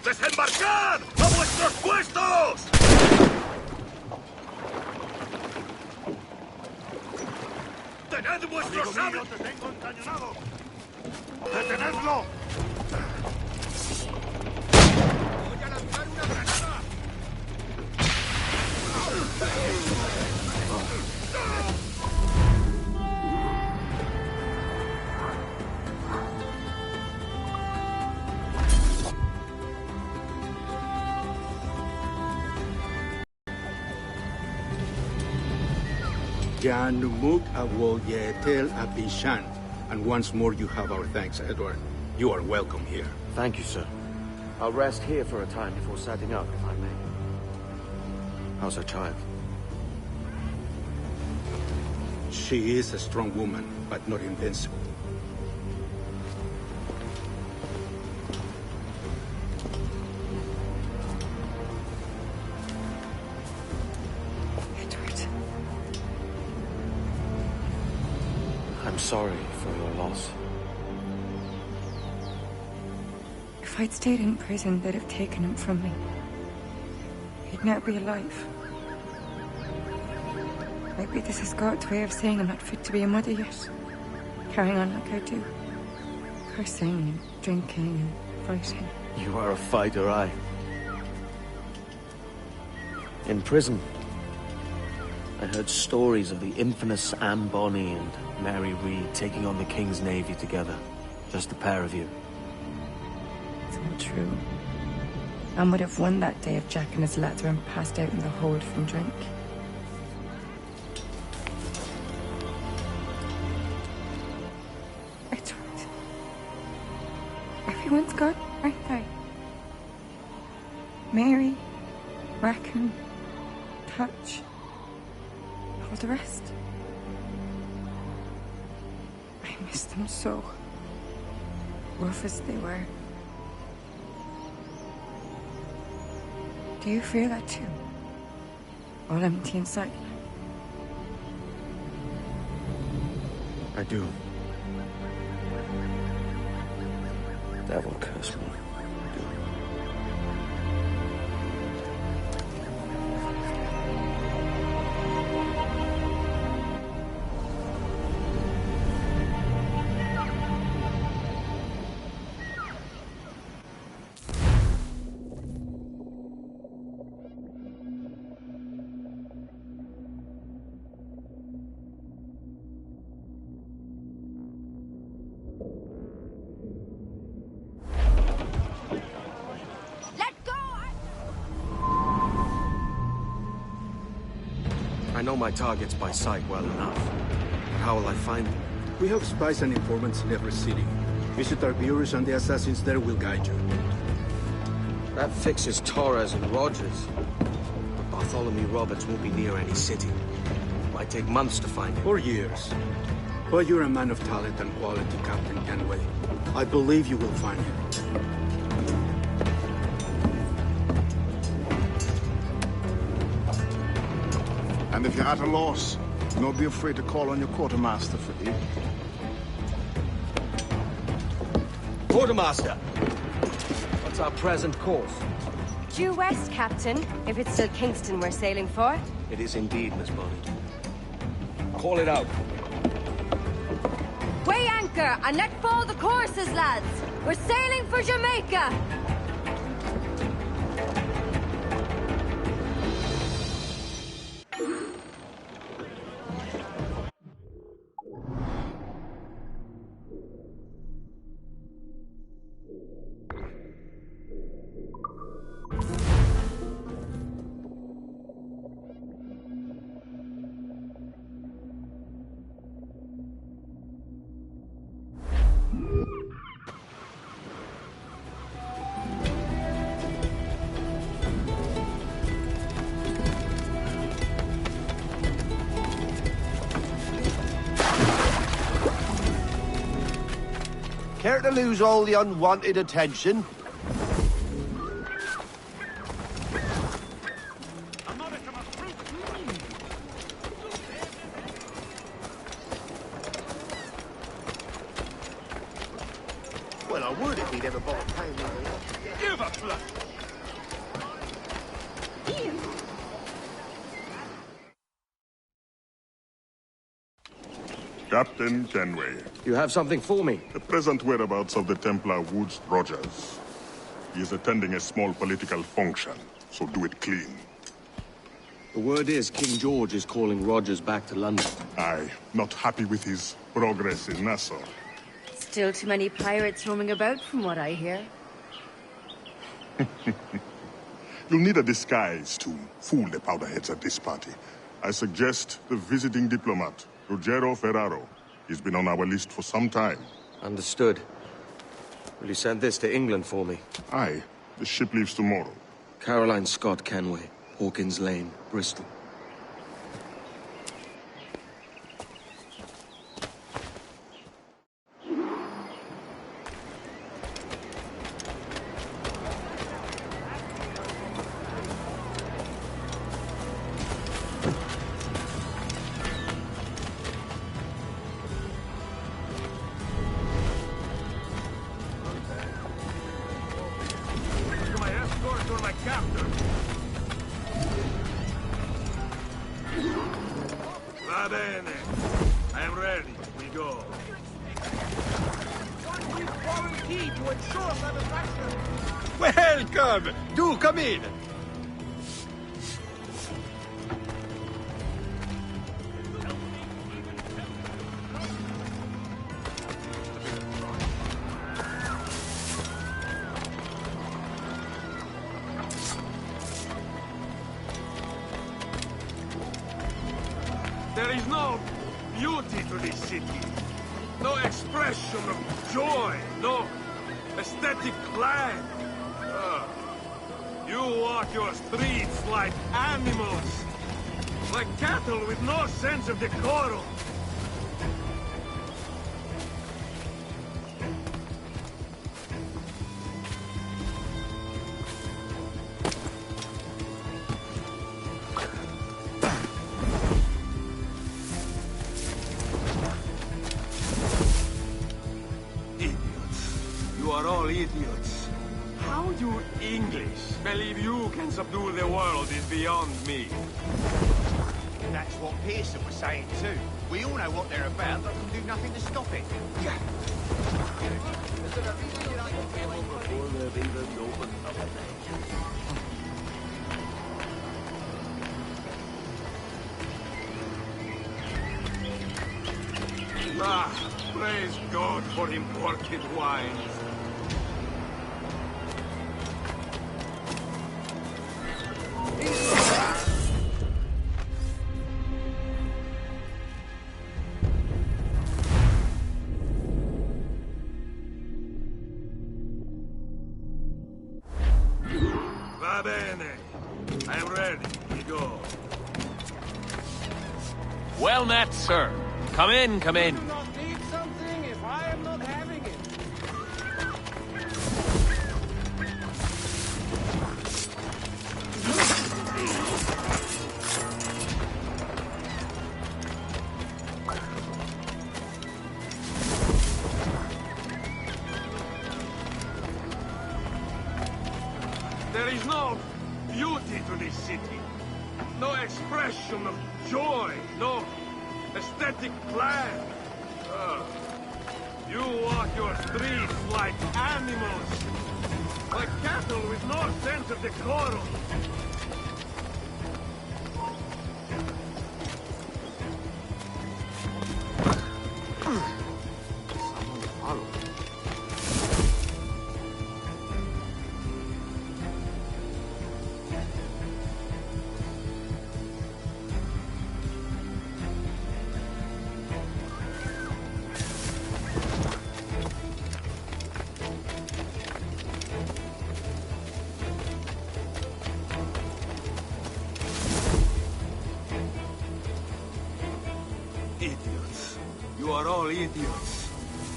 ¡Desembarcad! ¡A vuestros puestos! ¡Tened vuestros sables! ¡Te tengo encañonado! ¡Detenedlo! ¡Voy a lanzar una granada! Janumuk Awol Yetel Abishan. And once more you have our thanks, Edward. You are welcome here. Thank you, sir. I'll rest here for a time before setting out, if I may. How's her child? She is a strong woman, but not invincible. Edward. I'm sorry for your loss. If I'd stayed in prison, they'd have taken him from me. He'd now be alive. Maybe this is God's way of saying I'm not fit to be a mother yet. Carrying on like I do. Cursing and drinking and fighting. You are a fighter, aye. In prison, I heard stories of the infamous Anne Bonny and Mary Read taking on the King's Navy together. Just the pair of you. It's all true. Anne would have won that day if Jack and his lads weren't passed out in the hold from drink. Edward. Everyone's gone, aren't they? Mary, Raccoon, Touch, all the rest. I miss them so. Rough as they were. Do you feel that too? All empty inside? I do. Devil curse me. I do. I know my targets by sight well enough. But how will I find them? We have spies and informants in every city. Visit our bureaus and the assassins there will guide you. That fixes Torres and Rogers. But Bartholomew Roberts won't be near any city. It might take months to find him. Or years. But you're a man of talent and quality, Captain Kenway. I believe you will find him. And if you're at a loss, do not be afraid to call on your quartermaster for aid. Quartermaster! What's our present course? Due west, Captain, if it's still Kingston we're sailing for. It is indeed, Miss Bonny. Call it out. Weigh anchor and let fall the courses, lads. We're sailing for Jamaica. Care to lose all the unwanted attention? Well, I would if he'd ever bought a pound. Give a fluff! Captain Kenway. You have something for me? The present whereabouts of the Templar Woods Rogers. He is attending a small political function, so do it clean. The word is King George is calling Rogers back to London. Aye, not happy with his progress in Nassau. Still too many pirates roaming about from what I hear. You'll need a disguise to fool the powderheads at this party. I suggest the visiting diplomat, Ruggiero Ferraro. He's been on our list for some time. Understood. Will you send this to England for me? Aye. The ship leaves tomorrow. Caroline Scott Kenway, Hawkins Lane, Bristol. Va bene. I am ready. We go. Welcome! Do come in! There is no beauty to this city. No expression of joy. No aesthetic plan. You walk your streets like animals. Like cattle with no sense of decorum. You are all idiots. How you English believe you can subdue the world is beyond me. That's what Pearson was saying too. We all know what they're about, but can do nothing to stop it. Ah, praise God for imported wines. Va bene. I am ready. We go. Well met, sir. Come in, come in. I do not need something if I am not having it. There is no beauty to this city. No expression of joy. No aesthetic plan. You walk your streets like animals. Like cattle with no sense of decorum. Idiots. You are all idiots.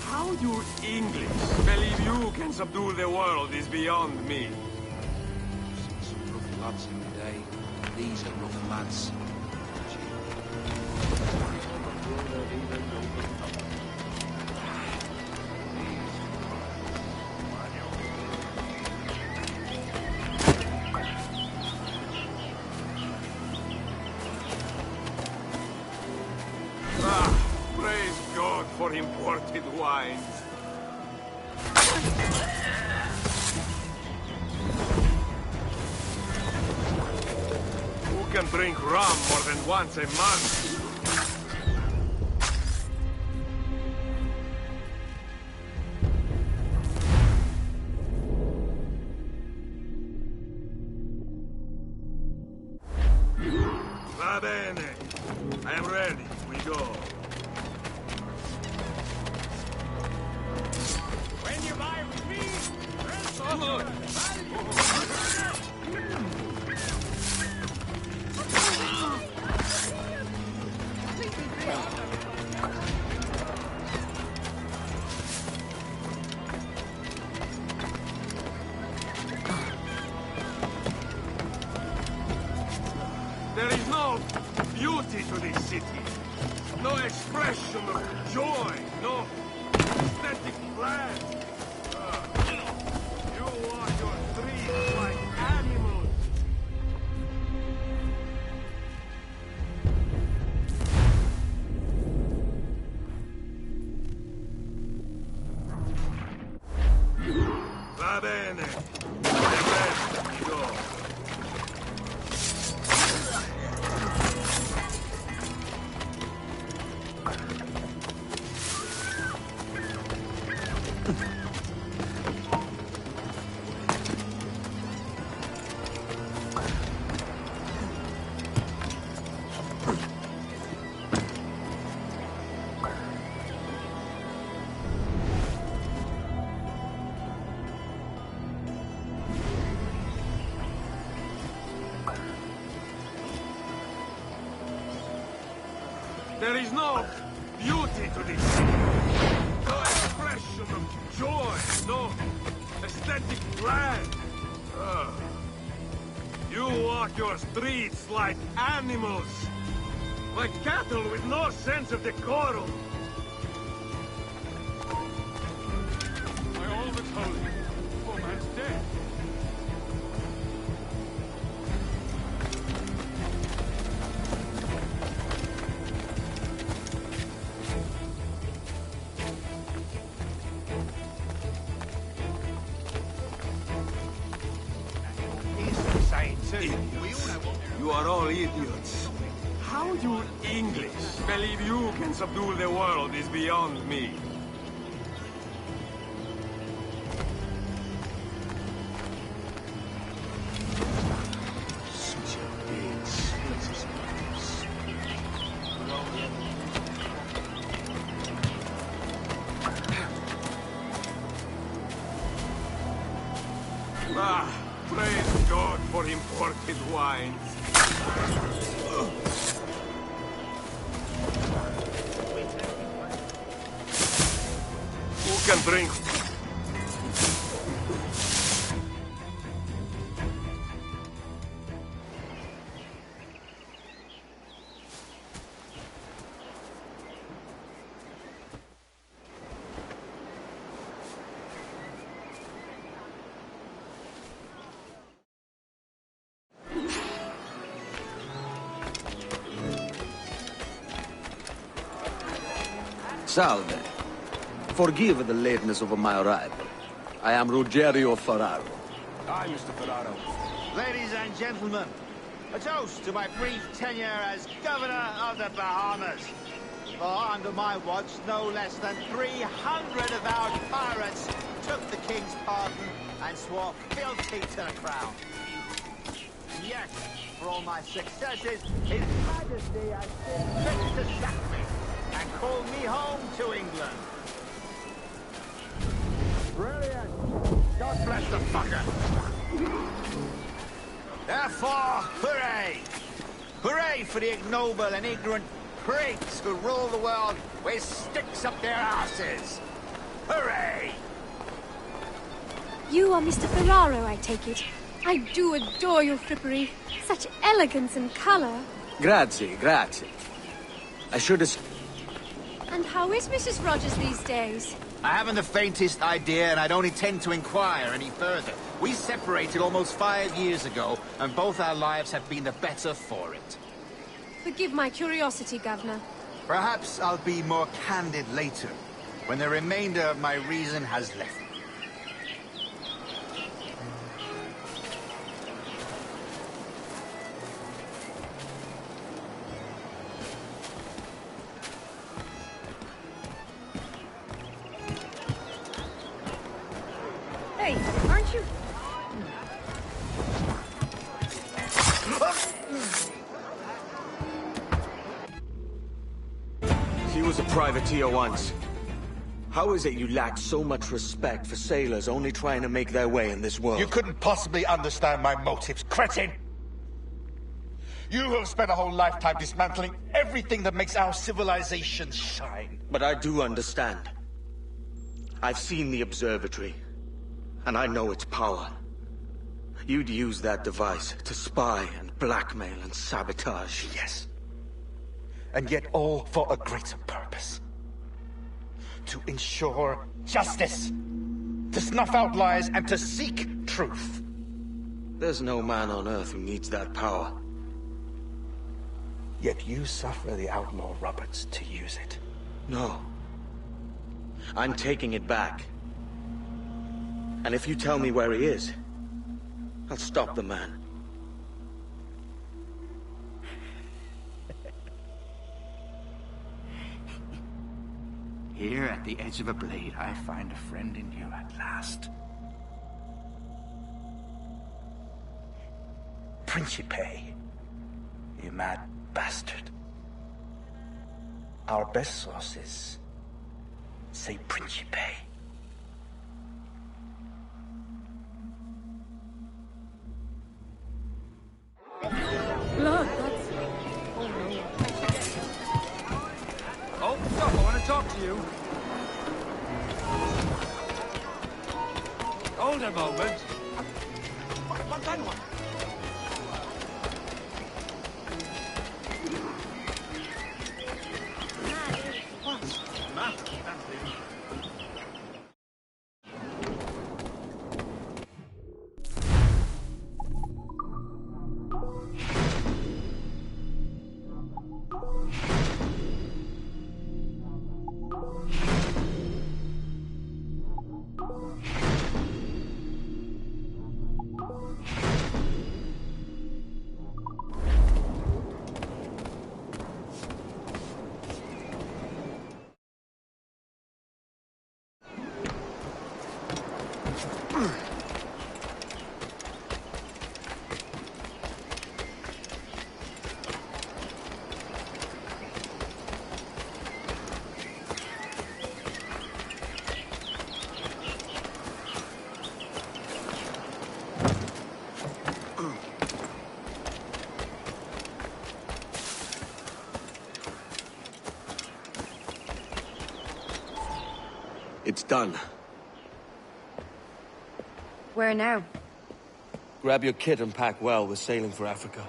How you English believe you can subdue the world is beyond me. Some rough lads in the day. These are rough lads. Praise God for imported wines. Who can drink rum more than once a month? Va bene. I am ready. We go. When you buy with me, There is no beauty to this city. No expression of joy. No aesthetic plan. You walk your streets like animals. Va bene. The rest, go. There is no beauty to this city. No expression of joy. No aesthetic plan. You walk your streets like animals. Like cattle with no sense of decorum. By all that's holy, poor man's dead. You are all idiots. How you English believe you can subdue the world is beyond me. Such a big split of Praise God for imported wines. Who can drink? Salve. Forgive the lateness of my arrival. I am Ruggiero Ferraro. Hi, Mr. Ferraro. Ladies and gentlemen, a toast to my brief tenure as Governor of the Bahamas. For under my watch, no less than 300 of our pirates took the King's pardon and swore fealty to the crown. And yet, for all my successes, His Majesty has been fit to sack me and call me home to England. Brilliant! God bless the fucker! Therefore, hooray! Hooray for the ignoble and ignorant prigs who rule the world with sticks up their asses! Hooray! You are Mr. Ferraro, I take it. I do adore your frippery. Such elegance and colour. Grazie, grazie. I should have... And how is Mrs. Rogers these days? I haven't the faintest idea, and I don't intend to inquire any further. We separated almost 5 years ago, and both our lives have been the better for it. Forgive my curiosity, Governor. Perhaps I'll be more candid later, when the remainder of my reason has left me. Hey, aren't you... He was a privateer once. How is it you lack so much respect for sailors only trying to make their way in this world? You couldn't possibly understand my motives, cretin! You have spent a whole lifetime dismantling everything that makes our civilization shine. But I do understand. I've seen the observatory, and I know its power. You'd use that device to spy and blackmail and sabotage. Yes. And yet all for a greater purpose. To ensure justice. To snuff out lies and to seek truth. There's no man on Earth who needs that power. Yet you suffer the outlaw Roberts to use it. No. I'm taking it back. And if you tell me where he is, I'll stop the man. Here at the edge of a blade, I find a friend in you at last. Principe, you mad bastard. Our best sources say Principe. Blood, that's... Oh no. Oh, stop, I want to talk to you. Hold a moment. What kind of one? It's done. Where now? Grab your kit and pack well. We're sailing for Africa.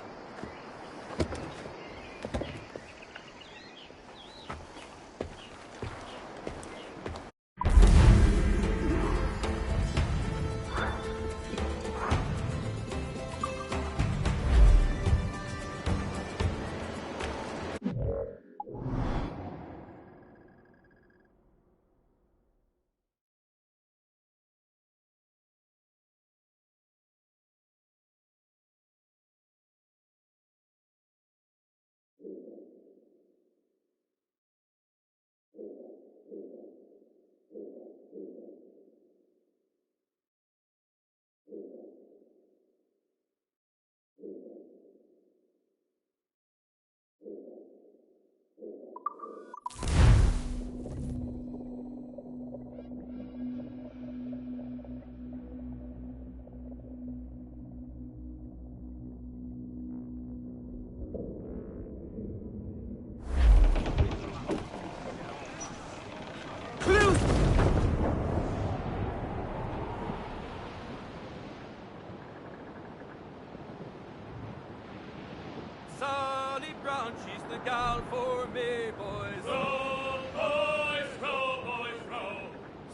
Sally Brown, she's the gal for me, boys. Row, boys, row, boys, row.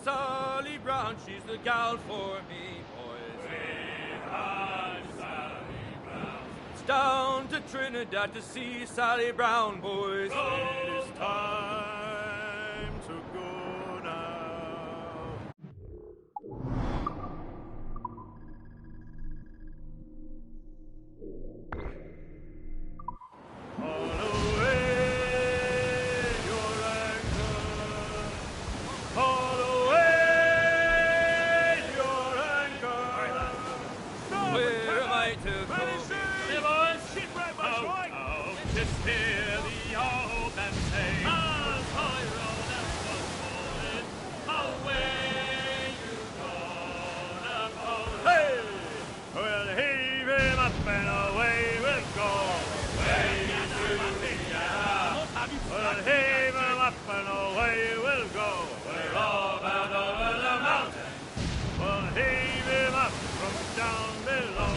Sally Brown, she's the gal for me, boys. We had Sally Brown. It's down to Trinidad to see Sally Brown, boys. It's time to go now. Down below.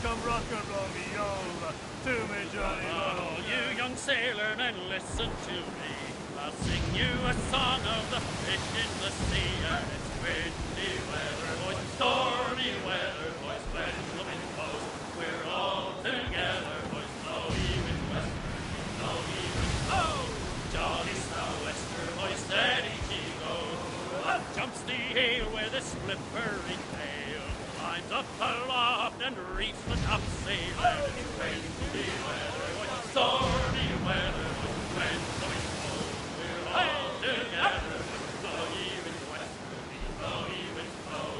come rock and roll me over to me, Johnny. Oh, you young sailor, men, listen to me. I'll sing you a song of the fish in the sea. And it's windy weather, boys, stormy weather, boys, when the wind blows, we're all together, boys, blow even west, blow even blow. Jolly sou'wester, boys, steady she goes. Up jumps the ale with a slippery tail, climbs up aloft and reefs the topsail. And it's windy weather, boys, stormy weather, boys, when the wind blows, we're all together, boys, blow even west, blow even blow.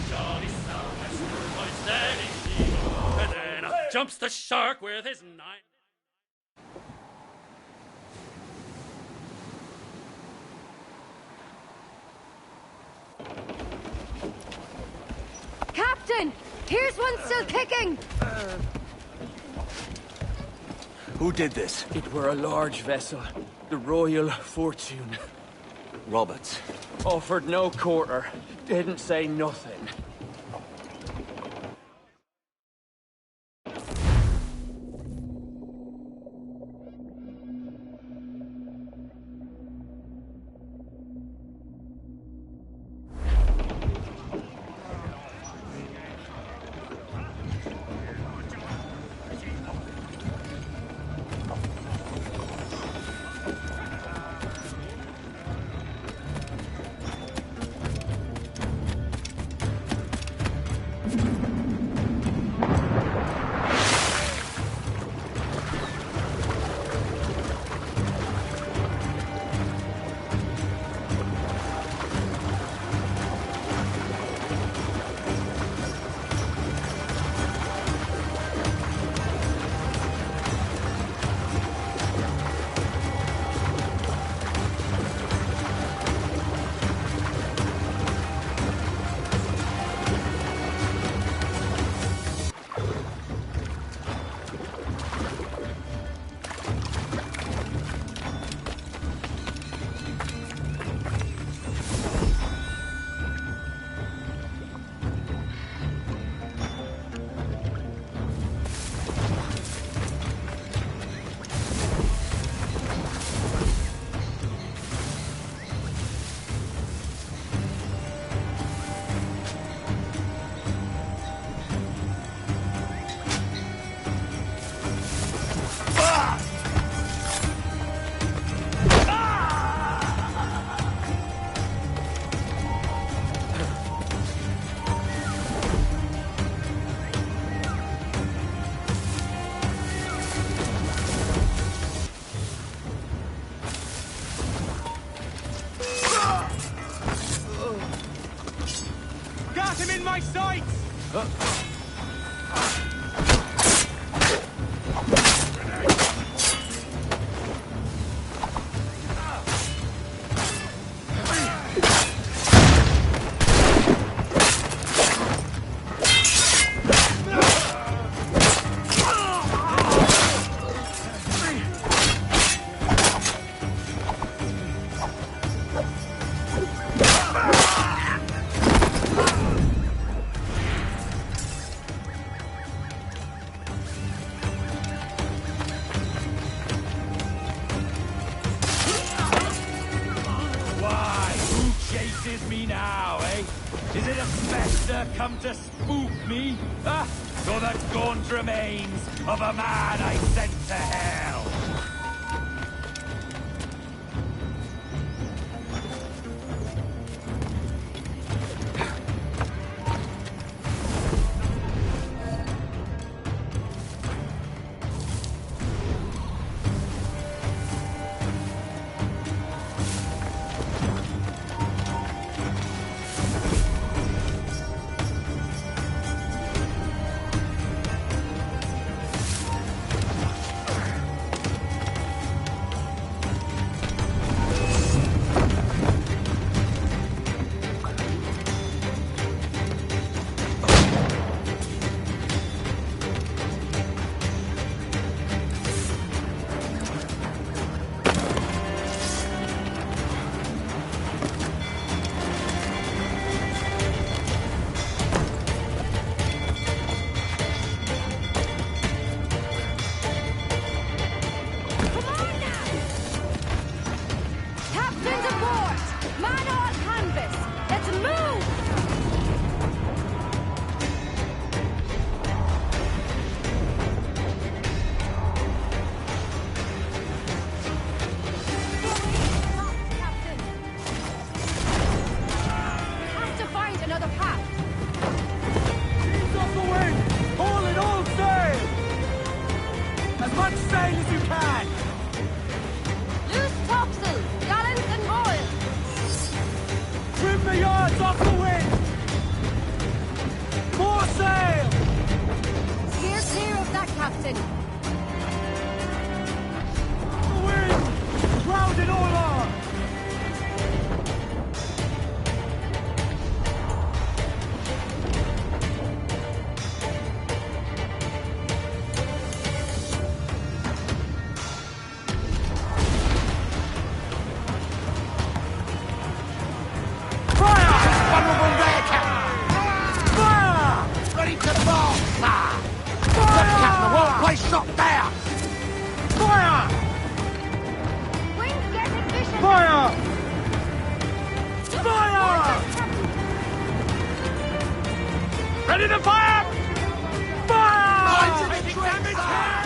Jolly sou'wester, boys, steady she goes. And then up jumps the shark with his knife. Captain! Here's one still kicking! Who did this? It were a large vessel, the Royal Fortune. Roberts. Offered no quarter, didn't say nothing. Got him in my sights! Is it a spectre come to spook me? Ah, or the gaunt remains of a man I sent to hell? Captain. The wind! Grounded all on! Shot there! Fire! Wings getting vision. Fire! Fire! Ready to fire! Fire! Taking damage here!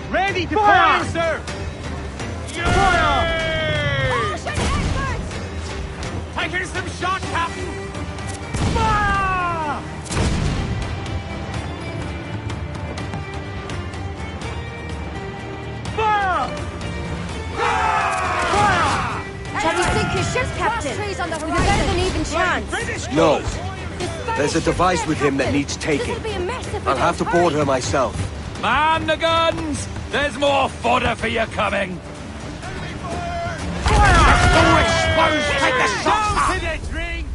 Ready to fire, sir! Fire! Caution, experts! Taking some shot, Captain! Fire! Fire! Fire! Shall we sink your ship, Captain? Trees on the horizon. We've better than even chance. No. There's a device with him that needs taking. This'll be a mess if we I'll don't have to board her myself. Man the guns! There's more fodder for you coming. Door exposed! Take the shots! Down to the drink!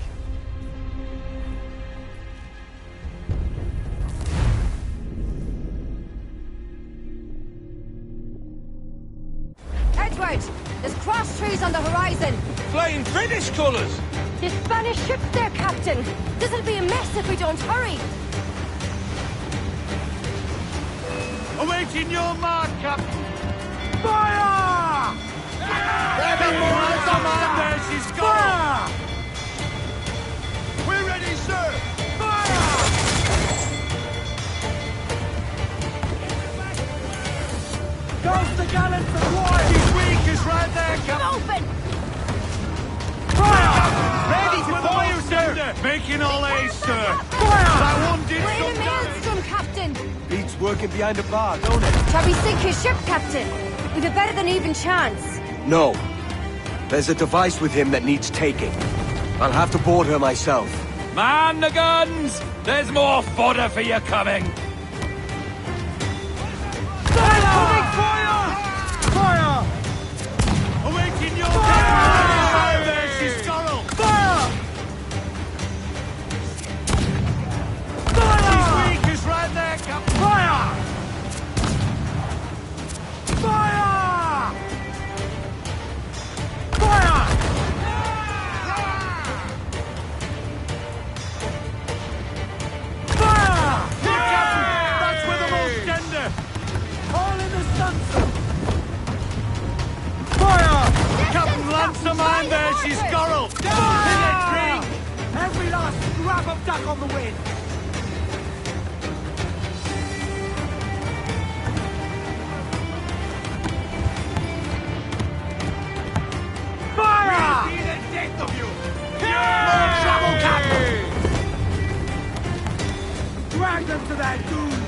Edward, there's cross trees on the horizon. Flying British colours! The Spanish ship's there, Captain. This'll be a mess if we don't hurry. Awaiting your mark, Captain. Fire! Everyone, commander, she's gone. Fire! We're ready, sir! Fire! Goes the gallant from wide. He's weak, is right there, Captain. Open! Fire! Ready to fire, sir. Making all haste, sir. Fire! That one did We're in a some damage. maelstrom, Captain. Beats working behind a bar, don't it? Shall we sink your ship, Captain? We've a better than even chance. No. There's a device with him that needs taking. I'll have to board her myself. Man the guns! There's more fodder for you coming. Fire! Fire! Awaiting your fire! There, she's Scarrow! Fire! Fire! She's weak, is right there, Captain. Fire! Fire! Fire! Fire! Here, Captain! That's where the most tender! All in the sunset! Fire! Captain Lancer man there, she's Scarrow! Down to the drink! Every last scrap of duck on the wind! Fire! See the death of you! More trouble, Captain! Drag them to that dune!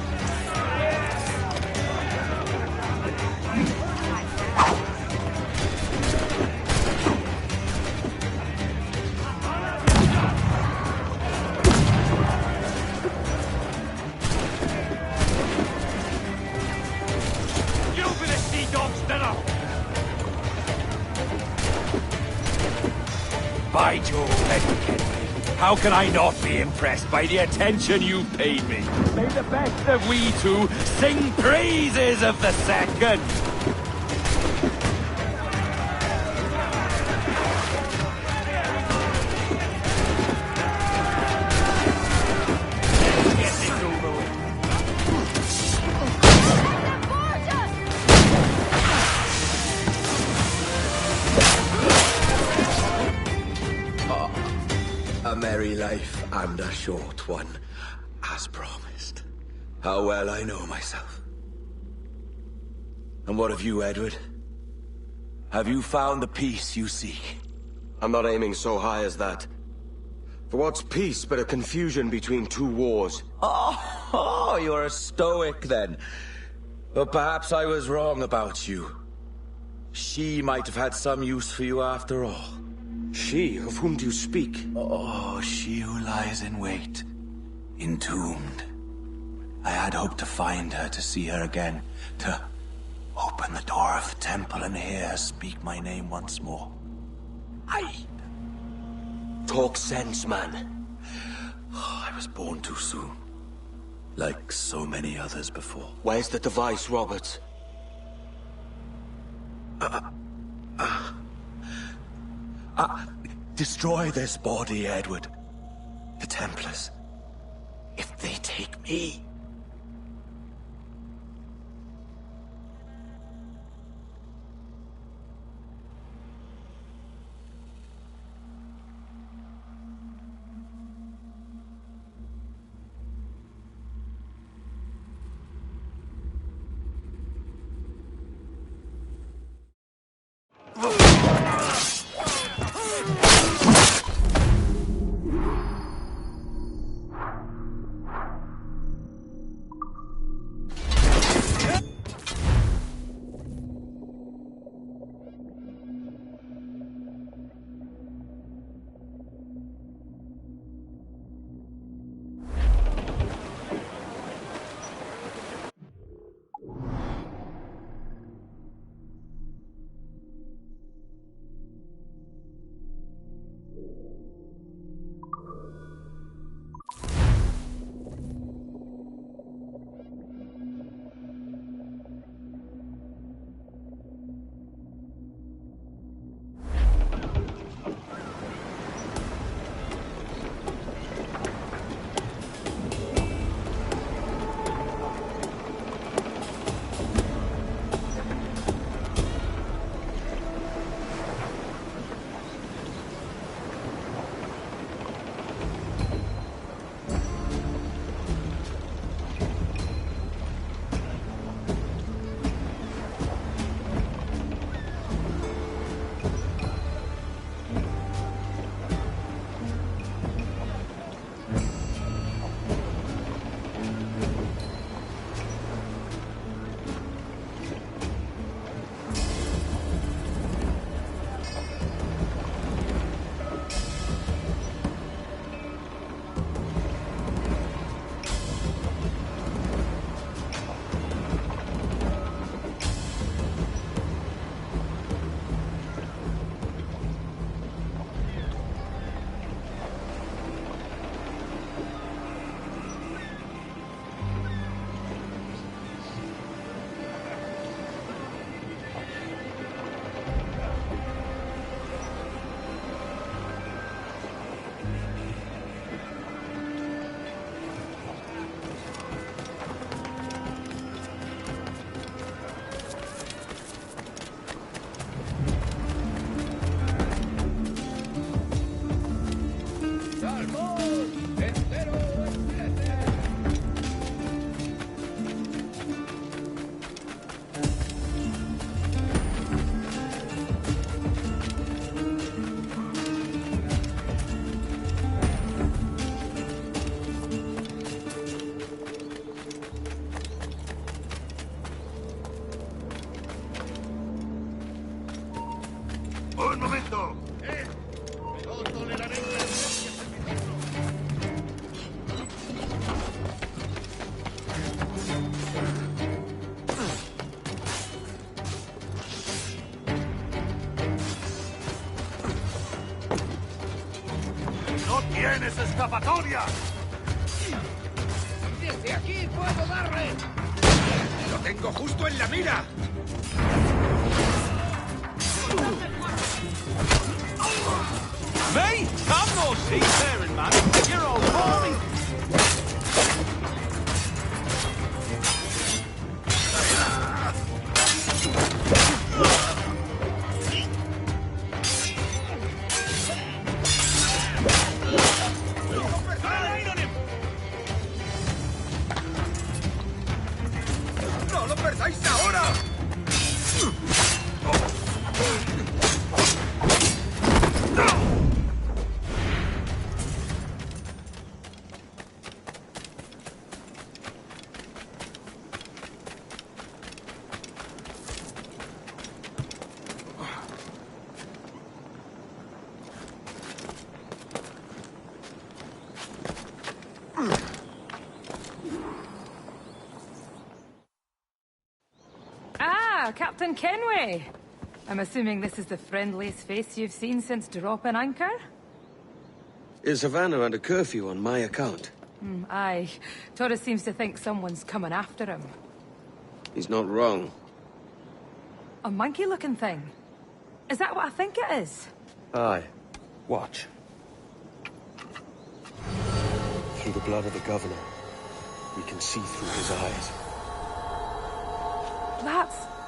You be the sea dog's dinner! By Jove, Edward Henry, how can I not be impressed by the attention you've paid me? May the best of we two sing praises of the second. A merry life and a short one, as promised. How well I know myself. And what of you, Edward? Have you found the peace you seek? I'm not aiming so high as that. For what's peace but a confusion between two wars? Oh, you're a stoic then. But perhaps I was wrong about you. She might have had some use for you after all. She? Of whom do you speak? Oh, she who lies in wait, entombed. I had hoped to find her, to see her again, to open the door of the temple and hear her speak my name once more. Talk sense, man. Oh, I was born too soon. Like so many others before. Where's the device, Robert? Destroy this body, Edward. The Templars. If they take me... Un momento. ¡No tienes escapatoria! ¡Desde aquí puedo darle! ¡Lo tengo justo en la mira! Me? I'm no seafaring man. You're all boring. Captain Kenway. I'm assuming this is the friendliest face you've seen since dropping anchor? Is Havana under curfew on my account? Aye. Torres seems to think someone's coming after him. He's not wrong. A monkey-looking thing? Is that what I think it is? Aye. Watch. Through the blood of the governor, we can see through his eyes.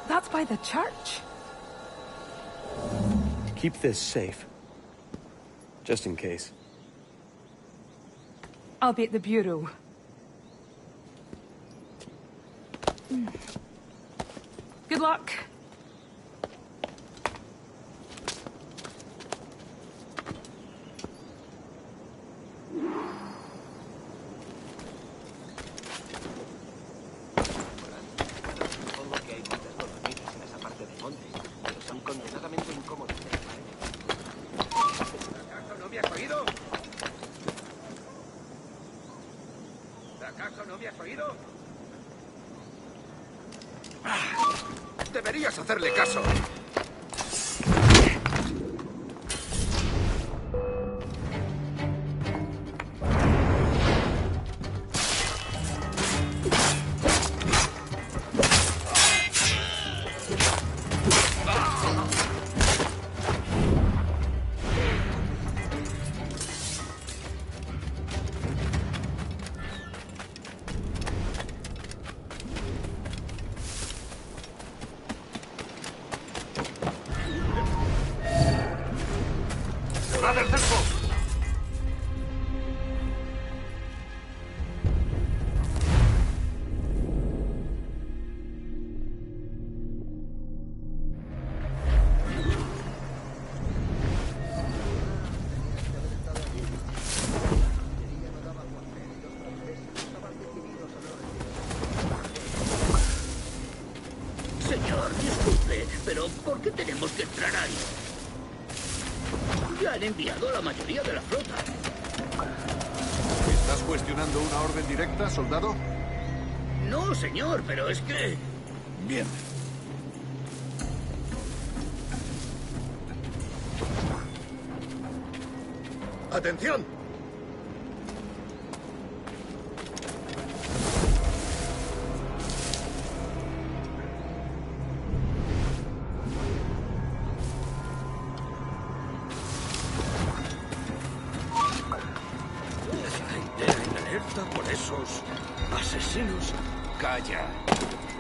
That's by the church. Keep this safe. Just in case. I'll be at the bureau. Good luck. Deberías hacerle caso. Señor, disculpe, pero ¿por qué tenemos que entrar ahí? Ya han enviado a la mayoría de la flota. ¿Estás cuestionando una orden directa, soldado? No, señor, pero es que... Bien. ¡Atención! por esos asesinos. Calla.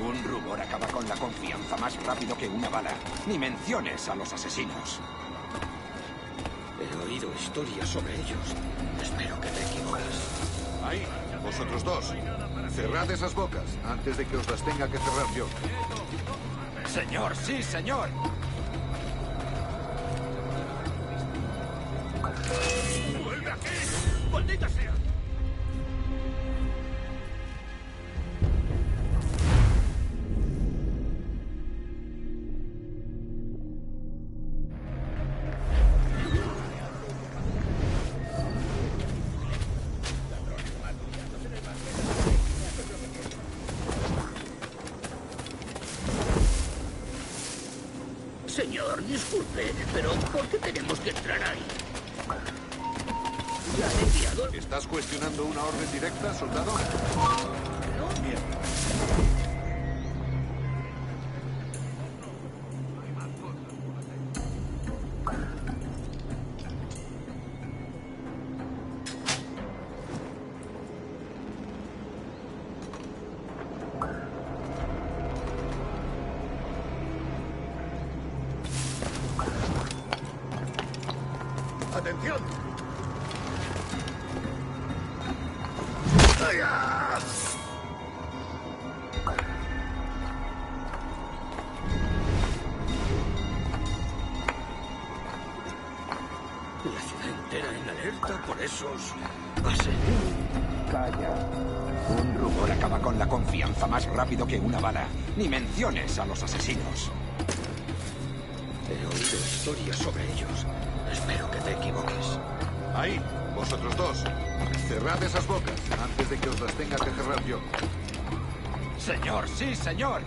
Un rumor acaba con la confianza más rápido que una bala. Ni menciones a los asesinos. He oído historias sobre ellos. Espero que te equivoques. Ahí, vosotros dos. Cerrad esas bocas antes de que os las tenga que cerrar yo. Señor, sí, señor. ¡Vuelve aquí! ¡Maldita sea! Señor, disculpe, pero ¿por qué tenemos que entrar ahí? ¿Ya han enviado? ¿Estás cuestionando una orden directa, soldado? No. Bien. ¡Atención! La ciudad entera en alerta por esos asesinos. Calla. Un rumor acaba con la confianza más rápido que una bala. Ni menciones a los asesinos. He oído historias sobre ellos. Espero que te equivoques. Ahí, vosotros dos. Cerrad esas bocas antes de que os las tenga que cerrar yo. Señor, sí, señor.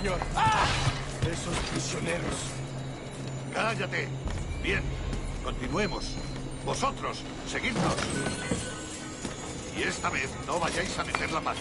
señor. Esos prisioneros. ¡Cállate! Bien, continuemos. Vosotros, seguidnos. Y esta vez no vayáis a meter la pata.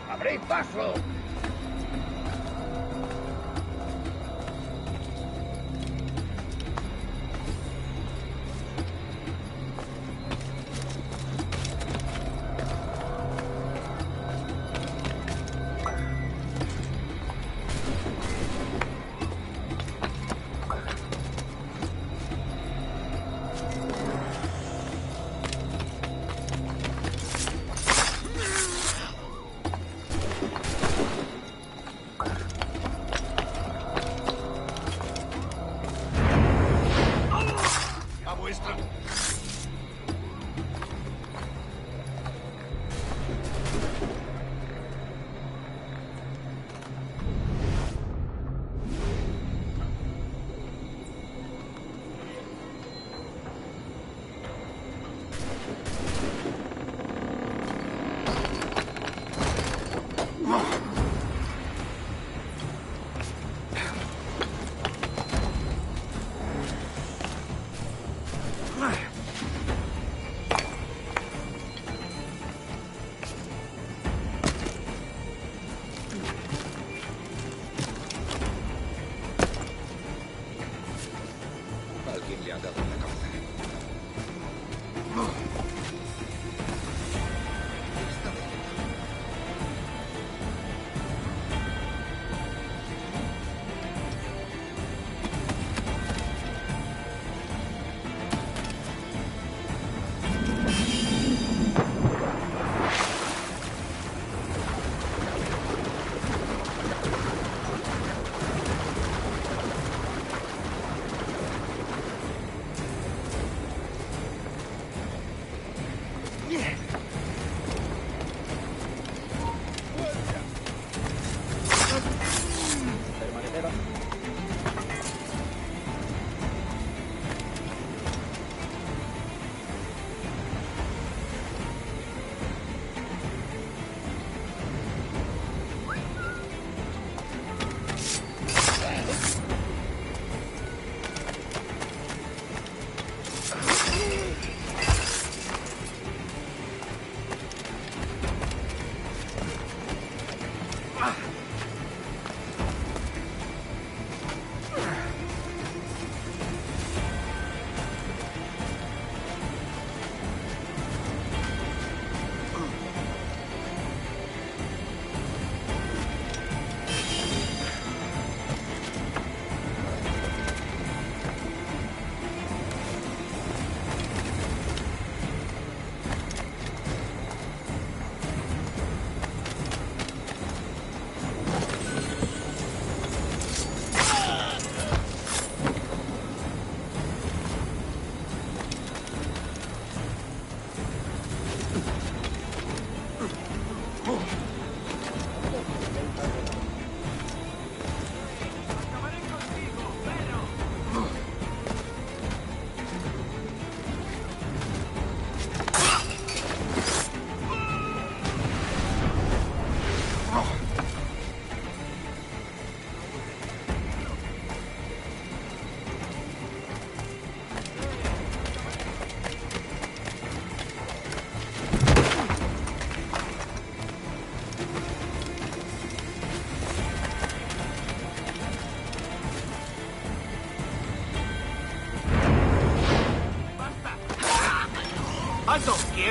¡Abrid paso! Alguien le ha dado en la cabeza.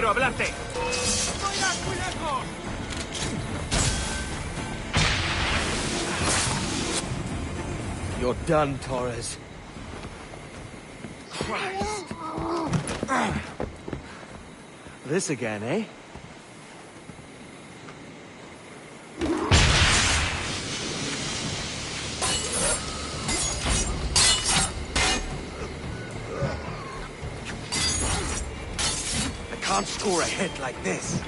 quiero hablarte. ¡Estoy muy lejos! You're done, Torres. Christ. This again, eh? I can't score a hit like this.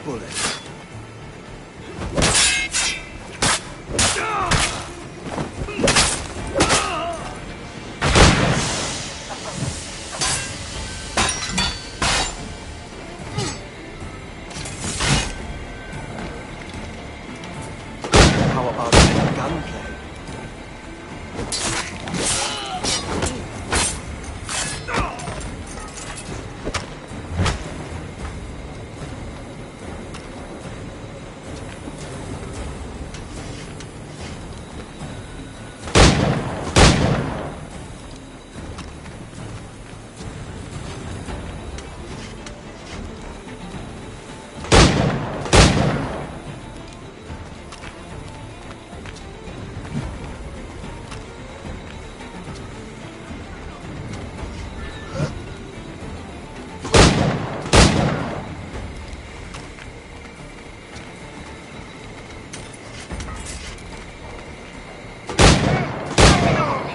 Bullets. How about gunplay?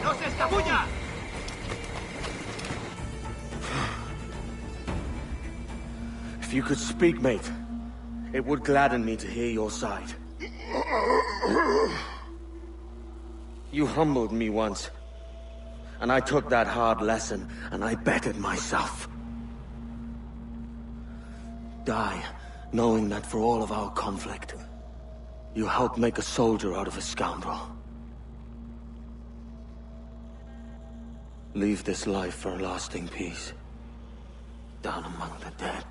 ¡No se escabulla! If you could speak, mate, it would gladden me to hear your side. You humbled me once, and I took that hard lesson, and I bettered myself. Die, knowing that for all of our conflict, you helped make a soldier out of a scoundrel. Leave this life for a lasting peace, down among the dead.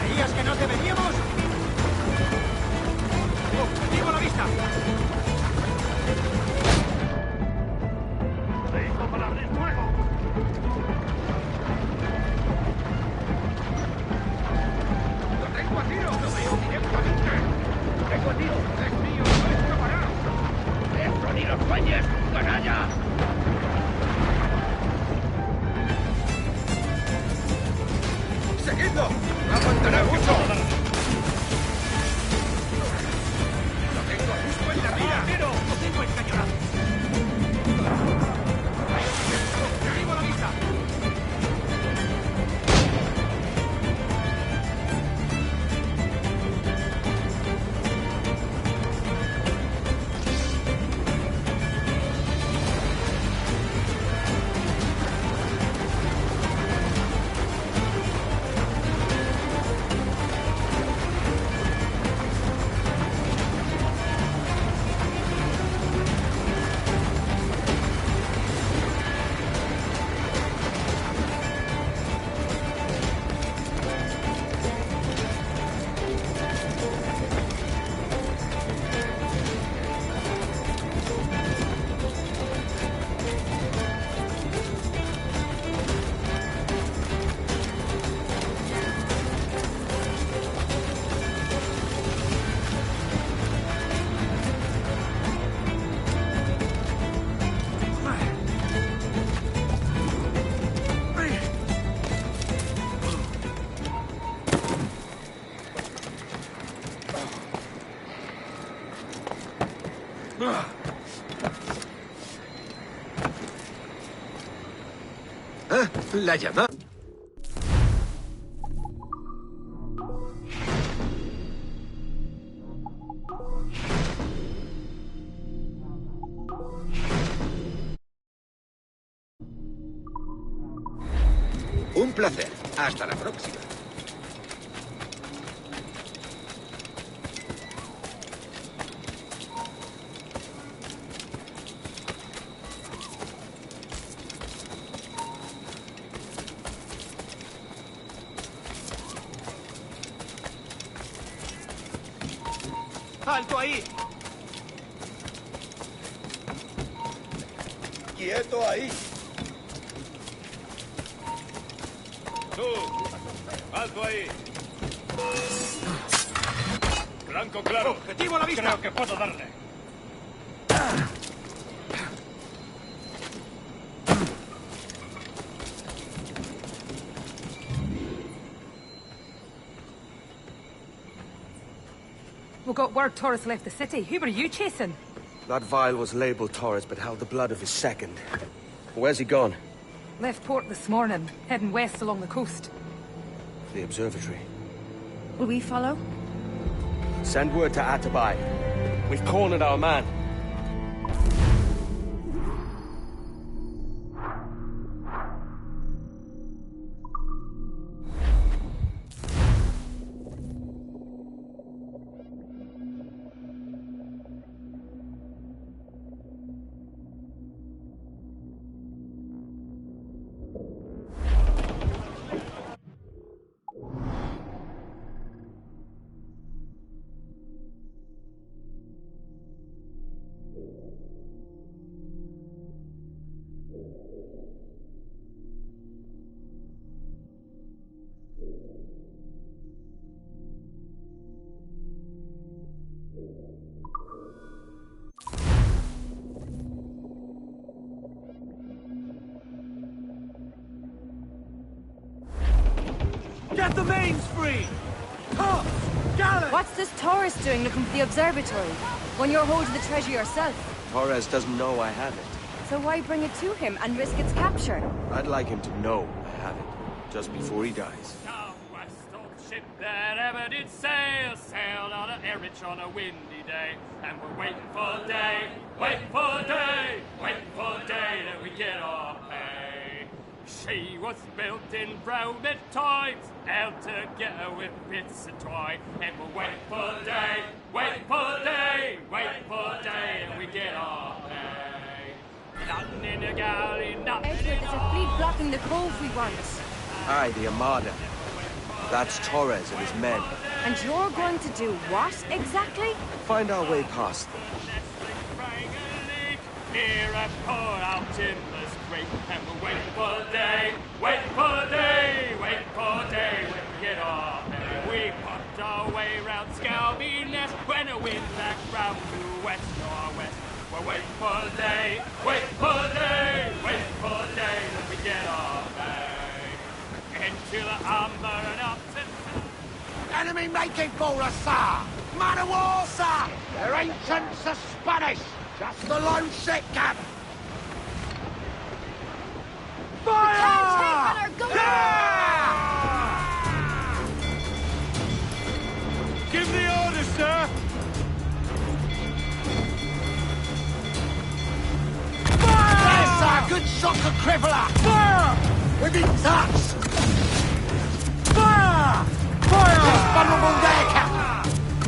¿Creías que no te veníamos? ¡Objetivo a la vista! ¡Listo para abrir fuego! ¡Lo tengo a tiro! ¡Lo veo directamente! ¡Lo tengo a tiro! ¡Es mío! ¡No escapará! ¡Eso ni los sueñes, canalla! ¡Seguidlo! ¡No aguantará mucho! ¡Lo tengo justo en la mira! ¡Tiro! ¡Lo tengo encañonado! ¡Objetivo a la vista! La llamada. Un placer. Hasta la próxima. ¡Alto ahí! ¡Quieto ahí! ¡Tú! ¡Alto ahí! ¡Blanco claro! ¡Objetivo a la vista! Creo que puedo darle. We got word Torres left the city. Who were you chasing? That vial was labeled Torres, but held the blood of his second. Where's he gone? Left port this morning, heading west along the coast. The observatory. Will we follow? Send word to Atabai. We've cornered our man. Get the mains free! Come! Gallant! What's this Torres doing looking for the observatory? When you're holding the treasure yourself? Torres doesn't know I have it. So why bring it to him and risk its capture? I'd like him to know I have it, just before he dies. Southwest old ship that ever did sail, sailed on an Erich on a windy day. And we're waiting for day, waiting for day, waiting for day that we get our pay. She was built in Roman times, out together with bits of toy. And we're waiting for day, waiting for day, waiting for day that we get our pay. Nothing in the galley, nothing in It's a fleet blocking the cove we want. Aye, the Armada. That's Torres and his men. And you're going to do what, exactly? Find our way past them. Here I pour out timbers great, and we're waiting for the day, waiting for the day, waiting for the day when we get off. And we popped our way round Scalby Nest when the wind back round to west northwest. We're waiting for the day, waiting for the day, waiting for the day when we get off. Into the armor and up to... Enemy making for us, sir! Man of war, sir! Their ancients are Spanish! Just the lone ship, Cap! Fire! Give the order, sir! Fire! Yes, sir! Good shot, the crippler! Fire! Within touch! Fire! Fire! Yes, vulnerable there, Cap!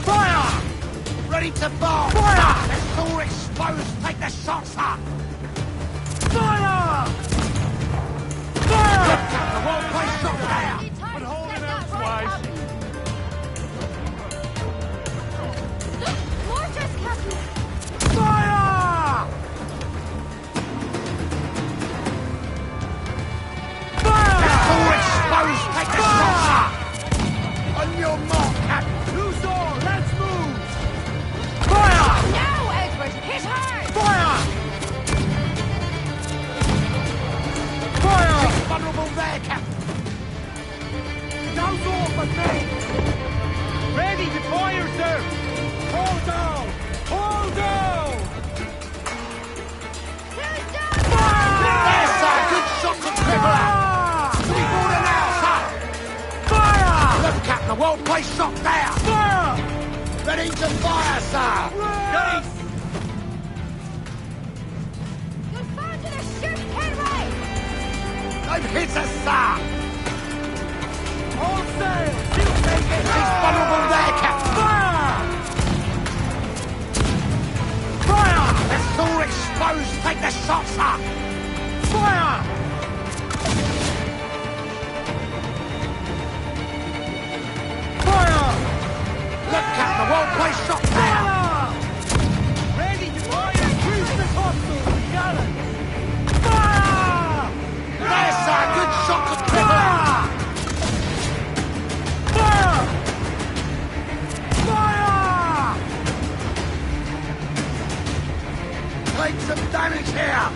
Fire! Ready to bomb! Fire! Let's all exposed! Take the shots, sir! Fire! Fire! Look, Cap, the won't play shot there! But hold it out twice! Mortars, Captain! Fire! Fire! Let's all exposed! Take the shots, sir! On your mark, Cap! Who's on? Let's move! Fire! Now, Edward! Hit hard! Fire! Fire! Vulnerable there, Cap! Nose off at me! Ready to fire, sir! Hold down! Hold down! There, sir! Good shot to crippler! Three border now, sir! Fire! Look, Cap, the won't play shot there! Fire! Ready to fire, sir! Ready! You'll find to the ship, Kenway! They've hit us, sir! All sail! You take it! He's vulnerable there, Captain! Fire! Fire! It's all exposed! Take the shots up! Fire! Fire! Look, Captain, the well-placed shot there! Ready to fire! Cruise the hostile! Gallant! Fire! There's a good shot to cripple! Fire! Fire! Take some damage here!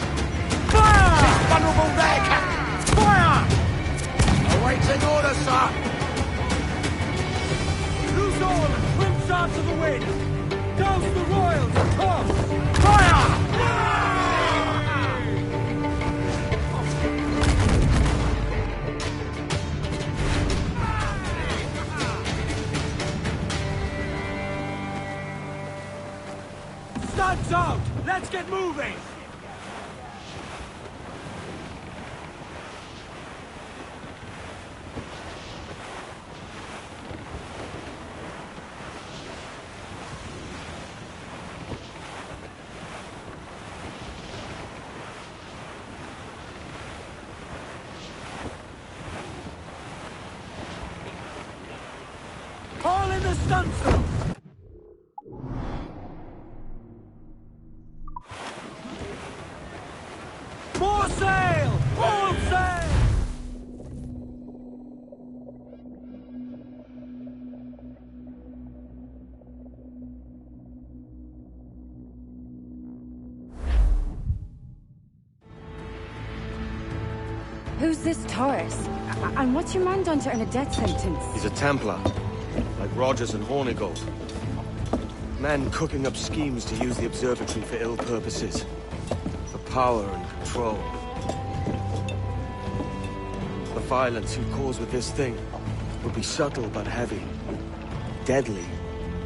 Fire! He's vulnerable there, Captain! Fire! Awaiting orders, sir! Lose all and swim sharp to the wind! Douse the royals, of course! Fire! Studs out! Let's get moving! All in the stunsail! More sail! All sail! Who's this Taurus? And what's your man done to earn a death sentence? He's a Templar, like Rogers and Hornigold. Men cooking up schemes to use the observatory for ill purposes. For power and control. The violence you cause with this thing will be subtle but heavy. Deadly,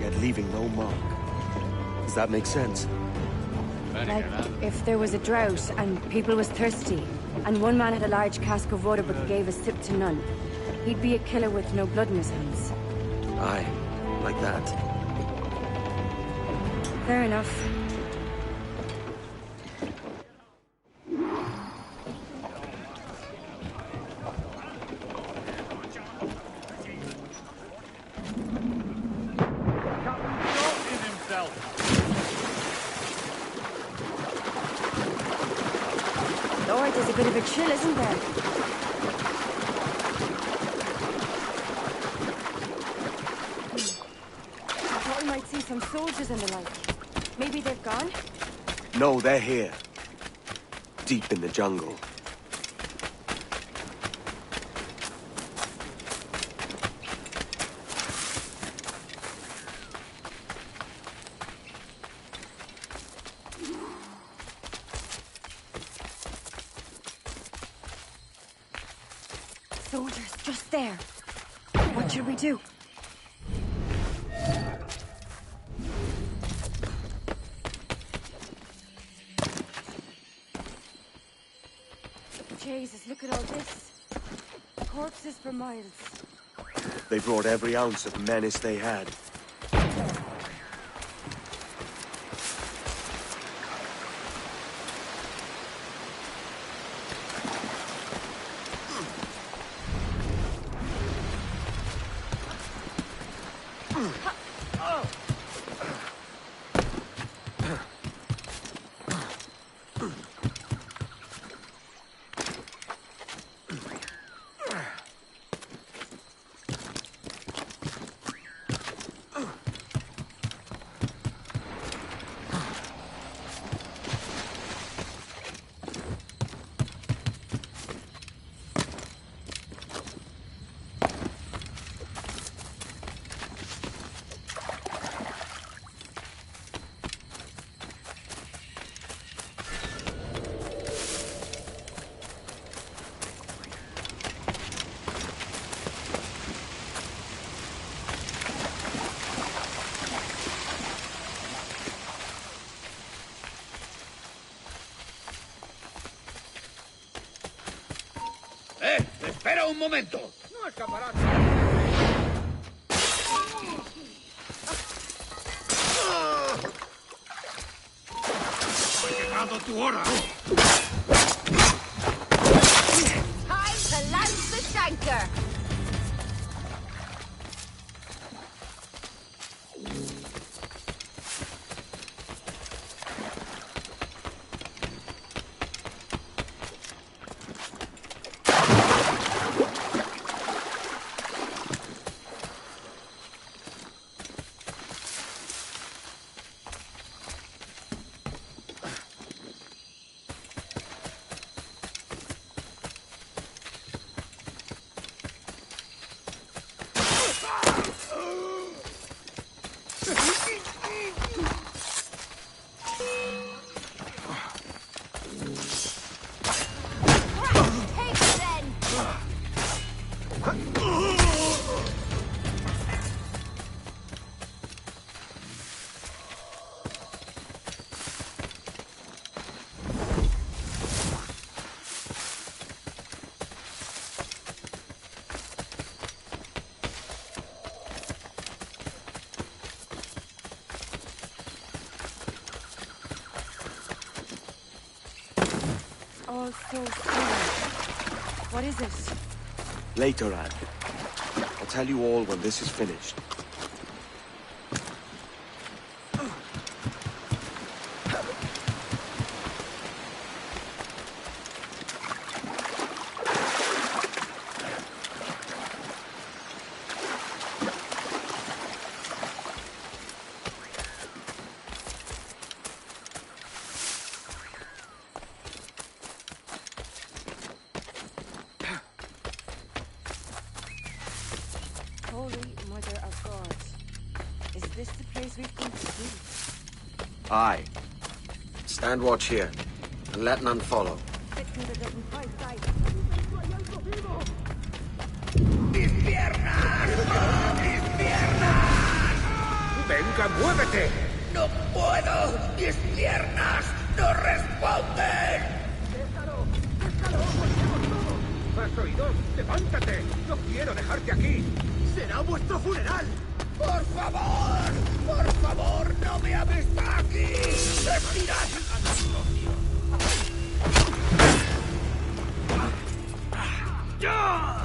yet leaving no mark. Does that make sense? Like, if there was a drought and people was thirsty, and one man had a large cask of water but gave a sip to none, he'd be a killer with no blood in his hands. Aye, like that. Fair enough. Lord, there's a bit of a chill, isn't there? I thought we might see some soldiers and the like. Maybe they've gone? No, they're here. Deep in the jungle. Soldiers, just there. What should we do? Jesus, look at all this. Corpses for miles. They brought every ounce of menace they had. Espera un momento. No No escaparás. Ha llegado tu hora. Time to lance the shanker. All Souls Island. What is it? Later, Anne. I'll tell you all when this is finished. Holy Mother of God. Is this the place we've come to see? Aye. Stand watch here, and let none follow. ¡Mis piernas! ¡Mis piernas! ¡Venga, muévete! ¡No puedo! ¡Mis piernas no responden! ¡Déjalo! ¡Déjalo! ¡Volvemos todos! ¿Has oído? ¡Levántate! ¡No quiero dejarte aquí! ¡Será vuestro funeral! ¡Por favor! ¡Por favor, no me ames aquí! ¡Respirad! ¡Ya!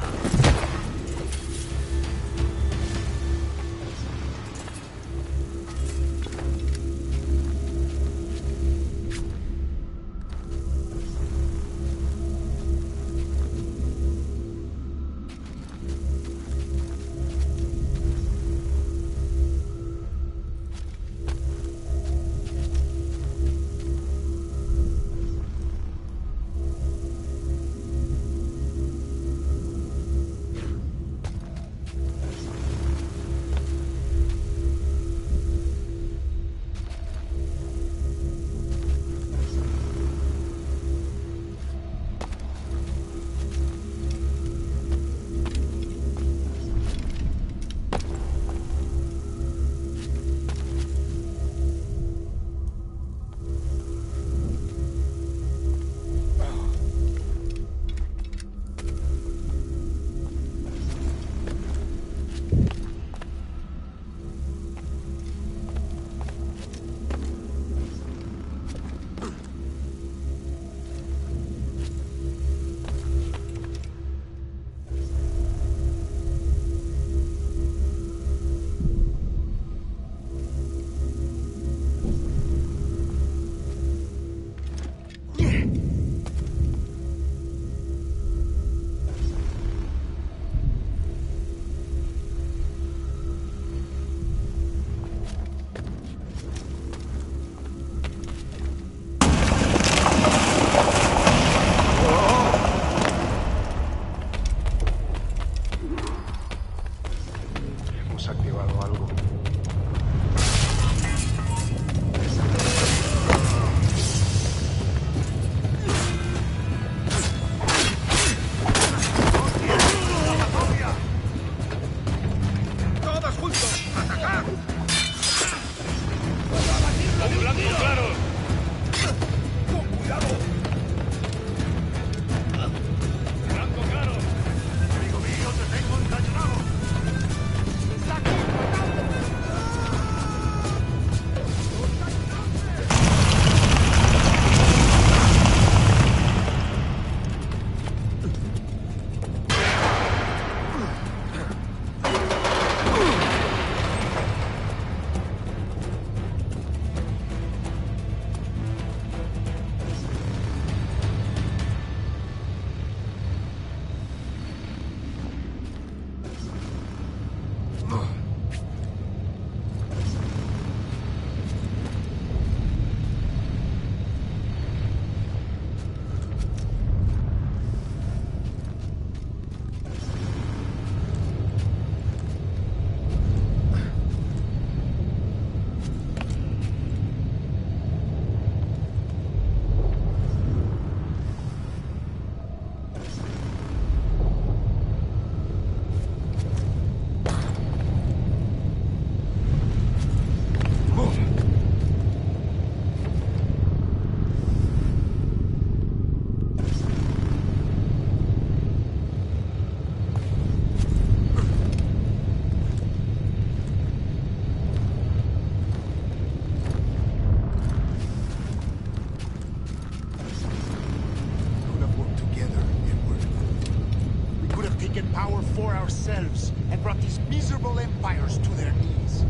taken power for ourselves and brought these miserable empires to their knees.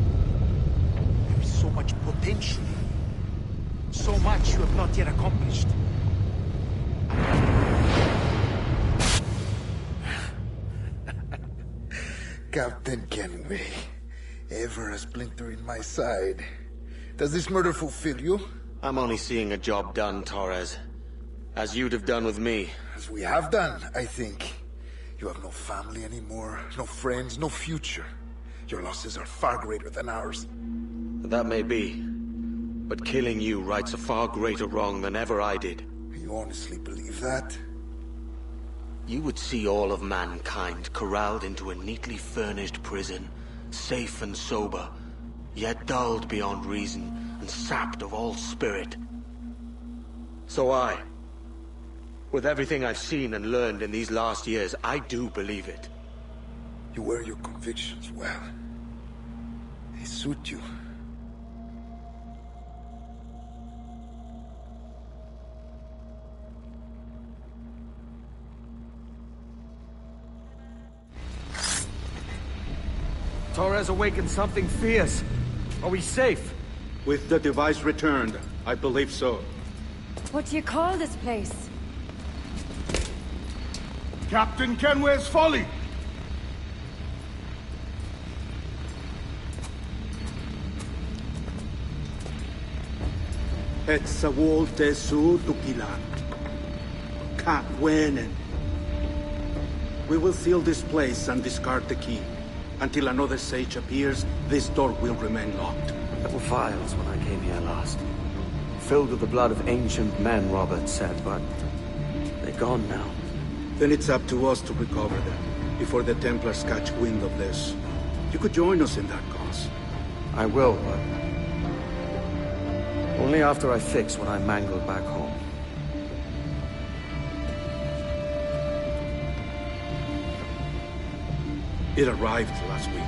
There is so much potential. So much you have not yet accomplished. Captain Kenway, ever a splinter in my side. Does this murder fulfill you? I'm only seeing a job done, Torres. As you'd have done with me. As we have done, I think. You have no family anymore, no friends, no future. Your losses are far greater than ours. That may be. But killing you rights a far greater wrong than ever I did. You honestly believe that? You would see all of mankind corralled into a neatly furnished prison, safe and sober, yet dulled beyond reason and sapped of all spirit. So with everything I've seen and learned in these last years, I do believe it. You wear your convictions well. They suit you. Torres awakened something fierce. Are we safe? With the device returned, I believe so. What do you call this place? Captain Kenway's Folly! Etzawolte su tukilan. Katwenen. We will seal this place and discard the key. Until another sage appears, this door will remain locked. There were files when I came here last. Filled with the blood of ancient men, Robert said, but they're gone now. Then it's up to us to recover them, before the Templars catch wind of this. You could join us in that cause. I will, but only after I fix what I mangled back home. It arrived last week.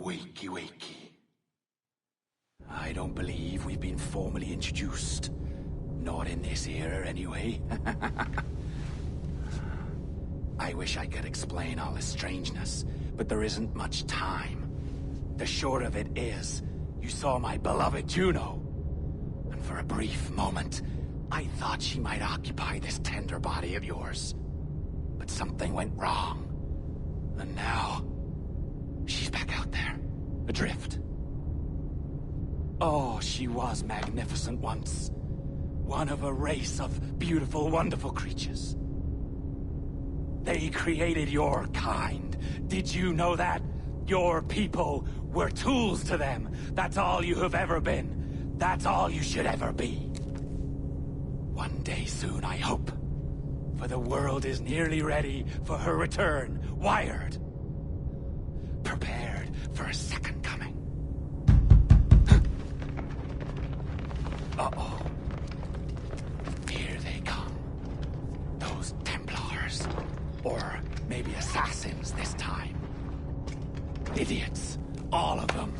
Wakey, wakey. I don't believe we've been formally introduced. Not in this era, anyway. I wish I could explain all this strangeness, but there isn't much time. The short of it is, you saw my beloved Juno. And for a brief moment, I thought she might occupy this tender body of yours. But something went wrong. And now, she's back out there, adrift. Oh, she was magnificent once. One of a race of beautiful, wonderful creatures. They created your kind. Did you know that? Your people were tools to them. That's all you have ever been. That's all you should ever be. One day soon, I hope. For the world is nearly ready for her return. Wired. Prepared for a second coming. Uh-oh. Here they come. Those Templars. Or maybe assassins this time. Idiots. All of them.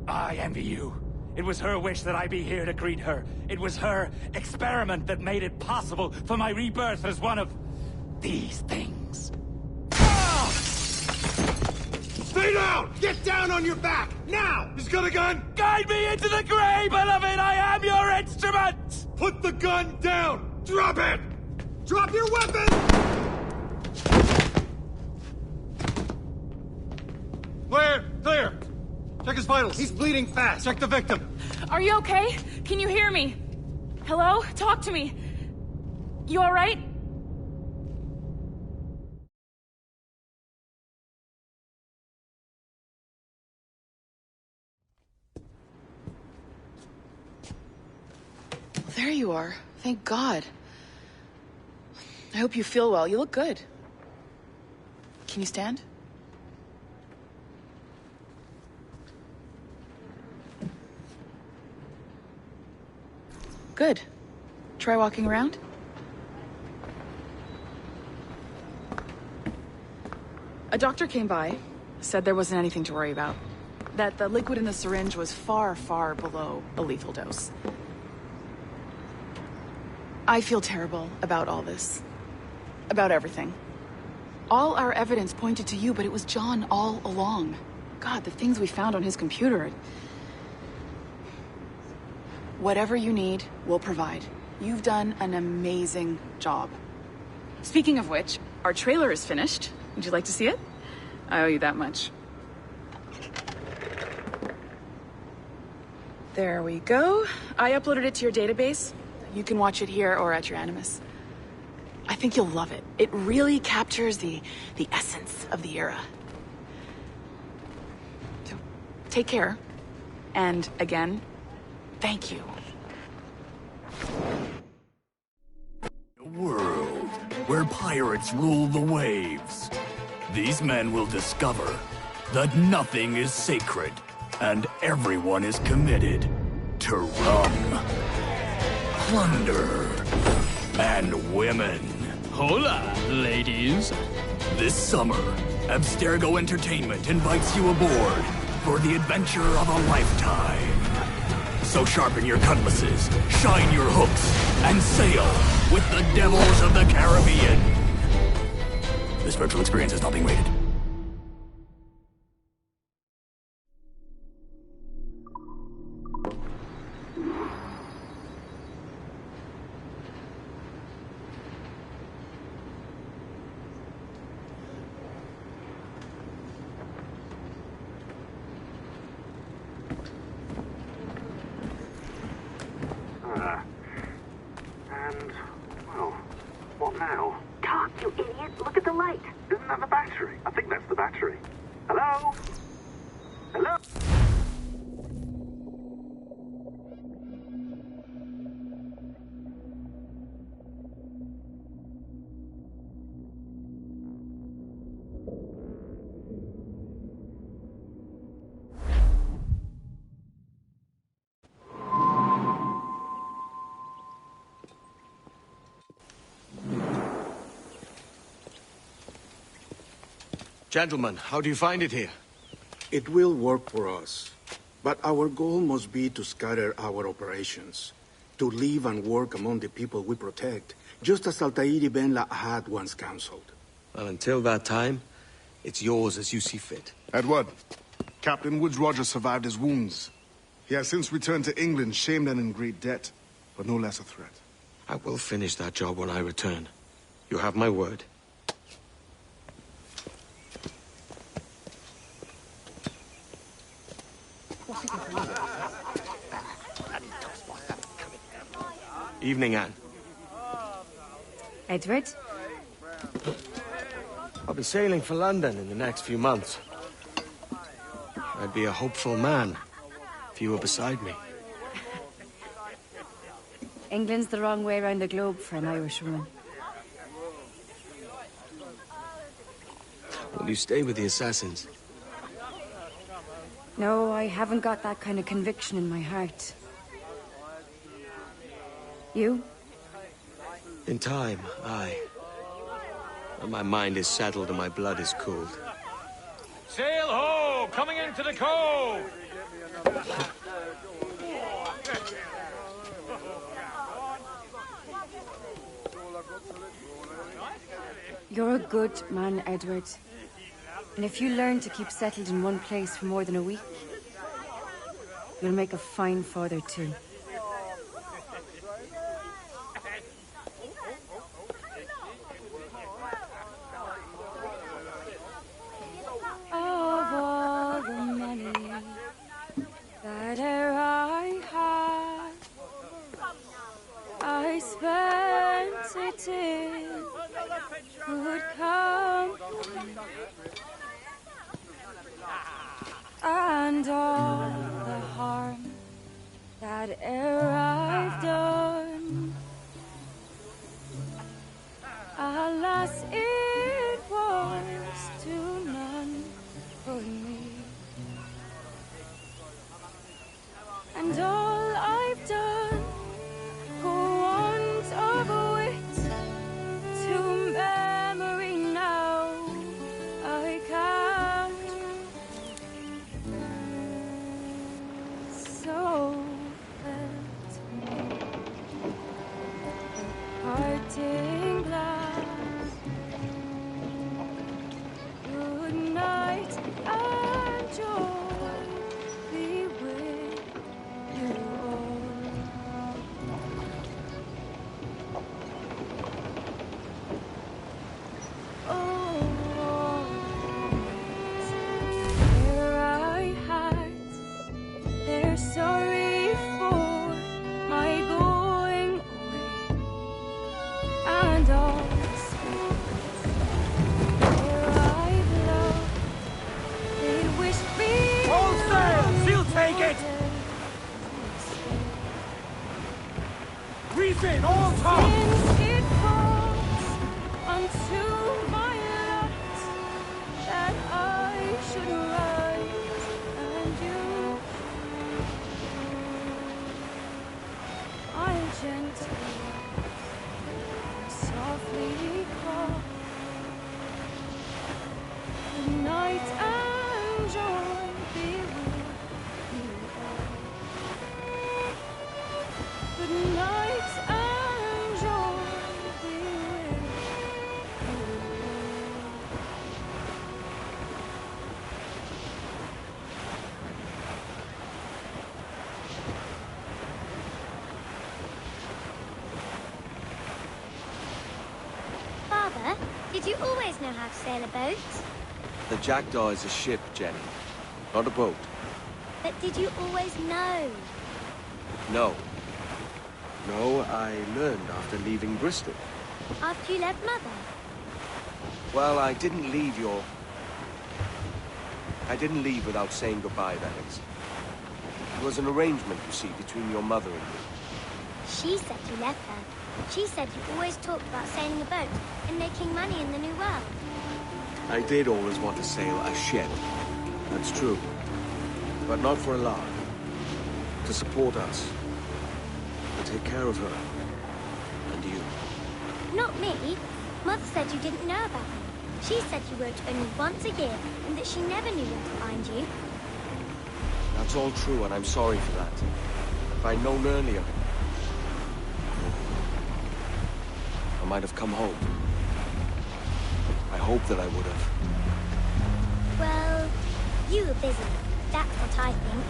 I envy you. It was her wish that I be here to greet her. It was her experiment that made it possible for my rebirth as one of these things. Stay down! Get down on your back! Now! He's got a gun! Guide me into the grave, beloved! I am your instrument! Put the gun down! Drop it! Drop your weapon! Clear! Clear! Check his vitals. He's bleeding fast. Check the victim. Are you okay? Can you hear me? Hello? Talk to me. You alright? There you are. Thank God. I hope you feel well. You look good. Can you stand? Good. Try walking around. A doctor came by, said there wasn't anything to worry about. That the liquid in the syringe was far, far below a lethal dose. I feel terrible about all this. About everything. All our evidence pointed to you, but it was John all along. God, the things we found on his computer. Whatever you need, we'll provide. You've done an amazing job. Speaking of which, our trailer is finished. Would you like to see it? I owe you that much. There we go. I uploaded it to your database. You can watch it here or at your Animus. I think you'll love it. It really captures the essence of the era. So, take care. And again, thank you. A world where pirates rule the waves. These men will discover that nothing is sacred and everyone is committed to rum, plunder, and women. Hola, ladies. This summer, Abstergo Entertainment invites you aboard for the adventure of a lifetime. So sharpen your cutlasses, shine your hooks, and sail with the devils of the Caribbean. This virtual experience is not being rated. And, well, what now? Talk, you idiot! Look at the light! Isn't that the battery? I think that's the battery. Hello? Hello? Gentlemen, how do you find it here? It will work for us. But our goal must be to scatter our operations. To live and work among the people we protect, just as Altair ibn La'ad once counseled. Well, until that time, it's yours as you see fit. Edward, Captain Woods Rogers survived his wounds. He has since returned to England, shamed and in great debt, but no less a threat. I will finish that job when I return. You have my word. Evening, Anne. Edward? I'll be sailing for London in the next few months. I'd be a hopeful man if you were beside me. England's the wrong way around the globe for an Irish woman. Will you stay with the assassins? No, I haven't got that kind of conviction in my heart. You? In time, aye. When my mind is settled and my blood is cooled. Sail ho! Coming into the cove! You're a good man, Edward. And if you learn to keep settled in one place for more than a week, you'll make a fine father too. Of all the money that e'er I had, I spent it in good company, and all the harm that e'er I've done Sin all time! Since it falls unto my lot that I should rise and you, I'll gently, softly call. Good night and joy be with you all. Good night and joy be with you all. Father, did you always know how to sail a boat? The Jackdaw is a ship, Jenny, not a boat. But did you always know? No. No, I learned after leaving Bristol. After you left Mother? Well, I didn't leave without saying goodbye, that is. It was an arrangement, you see, between your mother and me. She said you left her. She said you always talked about sailing a boat and making money in the New World. I did always want to sail a ship. That's true. But not for a lark. To support us. To take care of her. And you. Not me. Mother said you didn't know about me. She said you worked only once a year and that she never knew where to find you. That's all true, and I'm sorry for that. If I'd known earlier, I might have come home. I hope that I would have. Well, you were busy. That's what I think.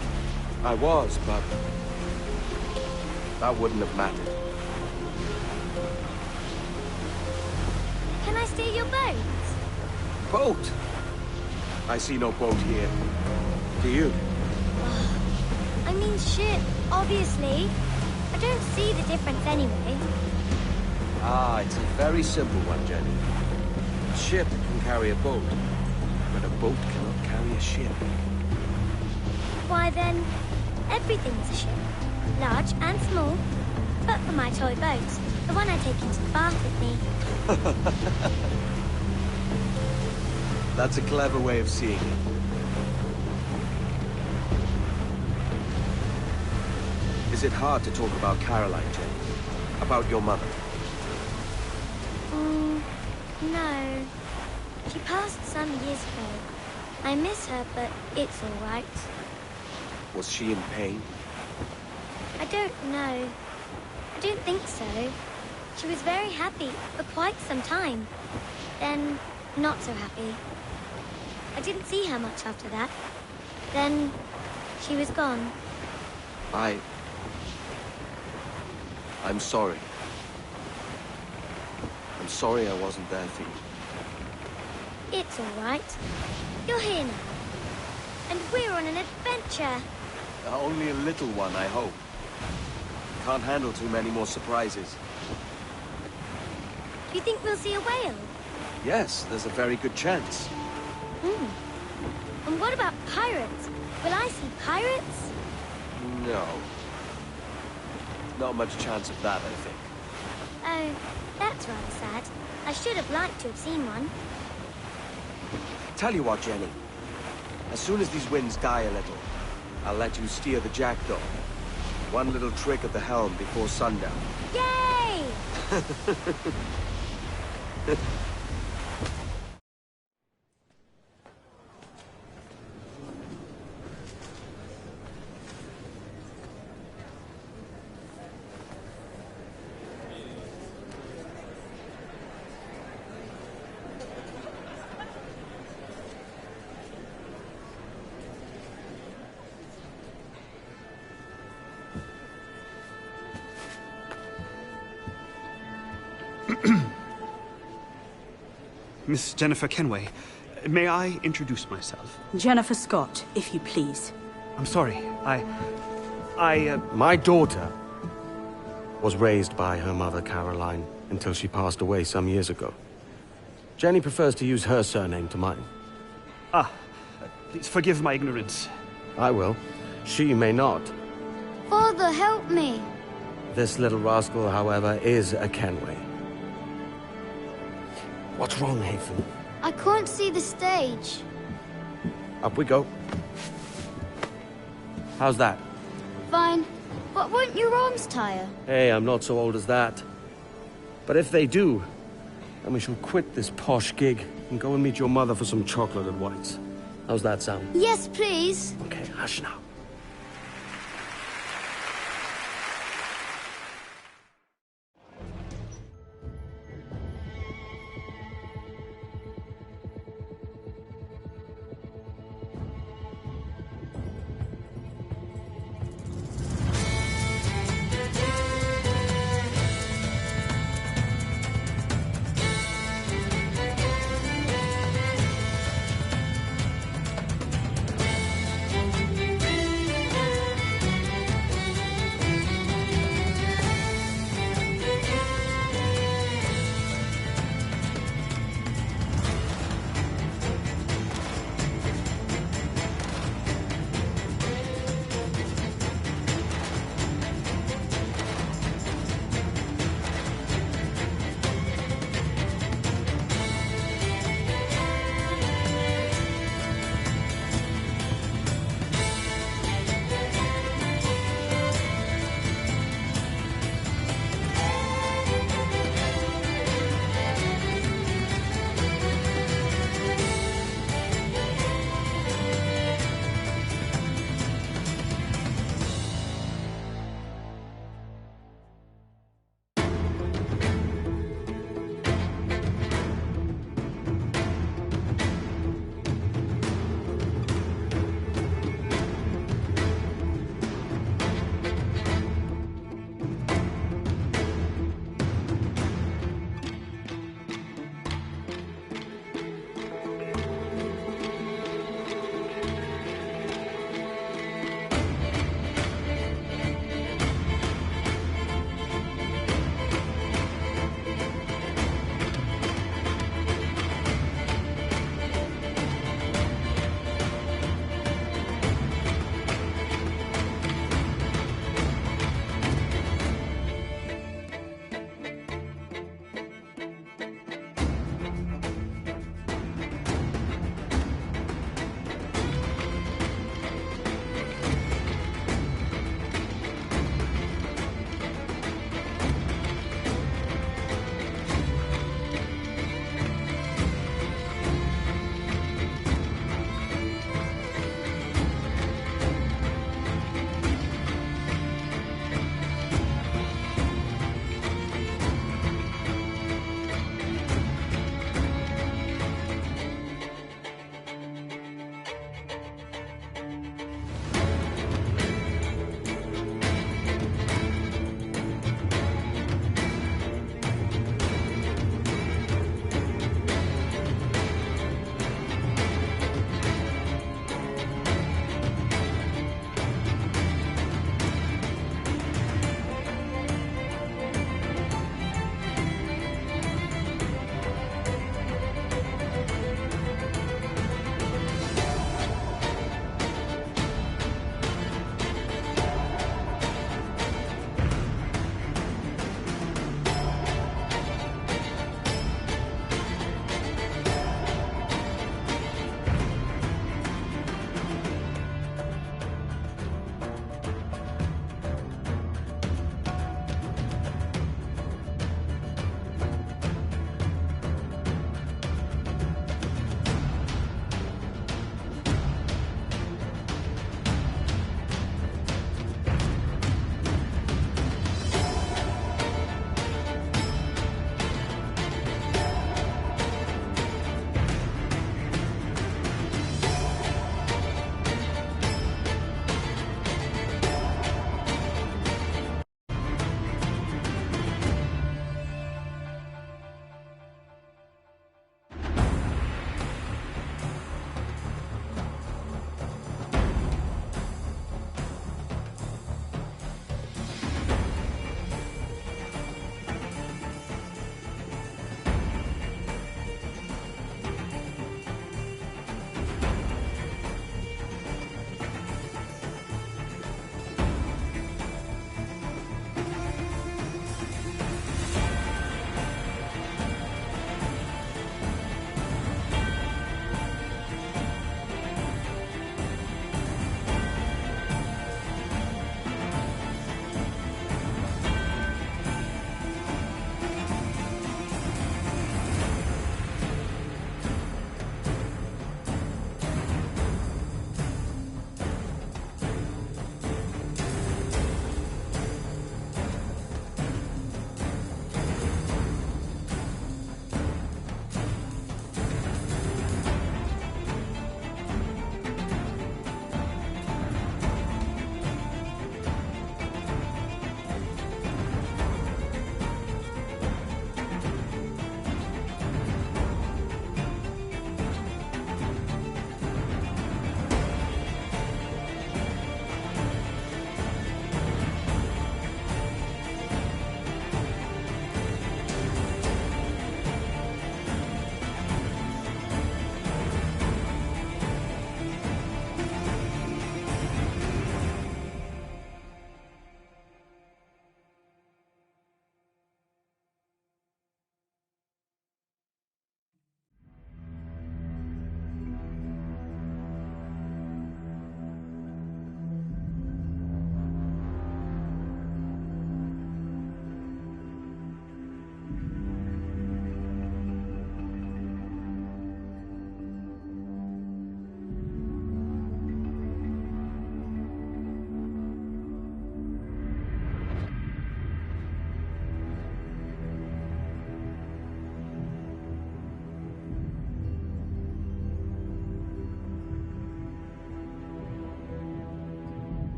I was, but that wouldn't have mattered. Can I steal your boat? Boat? I see no boat here. Do you? I mean ship, obviously. I don't see the difference anyway. Ah, it's a very simple one, Jenny. A ship can carry a boat, but a boat cannot carry a ship. Why then, everything's a ship. Large and small. But for my toy boat, the one I take into the bath with me. That's a clever way of seeing it. Is it hard to talk about Caroline, Jenny? About your mother? No. She passed some years ago. I miss her, but it's all right. Was she in pain? I don't know. I don't think so. She was very happy for quite some time. Then, not so happy. I didn't see her much after that. Then, she was gone. I'm sorry. I'm sorry I wasn't there for you. It's all right. You're here now. And we're on an adventure. Only a little one, I hope. Can't handle too many more surprises. Do you think we'll see a whale? Yes, there's a very good chance. And what about pirates? Will I see pirates? No. Not much chance of that, I think. Oh, that's rather sad. I should have liked to have seen one. Tell you what, Jenny. As soon as these winds die a little, I'll let you steer the Jackdaw. One little trick at the helm before sundown. Yay! Miss Jennifer Kenway, may I introduce myself? Jennifer Scott, if you please. I'm sorry, My daughter was raised by her mother, Caroline, until she passed away some years ago. Jenny prefers to use her surname to mine. Please forgive my ignorance. I will. She may not. Father, help me. This little rascal, however, is a Kenway. What's wrong, Hafen? I can't see the stage. Up we go. How's that? Fine. But won't your arms tire? Hey, I'm not so old as that. But if they do, then we shall quit this posh gig and go and meet your mother for some chocolate and whites. How's that sound? Yes, please. Okay, hush now.